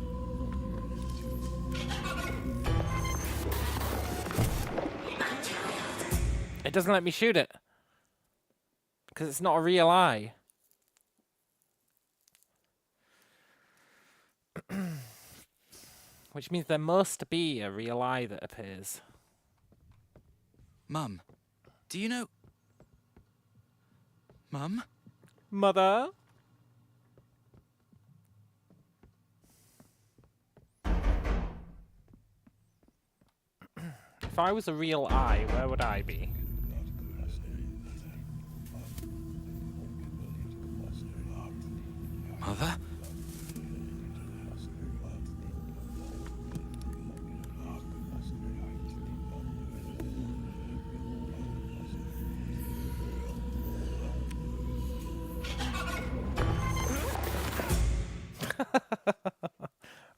it doesn't let me shoot it. Because it's not a real eye. Which means there must be a real eye that appears. Mum, do you know... Mum? Mother? If I was a real eye, where would I be? Mother?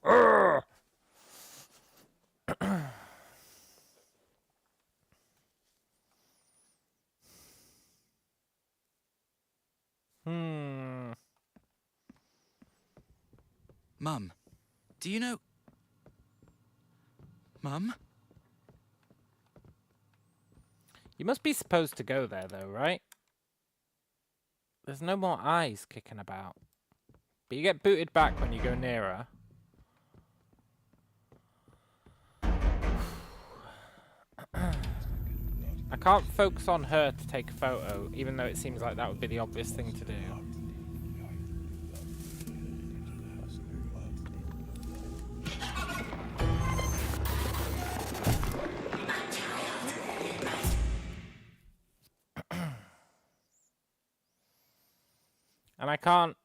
Urgh. Mum, do you know... Mum? You must be supposed to go there, though, right? There's no more eyes kicking about. But you get booted back when you go nearer. I can't focus on her to take a photo, even though it seems like that would be the obvious thing to do. And I can't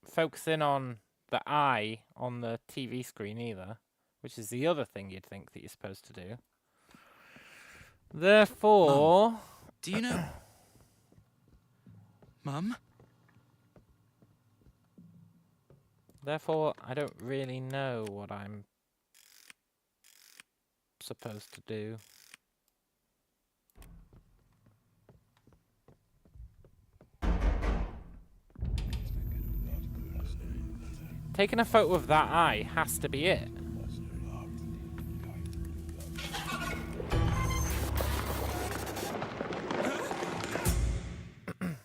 focus in on the eye on the TV screen either, which is the other thing you'd think that you're supposed to do. Therefore... Mum, do you know... Mum? Therefore, I don't really know what I'm supposed to do. Taking a photo of that eye has to be it.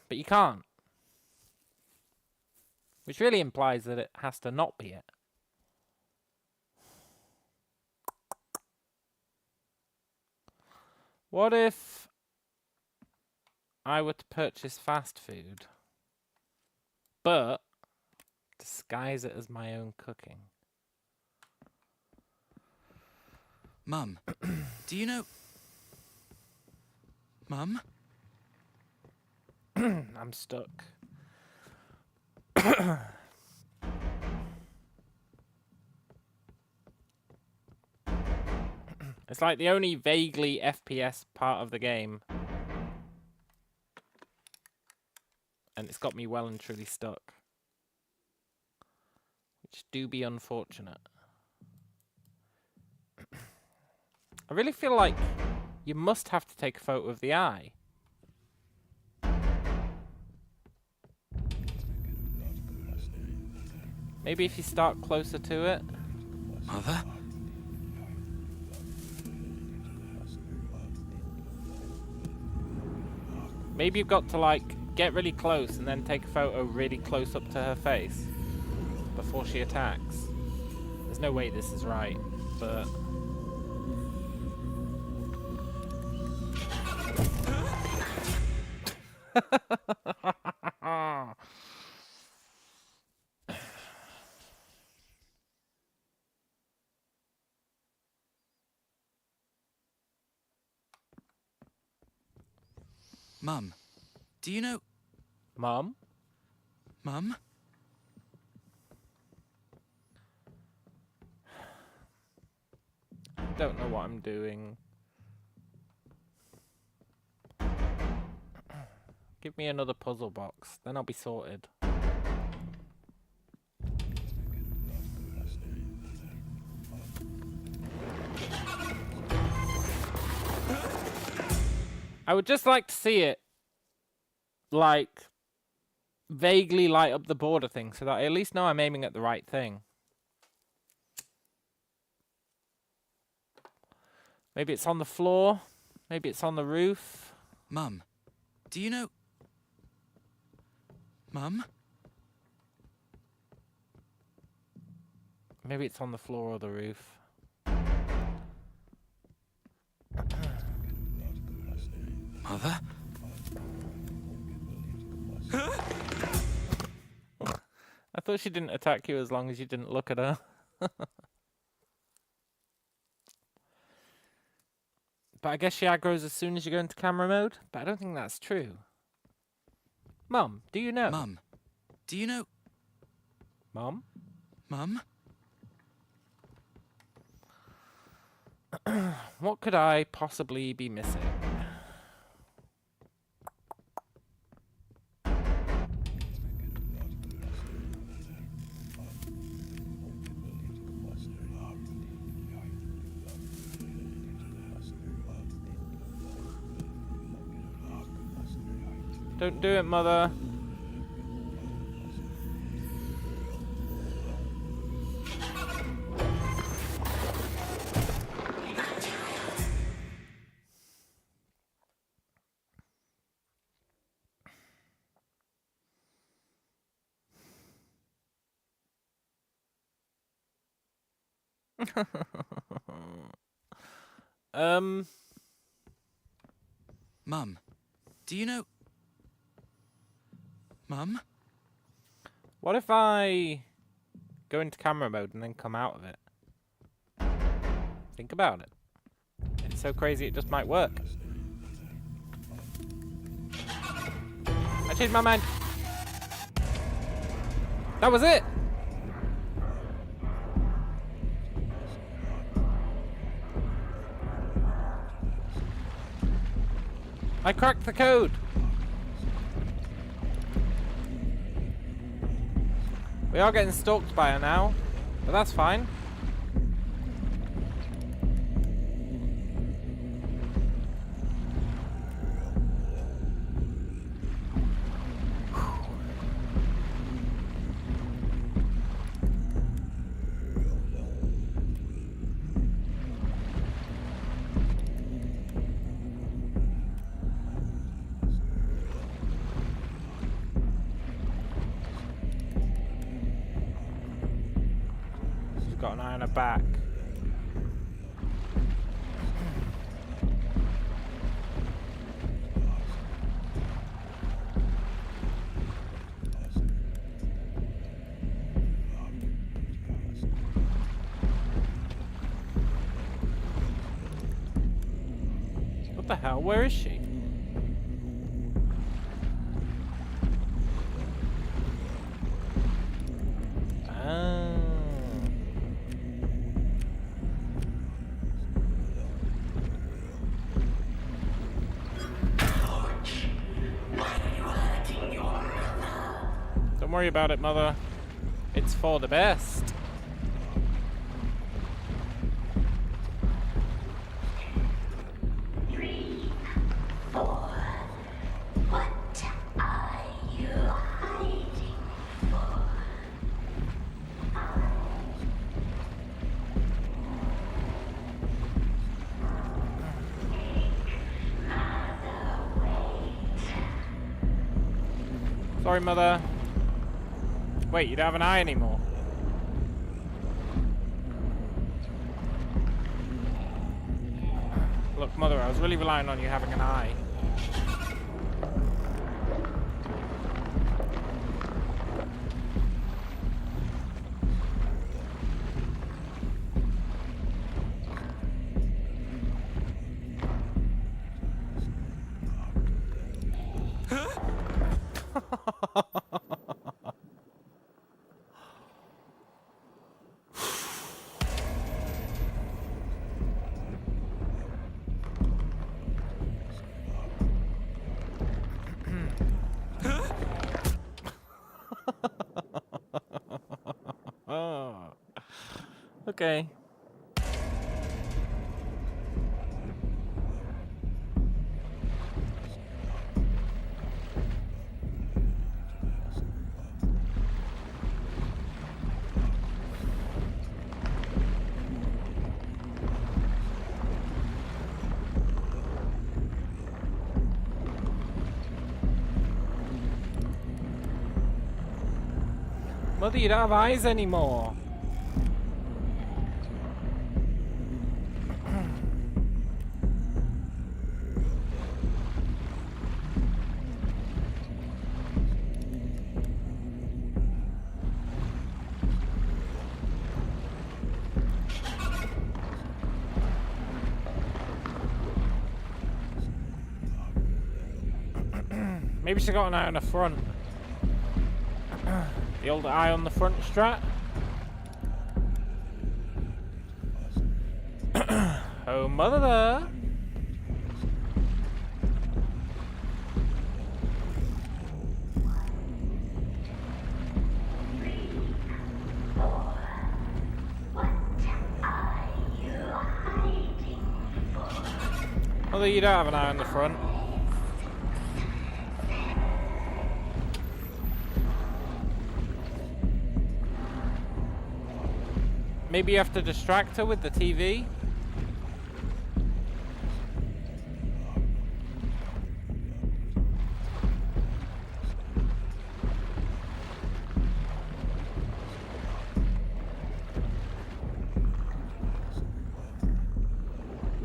But you can't. Which really implies that it has to not be it. What if I were to purchase fast food, but disguise it as my own cooking? Mum, do you know... Mum? I'm stuck. It's like the only vaguely FPS part of the game. And it's got me well and truly stuck. which do be unfortunate. I really feel like you must have to take a photo of the eye. Maybe if you start closer to it. Mother? Maybe you've got to, like, get really close and then take a photo really close up to her face before she attacks. There's no way this is right, but... Mum, do you know... Mum? Mum? I don't know what I'm doing. Give me another puzzle box, then I'll be sorted. I would just like to see it, like, vaguely light up the border thing, so that I at least know I'm aiming at the right thing. Maybe it's on the floor. Maybe it's on the roof. Mum, do you know... Mum? Maybe it's on the floor or the roof. Mother? I thought she didn't attack you as long as you didn't look at her. But I guess she aggroes as soon as you go into camera mode? But I don't think that's true. Mum, do you know? Mum, do you know... Mum? Mum? What could I possibly be missing? Don't do it, Mother. Mum, do you know... Mum? What if I go into camera mode and then come out of it? Think about it. It's so crazy it just might work. I changed my mind. That was it! I cracked the code! We are getting stalked by her now, but that's fine. Got an eye on her back. What the hell? Where is she? Don't worry about it, Mother. It's for the best. Sorry, Mother. Wait, you don't have an eye anymore. Look, Mother, I was really relying on you having an eye. Oh. Okay. Mother, you don't have eyes anymore. Maybe she's got an eye on the front. The old eye on the front strat. Oh, Mother. Mother, you don't have an eye on the front. Maybe you have to distract her with the TV?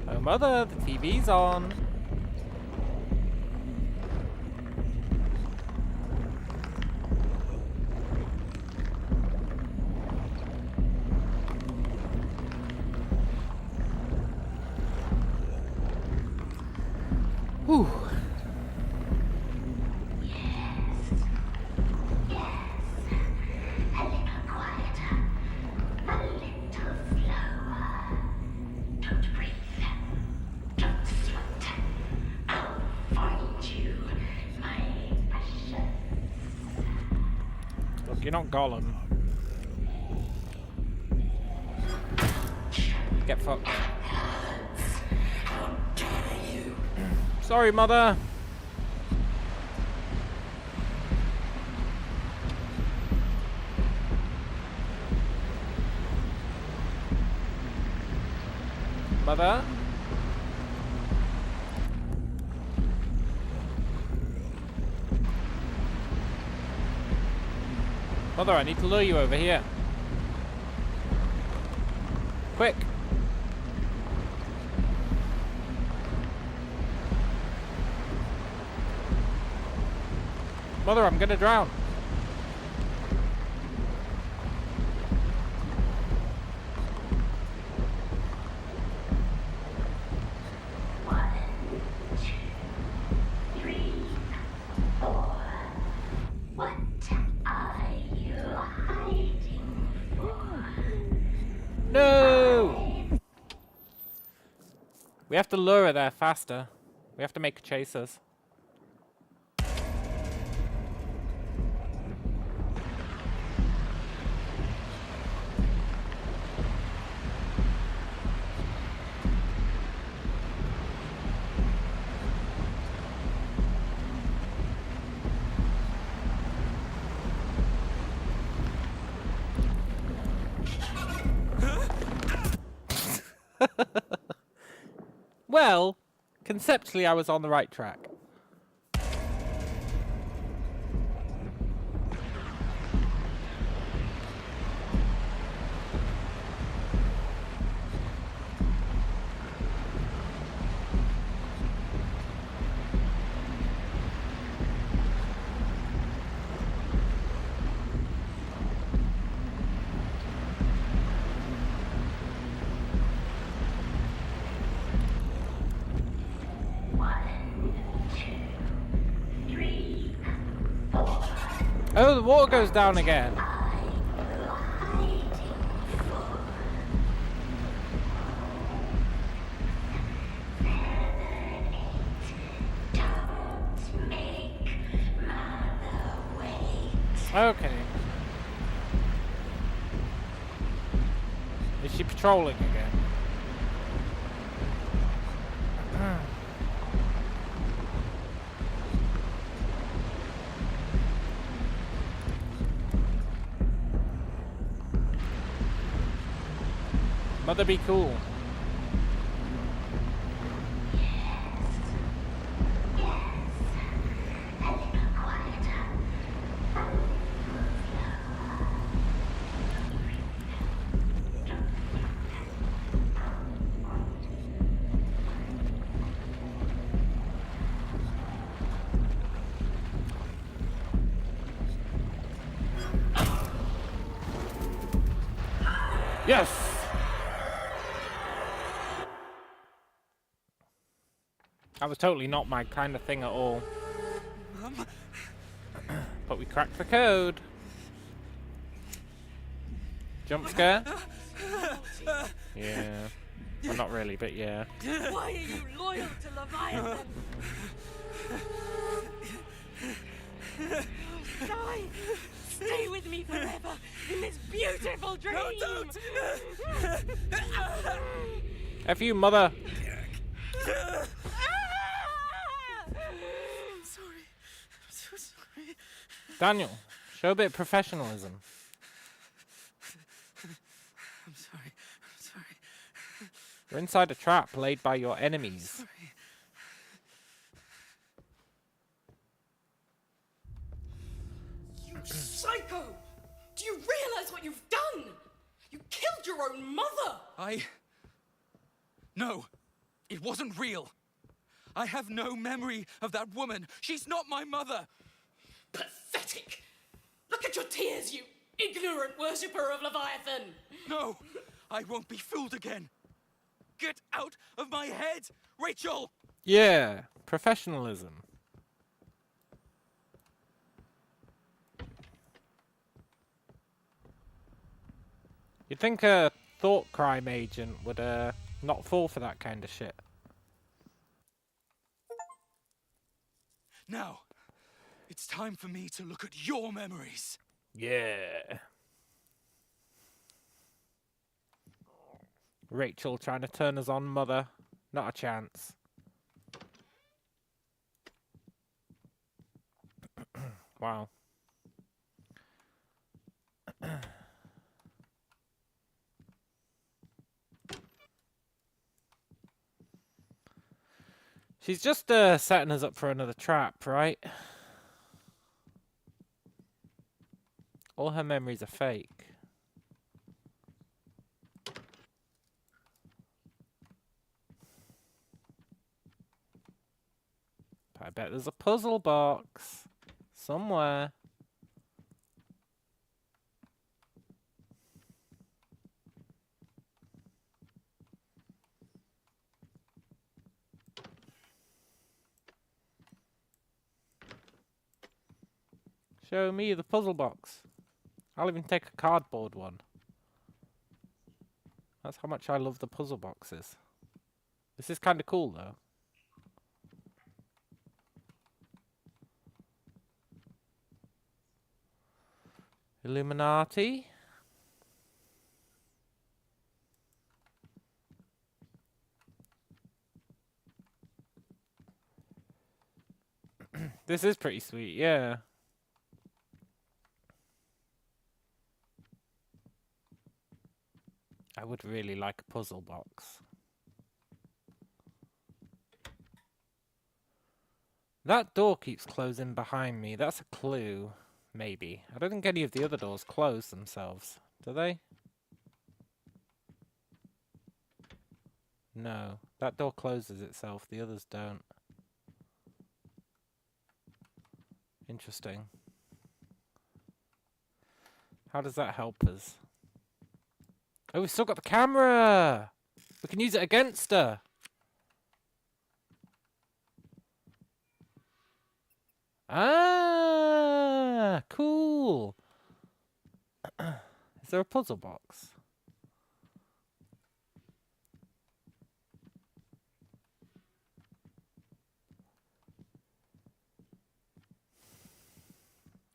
Oh, Mother, the TV's on. Whew. Look, you're not Gollum. Get fucked. Sorry, Mother. Mother? Mother, I need to lure you over here. Quick. Mother, I'm gonna drown. No! We have to lure her there faster. We have to make her chase us. Well, conceptually I was on the right track. Oh, the water goes down again. Okay. Is she patrolling again? Mother be cool. Yes! That was totally not my kind of thing at all. But we cracked the code. Jump scare? Yeah. Well, not really, but yeah. Why are you loyal to Leviathan? Die! Stay with me forever in this beautiful dream! No, don't! F you, mother! I'm sorry. I'm so sorry. Daniel, show a bit of professionalism. I'm sorry. I'm sorry. You're inside a trap laid by your enemies. Sorry. You psycho! Do you realize what you've done? You killed your own mother! No, it wasn't real. I have no memory of that woman. She's not my mother. Pathetic! Look at your tears, you ignorant worshipper of Leviathan! No, I won't be fooled again. Get out of my head, Rachel! Yeah, professionalism. You'd think a thought crime agent would not fall for that kind of shit. Now, it's time for me to look at your memories. Yeah. Rachel trying to turn us on, mother. Not a chance. Wow. She's just setting us up for another trap, right? All her memories are fake. I bet there's a puzzle box somewhere. Show me the puzzle box. I'll even take a cardboard one. That's how much I love the puzzle boxes. This is kind of cool though. Illuminati. This is pretty sweet, yeah. I would really like a puzzle box. That door keeps closing behind me. That's a clue. Maybe. I don't think any of the other doors close themselves. Do they? No. That door closes itself. The others don't. Interesting. How does that help us? Oh, we've still got the camera! We can use it against her! Ah! Cool! Is there a puzzle box?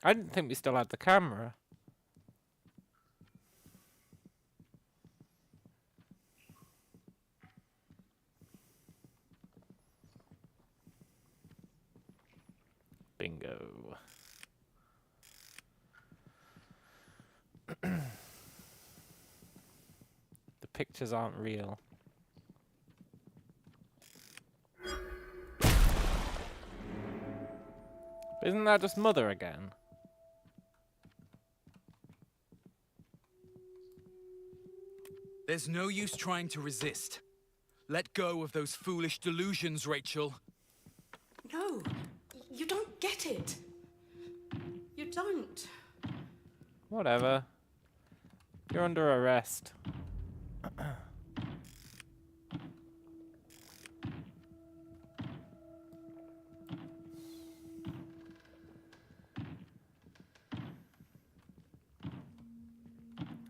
I didn't think we still had the camera. Bingo. The pictures aren't real. Isn't that just Mother again? There's no use trying to resist. Let go of those foolish delusions, Rachel. No, you don't get it. You don't. Whatever. You're under arrest.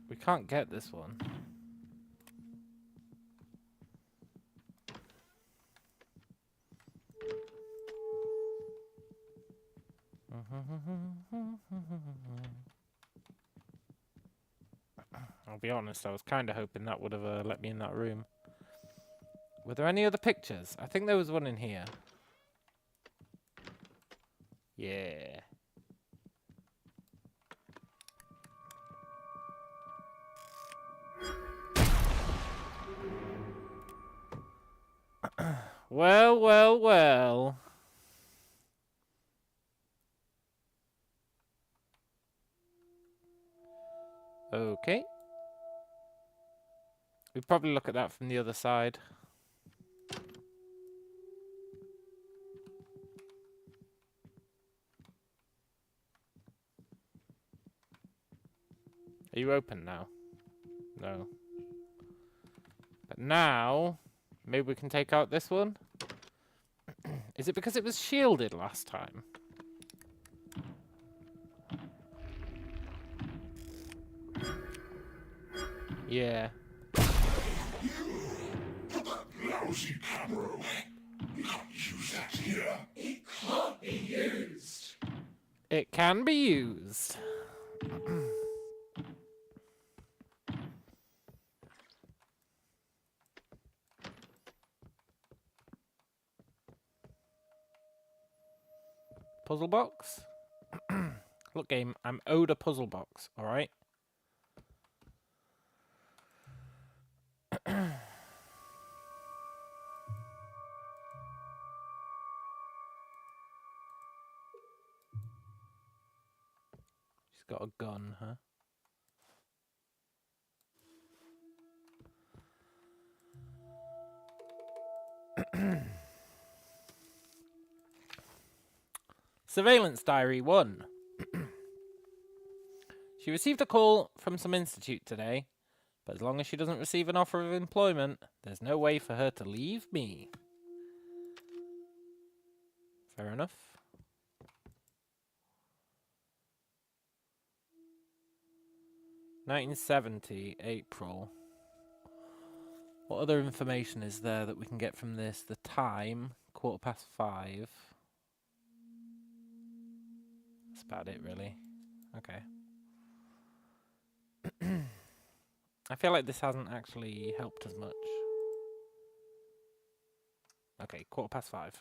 We can't get this one. I'll be honest, I was kind of hoping that would have let me in that room. Were there any other pictures? I think there was one in here. Yeah. Well, well, well. Okay. We'd probably look at that from the other side. Are you open now? No. But now, maybe we can take out this one? Is it because it was shielded last time? Yeah. Put that lousy camera away. You can't use that here. It can't be used. It can be used. Puzzle box? Look, game, I'm owed a puzzle box, alright? She's got a gun, huh? Surveillance Diary 1. She received a call from some institute today, but as long as she doesn't receive an offer of employment, there's no way for her to leave me. Fair enough. (1970) April. What other information is there that we can get from this? The time, 5:15. That's about it, really. Okay. I feel like this hasn't actually helped as much. Okay, 5:15.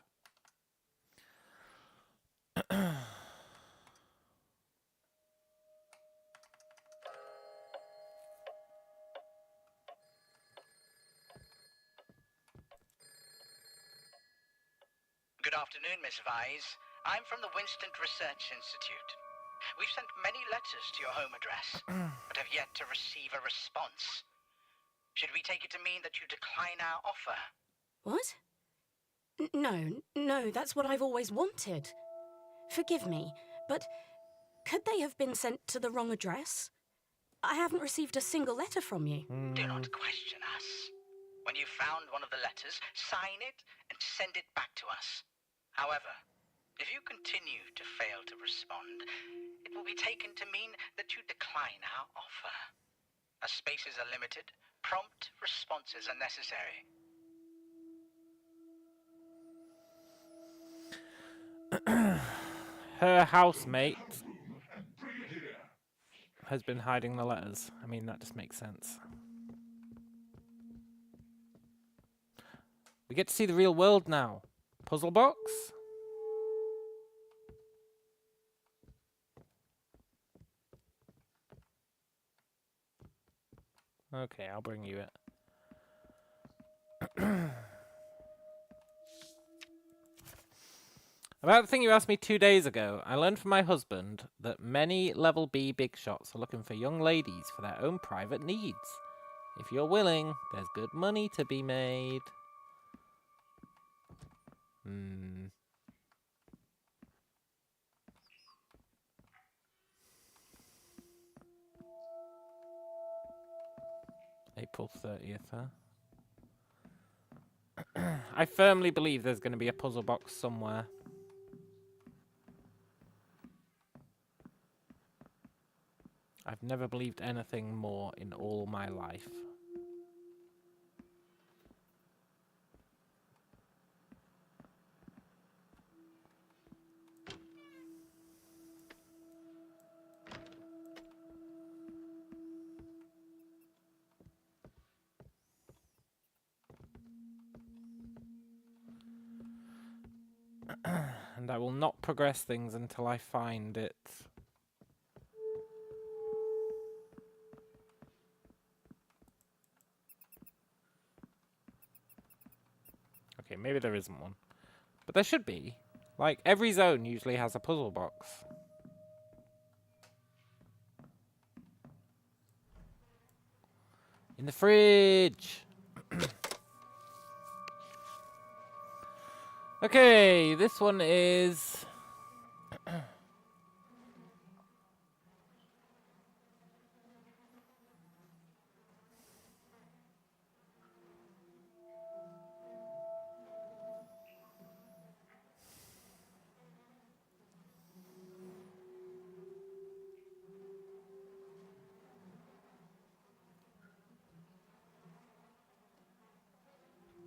Good afternoon, Miss Vise. I'm from the Winston Research Institute. We've sent many letters to your home address, but have yet to receive a response. Should we take it to mean that you decline our offer? What? No, that's what I've always wanted. Forgive me, but could they have been sent to the wrong address? I haven't received a single letter from you. Do not question us. When you've found one of the letters, sign it and send it back to us. However, if you continue to fail to respond, it will be taken to mean that you decline our offer. As spaces are limited, prompt responses are necessary. Her housemate has been hiding the letters. I mean, that just makes sense. We get to see the real world now. Puzzle box? Okay, I'll bring you it. About the thing you asked me 2 days ago, I learned from my husband that many level B big shots are looking for young ladies for their own private needs. If you're willing, there's good money to be made. April 30th, huh? I firmly believe there's going to be a puzzle box somewhere. I've never believed anything more in all my life. And I will not progress things until I find it. Okay, maybe there isn't one. But there should be. Like, every zone usually has a puzzle box. In the fridge! Okay, this one is...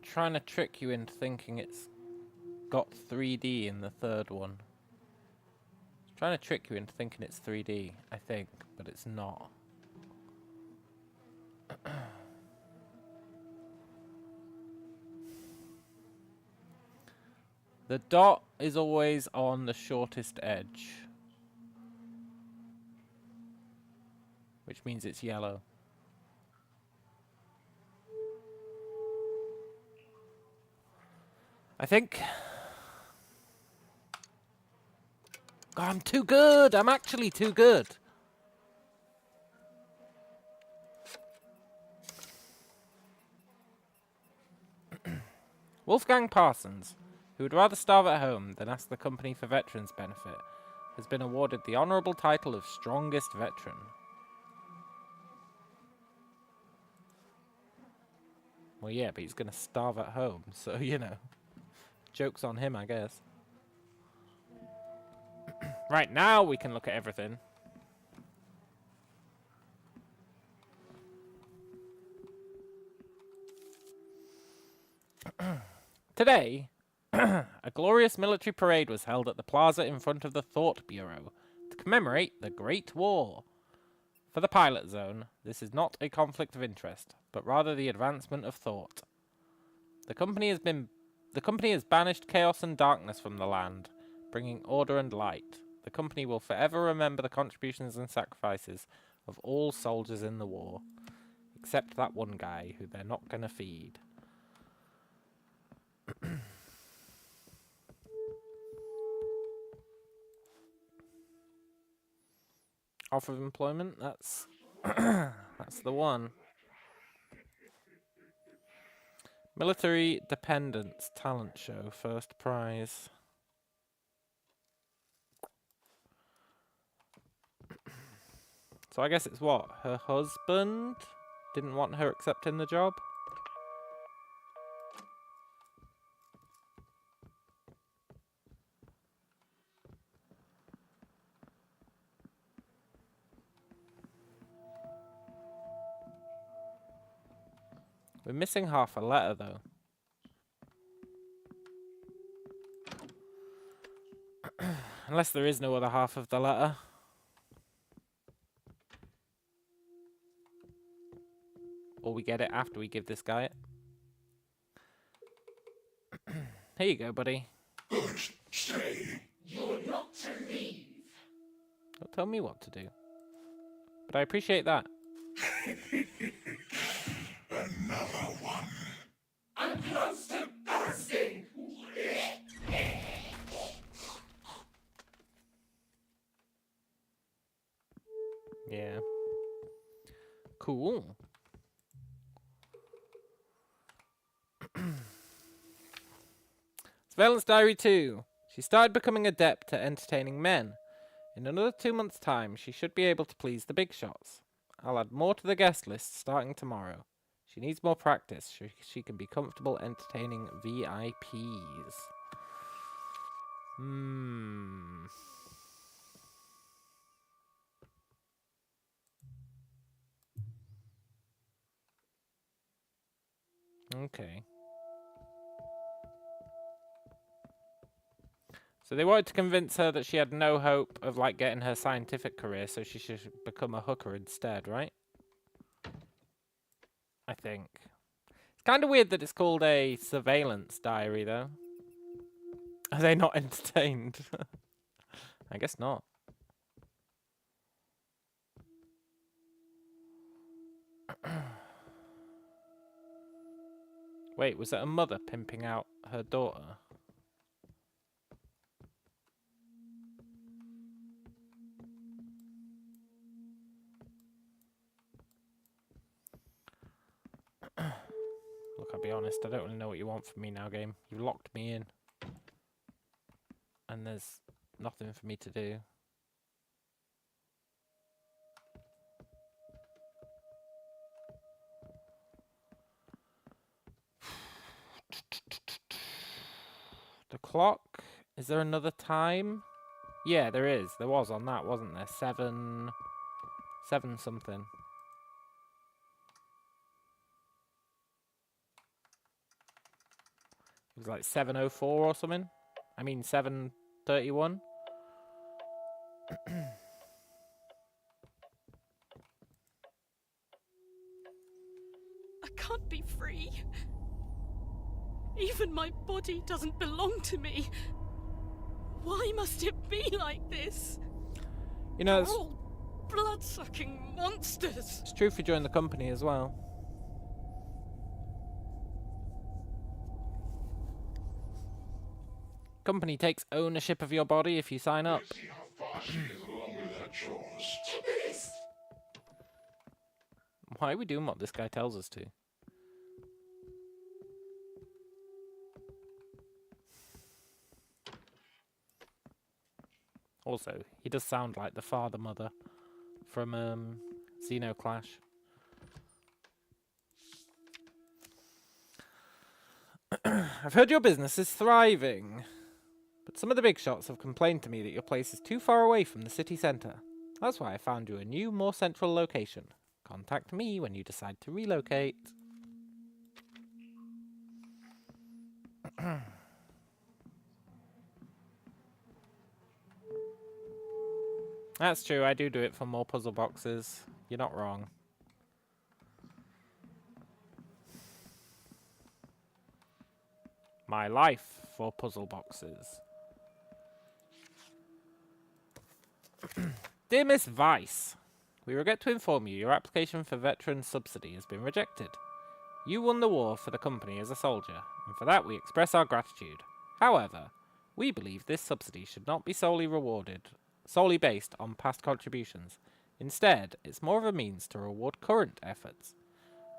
trying to trick you into thinking it's got 3D in the third one. It's trying to trick you into thinking it's 3D, I think, but it's not. The dot is always on the shortest edge, which means it's yellow. I think... God, I'm too good! I'm actually too good! Wolfgang Parsons, who would rather starve at home than ask the company for veterans' benefit, has been awarded the honourable title of Strongest Veteran. Well, yeah, but he's going to starve at home, so, you know. Joke's on him, I guess. Right, now we can look at everything. Today, a glorious military parade was held at the plaza in front of the Thought Bureau to commemorate the Great War. For the pilot zone, this is not a conflict of interest, but rather the advancement of thought. The company has banished chaos and darkness from the land, bringing order and light. The company will forever remember the contributions and sacrifices of all soldiers in the war, except that one guy who they're not gonna feed. Offer of employment. That's that's the one. Military dependents talent show first prize. So I guess it's what? Her husband didn't want her accepting the job? We're missing half a letter though. Unless there is no other half of the letter. Or we get it after we give this guy it. Here you go, buddy. Good. Stay. You're not to leave. Don't tell me what to do. But I appreciate that. Another one. I'm close to bursting. Yeah. Cool. Surveillance Diary 2. She started becoming adept at entertaining men. In another 2 months' time, she should be able to please the big shots. I'll add more to the guest list starting tomorrow. She needs more practice so she can be comfortable entertaining VIPs. Okay. So they wanted to convince her that she had no hope of, like, getting her scientific career, so she should become a hooker instead, right? I think. It's kind of weird that it's called a surveillance diary, though. Are they not entertained? I guess not. Wait, was it a mother pimping out her daughter? Look, I'll be honest, I don't really know what you want from me now, game. You've locked me in. And there's nothing for me to do. The clock? Is there another time? Yeah, there is. There was on that, wasn't there? 7 something. It was like 7:04 or something. I mean 7:31. I can't be free. Even my body doesn't belong to me. Why must it be like this? You know, We're all blood-sucking monsters. it's true if you join the company as well. Company takes ownership of your body if you sign up. See how far she is along with her chores. Why are we doing what this guy tells us to? Also, he does sound like the father-mother from Xenoclash. I've heard your business is thriving, but some of the big shots have complained to me that your place is too far away from the city centre. That's why I found you a new, more central location. Contact me when you decide to relocate. That's true, I do it for more puzzle boxes. You're not wrong. My life for puzzle boxes. Dear Miss Vice, we regret to inform you your application for veteran subsidy has been rejected. You won the war for the company as a soldier, and for that we express our gratitude. However, we believe this subsidy should not be solely based on past contributions. Instead, it's more of a means to reward current efforts.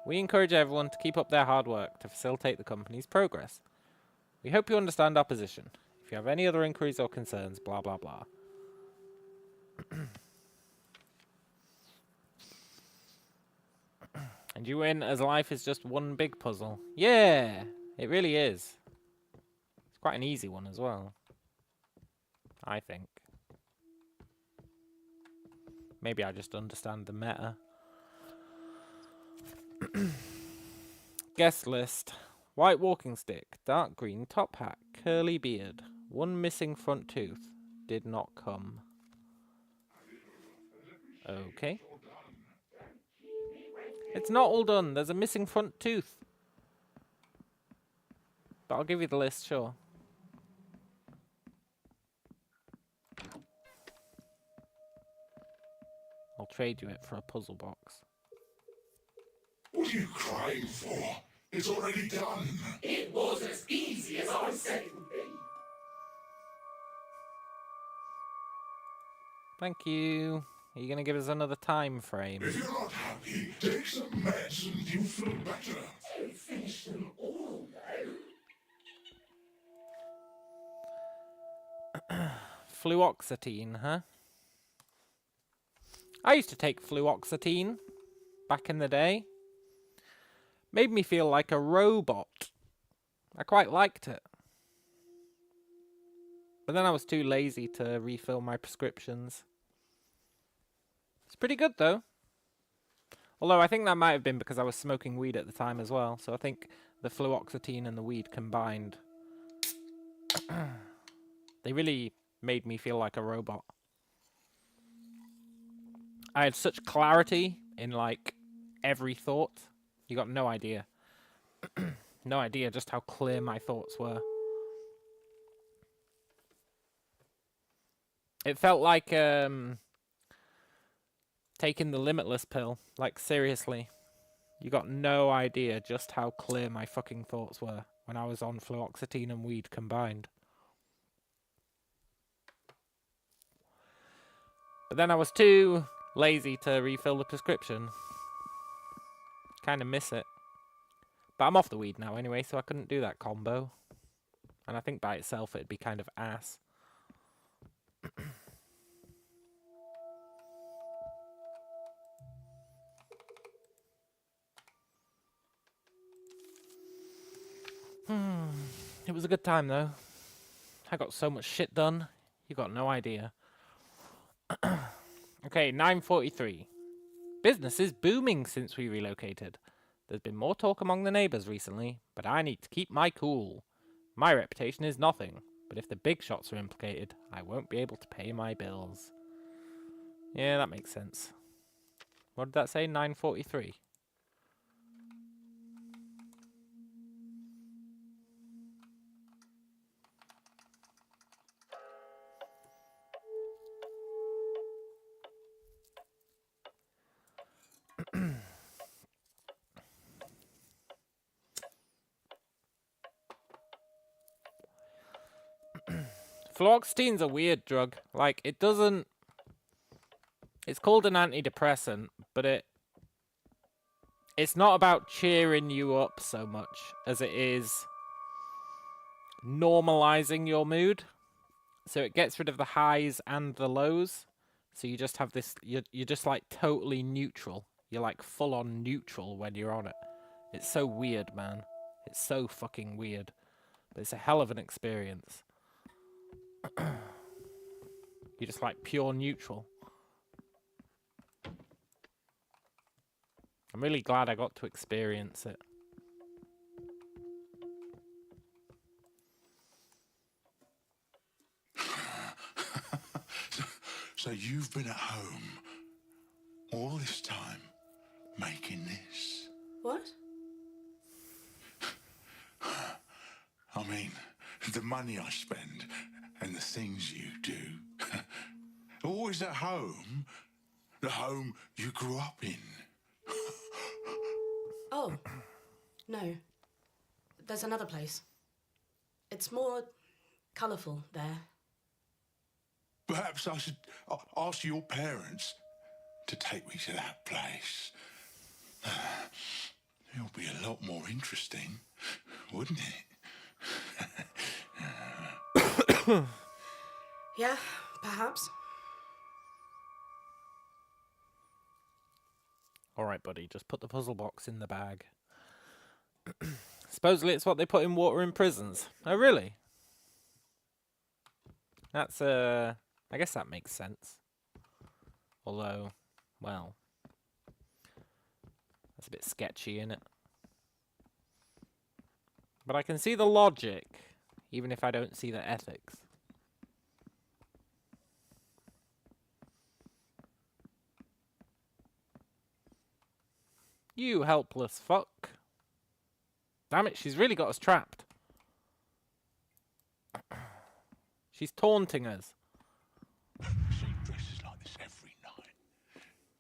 We encourage everyone to keep up their hard work to facilitate the company's progress. We hope you understand our position. If you have any other inquiries or concerns, blah blah blah. And you win as life is just one big puzzle. Yeah, it really is. It's quite an easy one as well, I think. Maybe I just understand the meta. Guest list. White walking stick, dark green top hat, curly beard, one missing front tooth, did not come. Okay. It's not all done, there's a missing front tooth. But I'll give you the list, sure. I'll trade you it for a puzzle box. What are you crying for? It's already done. It was as easy as I said it would be. Thank you. Are you going to give us another time frame? If you're not happy, take some meds and you'll feel better. Don't finish them all, though. Fluoxetine, huh? I used to take fluoxetine back in the day. Made me feel like a robot. I quite liked it. But then I was too lazy to refill my prescriptions. It's pretty good though. Although I think that might have been because I was smoking weed at the time as well. So I think the fluoxetine and the weed combined, they really made me feel like a robot. I had such clarity in like every thought. You got no idea. No idea just how clear my thoughts were. It felt like taking the limitless pill. Like seriously. You got no idea just how clear my fucking thoughts were when I was on fluoxetine and weed combined. But then I was too lazy to refill the prescription. Kind of miss it. But I'm off the weed now anyway, so I couldn't do that combo. And I think by itself it'd be kind of ass. It was a good time though. I got so much shit done. You got no idea. Okay, 9:43. Business is booming since we relocated. There's been more talk among the neighbours recently, but I need to keep my cool. My reputation is nothing, but if the big shots are implicated, I won't be able to pay my bills. Yeah, that makes sense. What did that say? 9:43. Fluoxetine's a weird drug. Like, it doesn't... It's called an antidepressant, but it's not about cheering you up so much as it is normalizing your mood. So it gets rid of the highs and the lows. So you just have this... You're just, like, totally neutral. You're, like, full-on neutral when you're on it. It's so weird, man. It's so fucking weird. But it's a hell of an experience. You're just like pure neutral. I'm really glad I got to experience it. So you've been at home all this time making this? What? I mean, the money I spend and the things you do. Always at home. The home you grew up in. Oh, no. There's another place. It's more colourful there. Perhaps I should ask your parents to take me to that place. It'll be a lot more interesting, wouldn't it? Yeah, perhaps. Alright, buddy, just put the puzzle box in the bag. Supposedly it's what they put in water in prisons. Oh, really? That's, I guess that makes sense. Although, well, that's a bit sketchy, innit? But I can see the logic, even if I don't see the ethics. You helpless fuck. Damn it, she's really got us trapped. She's taunting us. She dresses like this every night.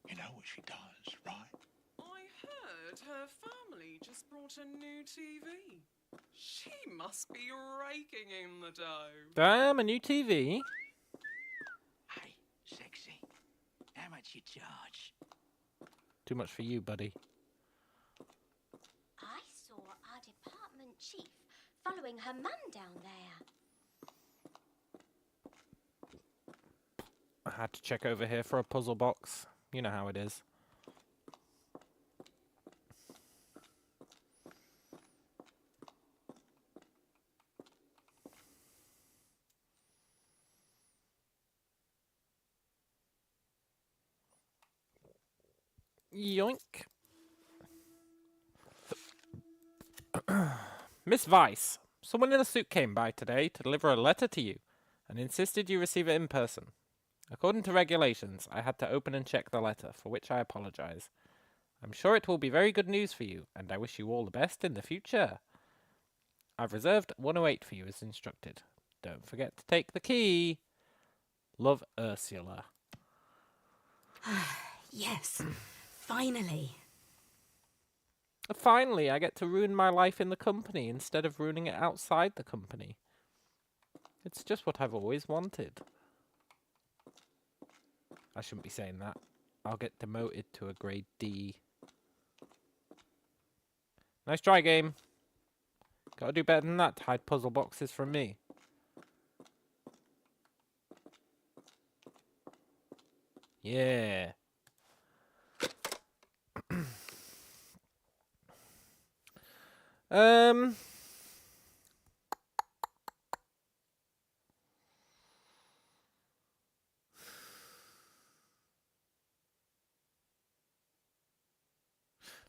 You know what she does, right? I heard her family just brought a new TV. She must be raking in the dough. Damn, a new TV. Hey, sexy. How much you charge? Too much for you, buddy. I saw our department chief following her mum down there. I had to check over here for a puzzle box. You know how it is. Yoink. Miss Weiss, someone in a suit came by today to deliver a letter to you and insisted you receive it in person. According to regulations, I had to open and check the letter, for which I apologize. I'm sure it will be very good news for you, and I wish you all the best in the future. I've reserved 108 for you as instructed. Don't forget to take the key. Love, Ursula. Yes, finally. Finally, I get to ruin my life in the company instead of ruining it outside the company. It's just what I've always wanted. I shouldn't be saying that. I'll get demoted to a grade D. Nice try, game. Gotta do better than that to hide puzzle boxes from me. Yeah.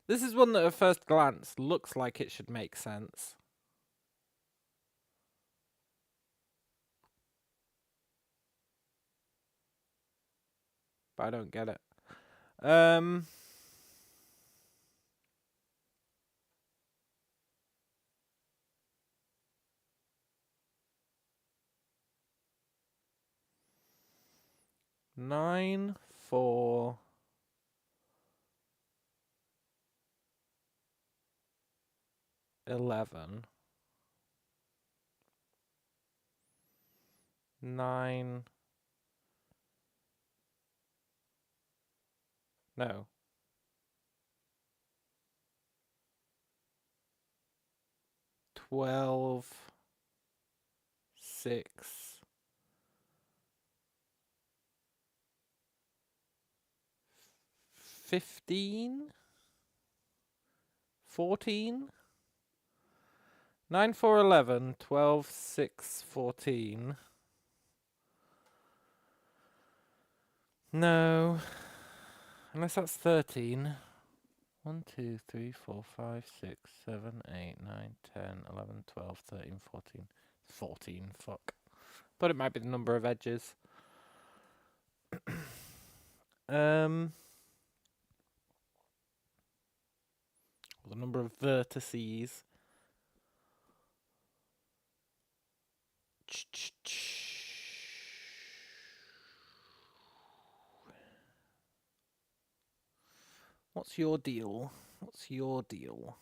This is one that at first glance looks like it should make sense. But I don't get it. 9, 4... 11. 9. No. 12. 6. 15. 14. 9, 4, 11, 12, 6, 14. No. Unless that's 13. 1, 2, 3, 4, 5, 6, 7, 8, 9, 10, 11, 12, 13, 14. 14, fuck. Thought it might be the number of edges. Or the number of vertices. What's your deal? What's your deal?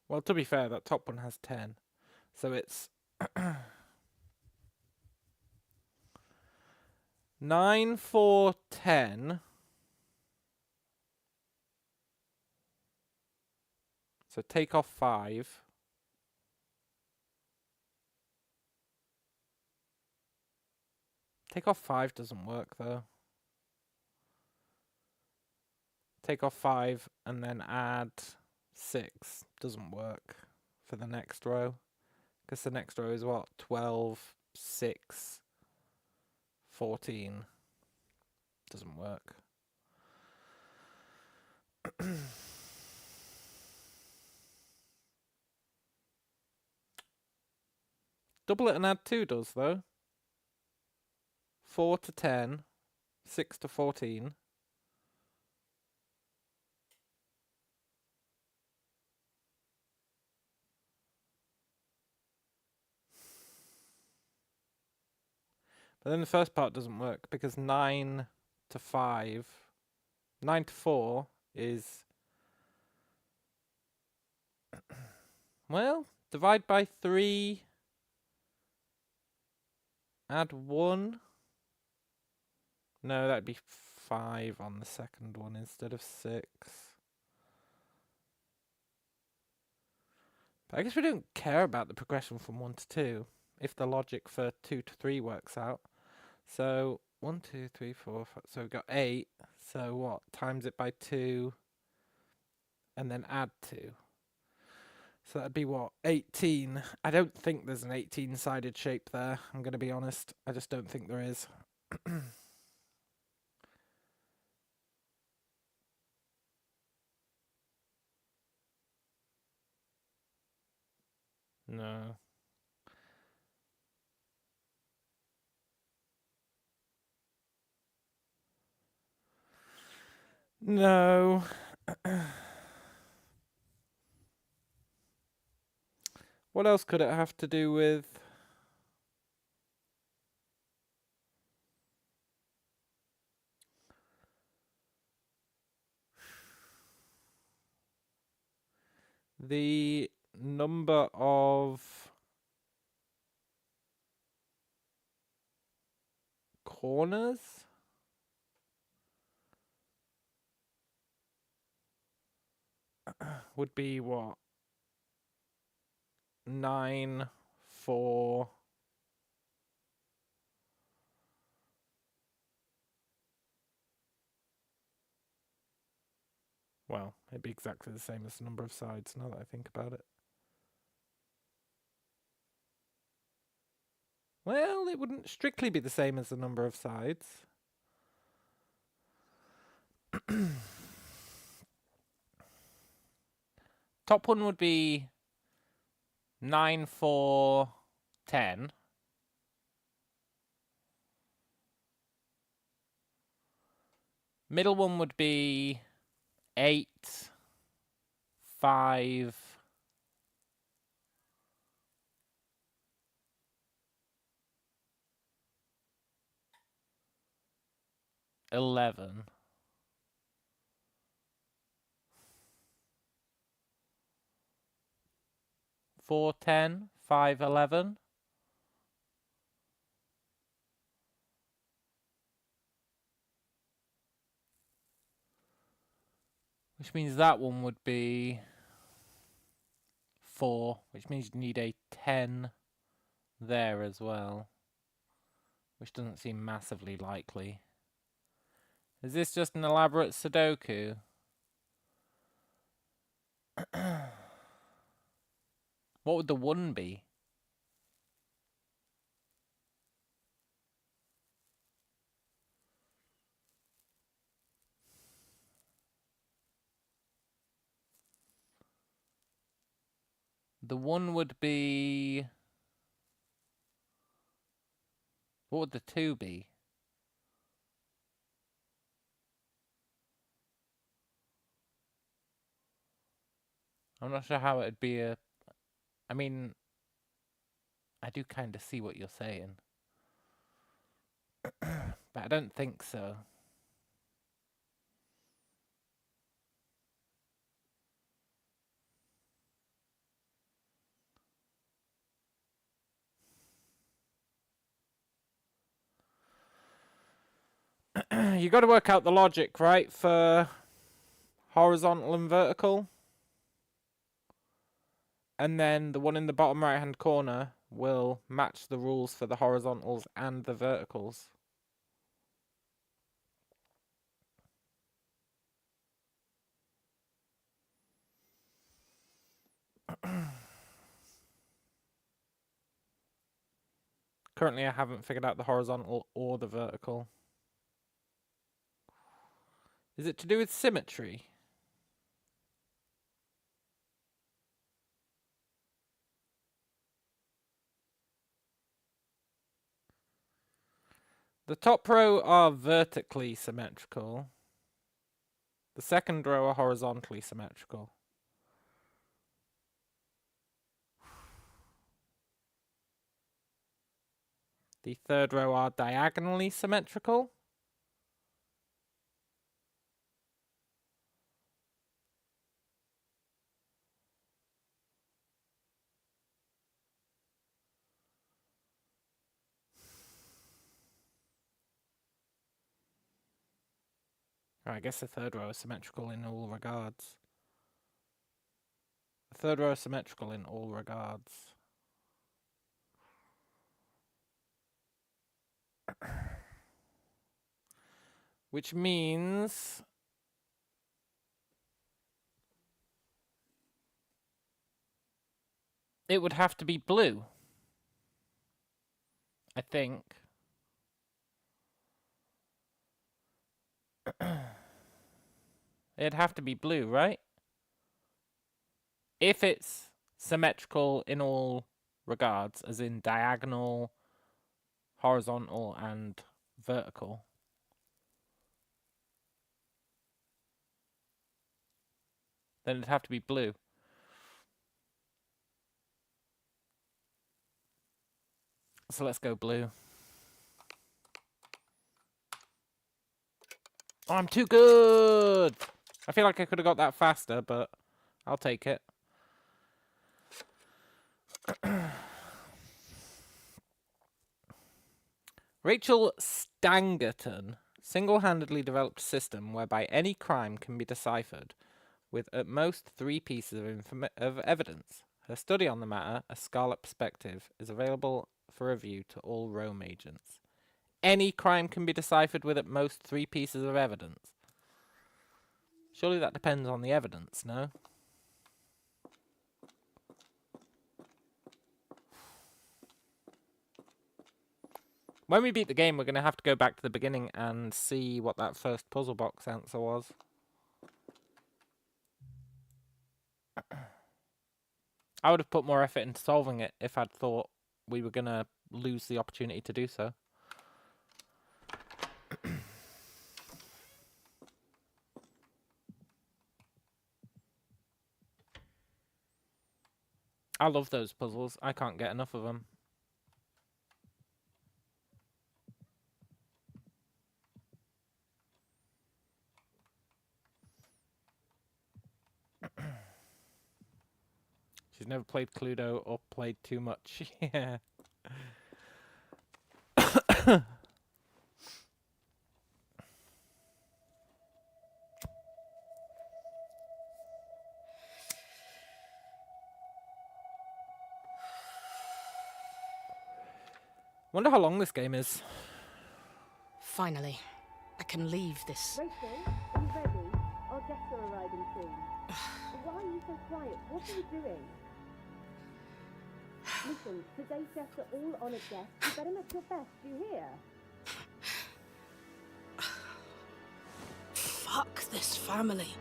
Well, to be fair, that top one has 10. So it's 9, 4, 10. So take off 5. Take off 5 doesn't work, though. Take off 5 and then add 6 doesn't work for the next row. Because the next row is what? 12, 6, 14. Doesn't work. Double it and add 2 does, though. 4 to 10, 6 to 14. But then the first part doesn't work because 9 to 5, 9 to 4 is... Well, divide by 3, add 1. No, that'd be 5 on the second one instead of 6. But I guess we don't care about the progression from 1 to 2 if the logic for 2 to 3 works out. So 1, 2, 3, 4, 5. So we've got 8. So what? Times it by 2 and then add 2. So that'd be what? 18. I don't think there's an 18-sided shape there. I'm going to be honest. I just don't think there is. No. No. What else could it have to do with? The number of corners? Would be what? 9, 4. Well, it'd be exactly the same as the number of sides now that I think about it. Well, it wouldn't strictly be the same as the number of sides. Top one would be 9, 4, 10. Middle one would be 8, 5, 11. 4, 10, 5, 11. Which means that one would be 4, which means you need a 10 there as well. Which doesn't seem massively likely. Is this just an elaborate Sudoku? What would the 1 be? The 1 would be... What would the 2 be? I'm not sure how it'd be a... I mean... I do kind of see what you're saying. But I don't think so. You got to work out the logic, right, for horizontal and vertical. And then the one in the bottom right-hand corner will match the rules for the horizontals and the verticals. Currently, I haven't figured out the horizontal or the vertical. Is it to do with symmetry? The top row are vertically symmetrical. The second row are horizontally symmetrical. The third row are diagonally symmetrical. I guess the third row is symmetrical in all regards. The third row is symmetrical in all regards. Which means it would have to be blue, I think. It'd have to be blue, right? If it's symmetrical in all regards, as in diagonal, horizontal, and vertical. Then it'd have to be blue. So let's go blue. Oh, I'm too good! I feel like I could have got that faster, but I'll take it. Rachel Stangerton single-handedly developed a system whereby any crime can be deciphered with at most 3 pieces of evidence. Her study on the matter, A Scarlet Perspective, is available for review to all Rome agents. Any crime can be deciphered with at most 3 pieces of evidence. Surely that depends on the evidence, no? When we beat the game, we're going to have to go back to the beginning and see what that first puzzle box answer was. I would have put more effort into solving it if I'd thought we were going to lose the opportunity to do so. I love those puzzles. I can't get enough of them. She's never played Cluedo or played too much. Yeah. Wonder how long this game is. Finally, I can leave this. Rachel, are you ready? Our guests are arriving soon. Why are you so quiet? What are you doing? Listen, today's guests are all honoured guests. You better make your best, do you hear? Fuck this family.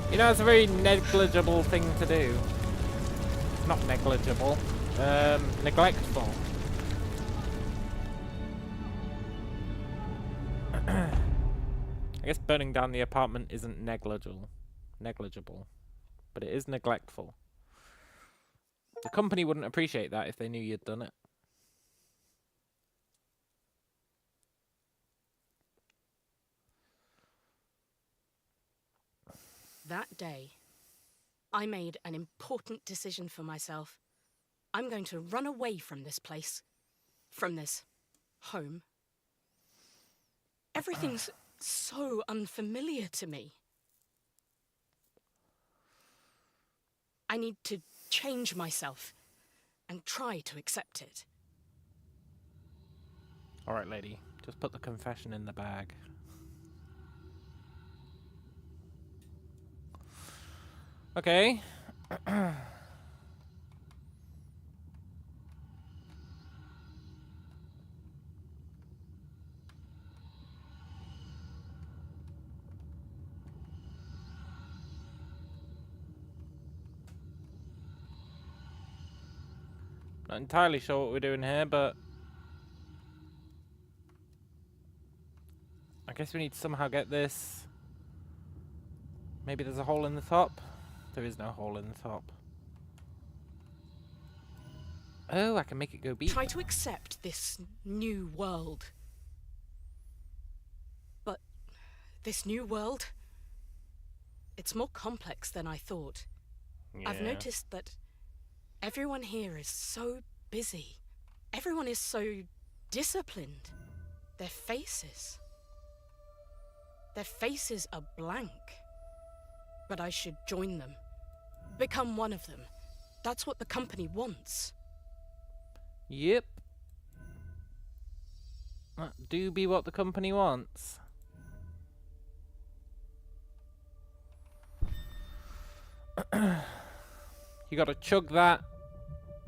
You know, it's a very negligible thing to do. Not negligible. Neglectful. I guess burning down the apartment isn't negligible, but it is neglectful. The company wouldn't appreciate that if they knew you'd done it. That day, I made an important decision for myself. I'm going to run away from this place. From this home. Everything's so unfamiliar to me. I need to change myself and try to accept it. All right, lady. Just put the confession in the bag. Okay. Not entirely sure what we're doing here, but I guess we need to somehow get this. Maybe there's a hole in the top. There is no hole in the top. Oh, I can make it go beep. Try to accept this new world. But this new world, it's more complex than I thought. Yeah. I've noticed that everyone here is so busy. Everyone is so disciplined. Their faces are blank. But I should join them. Become one of them. That's what the company wants. Yep. That do be what the company wants. You gotta chug that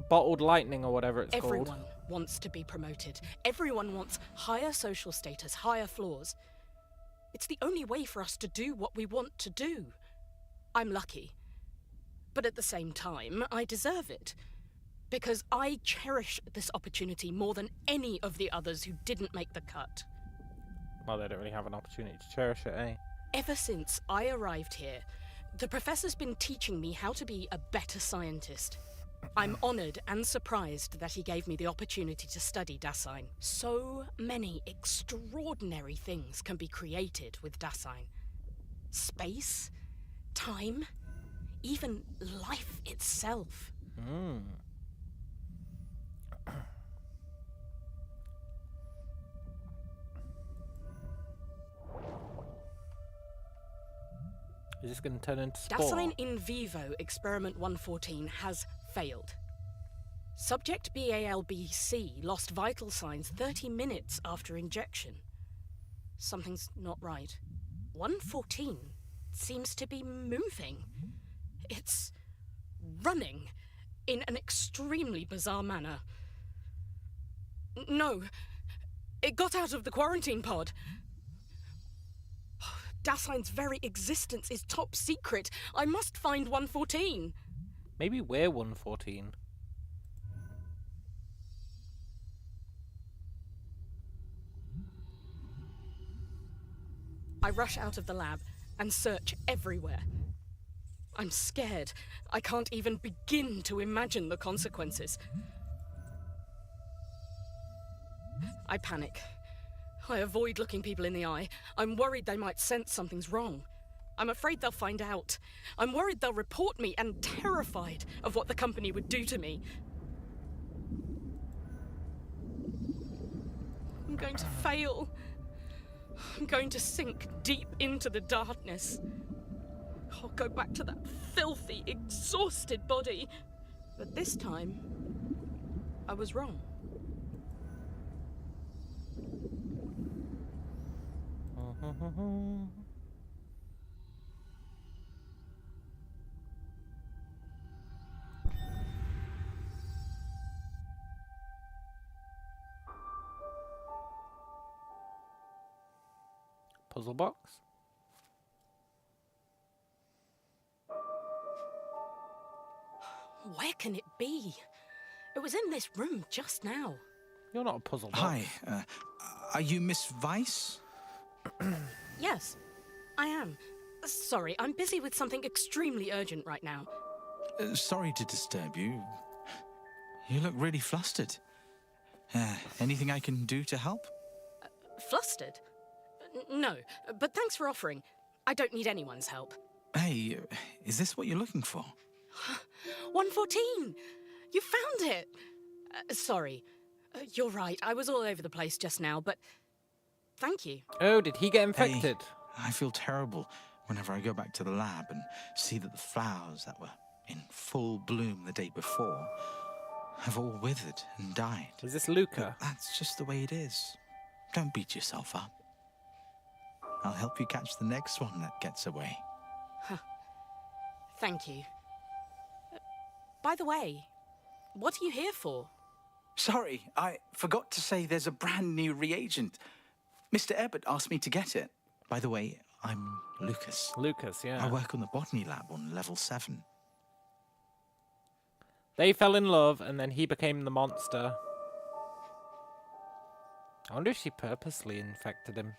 bottled lightning or whatever it's called. Everyone wants to be promoted. Everyone wants higher social status, higher floors. It's the only way for us to do what we want to do. I'm lucky. But at the same time, I deserve it. Because I cherish this opportunity more than any of the others who didn't make the cut. Well, they don't really have an opportunity to cherish it, eh? Ever since I arrived here, the professor's been teaching me how to be a better scientist. I'm honoured and surprised that he gave me the opportunity to study Dasein. So many extraordinary things can be created with Dasein. Space, time, even life itself. Is this going to turn into spore? Dasein in vivo experiment 114 has failed. Subject BALBC lost vital signs 30 minutes after injection. Something's not right. 114 seems to be moving. It's running in an extremely bizarre manner. No, it got out of the quarantine pod. Dasein's very existence is top secret. I must find 114. Maybe we're 114. I rush out of the lab and search everywhere. I'm scared. I can't even begin to imagine the consequences. I panic. I avoid looking people in the eye. I'm worried they might sense something's wrong. I'm afraid they'll find out. I'm worried they'll report me and terrified of what the company would do to me. I'm going to fail. I'm going to sink deep into the darkness. I'll go back to that filthy, exhausted body. But this time, I was wrong. Puzzle box? Where can it be? It was in this room just now. You're not a puzzle box. Hi, are you Miss Weiss? Yes, I am. Sorry, I'm busy with something extremely urgent right now. Sorry to disturb you. You look really flustered. Anything I can do to help? Flustered? No, but thanks for offering. I don't need anyone's help. Hey, is this what you're looking for? 114! You found it! Sorry. You're right, I was all over the place just now, but thank you. Oh, did he get infected? Hey, I feel terrible whenever I go back to the lab and see that the flowers that were in full bloom the day before have all withered and died. Is this Luca? But that's just the way it is. Don't beat yourself up. I'll help you catch the next one that gets away. Thank you. By the way, what are you here for? Sorry, I forgot to say there's a brand new reagent. Mr. Ebbett asked me to get it. By the way, I'm Lucas. Lucas, yeah. I work on the botany lab on level 7. They fell in love, and then he became the monster. I wonder if she purposely infected him.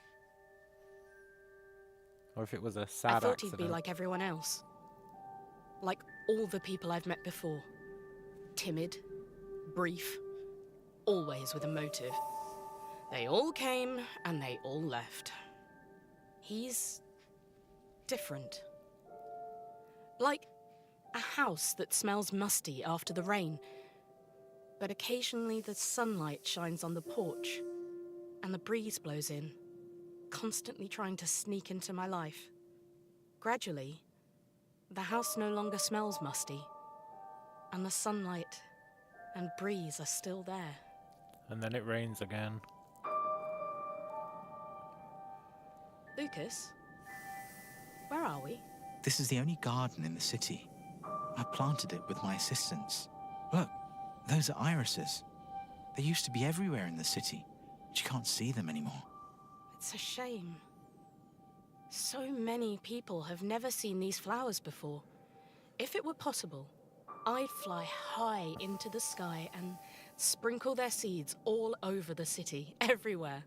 Or if it was a sad I thought accident. he'd be like everyone else. Like all the people I've met before. Timid, brief, always with a motive. They all came, and they all left. He's different. Like a house that smells musty after the rain. But occasionally the sunlight shines on the porch, and the breeze blows in, constantly trying to sneak into my life. Gradually, the house no longer smells musty, and the sunlight and breeze are still there. And then it rains again. Lucas, where are we? This is the only garden in the city. I planted it with my assistants. Look, those are irises. They used to be everywhere in the city, but you can't see them anymore. It's a shame. So many people have never seen these flowers before. If it were possible, I'd fly high into the sky and sprinkle their seeds all over the city, everywhere.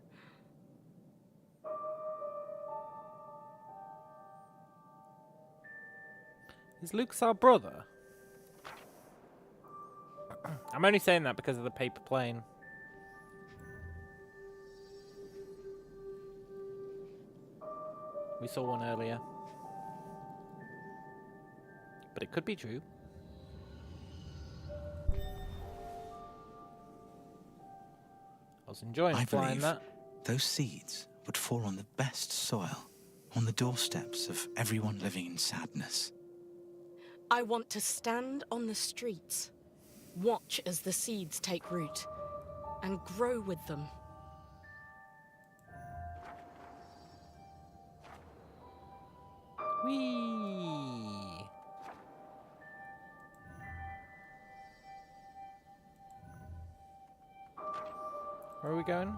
Is Lucas our brother? I'm only saying that because of the paper plane. We saw one earlier. But it could be true. I was enjoying flying that. Those seeds would fall on the best soil, on the doorsteps of everyone living in sadness. I want to stand on the streets, watch as the seeds take root, and grow with them. Whee! Where are we going?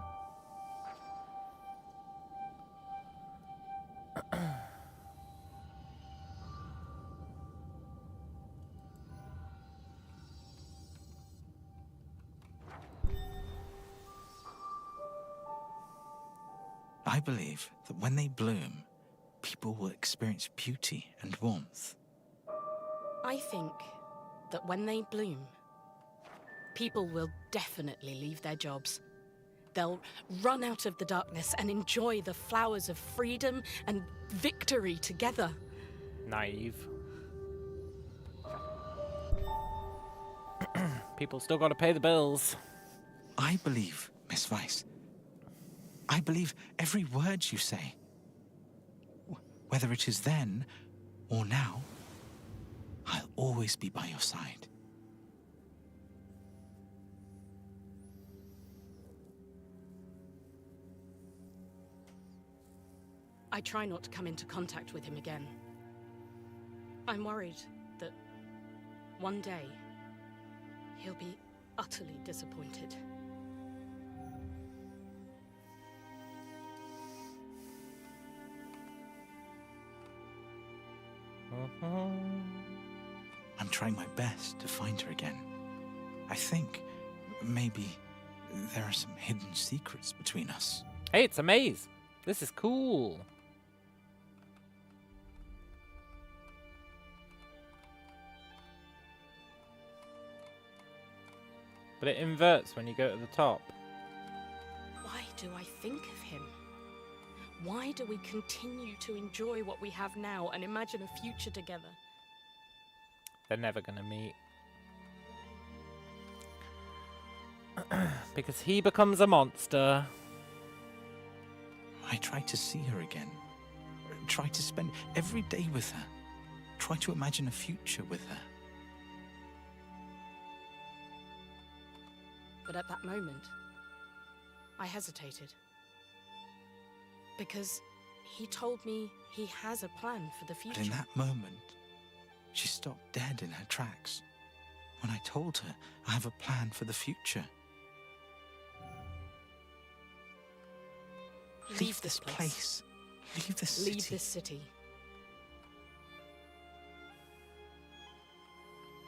I believe that when they bloom, people will experience beauty and warmth. I think that when they bloom, people will definitely leave their jobs. They'll run out of the darkness and enjoy the flowers of freedom and victory together. Naive. People still got to pay the bills. I believe, Miss Weiss. I believe every word you say. Whether it is then or now, I'll always be by your side. I try not to come into contact with him again. I'm worried that one day he'll be utterly disappointed. I'm trying my best to find her again. I think maybe there are some hidden secrets between us. Hey, it's a maze. This is cool. But it inverts when you go to the top. Why do I think of him? Why do we continue to enjoy what we have now and imagine a future together? They're never gonna meet. Because he becomes a monster. I try to see her again. Try to spend every day with her. Try to imagine a future with her. But at that moment, I hesitated. Because he told me he has a plan for the future. But in that moment, she stopped dead in her tracks. When I told her I have a plan for the future. Leave this place. Leave this city. Leave this city.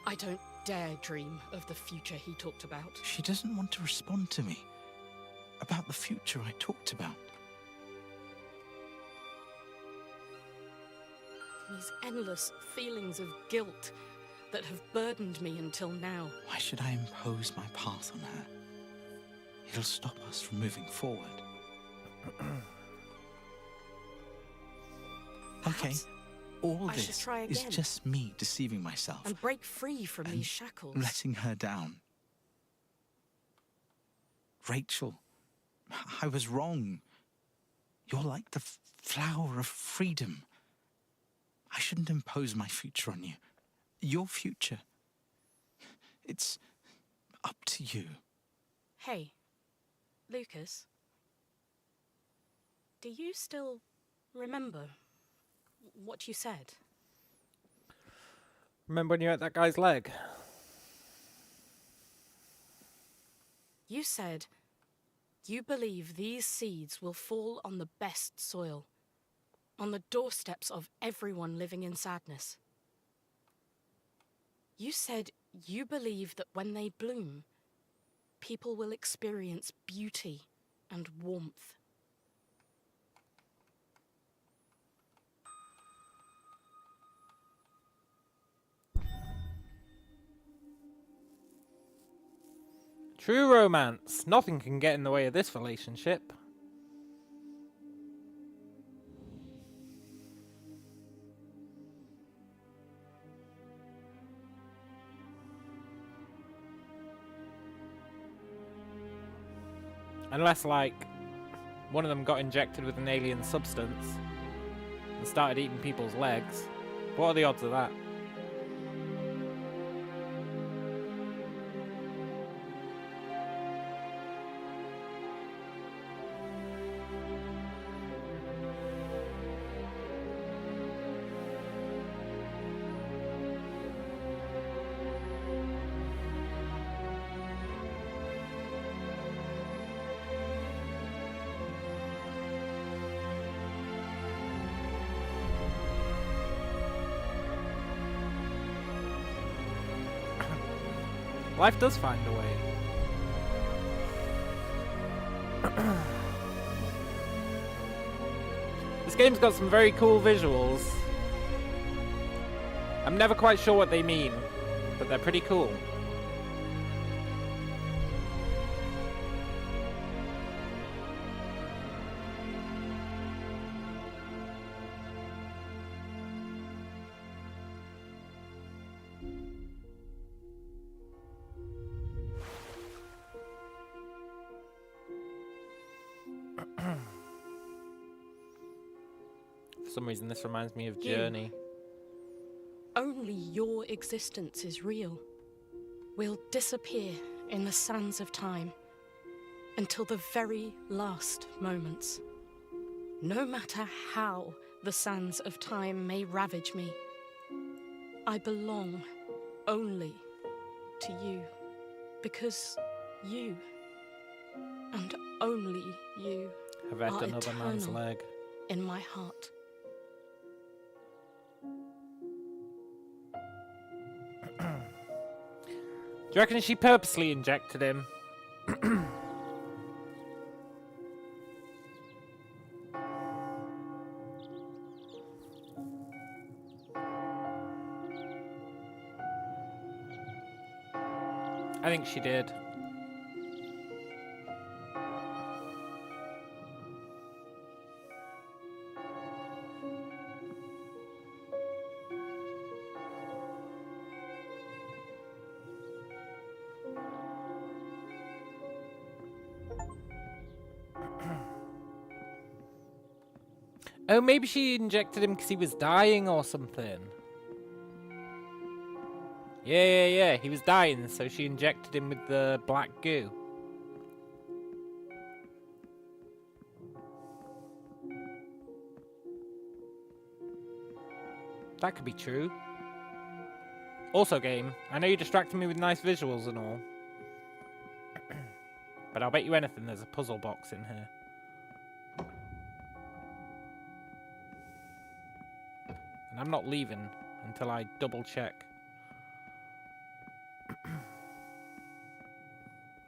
I don't dare dream of the future he talked about. She doesn't want to respond to me about the future I talked about. These endless feelings of guilt that have burdened me until now. Why should I impose my path on her? It'll stop us from moving forward. Okay, all this is just me deceiving myself. And break free from these shackles. Letting her down. Rachel, I was wrong. You're like the flower of freedom. I shouldn't impose my future on you. Your future. It's up to you. Hey, Lucas. Do you still remember what you said? Remember when you ate that guy's leg? You said you believe these seeds will fall on the best soil, on the doorsteps of everyone living in sadness. You said you believe that when they bloom, people will experience beauty and warmth. True romance. Nothing can get in the way of this relationship. Unless, like, one of them got injected with an alien substance and started eating people's legs. What are the odds of that? Life does find a way. This game's got some very cool visuals. I'm never quite sure what they mean, but they're pretty cool. For some reason, this reminds me of Journey. Only your existence is real. We'll disappear in the sands of time until the very last moments. No matter how the sands of time may ravage me, I belong only to you, because you, and only you, Have ate are another man's eternal leg. in my heart. Do you reckon she purposely injected him? I think she did. Oh, maybe she injected him because he was dying or something. Yeah. He was dying, so she injected him with the black goo. That could be true. Also, game, I know you distracted me with nice visuals and all. But I'll bet you anything there's a puzzle box in here. And I'm not leaving until I double check.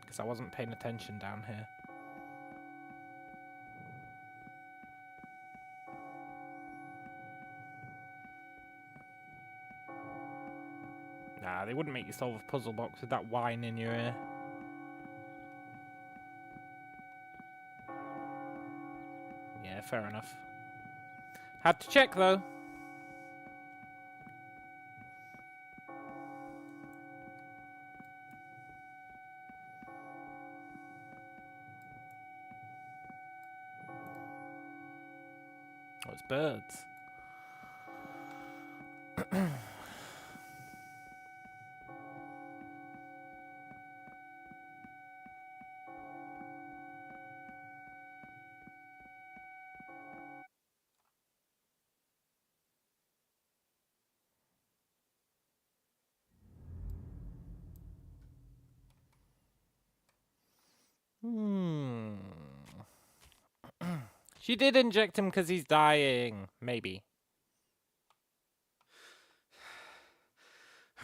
Because I wasn't paying attention down here. Nah, they wouldn't make you solve a puzzle box with that whine in your ear. Yeah, fair enough. Had to check, though. Oh, it's birds. She did inject him because he's dying. Maybe.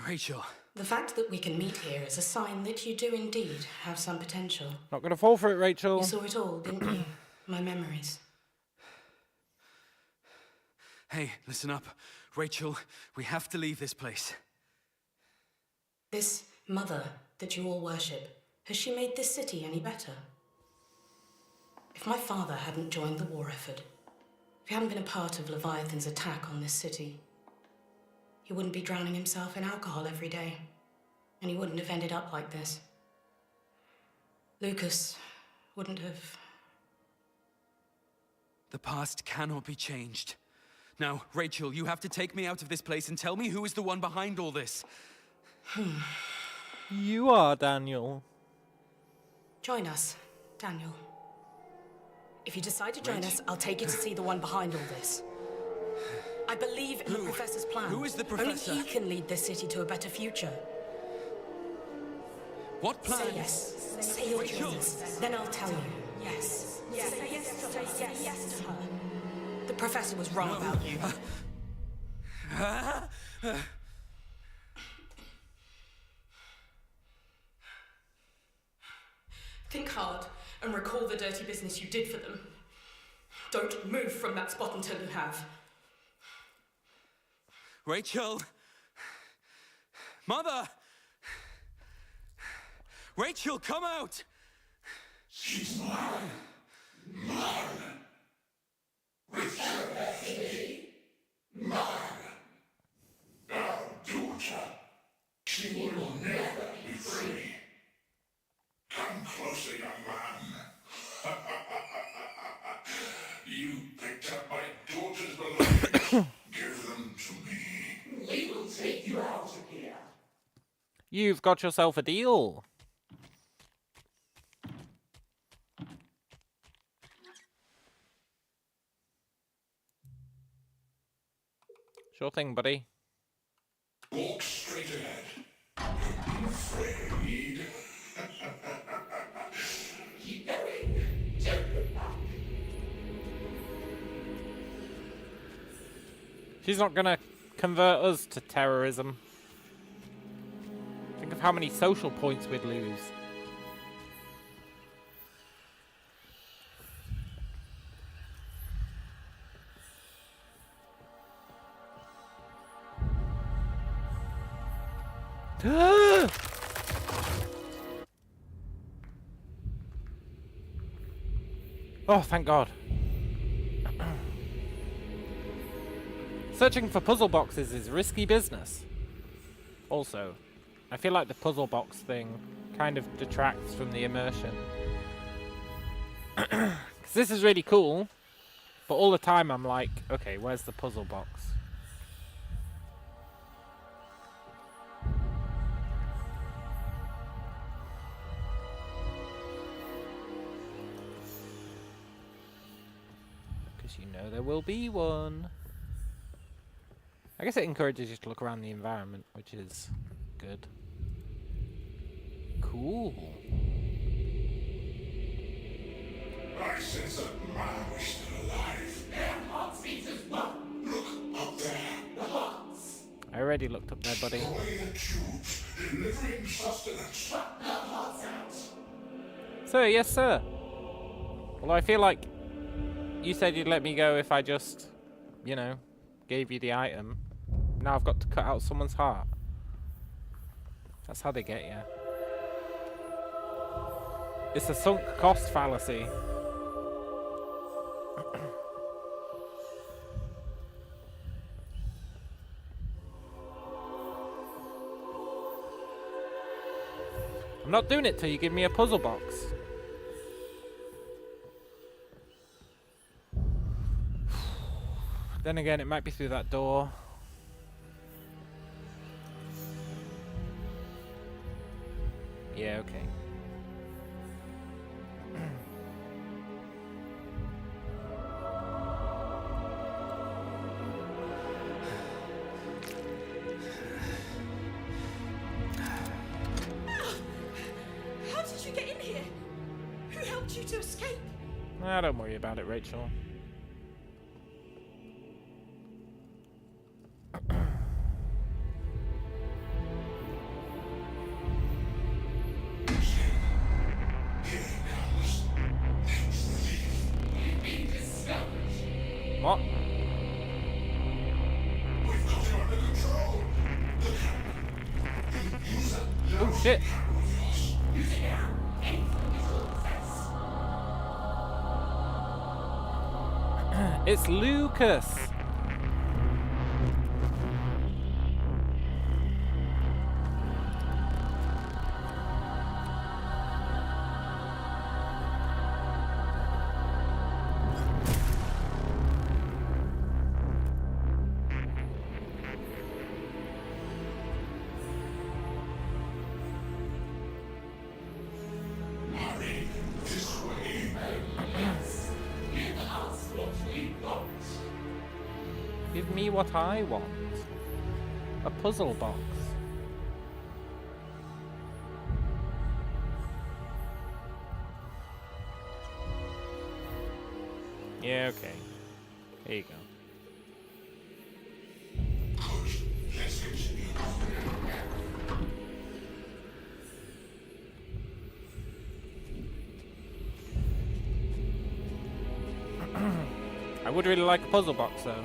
Rachel. The fact that we can meet here is a sign that you do indeed have some potential. Not gonna fall for it, Rachel. You saw it all, didn't you? My memories. Hey, listen up. Rachel, we have to leave this place. This mother that you all worship, has she made this city any better? If my father hadn't joined the war effort, if he hadn't been a part of Leviathan's attack on this city, he wouldn't be drowning himself in alcohol every day, and he wouldn't have ended up like this. Lucas wouldn't have... The past cannot be changed. Now, Rachel, you have to take me out of this place and tell me who is the one behind all this. You are, Daniel. Join us, Daniel. If you decide to join us, I'll take you to see the one behind all this. I believe in the Professor's plan. Who is the Professor? Only he can lead this city to a better future. What plan? Say yes. Say you'll join us. Then I'll tell you. Yes. Yes. Say yes. Say yes to her. The Professor was wrong about you. Think hard and recall the dirty business you did for them. Don't move from that spot until you have. Rachel! Mother! Rachel, come out! She's mine. Mine. With her destiny. Mine. Our daughter. She will never be free. Come closer, young man. You picked up my daughter's belongings. Give them to me. We will take you out of here. You've got yourself a deal. Sure thing, buddy. Walk straight ahead. Don't be afraid. Keep going. Don't look back. She's not gonna convert us to terrorism. Think of how many social points we'd lose. Oh, thank God. Searching for puzzle boxes is risky business. Also, I feel like the puzzle box thing kind of detracts from the immersion. Because this is really cool, But all the time I'm like, okay, where's the puzzle box? Because you know there will be one. I guess it encourages you to look around the environment, which is good. Cool. I sense that man is still alive. Their hearts beat as one. Look up there. The hearts. I already looked up there, buddy. Destroy the tubes, delivering sustenance. Pluck their hearts out. Sir, yes, sir. Well, I feel like you said you'd let me go if I just, you know, gave you the item. Now I've got to cut out someone's heart. That's how they get you. It's a sunk cost fallacy. I'm not doing it till you give me a puzzle box. Then again, it might be through that door. Yeah, okay. How did you get in here? Who helped you to escape? Nah, don't worry about it, Rachel. What? Oh shit! It's Lucas! Give me what I want. A puzzle box. Yeah, okay. There you go. I would really like a puzzle box though.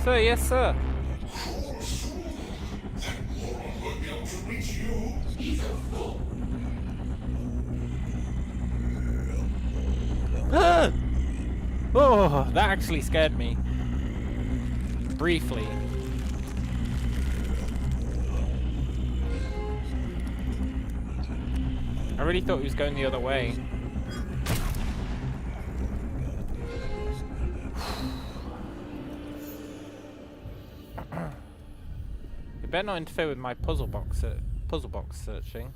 Sir, yes, sir. Oh, that actually scared me. Briefly. I really thought he was going the other way. You better not interfere with my puzzle box searching.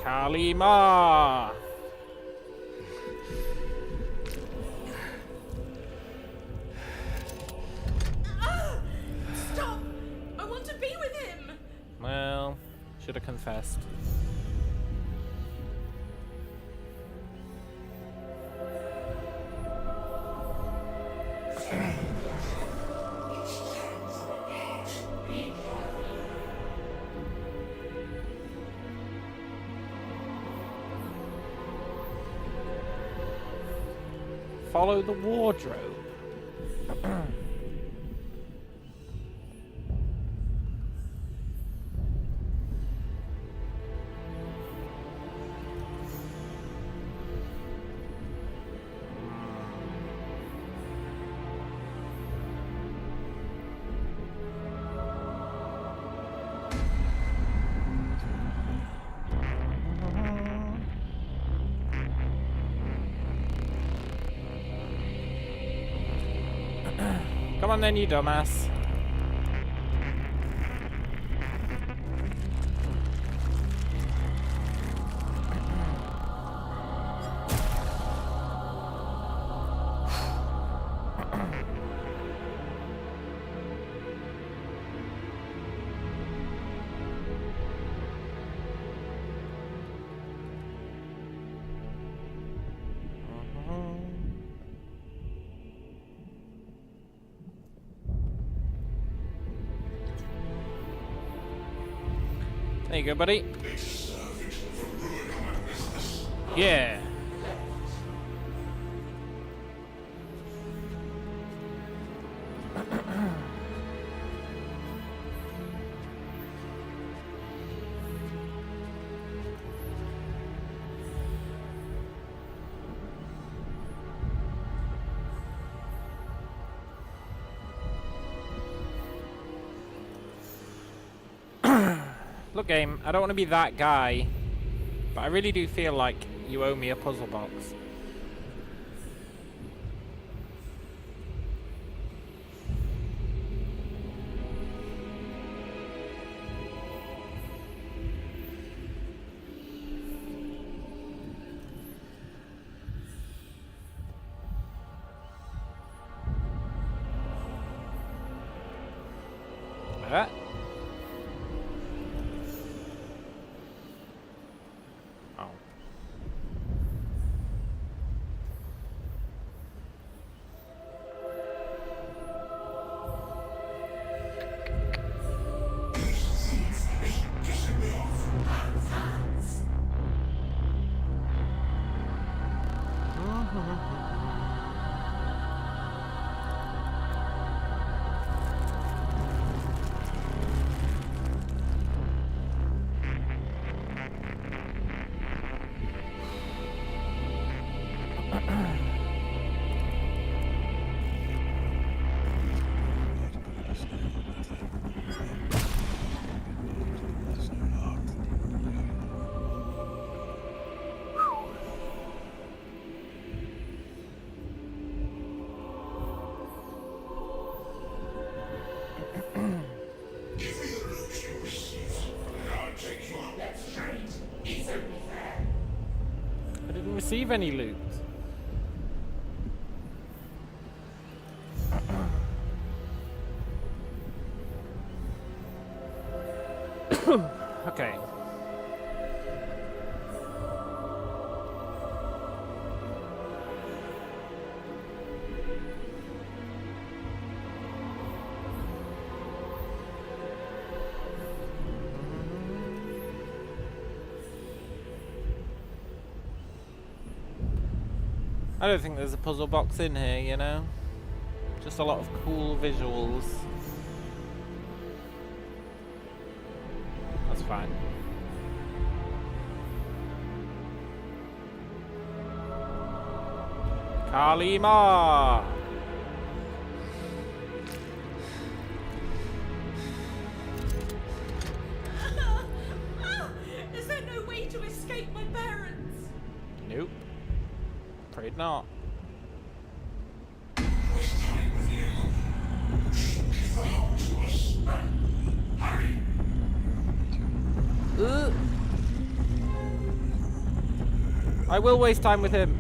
Kalima! Stop! I want to be with him! Well, should have confessed. Follow the wardrobe. Come on then, you dumbass. There you go, buddy. Yeah. Look, game, I don't want to be that guy, but I really do feel like you owe me a puzzle box. That. Oh. I didn't receive any loot. Okay. I don't think there's a puzzle box in here, you know? Just a lot of cool visuals. That's fine. Kalima! Is there no way to escape my parents? Nope. Afraid not. I will waste time with him.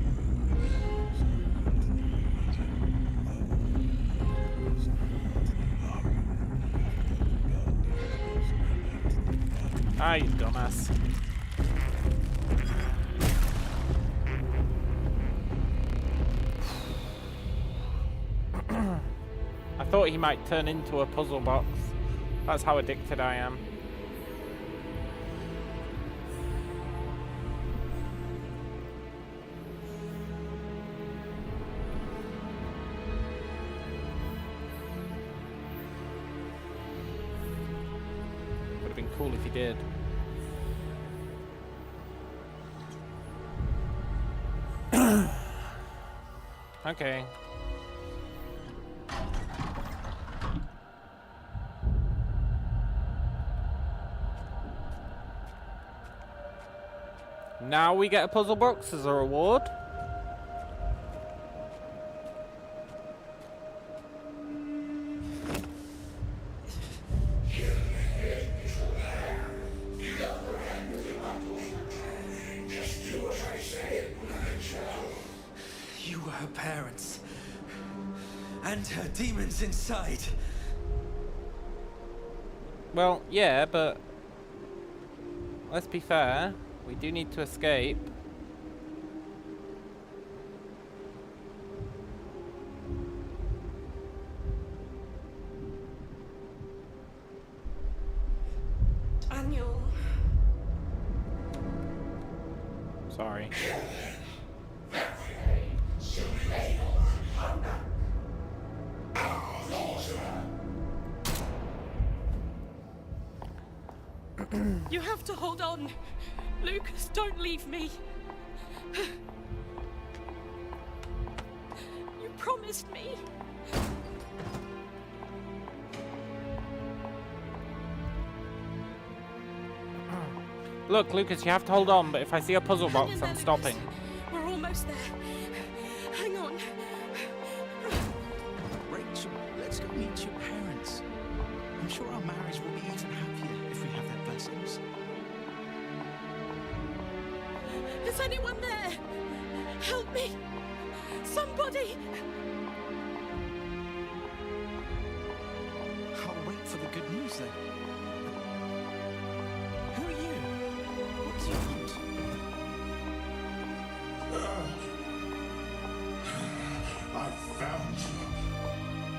Ah, you dumbass. I thought he might turn into a puzzle box. That's how addicted I am. cool if he did. Okay. Now we get a puzzle box as a reward. You were her parents. And her demons inside. Well, yeah, but let's be fair. We do need to escape. Daniel. Sorry. You have to hold on. Lucas, don't leave me. You promised me. Look, Lucas, you have to hold on, but if I see a puzzle Hang box, in there, I'm Lucas. stopping. We're almost there. Hang on. Rachel, let's go meet your parents. I'm sure our marriage will be even happier if we have their blessings. Is anyone there? Help me. Somebody. I'll wait for the good news then. Who are you? What do you want? I found you.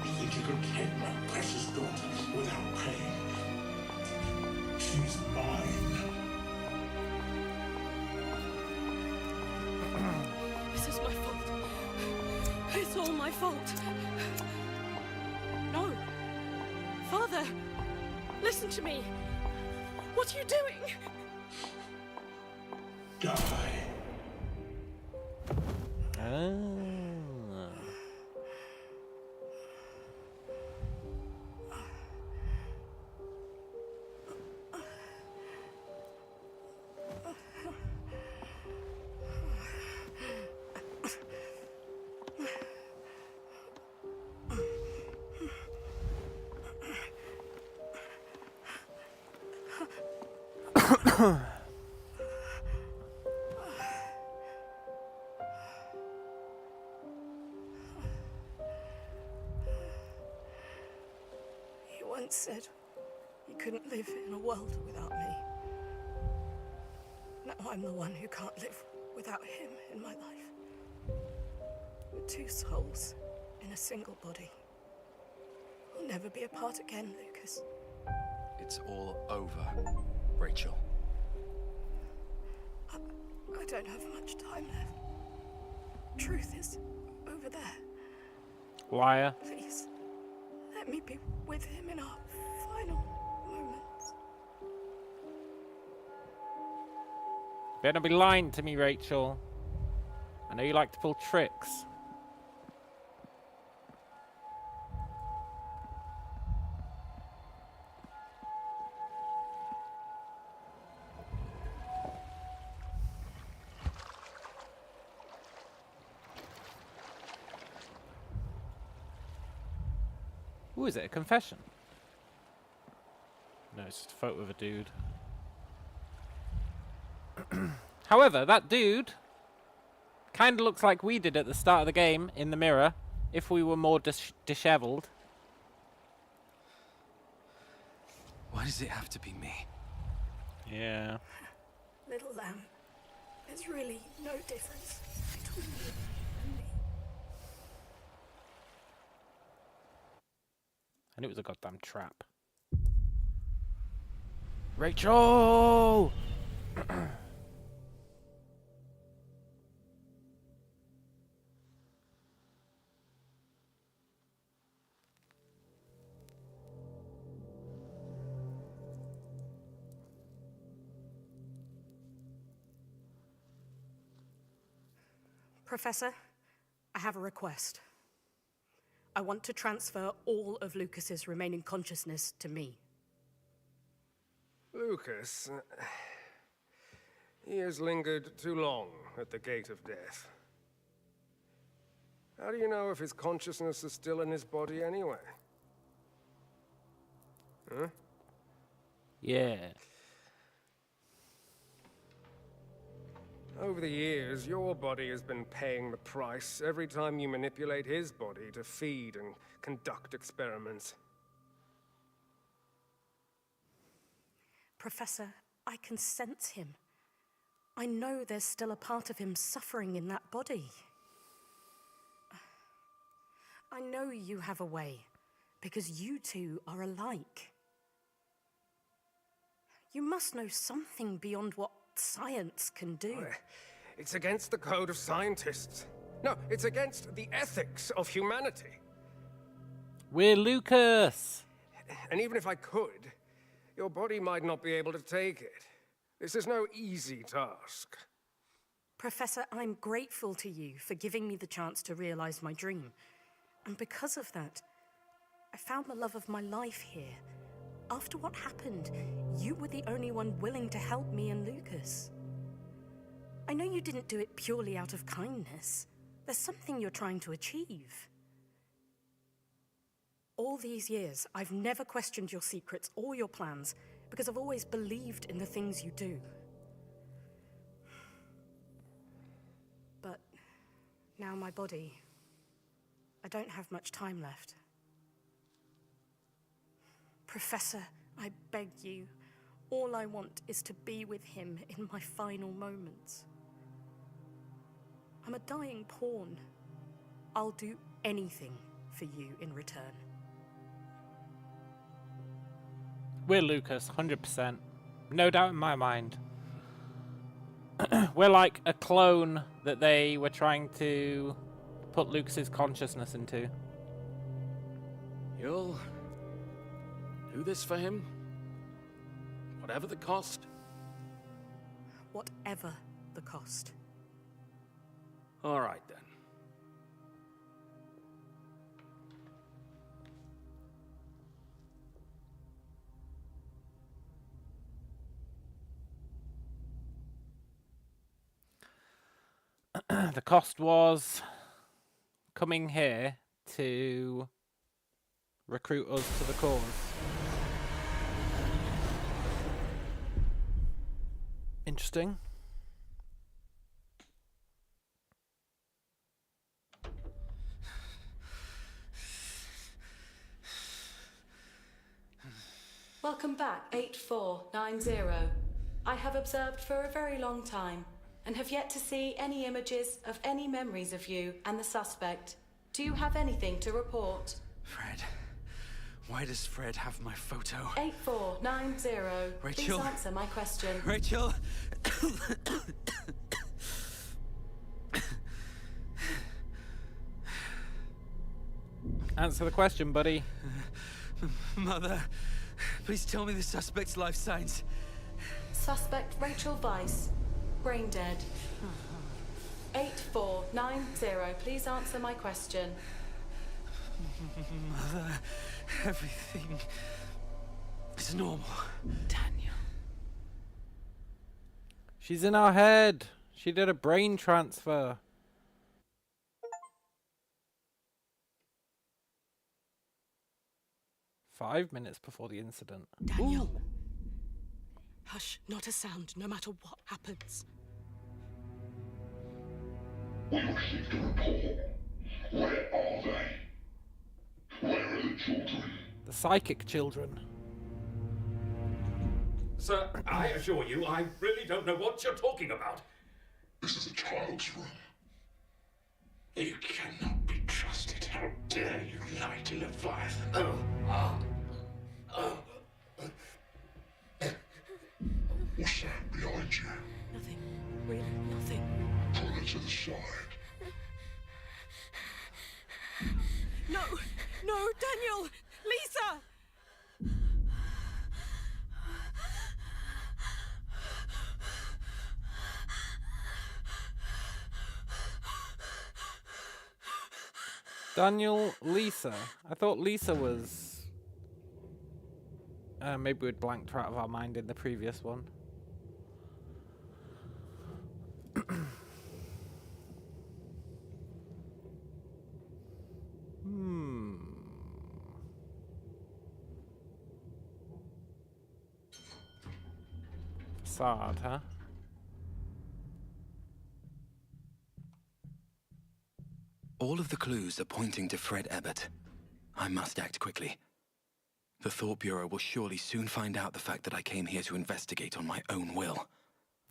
You think you could take my precious daughter without pain? She's mine. This is my fault. It's all my fault. No. Father, listen to me. What are you doing? Die. He once said he couldn't live in a world without me. Now I'm the one who can't live without him in my life. We're two souls in a single body. We'll never be apart again, Lucas. It's all over, Rachel. I don't have much time left. Truth is over there. Liar. Please, let me be with him in our final moments. Better be lying to me, Rachel. I know you like to pull tricks. Ooh, is it a confession? No, it's just a photo of a dude. However, that dude kind of looks like we did at the start of the game in the mirror, if we were more disheveled. Why does it have to be me? Yeah. Little lamb, there's really no difference between you and me. I knew it was a goddamn trap. Rachel! Professor, I have a request. I want to transfer all of Lucas's remaining consciousness to me. Lucas, he has lingered too long at the gate of death. How do you know if his consciousness is still in his body anyway? Huh? Yeah. Over the years, your body has been paying the price every time you manipulate his body to feed and conduct experiments. Professor, I can sense him. I know there's still a part of him suffering in that body. I know you have a way, because you two are alike. You must know something beyond what science can do. It's against the code of scientists. No, it's against the ethics of humanity. We're Lucas! And even if I could, your body might not be able to take it. This is no easy task. Professor, I'm grateful to you for giving me the chance to realize my dream. And because of that, I found the love of my life here. After what happened, you were the only one willing to help me and Lucas. I know you didn't do it purely out of kindness. There's something you're trying to achieve. All these years, I've never questioned your secrets or your plans because I've always believed in the things you do. But now my body, I don't have much time left. Professor, I beg you, all I want is to be with him in my final moments. I'm a dying pawn. I'll do anything for you in return. We're Lucas, 100%. No doubt in my mind. We're like a clone that they were trying to put Lucas's consciousness into. You'll do this for him? Whatever the cost? Whatever the cost. All right, then. The cost was coming here to recruit us to the cause. Interesting. Welcome back, 8490. I have observed for a very long time and have yet to see any images of any memories of you and the suspect. Do you have anything to report? Fred. Why does Fred have my photo? 8490. Rachel. Please answer my question. Rachel! Answer the question, buddy. Mother, please tell me the suspect's life signs. Suspect Rachel Weiss, brain dead. 8490. Please answer my question. Mother, everything is normal. Daniel. She's in our head. She did a brain transfer. "5 minutes before the incident. Daniel. Ooh. Hush, not a sound, no matter what happens. We received a report. Where are they? Where are the children? The psychic children. Sir, I assure you, I really don't know what you're talking about. This is a child's room. You cannot be trusted. How dare you lie to Leviathan? What's that behind you? Nothing. Really, nothing. Pull it to the side. No! No, Daniel! Lisa! Daniel, Lisa. I thought Lisa was... maybe we'd blanked her out of our mind in the previous one. Facade, huh? All of the clues are pointing to Fred Ebbett. I must act quickly. The Thought Bureau will surely soon find out the fact that I came here to investigate on my own will.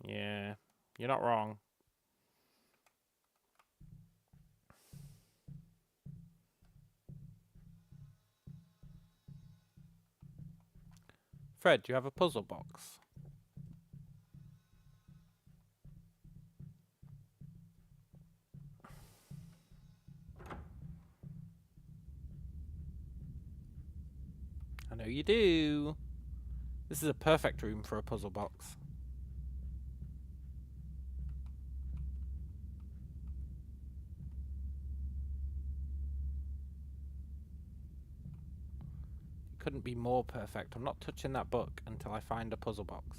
Yeah, you're not wrong. Fred, do you have a puzzle box? I know you do. This is a perfect room for a puzzle box. It couldn't be more perfect. I'm not touching that book until I find a puzzle box.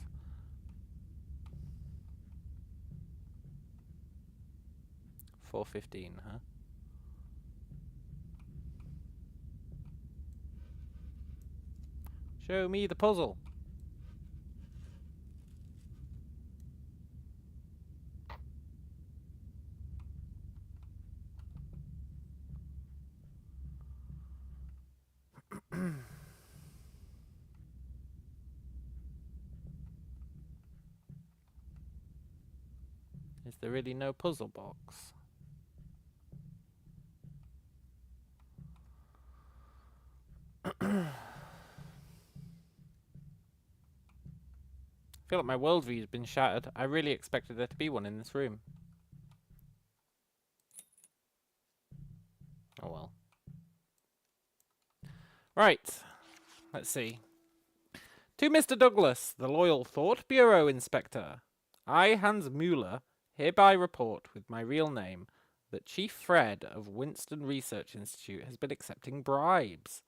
$4.15, huh? Show me the puzzle. Is there really no puzzle box? I feel like my worldview has been shattered. I really expected there to be one in this room. Oh well. Right. Let's see. To Mr. Douglas, the Loyal Thought Bureau Inspector. I, Hans Mueller, hereby report with my real name that Chief Fred of Winston Research Institute has been accepting bribes.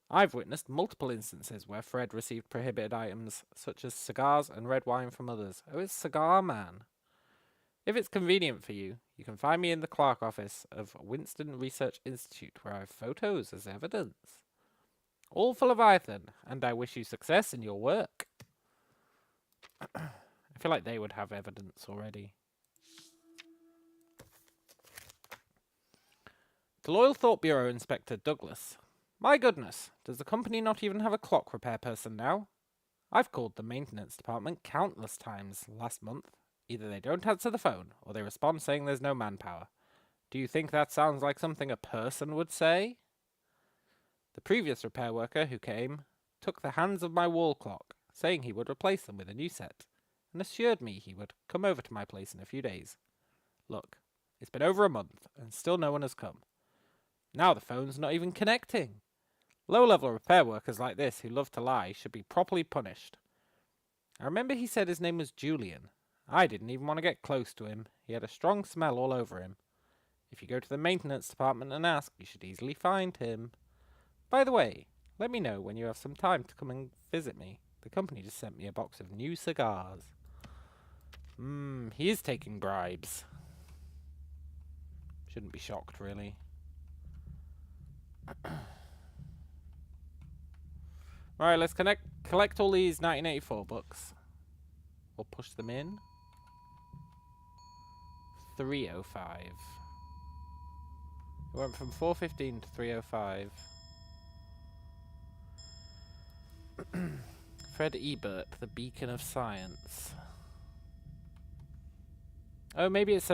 I've witnessed multiple instances where Fred received prohibited items such as cigars and red wine from others. Oh, it's Cigar Man. If it's convenient for you, you can find me in the Clark office of Winston Research Institute where I have photos as evidence. All for Leviathan, and I wish you success in your work. I feel like they would have evidence already. The Loyal Thought Bureau Inspector Douglas. My goodness, does the company not even have a clock repair person now? I've called the maintenance department countless times last month. Either they don't answer the phone, or they respond saying there's no manpower. Do you think that sounds like something a person would say? The previous repair worker who came took the hands of my wall clock, saying he would replace them with a new set, and assured me he would come over to my place in a few days. Look, it's been over a month, and still no one has come. Now the phone's not even connecting. Low-level repair workers like this who love to lie should be properly punished. I remember he said his name was Julian. I didn't even want to get close to him. He had a strong smell all over him. If you go to the maintenance department and ask, you should easily find him. By the way, let me know when you have some time to come and visit me. The company just sent me a box of new cigars. He is taking bribes. Shouldn't be shocked, really. Alright, let's collect all these 1984 books. We'll push them in. 305. It went from 415 to 305. Fred Ebert, the Beacon of Science. Oh, maybe it's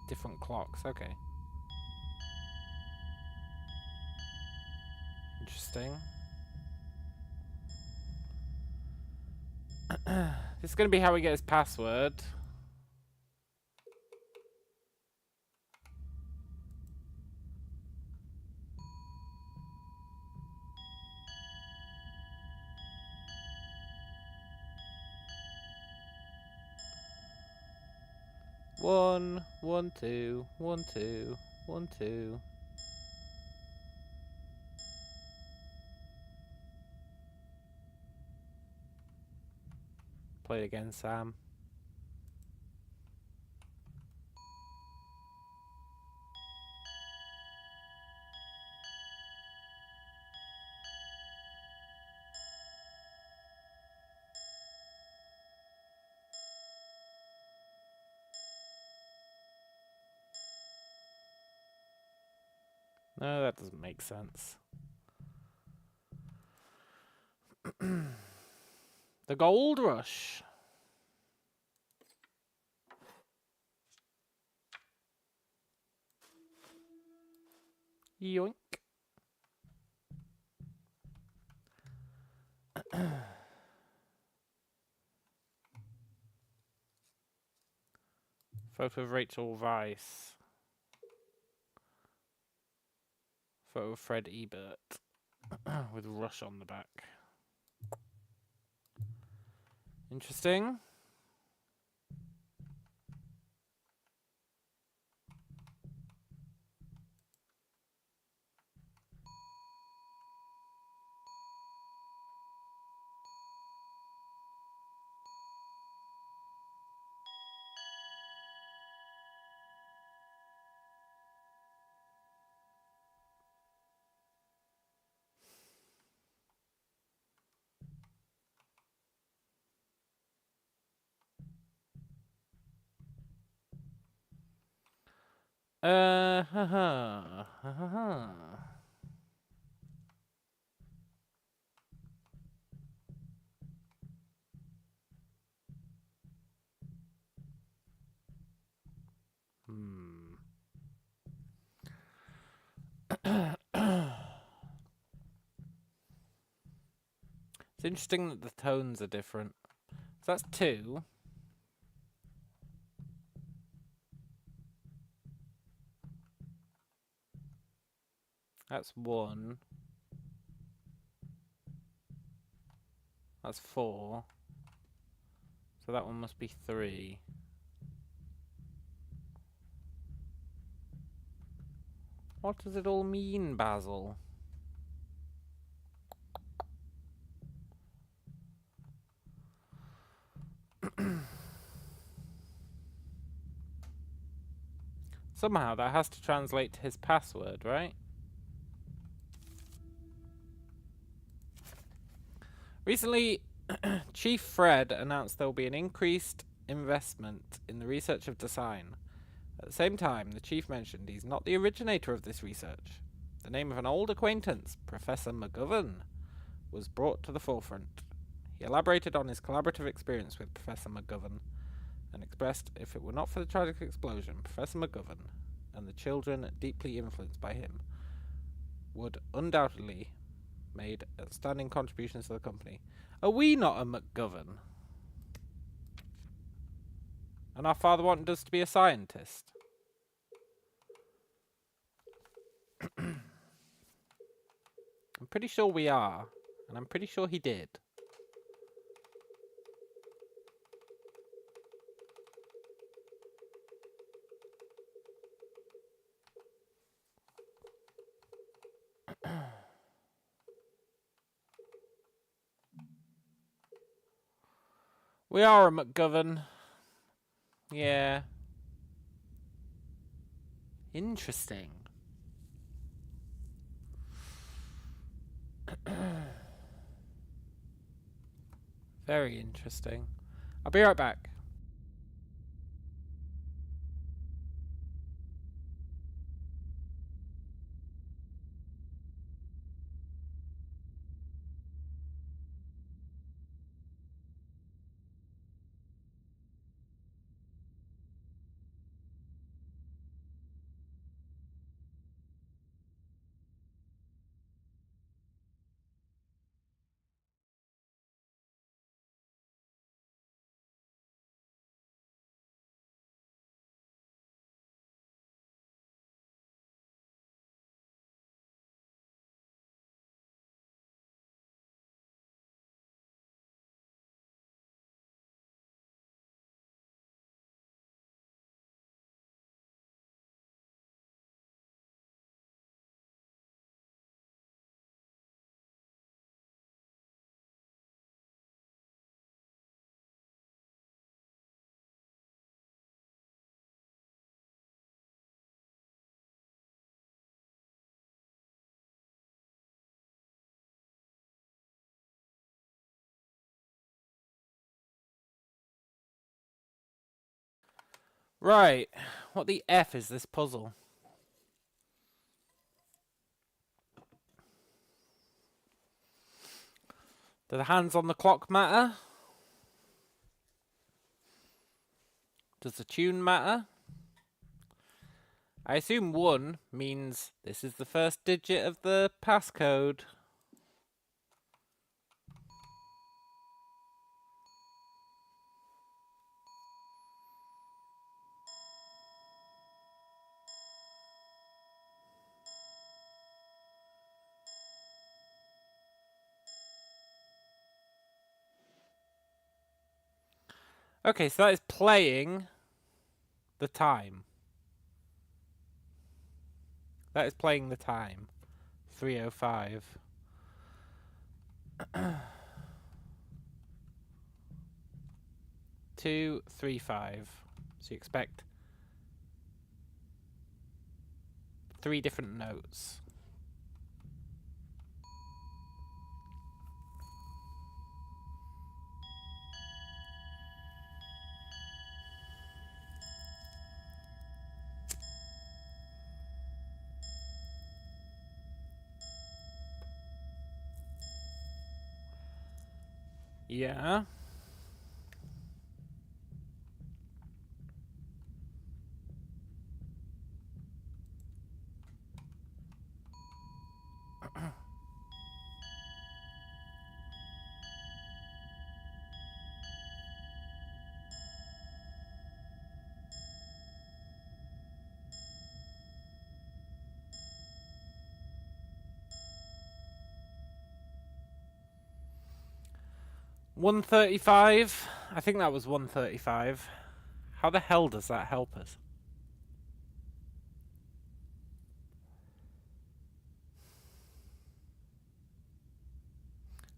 different clocks. Okay. Interesting. This is going to be how we get his password. 1, 1, 2, 1, 2, 1, 2. Play it again, Sam. No, that doesn't make sense. The Gold Rush. Yoink. Photo of Rachel Weisz. Photo of Fred Ebert. With Rush on the back. Interesting. Haha. It's interesting that the tones are different. So that's 2. That's 1. That's 4. So that one must be 3. What does it all mean, Basil? Somehow that has to translate to his password, right? Recently, Chief Fred announced there will be an increased investment in the research of design. At the same time, the Chief mentioned he's not the originator of this research. The name of an old acquaintance, Professor McGovern, was brought to the forefront. He elaborated on his collaborative experience with Professor McGovern and expressed if it were not for the tragic explosion, Professor McGovern and the children deeply influenced by him would undoubtedly made outstanding contributions to the company. Are we not a McGovern? And our father wanted us to be a scientist. I'm pretty sure we are, and I'm pretty sure he did. We are a McGovern. Yeah. Interesting. Very interesting. I'll be right back. Right. What the F is this puzzle? Do the hands on the clock matter? Does the tune matter? I assume 1 means this is the first digit of the passcode. Okay, so that is playing the time. That is playing the time. 3:05. 2:35. So you expect 3 different notes. Yeah. $135. I think that was $135. How the hell does that help us?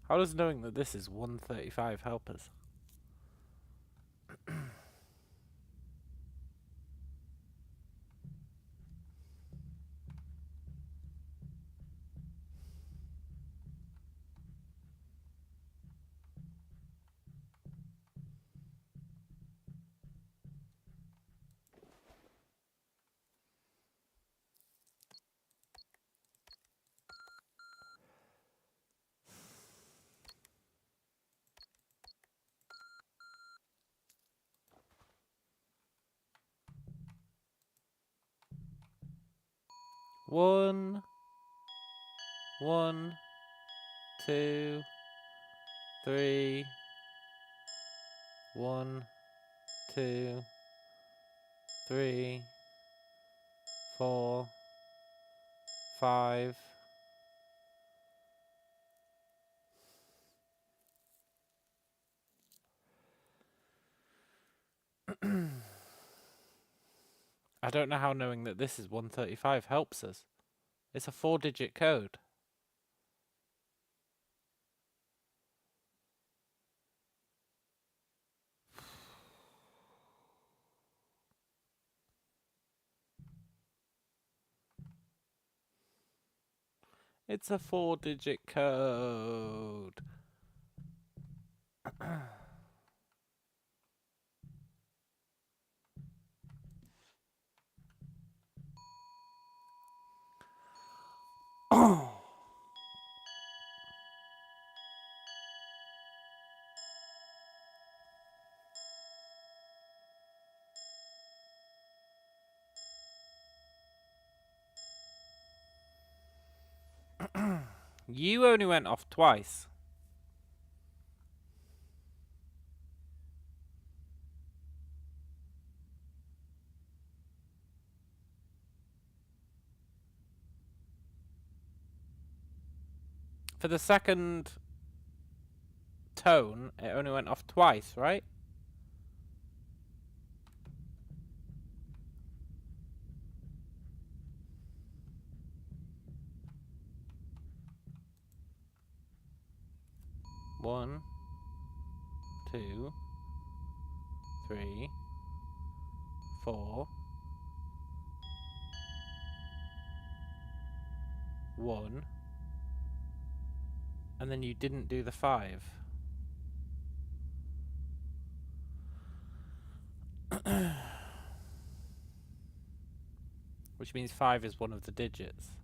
How does knowing that this is $135 help us? One, 2, 3. 1, 2, 3, 4, 5. I don't know how knowing that this is 135 helps us. It's a 4-digit code. It's a 4-digit code. You only went off twice. For the second tone, it only went off twice, right? One, 2, 3, 4. 1. And then you didn't do the 5. which means 5 is one of the digits.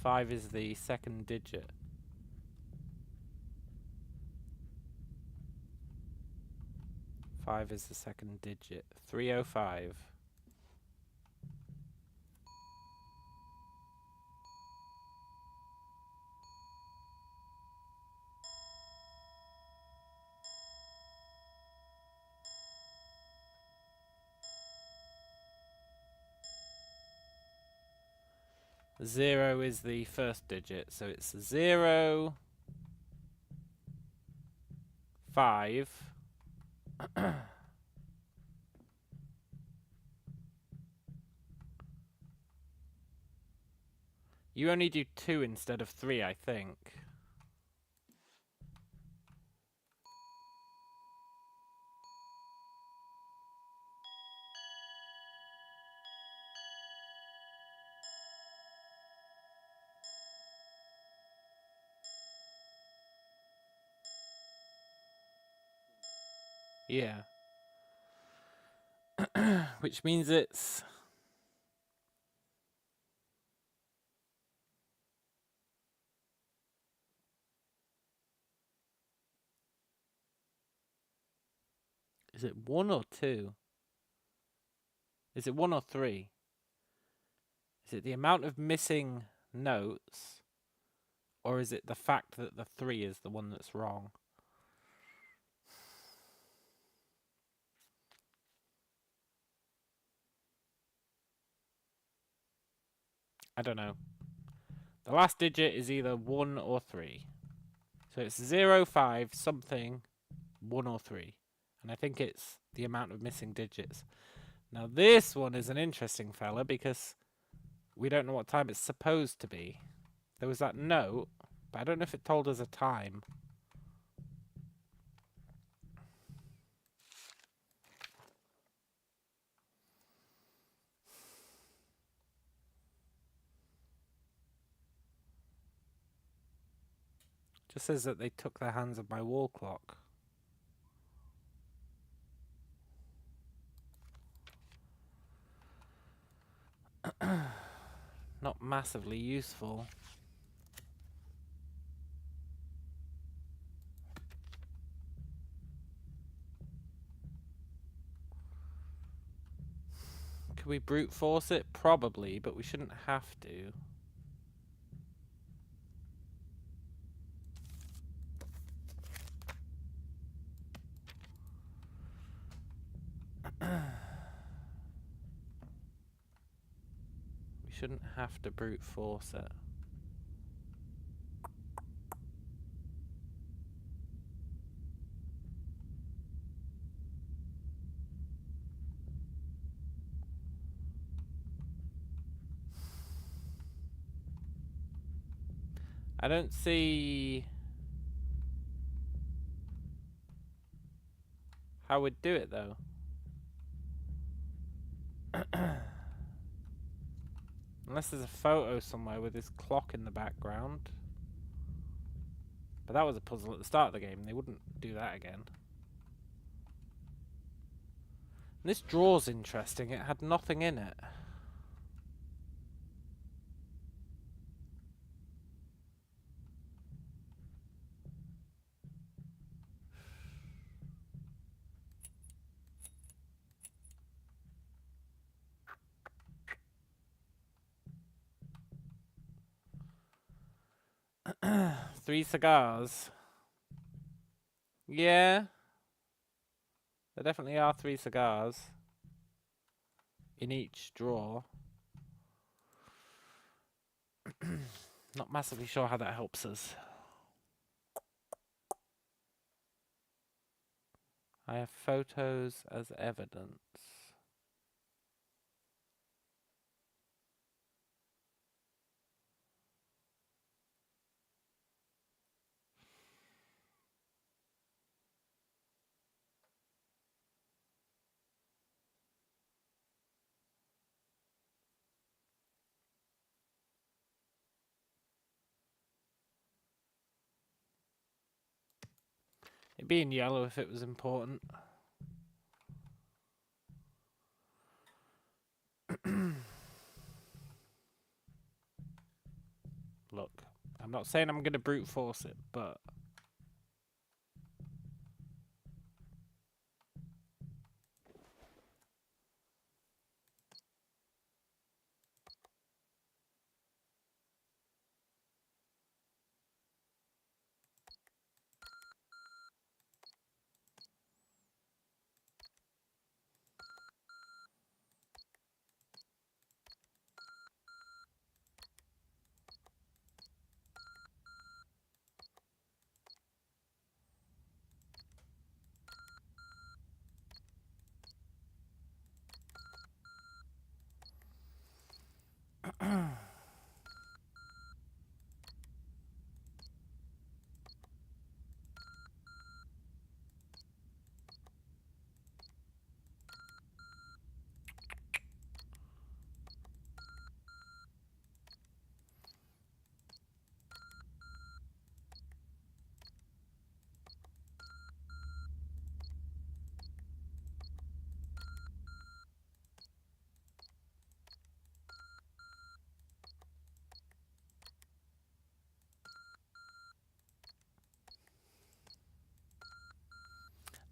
5 is the second digit. Five is the second digit. 305. Zero is the first digit, so it's 0, 5. You only do 2 instead of 3, I think. Yeah. Which means it's... Is it 1 or 2? Is it 1 or 3? Is it the amount of missing notes? Or is it the fact that the 3 is the one that's wrong? I don't know. The last digit is either 1 or 3. So it's 0, 5, something, 1 or 3. And I think it's the amount of missing digits. Now this one is an interesting fella because we don't know what time it's supposed to be. There was that note, but I don't know if it told us a time. Just says that they took their hands of my wall clock. Not massively useful. Could we brute force it? Probably, but we shouldn't have to. We shouldn't have to brute force it. I don't see how we'd do it though. Unless there's a photo somewhere with this clock in the background. But that was a puzzle at the start of the game. They wouldn't do that again. And this draw's interesting. It had nothing in it. Three cigars. Yeah. There definitely are 3 cigars in each drawer. Not massively sure how that helps us. I have photos as evidence. It'd be in yellow if it was important. not saying I'm gonna brute force it, but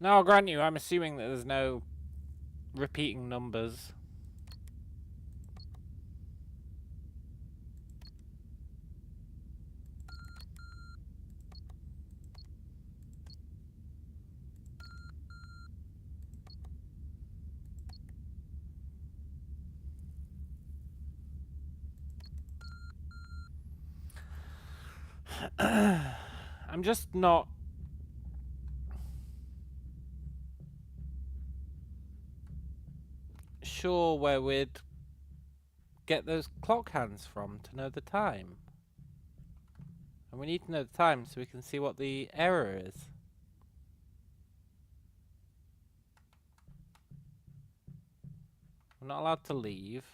now I'll grant you, I'm assuming that there's no repeating numbers. I'm just not sure where we'd get those clock hands from to know the time. And we need to know the time so we can see what the error is. We're not allowed to leave.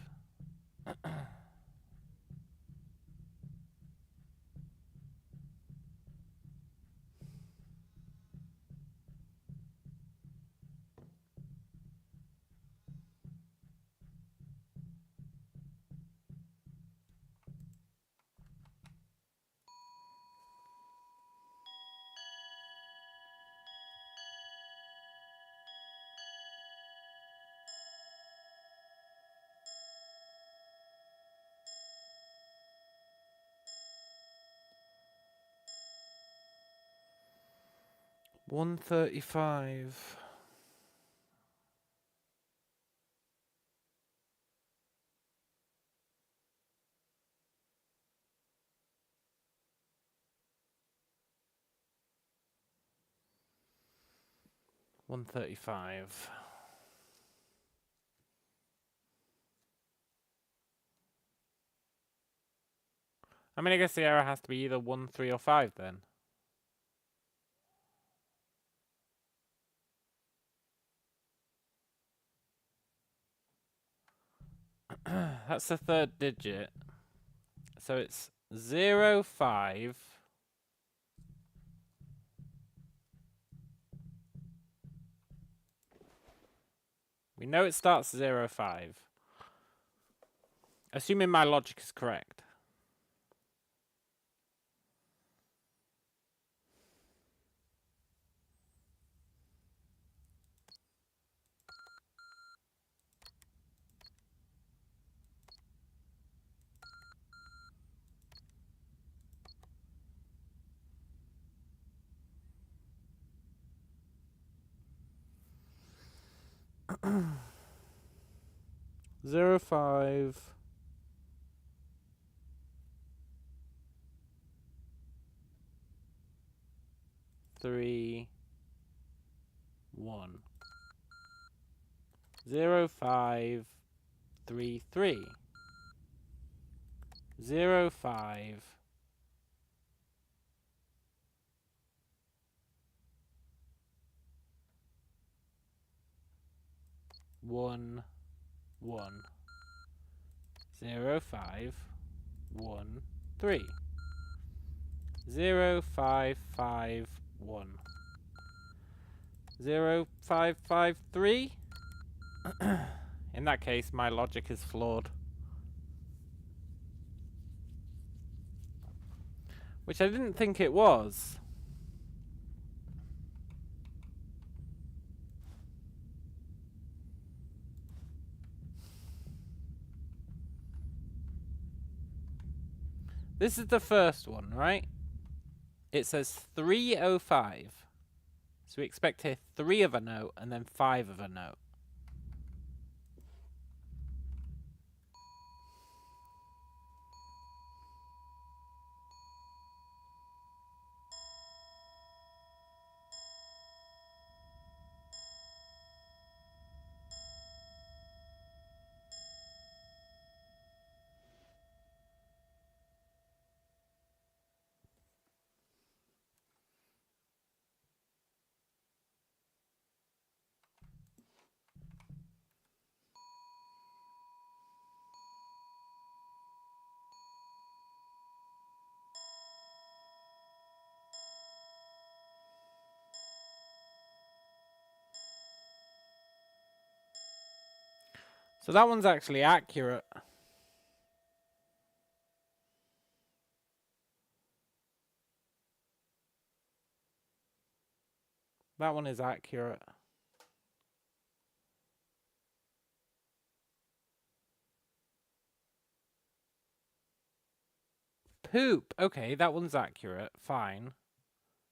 $135. $135. I mean, I guess the error has to be either 1, 3, or 5 then. That's the third digit. So it's 0, 5. We know it starts 0, 5. Assuming my logic is correct. Zero, 5. 3, 1. 0, 5, 3, 3. 0, 5. 1, 1. 0, 5, 1, 3. 0, 5, 5, 1. 0, 5, 5, 3. In that case, my logic is flawed. Which I didn't think it was. This is the first one, right? It says 305. So we expect here 3 of a note and then 5 of a note. So that one's actually accurate. That one is accurate. Poop. Okay, that one's accurate. Fine.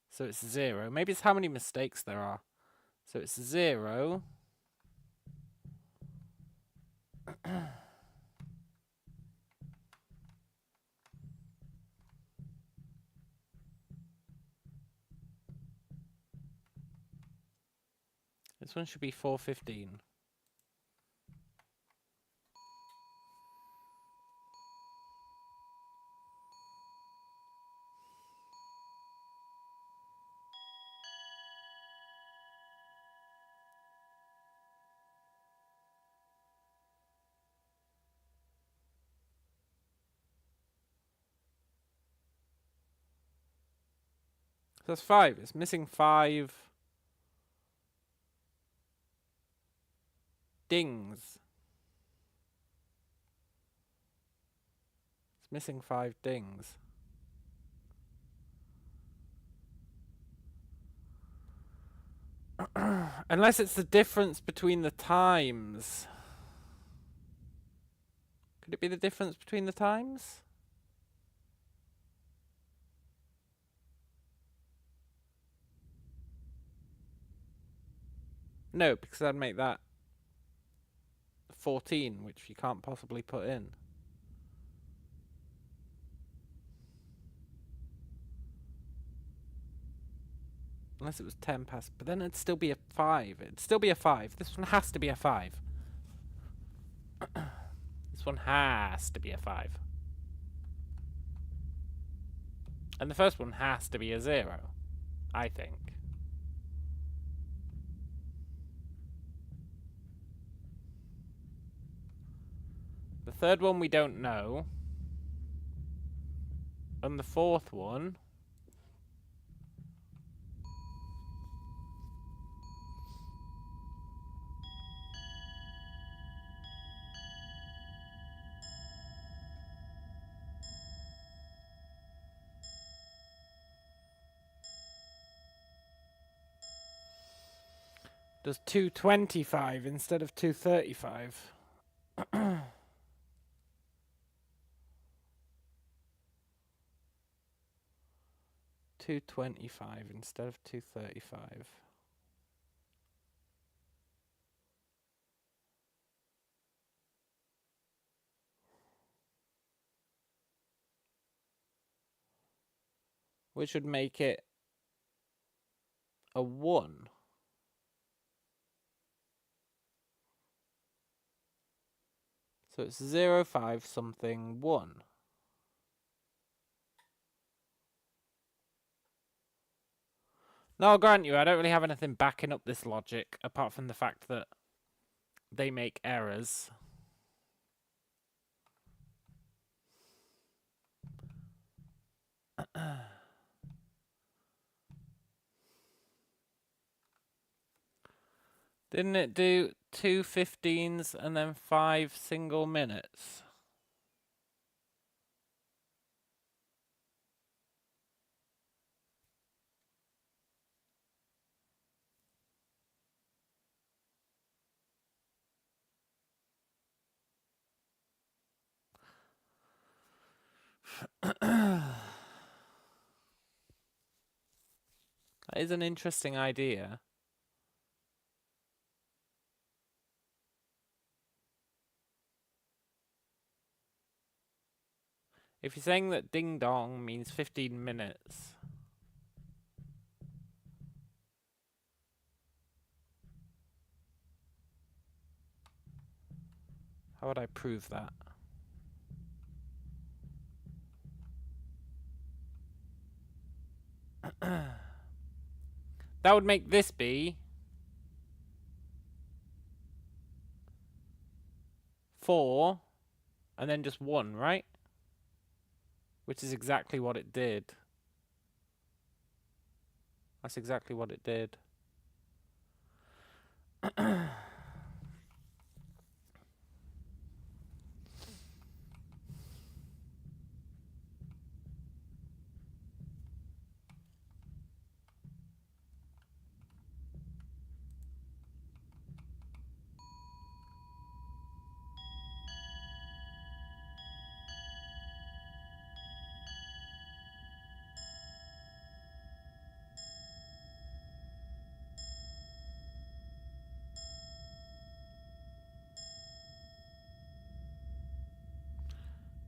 So it's 0. Maybe it's how many mistakes there are. So it's 0. This one should be 415. That's 5. It's missing 5 dings. It's missing 5 dings. Unless it's the difference between the times. Could it be the difference between the times? No, because that'd make that 14, which you can't possibly put in. Unless it was 10 past, but then it'd still be a 5. It'd still be a 5. This one has to be a 5. This one has to be a 5. And the first one has to be a 0, I think. The third one we don't know. And the fourth one... does 225 instead of 235. 225 instead of 235. Which would make it a 1. So it's 0, 5, something, 1. Now, I'll grant you, I don't really have anything backing up this logic, apart from the fact that they make errors. Didn't it do 2 15s and then 5 single minutes? That is an interesting idea. If you're saying that ding dong means 15 minutes. How would I prove that? That would make this be 4 and then just 1, right? Which is exactly what it did. That's exactly what it did.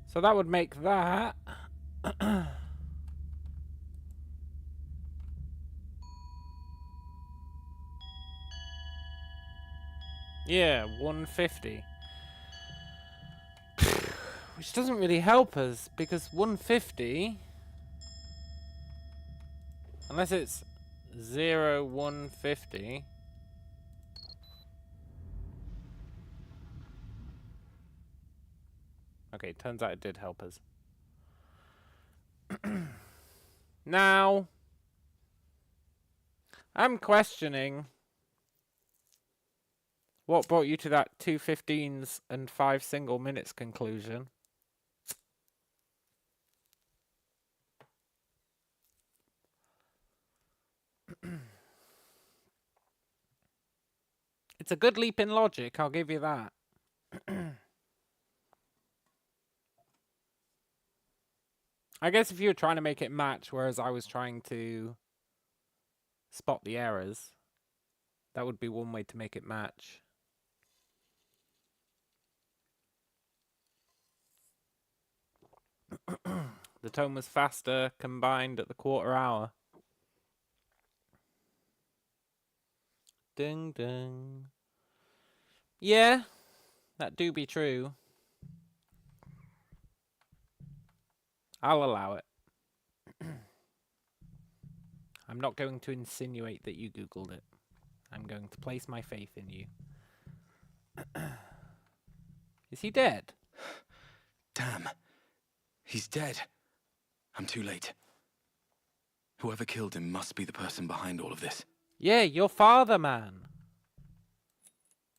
So that would make that yeah, 150. Which doesn't really help us because 150, unless it's 150. Okay, turns out it did help us. Now, I'm questioning what brought you to that 2 15s and 5 single minutes conclusion. It's a good leap in logic, I'll give you that. I guess if you were trying to make it match, whereas I was trying to spot the errors, that would be one way to make it match. The tone was faster combined at the quarter hour. Ding ding. Yeah, that do be true. I'll allow it. I'm not going to insinuate that you Googled it. I'm going to place my faith in you. Is he dead? Damn. He's dead. I'm too late. Whoever killed him must be the person behind all of this. Yeah, your father, man.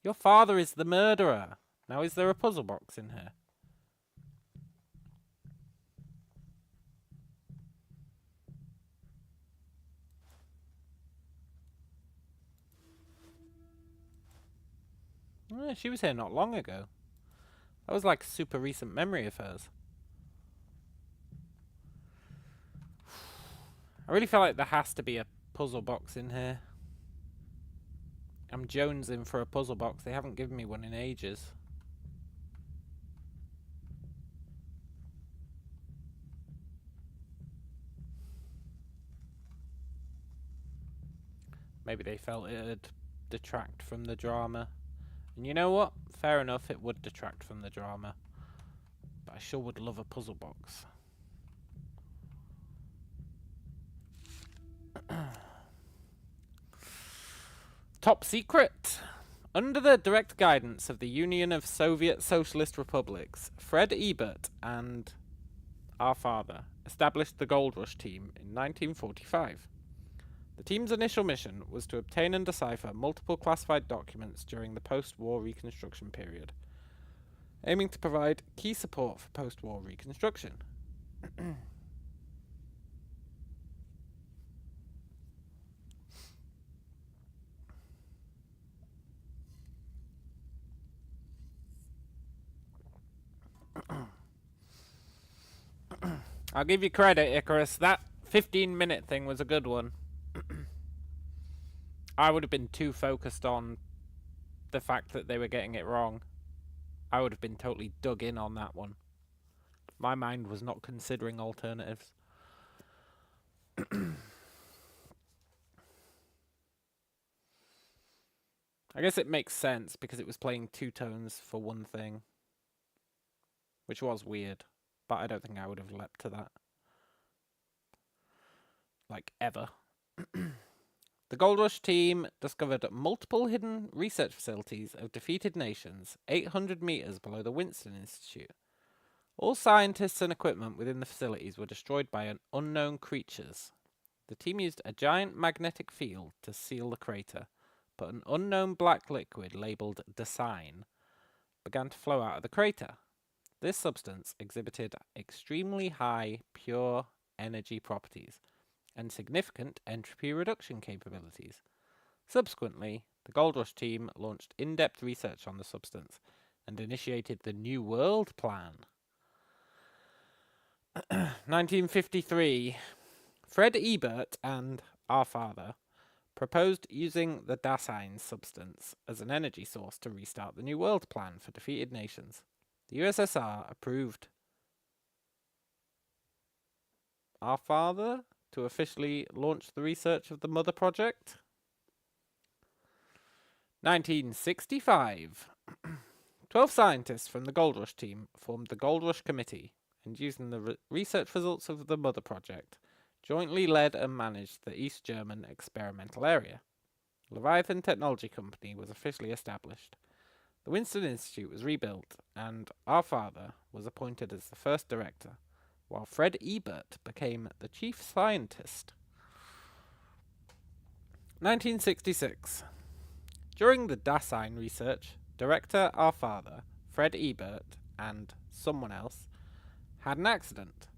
Your father is the murderer. Now, is there a puzzle box in here? She was here not long ago. That was like a super recent memory of hers. I really feel like there has to be a puzzle box in here. I'm jonesing for a puzzle box. They haven't given me one in ages. Maybe they felt it'd detract from the drama. And you know what? Fair enough, it would detract from the drama. But I sure would love a puzzle box. Top secret! Under the direct guidance of the Union of Soviet Socialist Republics, Fred Ebert and our father established the Gold Rush team in 1945. The team's initial mission was to obtain and decipher multiple classified documents during the post-war Reconstruction period, aiming to provide key support for post-war Reconstruction. I'll give you credit, Icarus. That 15-minute thing was a good one. I would have been too focused on the fact that they were getting it wrong. I would have been totally dug in on that one. My mind was not considering alternatives. I guess it makes sense because it was playing two tones for one thing. Which was weird. But I don't think I would have leapt to that. Like, ever. The Gold Rush team discovered multiple hidden research facilities of defeated nations 800 meters below the Winston Institute. All scientists and equipment within the facilities were destroyed by unknown creatures. The team used a giant magnetic field to seal the crater, but an unknown black liquid labeled Dasein began to flow out of the crater. This substance exhibited extremely high pure energy properties and significant entropy reduction capabilities. Subsequently, the Gold Rush team launched in-depth research on the substance and initiated the New World Plan. 1953. Fred Ebert and Our Father proposed using the Dasein substance as an energy source to restart the New World Plan for defeated nations. The USSR approved Our Father to officially launch the research of the Mother Project. 1965. 12 scientists from the Gold Rush team formed the Gold Rush Committee and, using the research results of the Mother Project, jointly led and managed the East German experimental area. Leviathan Technology Company was officially established. The Winston Institute was rebuilt, and Our Father was appointed as the first director, while Fred Ebert became the chief scientist. 1966. During the Dasein research, director Our Father, Fred Ebert, and someone else had an accident.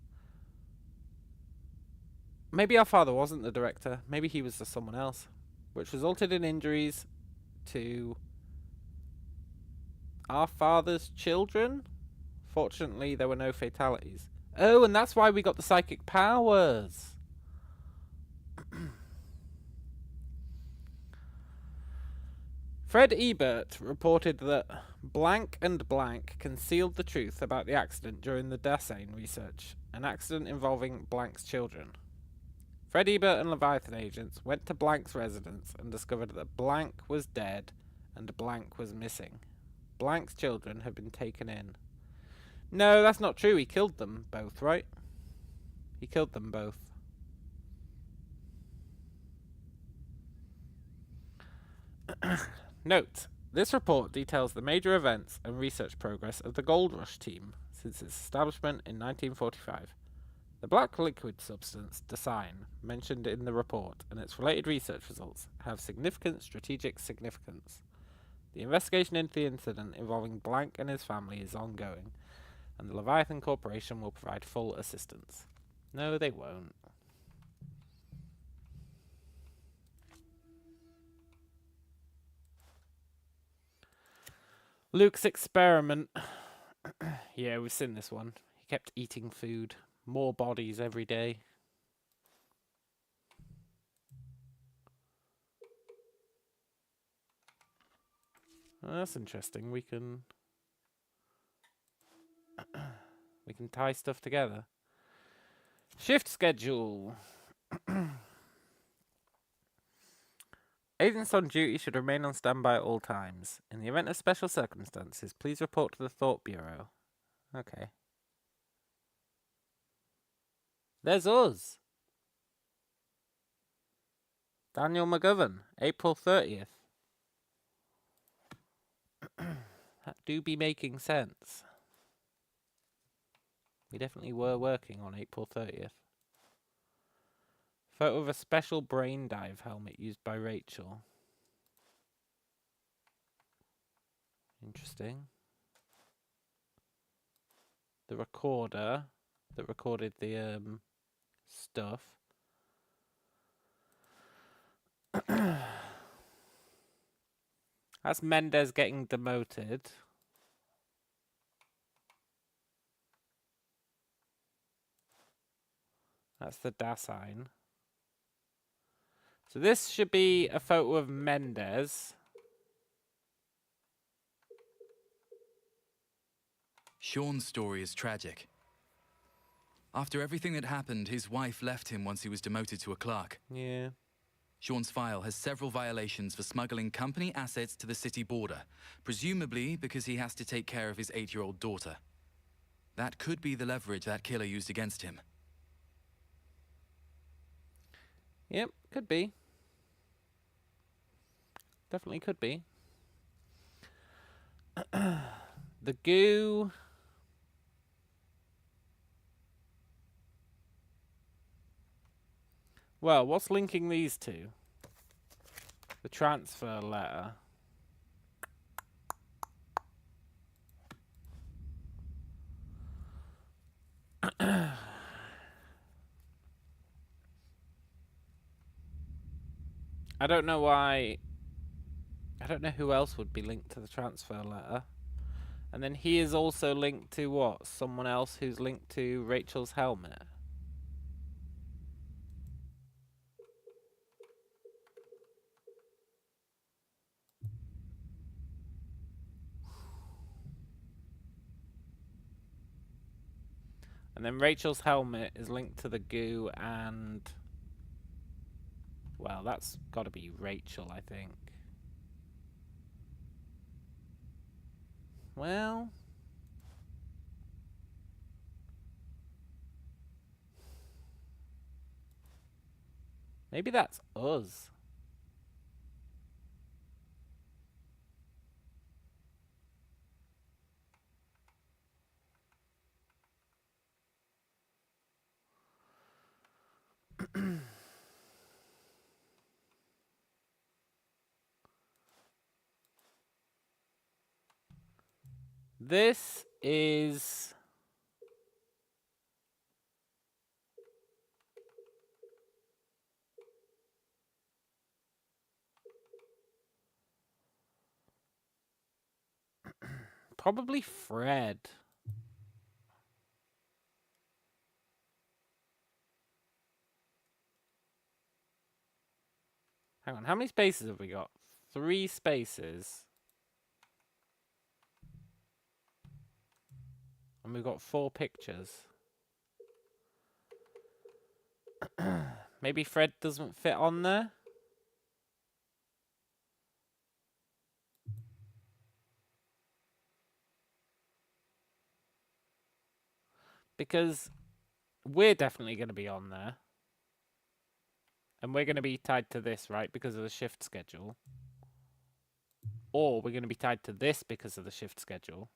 Maybe Our Father wasn't the director, maybe he was the someone else, which resulted in injuries to Our Father's children. Fortunately, there were no fatalities. Oh, and that's why we got the psychic powers. Fred Ebert reported that blank and blank concealed the truth about the accident during the Dasein research, an accident involving blank's children. Fred Ebert and Leviathan agents went to blank's residence and discovered that blank was dead and blank was missing. Blank's children had been taken in. No, that's not true. He killed them both, right? He killed them both. Note, this report details the major events and research progress of the Gold Rush team since its establishment in 1945. The black liquid substance, Dasein, mentioned in the report, and its related research results have significant strategic significance. The investigation into the incident involving Blank and his family is ongoing, and the Leviathan Corporation will provide full assistance. No, they won't. Luke's experiment. Yeah, we've seen this one. He kept eating food. More bodies every day. Oh, that's interesting. We can tie stuff together. Shift schedule. Agents on duty should remain on standby at all times. In the event of special circumstances, please report to the Thought Bureau. Okay. There's us. Daniel McGovern, April 30th. That do be making sense. We definitely were working on April 30th. Photo of a special brain dive helmet used by Rachel. Interesting. The recorder that recorded the stuff. That's Mendez getting demoted. That's the Dasein. So this should be a photo of Mendez. Sean's story is tragic. After everything that happened, his wife left him once he was demoted to a clerk. Yeah. Sean's file has several violations for smuggling company assets to the city border, presumably because he has to take care of his 8-year-old daughter. That could be the leverage that killer used against him. Yep, could be. Definitely could be. The goo. Well, what's linking these two? The transfer letter. I don't know why. I don't know who else would be linked to the transfer letter. And then he is also linked to what? Someone else who's linked to Rachel's helmet. And then Rachel's helmet is linked to the goo and... Well, that's got to be Rachel, I think. Well... Maybe that's us. This is... Probably Fred. Hang on, how many spaces have we got? 3 spaces. And we've got 4 pictures. Maybe Fred doesn't fit on there? Because we're definitely going to be on there. And we're going to be tied to this, right? Because of the shift schedule. Or we're going to be tied to this because of the shift schedule.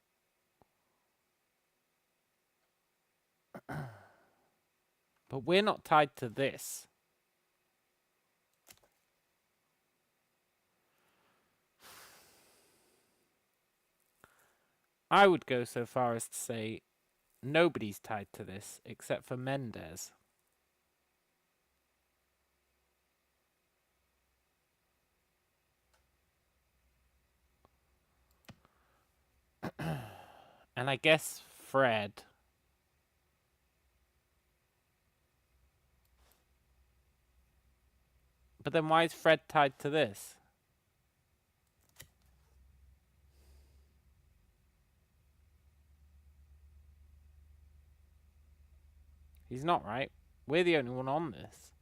But we're not tied to this. I would go so far as to say nobody's tied to this except for Mendez. And I guess Fred. But then why is Fred tied to this? He's not, right? We're the only one on this.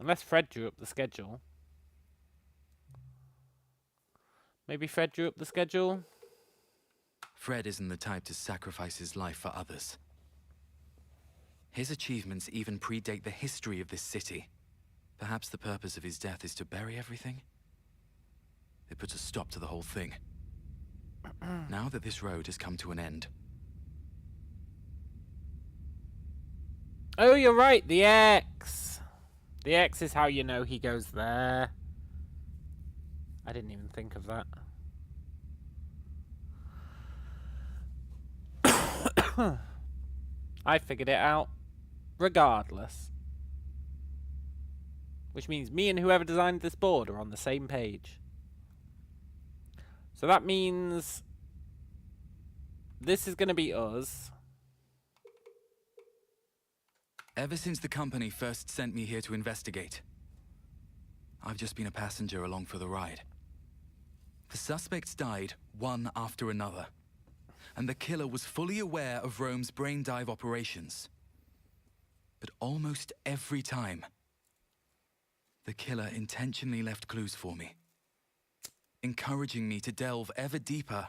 Unless Fred drew up the schedule. Maybe Fred drew up the schedule? Fred isn't the type to sacrifice his life for others. His achievements even predate the history of this city. Perhaps the purpose of his death is to bury everything? It puts a stop to the whole thing. Now that this road has come to an end. Oh, you're right, the X. The X is how you know he goes there. I didn't even think of that. I figured it out regardless. Which means me and whoever designed this board are on the same page. So that means this is going to be us. Ever since the company first sent me here to investigate, I've just been a passenger along for the ride. The suspects died one after another, and the killer was fully aware of Rome's brain dive operations. But almost every time, the killer intentionally left clues for me, encouraging me to delve ever deeper.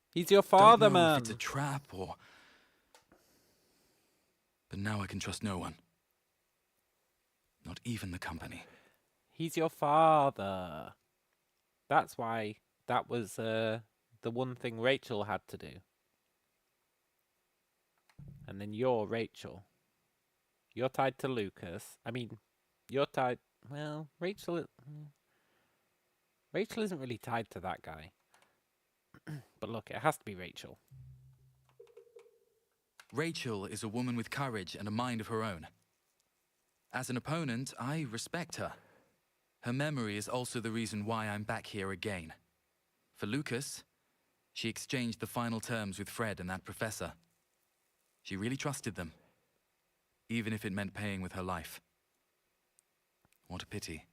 He's your father, don't know man. if it's a trap or... But now I can trust no one. Not even the company. He's your father. That's why that was the one thing Rachel had to do. And then you're Rachel. You're tied to Lucas. I mean, you're tied... Well, Rachel isn't really tied to that guy. But look, it has to be Rachel. Rachel is a woman with courage and a mind of her own. As an opponent, I respect her. Her memory is also the reason why I'm back here again. For Lucas, she exchanged the final terms with Fred and that professor. She really trusted them, even if it meant paying with her life. What a pity.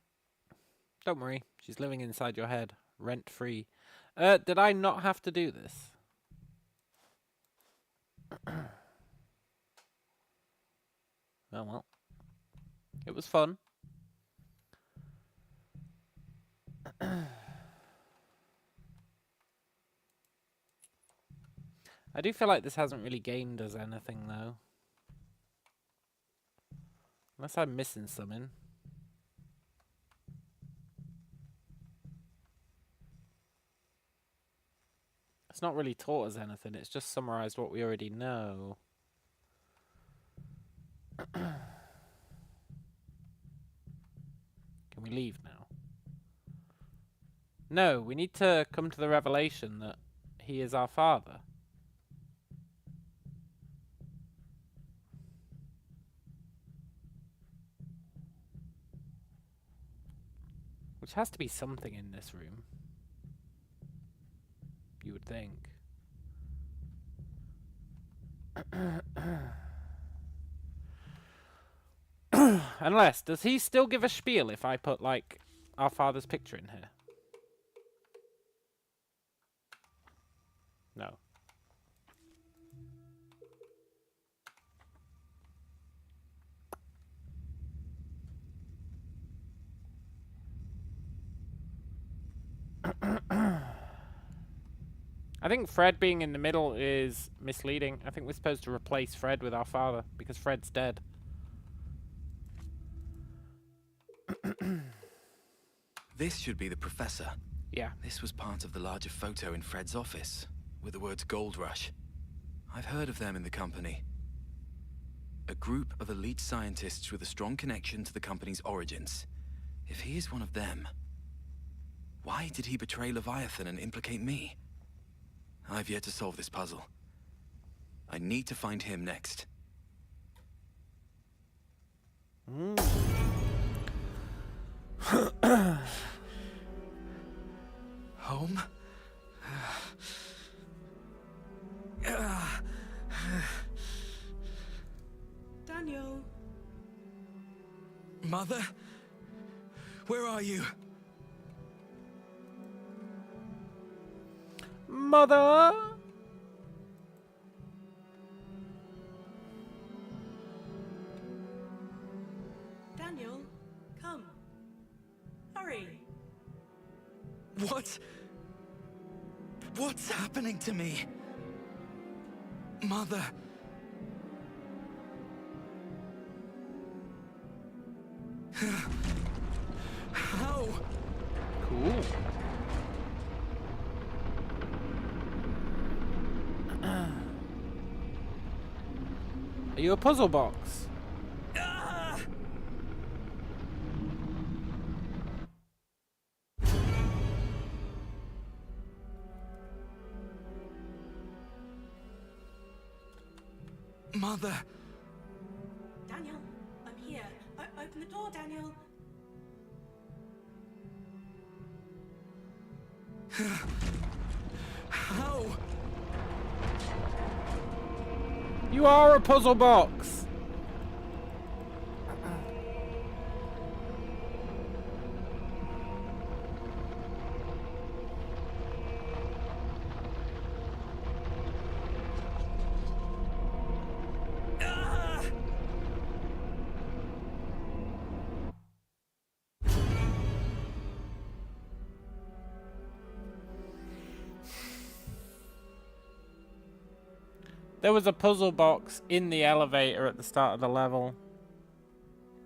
Don't worry, she's living inside your head, rent-free. Did I not have to do this? Oh well. It was fun. I do feel like this hasn't really gained us anything, though. Unless I'm missing something. It's not really taught us anything, it's just summarized what we already know. Can we leave now? No, we need to come to the revelation that he is our father. Which has to be something in this room. You would think. Unless, does he still give a spiel if I put, like, our father's picture in here? No. I think Fred being in the middle is misleading. I think we're supposed to replace Fred with our father because Fred's dead. This should be the professor. Yeah. This was part of the larger photo in Fred's office, with the words Gold Rush. I've heard of them in the company. A group of elite scientists with a strong connection to the company's origins. If he is one of them, why did he betray Leviathan and implicate me? I've yet to solve this puzzle. I need to find him next. Home? Daniel. Mother? Where are you? Mother! Daniel, come. Hurry. What's happening to me? Mother. How? Cool. Are you a puzzle box? Mother. Daniel, I'm here. Open the door, Daniel. How? You are a puzzle box. There was a puzzle box in the elevator at the start of the level.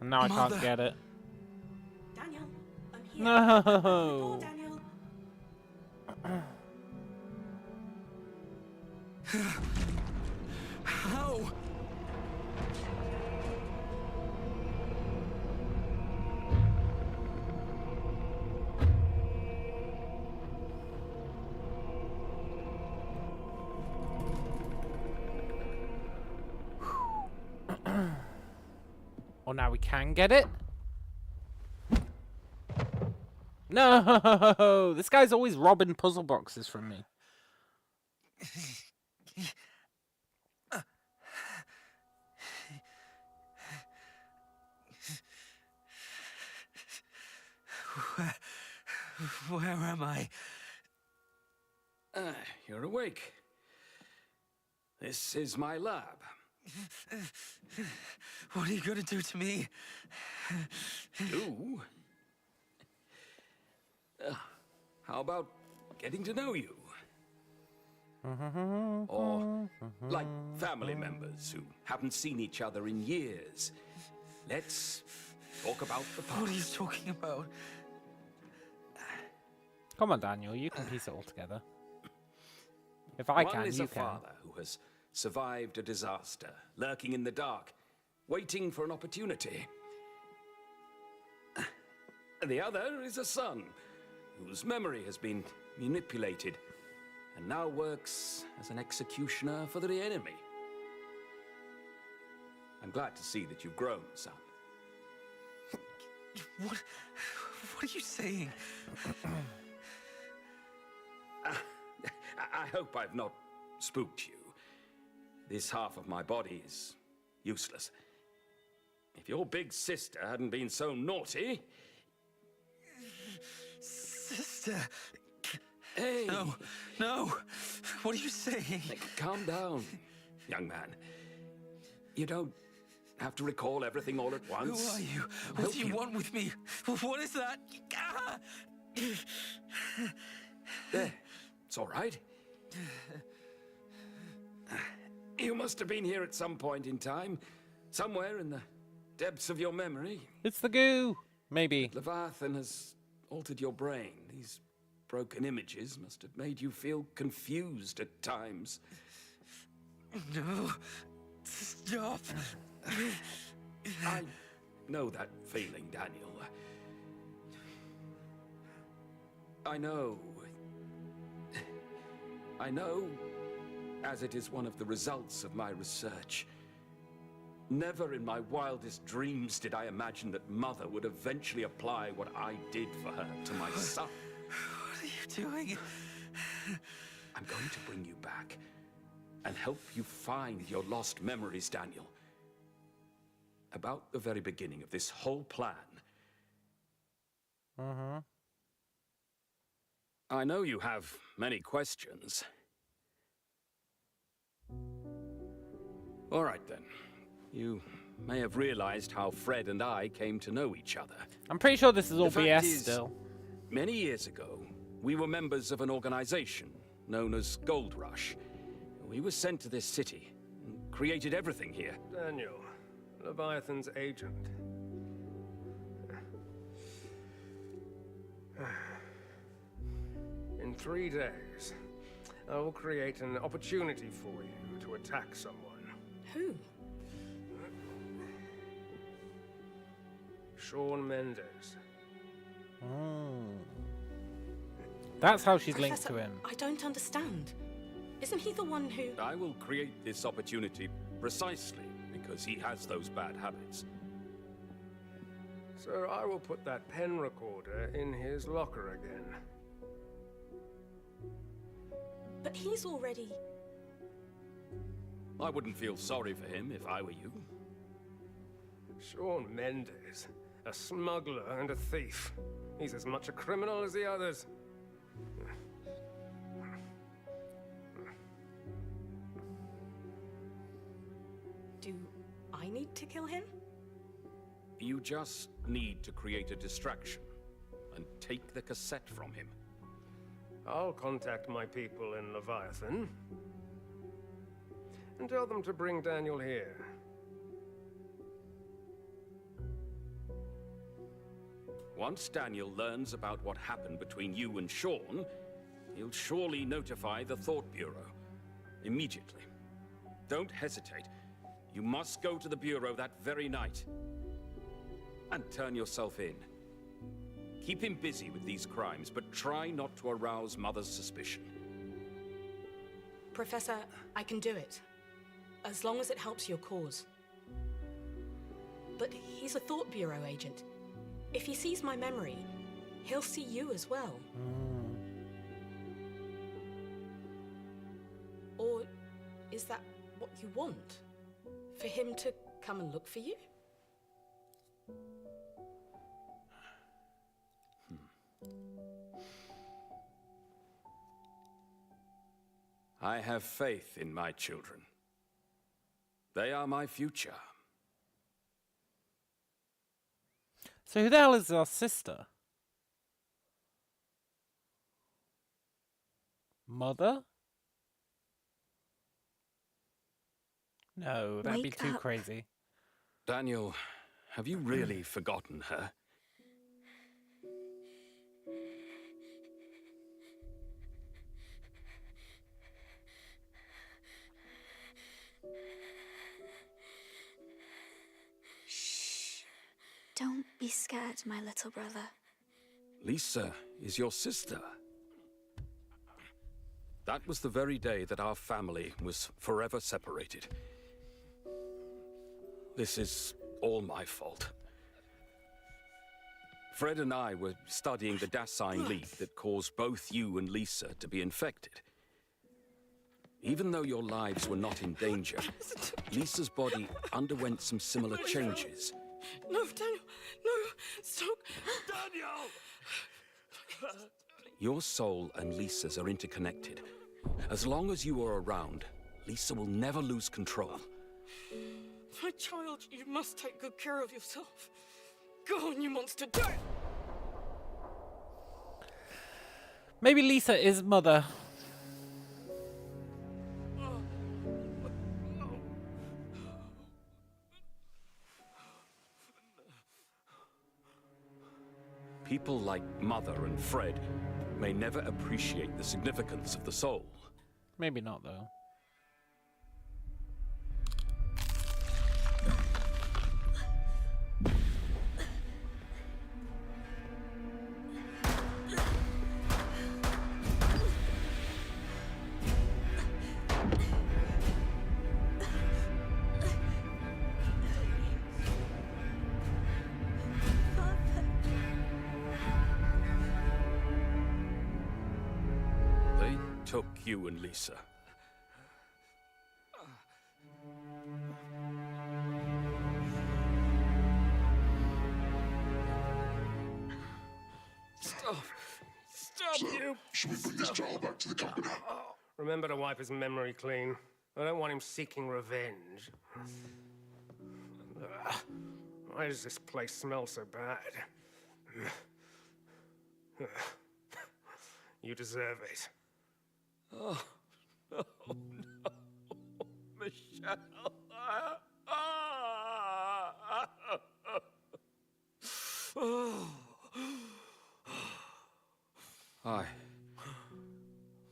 And now I can't get it. Daniel, I'm here. No. Daniel. How? Oh, now we can get it? No! This guy's always robbing puzzle boxes from me. Where am I? You're awake. This is my lab. What are you gonna do to me? Do? How about getting to know you? Or like family members who haven't seen each other in years. Let's talk about the past. What are you talking about? Come on, Daniel, you can piece it all together. If I can, One is you a can. father who has survived a disaster, lurking in the dark, waiting for an opportunity. The other is a son whose memory has been manipulated and now works as an executioner for the enemy. I'm glad to see that you've grown, son. What are you saying? I hope I've not spooked you. This half of my body is useless. If your big sister hadn't been so naughty... Sister... Hey! No, no! What are you saying? Calm down, young man. You don't have to recall everything all at once. Who are you? What do you want with me? What is that? There, it's all right. You must have been here at some point in time, somewhere in the depths of your memory. It's the goo, maybe. Leviathan has altered your brain. These broken images must have made you feel confused at times. No, stop. I know that feeling, Daniel. I know, as it is one of the results of my research. Never in my wildest dreams did I imagine that Mother would eventually apply what I did for her to my son. What are you doing? I'm going to bring you back and help you find your lost memories, Daniel. About the very beginning of this whole plan. I know you have many questions. All right, then. You may have realized how Fred and I came to know each other. I'm pretty sure this is all The fact BS is, still. Many years ago, we were members of an organization known as Gold Rush. We were sent to this city and created everything here. Daniel, Leviathan's agent. In 3 days, I will create an opportunity for you to attack someone. Who? Shawn Mendes. That's how she's linked Professor, to him. I don't understand. Isn't he the one who... I will create this opportunity precisely because he has those bad habits. So I will put that pen recorder in his locker again. But he's already... I wouldn't feel sorry for him if I were you. Shawn Mendes, a smuggler and a thief. He's as much a criminal as the others. Do I need to kill him? You just need to create a distraction and take the cassette from him. I'll contact my people in Leviathan. and tell them to bring Daniel here. Once Daniel learns about what happened between you and Sean, he'll surely notify the Thought Bureau. Immediately. Don't hesitate. You must go to the Bureau that very night. And turn yourself in. Keep him busy with these crimes, but try not to arouse Mother's suspicion. Professor, I can do it. As long as it helps your cause. But he's a Thought Bureau agent. If he sees my memory, he'll see you as well. Or is that what you want? For him to come and look for you? I have faith in my children. They are my future. So who the hell is our sister? Mother? No, that'd be Wake too up. crazy. Daniel, have you really forgotten her? Don't be scared, my little brother. Lisa is your sister. That was the very day that our family was forever separated. This is all my fault. Fred and I were studying the Dasein leak that caused both you and Lisa to be infected. Even though your lives were not in danger, Lisa's body underwent some similar changes. No, Daniel! No! Stop! Daniel! Your soul and Lisa's are interconnected. As long as you are around, Lisa will never lose control. My child, you must take good care of yourself. Go on, you monster! Do it! Maybe Lisa is Mother. People like Mother and Fred may never appreciate the significance of the soul. Maybe not, though. They took you and Lisa. Stop! Stop, you! Should we bring this child back to the company? Remember to wipe his memory clean. I don't want him seeking revenge. Ugh. Why does this place smell so bad? Ugh. You deserve it. Oh, no, no. Michelle.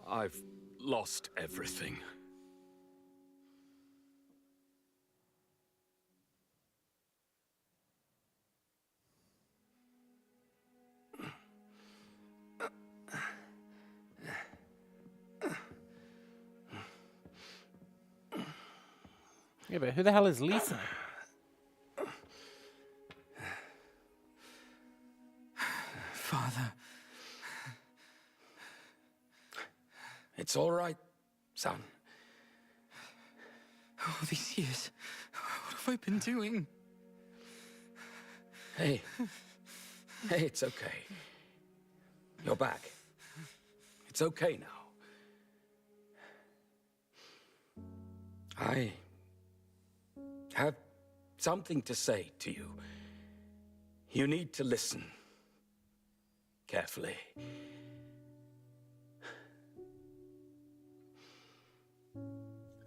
I've lost everything. Yeah, but who the hell is Lisa? Father. It's all right, son. All these years, what have I been doing? Hey. Hey, it's okay. You're back. It's okay now. I have something to say to you. You need to listen carefully.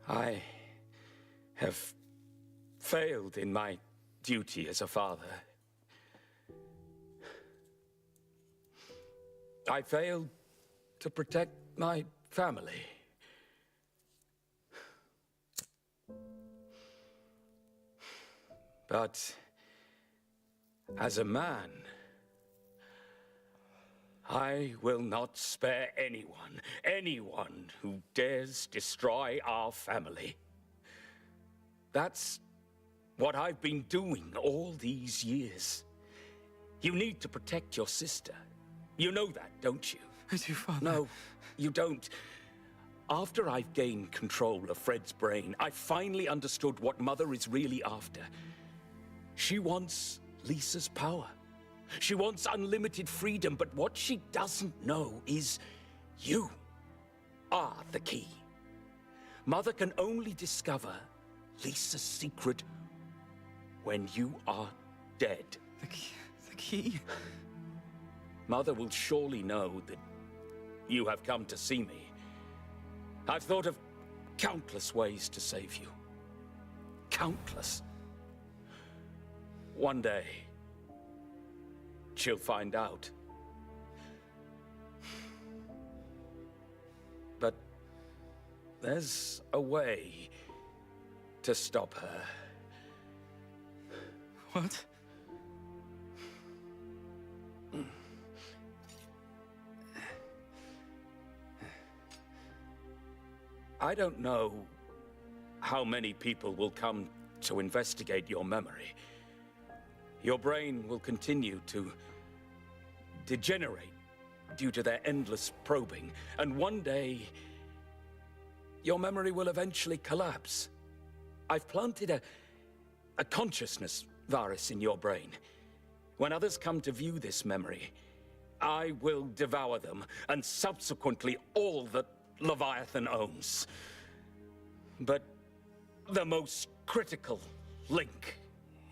I have failed in my duty as a father. I failed to protect my family. But as a man, I will not spare anyone who dares destroy our family. That's what I've been doing all these years. You need to protect your sister. You know that, don't you? I do, Father. No, you don't. After I've gained control of Fred's brain, I finally understood what Mother is really after. She wants Lisa's power. She wants unlimited freedom, but what she doesn't know is you are the key. Mother can only discover Lisa's secret when you are dead. The key? Mother will surely know that you have come to see me. I've thought of countless ways to save you. Countless. One day, she'll find out. But there's a way to stop her. What? I don't know how many people will come to investigate your memory. Your brain will continue to degenerate due to their endless probing, and one day, your memory will eventually collapse. I've planted a consciousness virus in your brain. When others come to view this memory, I will devour them, and subsequently all that Leviathan owns. But the most critical link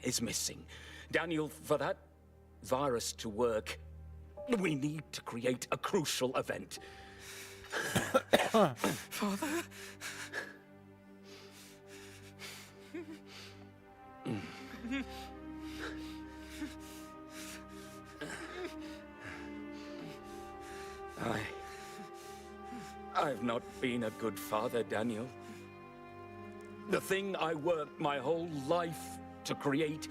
is missing. Daniel, for that virus to work, we need to create a crucial event. Father? I've not been a good father, Daniel. The thing I worked my whole life to create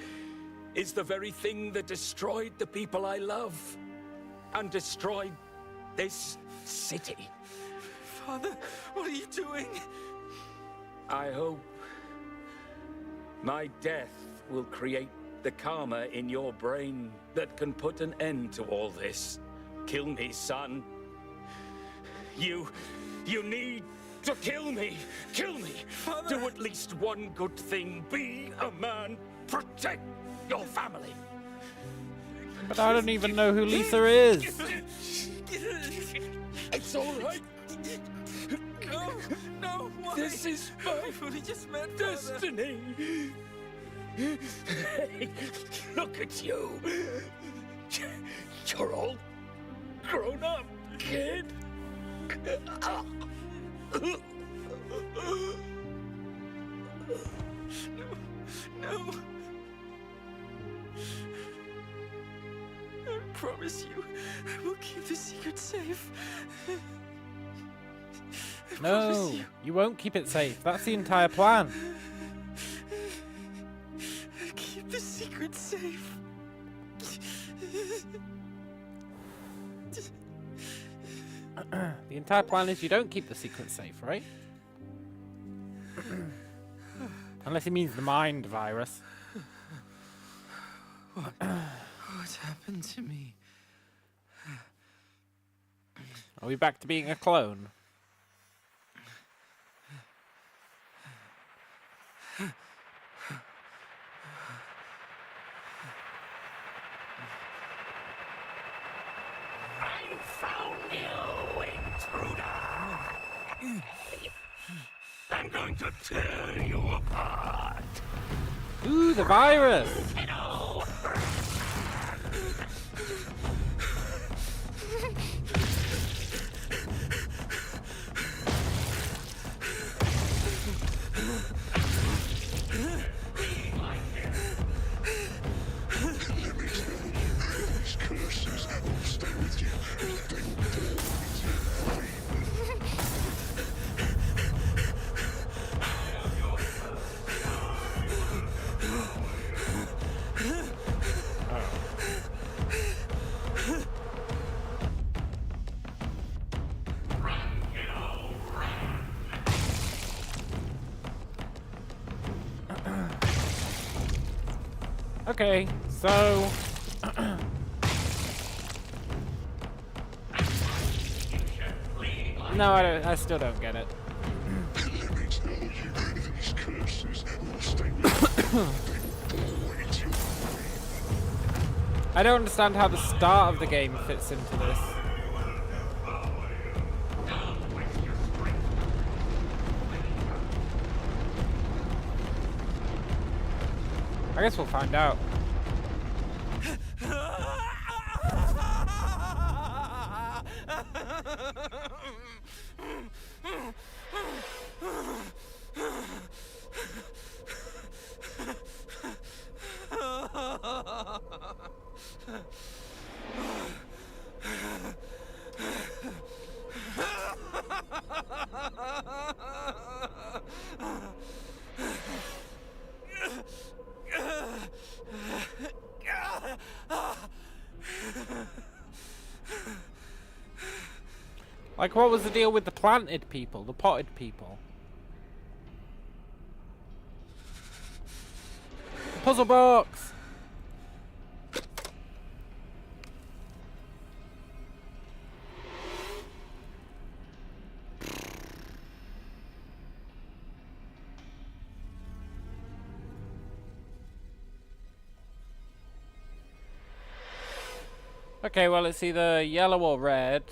is the very thing that destroyed the people I love and destroyed this city. Father, what are you doing? I hope my death will create the karma in your brain that can put an end to all this. Kill me, son. You need to kill me. Kill me. Father. Do at least one good thing. Be a man. Protect your family. But I don't even know who Lisa is. It's all right. No, why? This is my We've only just met, destiny. Hey, look at you. You're all grown up, kid. No. I promise you, I will keep the secret safe. I promise No, you won't keep it safe. That's the entire plan. Keep the secret safe. The entire plan is you don't keep the secret safe, right? Unless it means the mind virus. What happened to me? Are we back to being a clone? I found you, intruder. I'm going to tear you apart. Ooh, the virus! Hello. Okay, so... No, I still don't get it. Let me tell you, these curses will stay with you. I don't understand how the start of the game fits into this. I guess we'll find out. Like, what was the deal with the planted people, the potted people? Puzzle box! Okay, well, it's either yellow or red.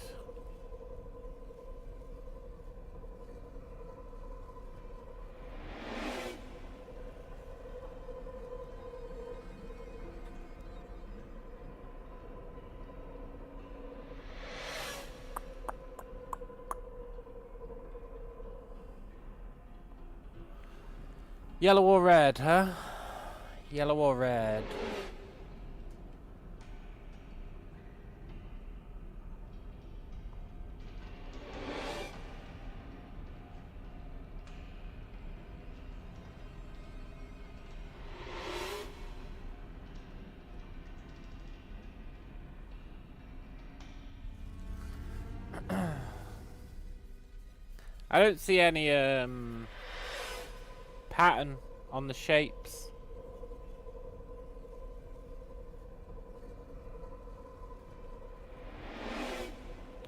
Yellow or red, huh? Yellow or red? I don't see any pattern on the shapes.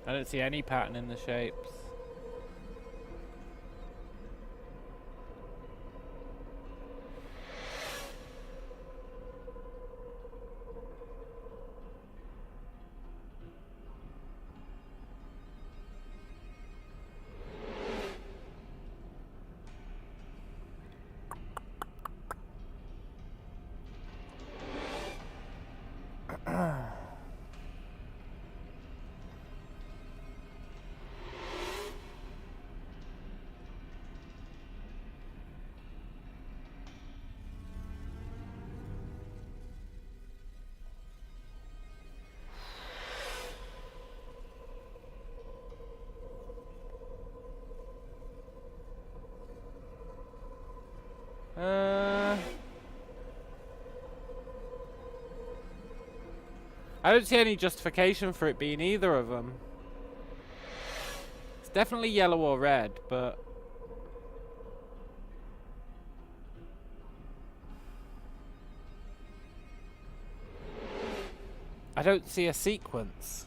I don't see any pattern in the shapes. I don't see any justification for it being either of them. It's definitely yellow or red, but... I don't see a sequence.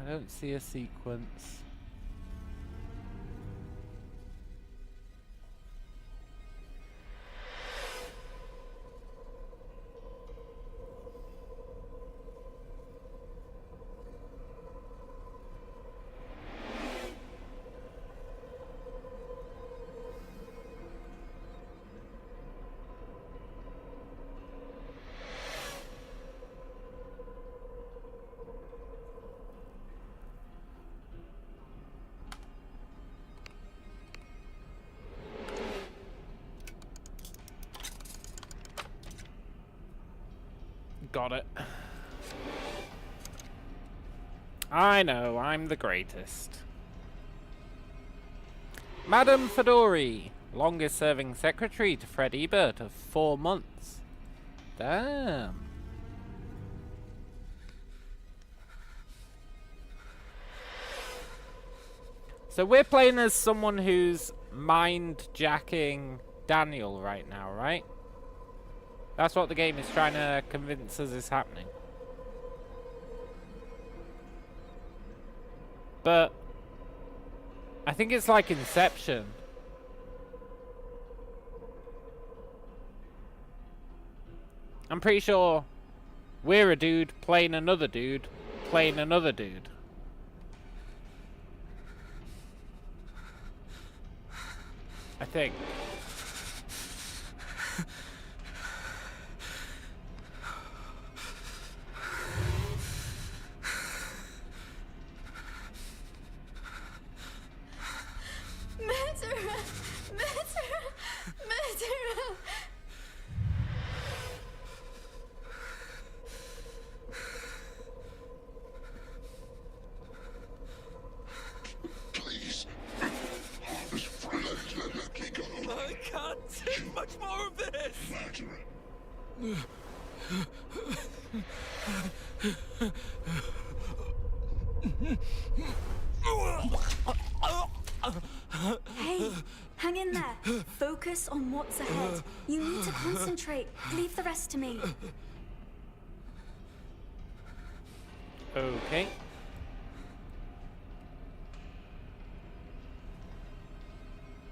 I don't see a sequence. Got it. I know, I'm the greatest. Madame Fedori, longest serving secretary to Fred Ebert of 4 months. Damn. So we're playing as someone who's mind-jacking Daniel right now, right? That's what the game is trying to convince us is happening. But I think it's like Inception. I'm pretty sure we're a dude playing another dude playing another dude. I think. Murderer! Murderer! Murderer! Please. His friend, let me go. I can't take much more of this! Hey, hang in there. Focus on what's ahead. You need to concentrate. Leave the rest to me. Okay.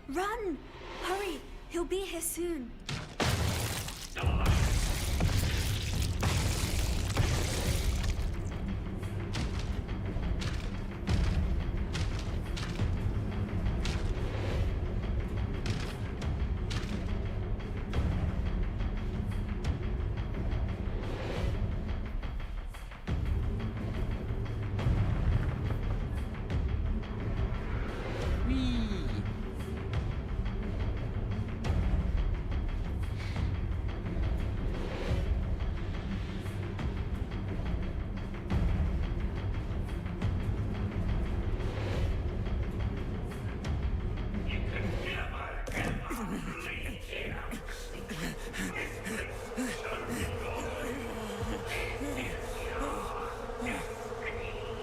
Run! Hurry! He'll be here soon.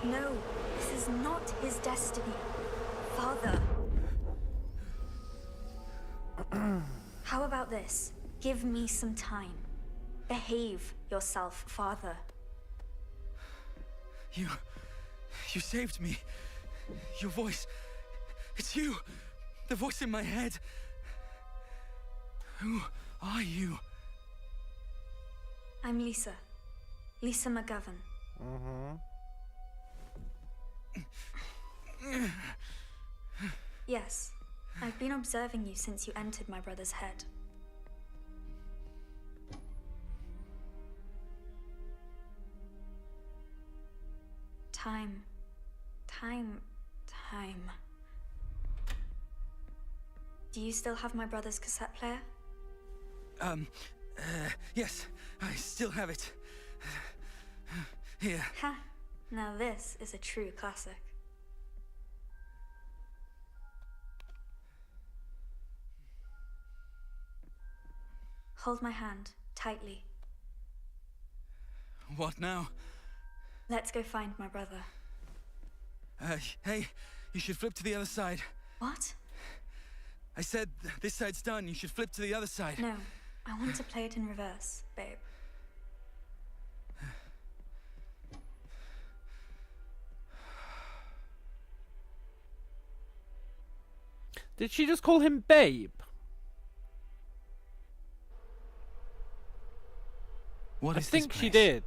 No, this is not his destiny. Father. How about this? Give me some time. Behave yourself, Father. You saved me. Your voice. It's you. The voice in my head. Who are you? I'm Lisa. Lisa McGovern. Yes, I've been observing you since you entered my brother's head. Time. Do you still have my brother's cassette player? Yes, I still have it. Here. Ha! Now this is a true classic. Hold my hand, tightly. What now? Let's go find my brother. Hey, you should flip to the other side. What? I said this side's done, you should flip to the other side. No, I want to play it in reverse, babe. Did she just call him babe? What I is think this she place? did.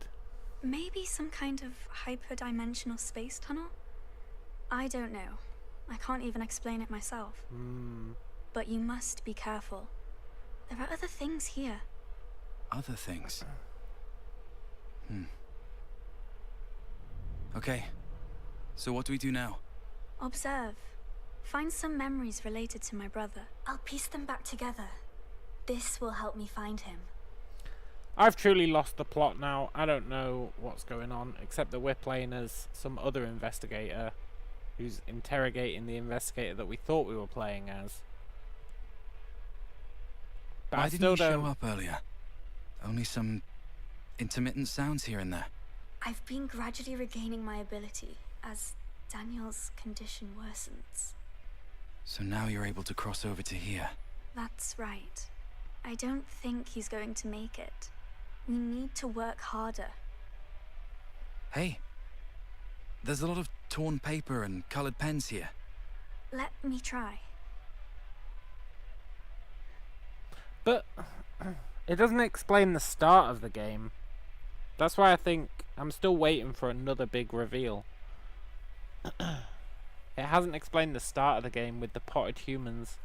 Maybe some kind of hyperdimensional space tunnel? I don't know. I can't even explain it myself. But you must be careful. There are other things here. Other things? Okay. So what do we do now? Observe. Find some memories related to my brother. I'll piece them back together. This will help me find him. I've truly lost the plot now. I don't know what's going on, except that we're playing as some other investigator who's interrogating the investigator that we thought we were playing as. But Why I didn't still you don't... show up earlier? Only some intermittent sounds here and there. I've been gradually regaining my ability as Daniel's condition worsens. So now you're able to cross over to here. That's right. I don't think he's going to make it. We need to work harder. Hey, there's a lot of torn paper and colored pens here. Let me try. But it doesn't explain the start of the game. That's why I think I'm still waiting for another big reveal. It hasn't explained the start of the game with the potted humans.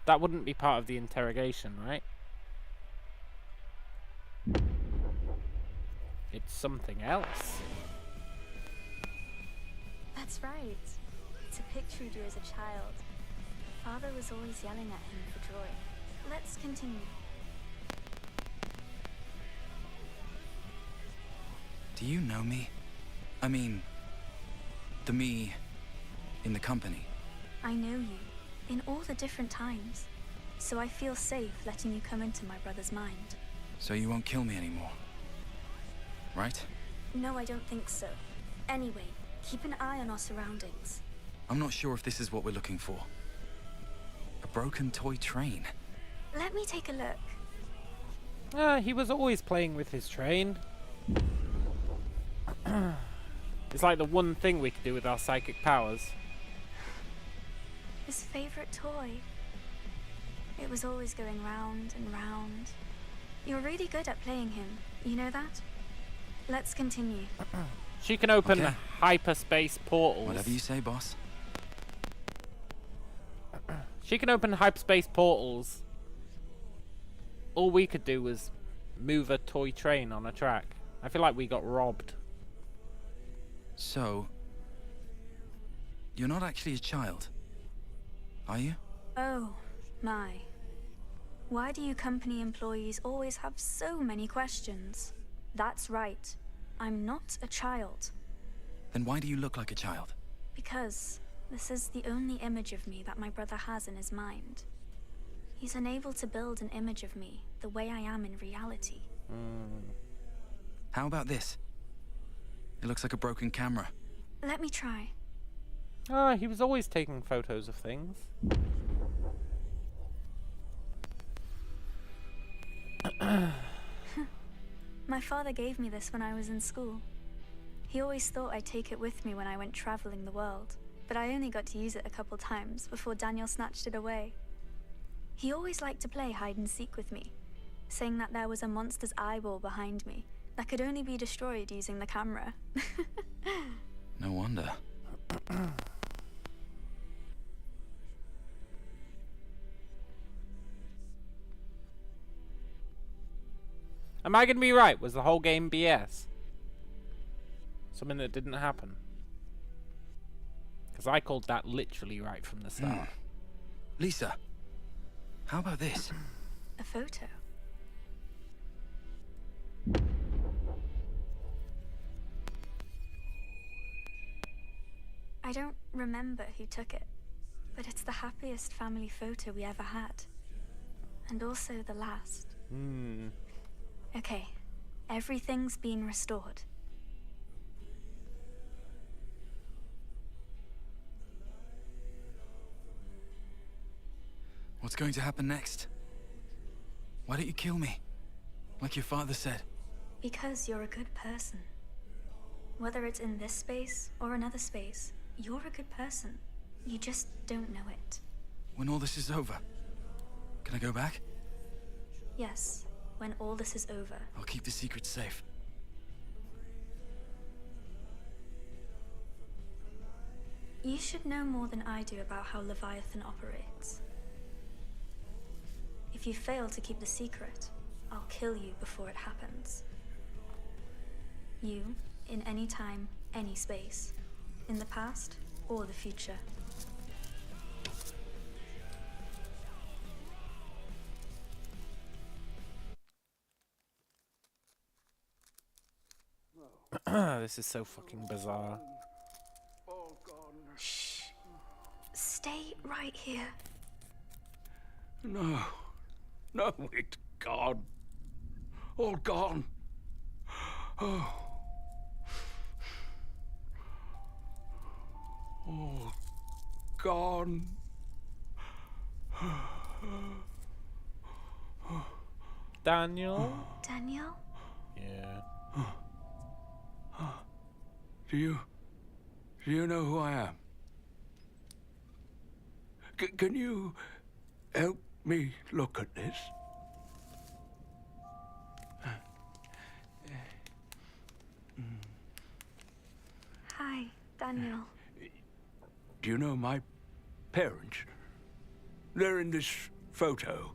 That wouldn't be part of the interrogation, right? It's something else. That's right. It's a picture he drew as a child. Father was always yelling at him for drawing. Let's continue. Do you know me? I mean, the me in the company. I know you, in all the different times. So I feel safe letting you come into my brother's mind. So you won't kill me anymore, right? No, I don't think so. Anyway, keep an eye on our surroundings. I'm not sure if this is what we're looking for. A broken toy train. Let me take a look. He was always playing with his train. It's like the one thing we could do with our psychic powers. His favorite toy. It was always going round and round. You're really good at playing him. You know that? Let's continue. She can open hyperspace portals. Whatever you say, boss. She can open hyperspace portals. All we could do was move a toy train on a track. I feel like we got robbed. So, you're not actually a child, are you? Oh, my. Why do you company employees always have so many questions? That's right. I'm not a child. Then why do you look like a child? Because this is the only image of me that my brother has in his mind. He's unable to build an image of me the way I am in reality. How about this? It looks like a broken camera. Let me try. He was always taking photos of things. My father gave me this when I was in school. He always thought I'd take it with me when I went traveling the world, but I only got to use it a couple times before Daniel snatched it away. He always liked to play hide and seek with me, saying that there was a monster's eyeball behind me that could only be destroyed using the camera. No wonder. Am I going to be right? Was the whole game BS? Something that didn't happen? Because I called that literally right from the start. Lisa, how about this? A photo. I don't remember who took it, but it's the happiest family photo we ever had. And also the last. Okay, everything's been restored. What's going to happen next? Why don't you kill me? Like your father said. Because you're a good person. Whether it's in this space or another space, you're a good person. You just don't know it. When all this is over, can I go back? Yes, when all this is over. I'll keep the secret safe. You should know more than I do about how Leviathan operates. If you fail to keep the secret, I'll kill you before it happens. You, in any time, any space. In the past or the future. This is so fucking bizarre. Shh. Stay right here. No. No, it's gone. All gone. Oh. All gone. Daniel? Daniel? Yeah. Do you know who I am? Can you help me look at this? Hi, Daniel. Do you know my parents? They're in this photo.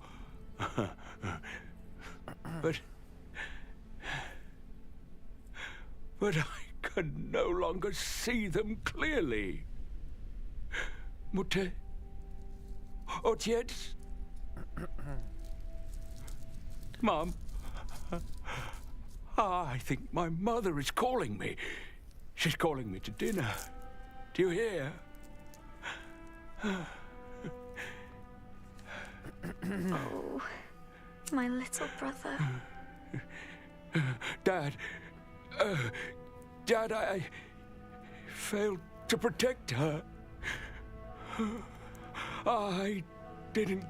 But I can no longer see them clearly. Mutter? Ojciec? Mom? I think my mother is calling me. She's calling me to dinner. Do you hear? Oh, my little brother. Dad, I failed to protect her. I didn't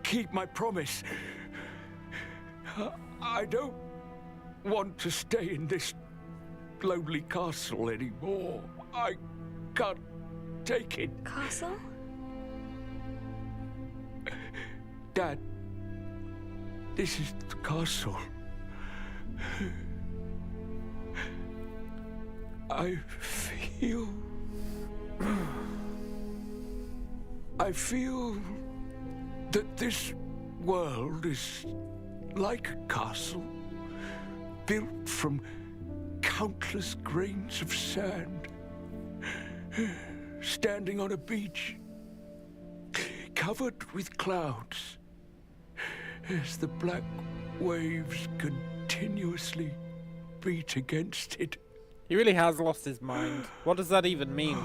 keep my promise. I don't want to stay in this lonely castle anymore. I can't take it. Castle? Dad, this is the castle. I feel that this world is like a castle built from countless grains of sand, standing on a beach, covered with clouds, as the black waves continuously beat against it. He really has lost his mind. What does that even mean?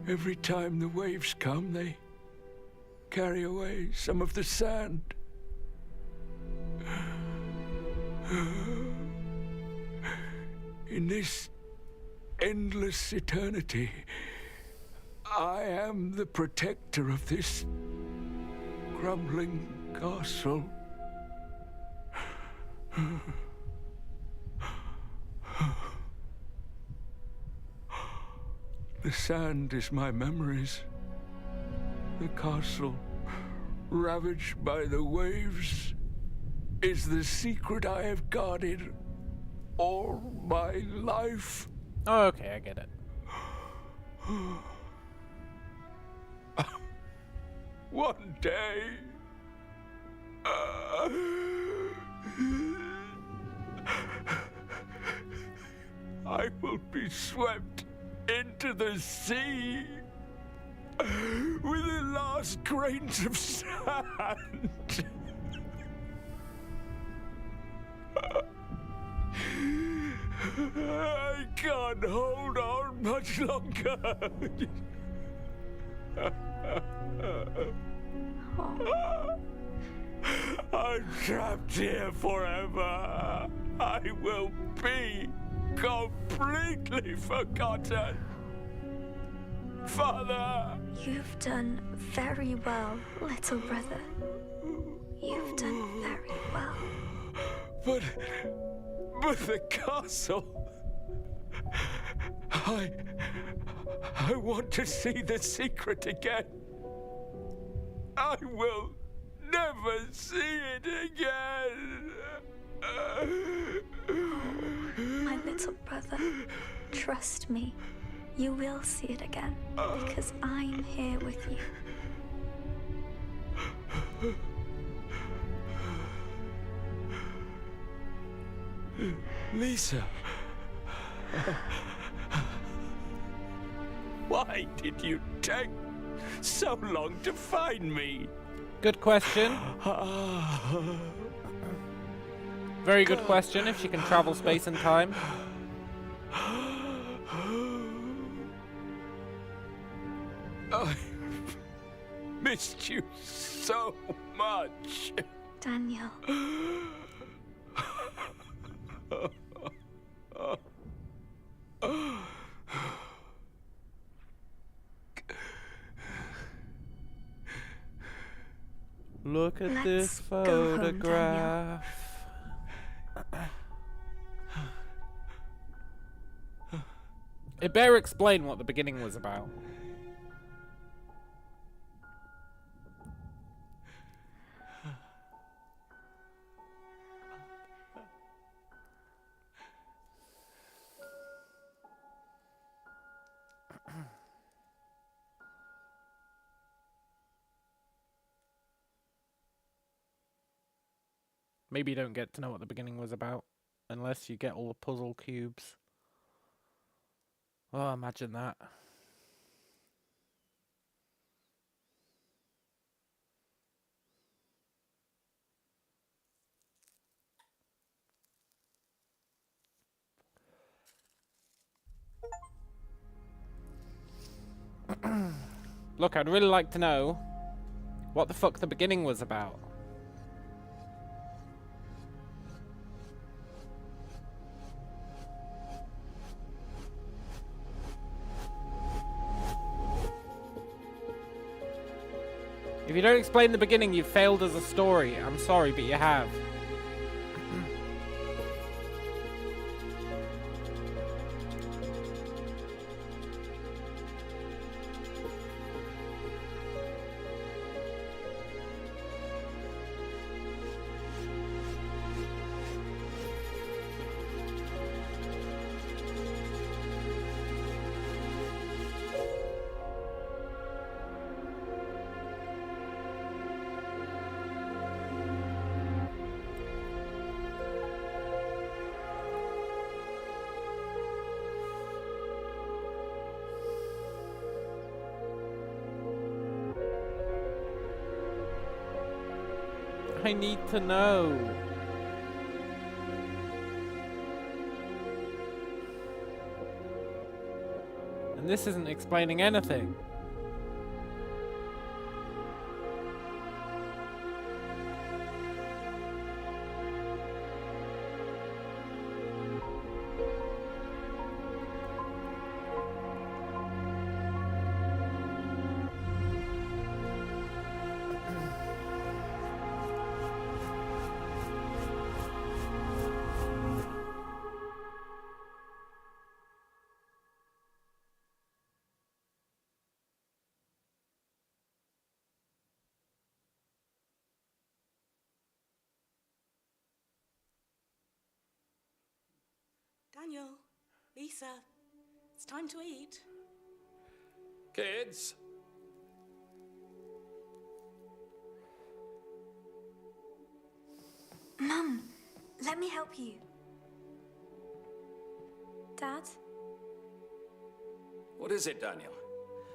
Every time the waves come, they carry away some of the sand. In this endless eternity, I am the protector of this crumbling castle. The sand is my memories. The castle, ravaged by the waves, is the secret I have guarded all my life. Oh, okay, I get it. One day, I will be swept into the sea with the last grains of sand. I can't hold on much longer. I'm trapped here forever. I will be completely forgotten. Father! You've done very well, little brother. You've done very well. But the castle... I want to see the secret again. I will never see it again. My little brother, trust me. You will see it again, because I'm here with you. Lisa. Why did you take so long to find me? Good question. Very good question, if she can travel space and time. I missed you so much. Daniel. Look at Let's this go home, photograph. It better explain what the beginning was about. Maybe you don't get to know what the beginning was about unless you get all the puzzle cubes. Oh, imagine that. Look, I'd really like to know what the fuck the beginning was about. If you don't explain the beginning, you've failed as a story. I'm sorry, but you have. I need to know. And this isn't explaining anything. Daniel, Lisa, it's time to eat. Kids? Mum, let me help you. Dad? What is it, Daniel?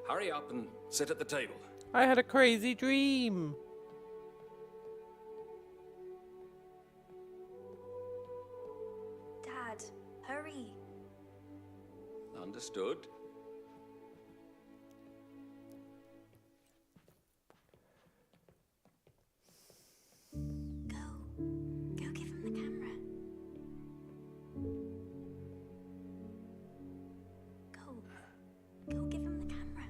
Hurry up and sit at the table. I had a crazy dream. Dad, hurry. Understood. Go give him the camera. Go give him the camera.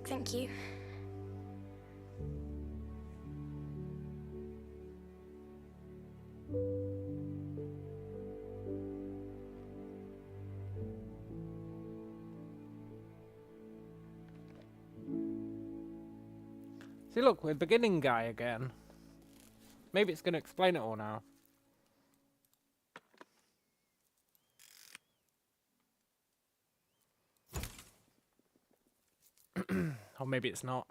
Thank you. See, look, we're beginning guy again. Maybe it's going to explain it all now. Or maybe it's not.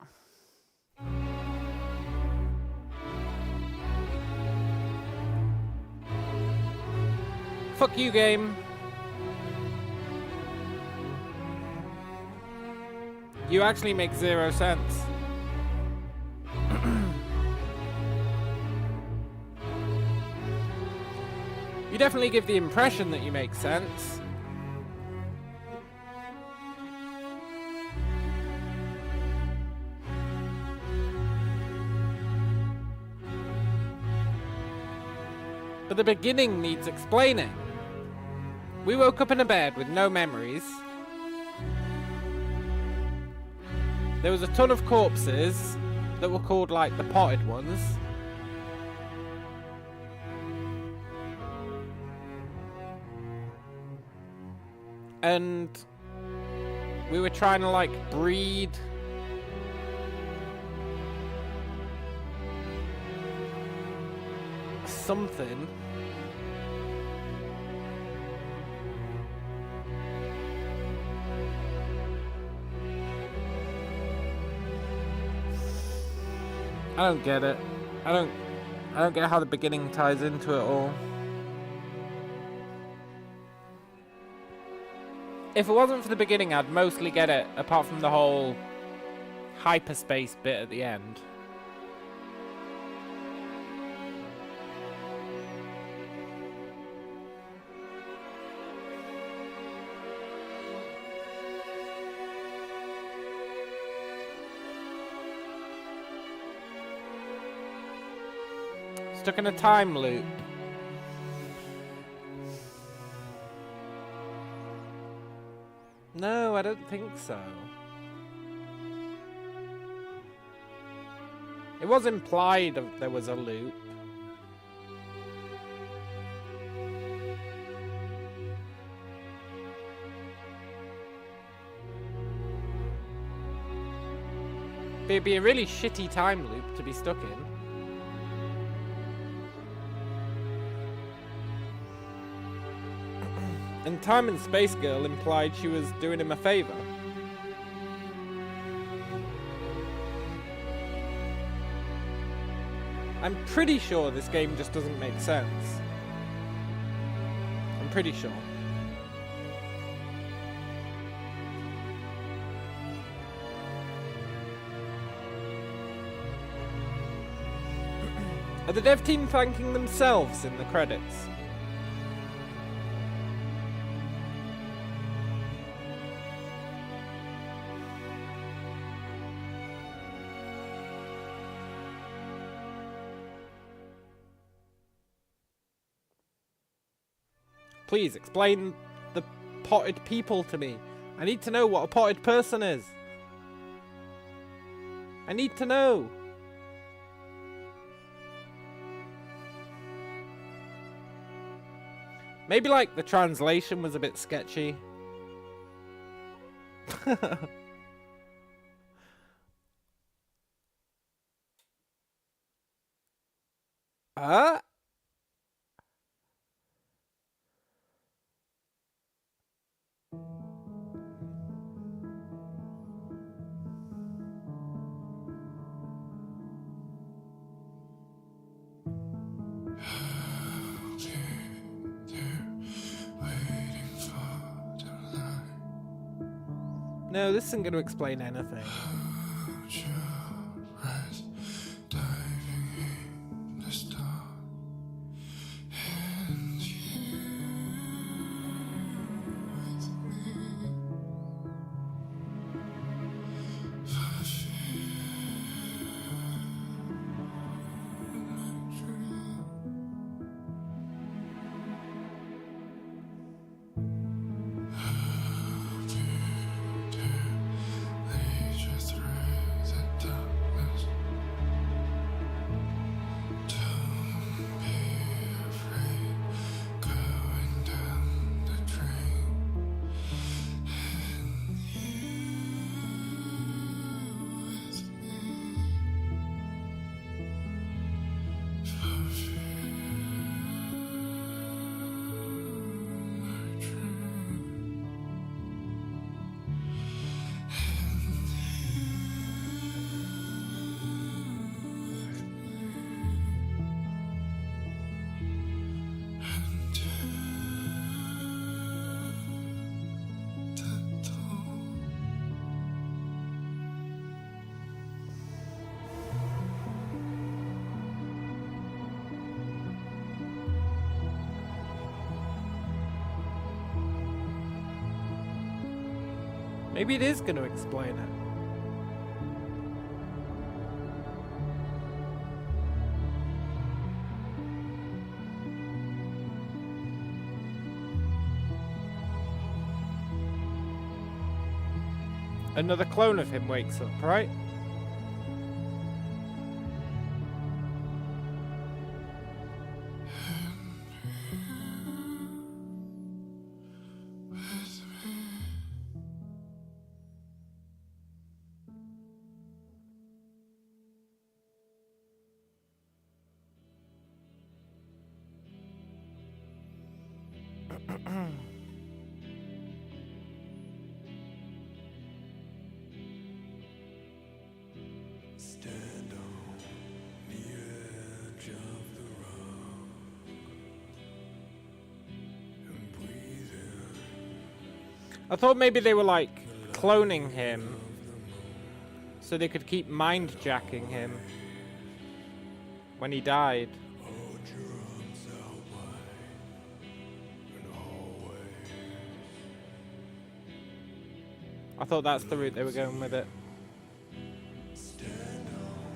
Fuck you, game. You actually make 0 sense. You definitely give the impression that you make sense. But the beginning needs explaining. We woke up in a bed with no memories. There was a ton of corpses that were called, like, the potted ones. And we were trying to, like, breed something. I don't get it. I don't get how the beginning ties into it all. If it wasn't for the beginning, I'd mostly get it, apart from the whole hyperspace bit at the end. Stuck in a time loop. No, I don't think so. It was implied that there was a loop. It'd be a really shitty time loop to be stuck in. And Time and Space Girl implied she was doing him a favor. I'm pretty sure this game just doesn't make sense. I'm pretty sure. Are the dev team thanking themselves in the credits? Please explain the potted people to me. I need to know what a potted person is. I need to know. Maybe, like, the translation was a bit sketchy. No, this isn't going to explain anything. Maybe it is going to explain it. Another clone of him wakes up, right? Stand on the edge of the rock and breathe in. I thought maybe they were like cloning him so they could keep mind jacking him when he died. Hold your arms out wide and always. I thought that's the route they were going with it. Stand on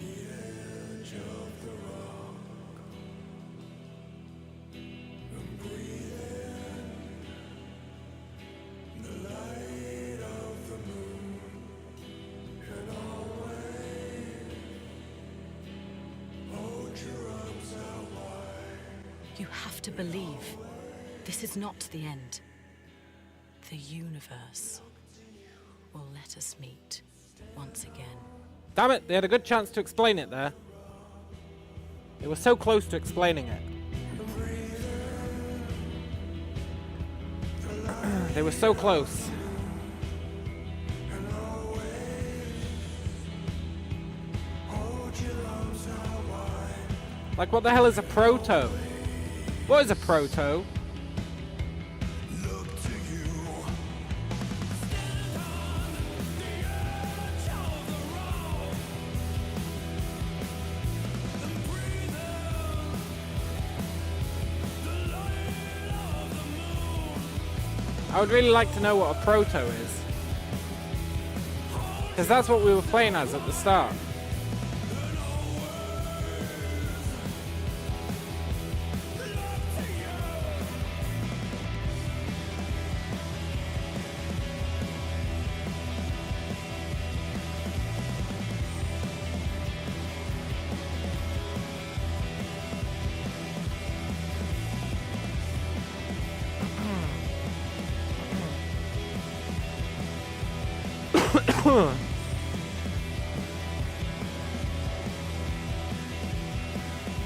the edge of the rock and breathe in the light of the moon and always hold your arms out wide. You have to believe this is not the end. The universe will let us meet once again. Damn it, they had a good chance to explain it there. They were so close to explaining it. They were so close. Like, what the hell is a proto? What is a proto? I would really like to know what a proto is. Because that's what we were playing as at the start.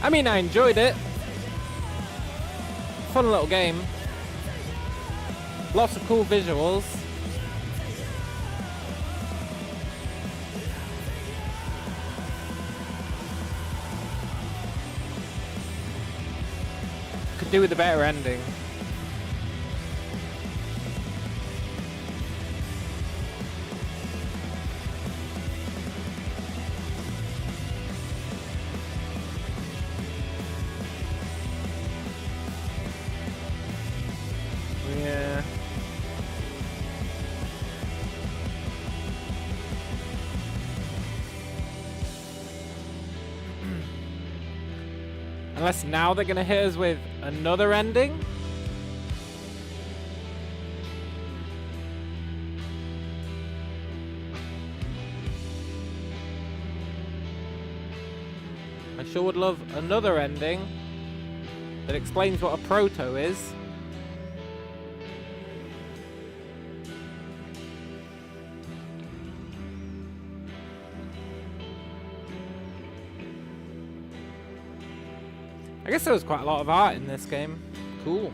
I mean, I enjoyed it. Fun little game. Lots of cool visuals. Could do with a better ending. Yeah. Unless now they're gonna hit us with another ending? I sure would love another ending that explains what a proto is. I guess there was quite a lot of art in this game. Cool.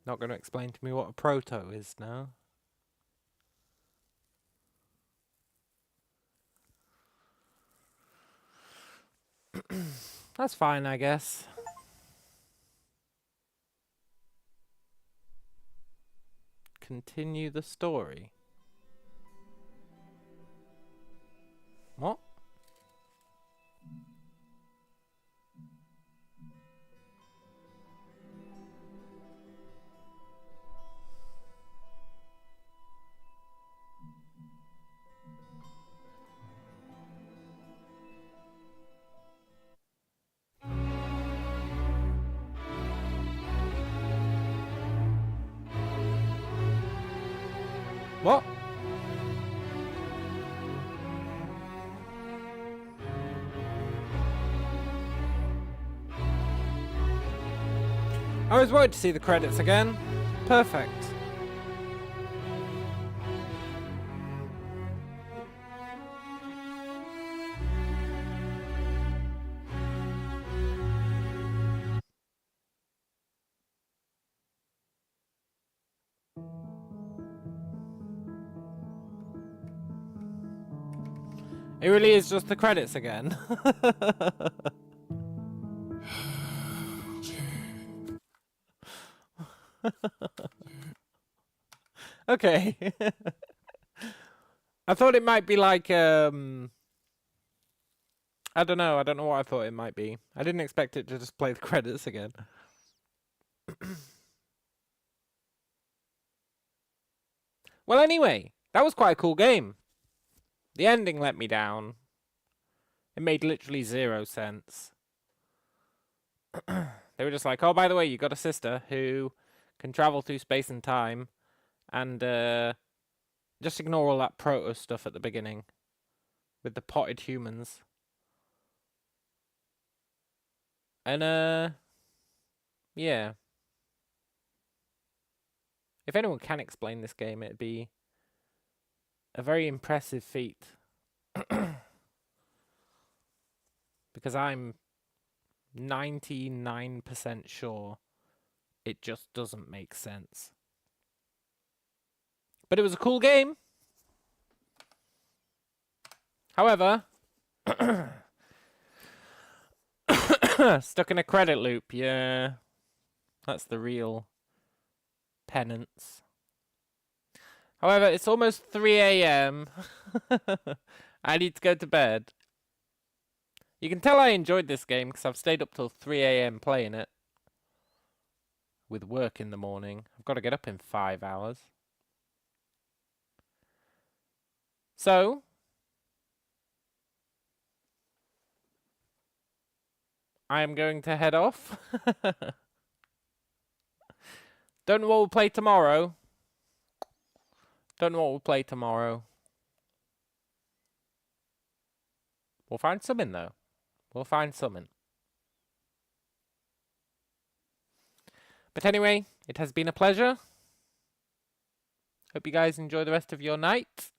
Not going to explain to me what a proto is now. That's fine, I guess. Continue the story. What? I was worried to see the credits again. Perfect. It really is just the credits again. Okay. I thought it might be like, I don't know what I thought it might be. I didn't expect it to just play the credits again. Well, anyway, that was quite a cool game. The ending let me down. It made literally 0 sense. They were just like, oh, by the way, you got a sister who can travel through space and time, and just ignore all that proto stuff at the beginning with the potted humans. And yeah. If anyone can explain this game, it'd be a very impressive feat. Because I'm 99% sure it just doesn't make sense. But it was a cool game. However, stuck in a credit loop, yeah. That's the real penance. However, it's almost 3 a.m. I need to go to bed. You can tell I enjoyed this game because I've stayed up till 3 a.m. playing it. With work in the morning. I've got to get up in 5 hours. So, I am going to head off. Don't know what we'll play tomorrow. Don't know what we'll play tomorrow. We'll find something, though. We'll find something. But anyway, it has been a pleasure. Hope you guys enjoy the rest of your night.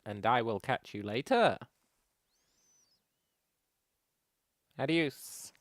And I will catch you later. Adios.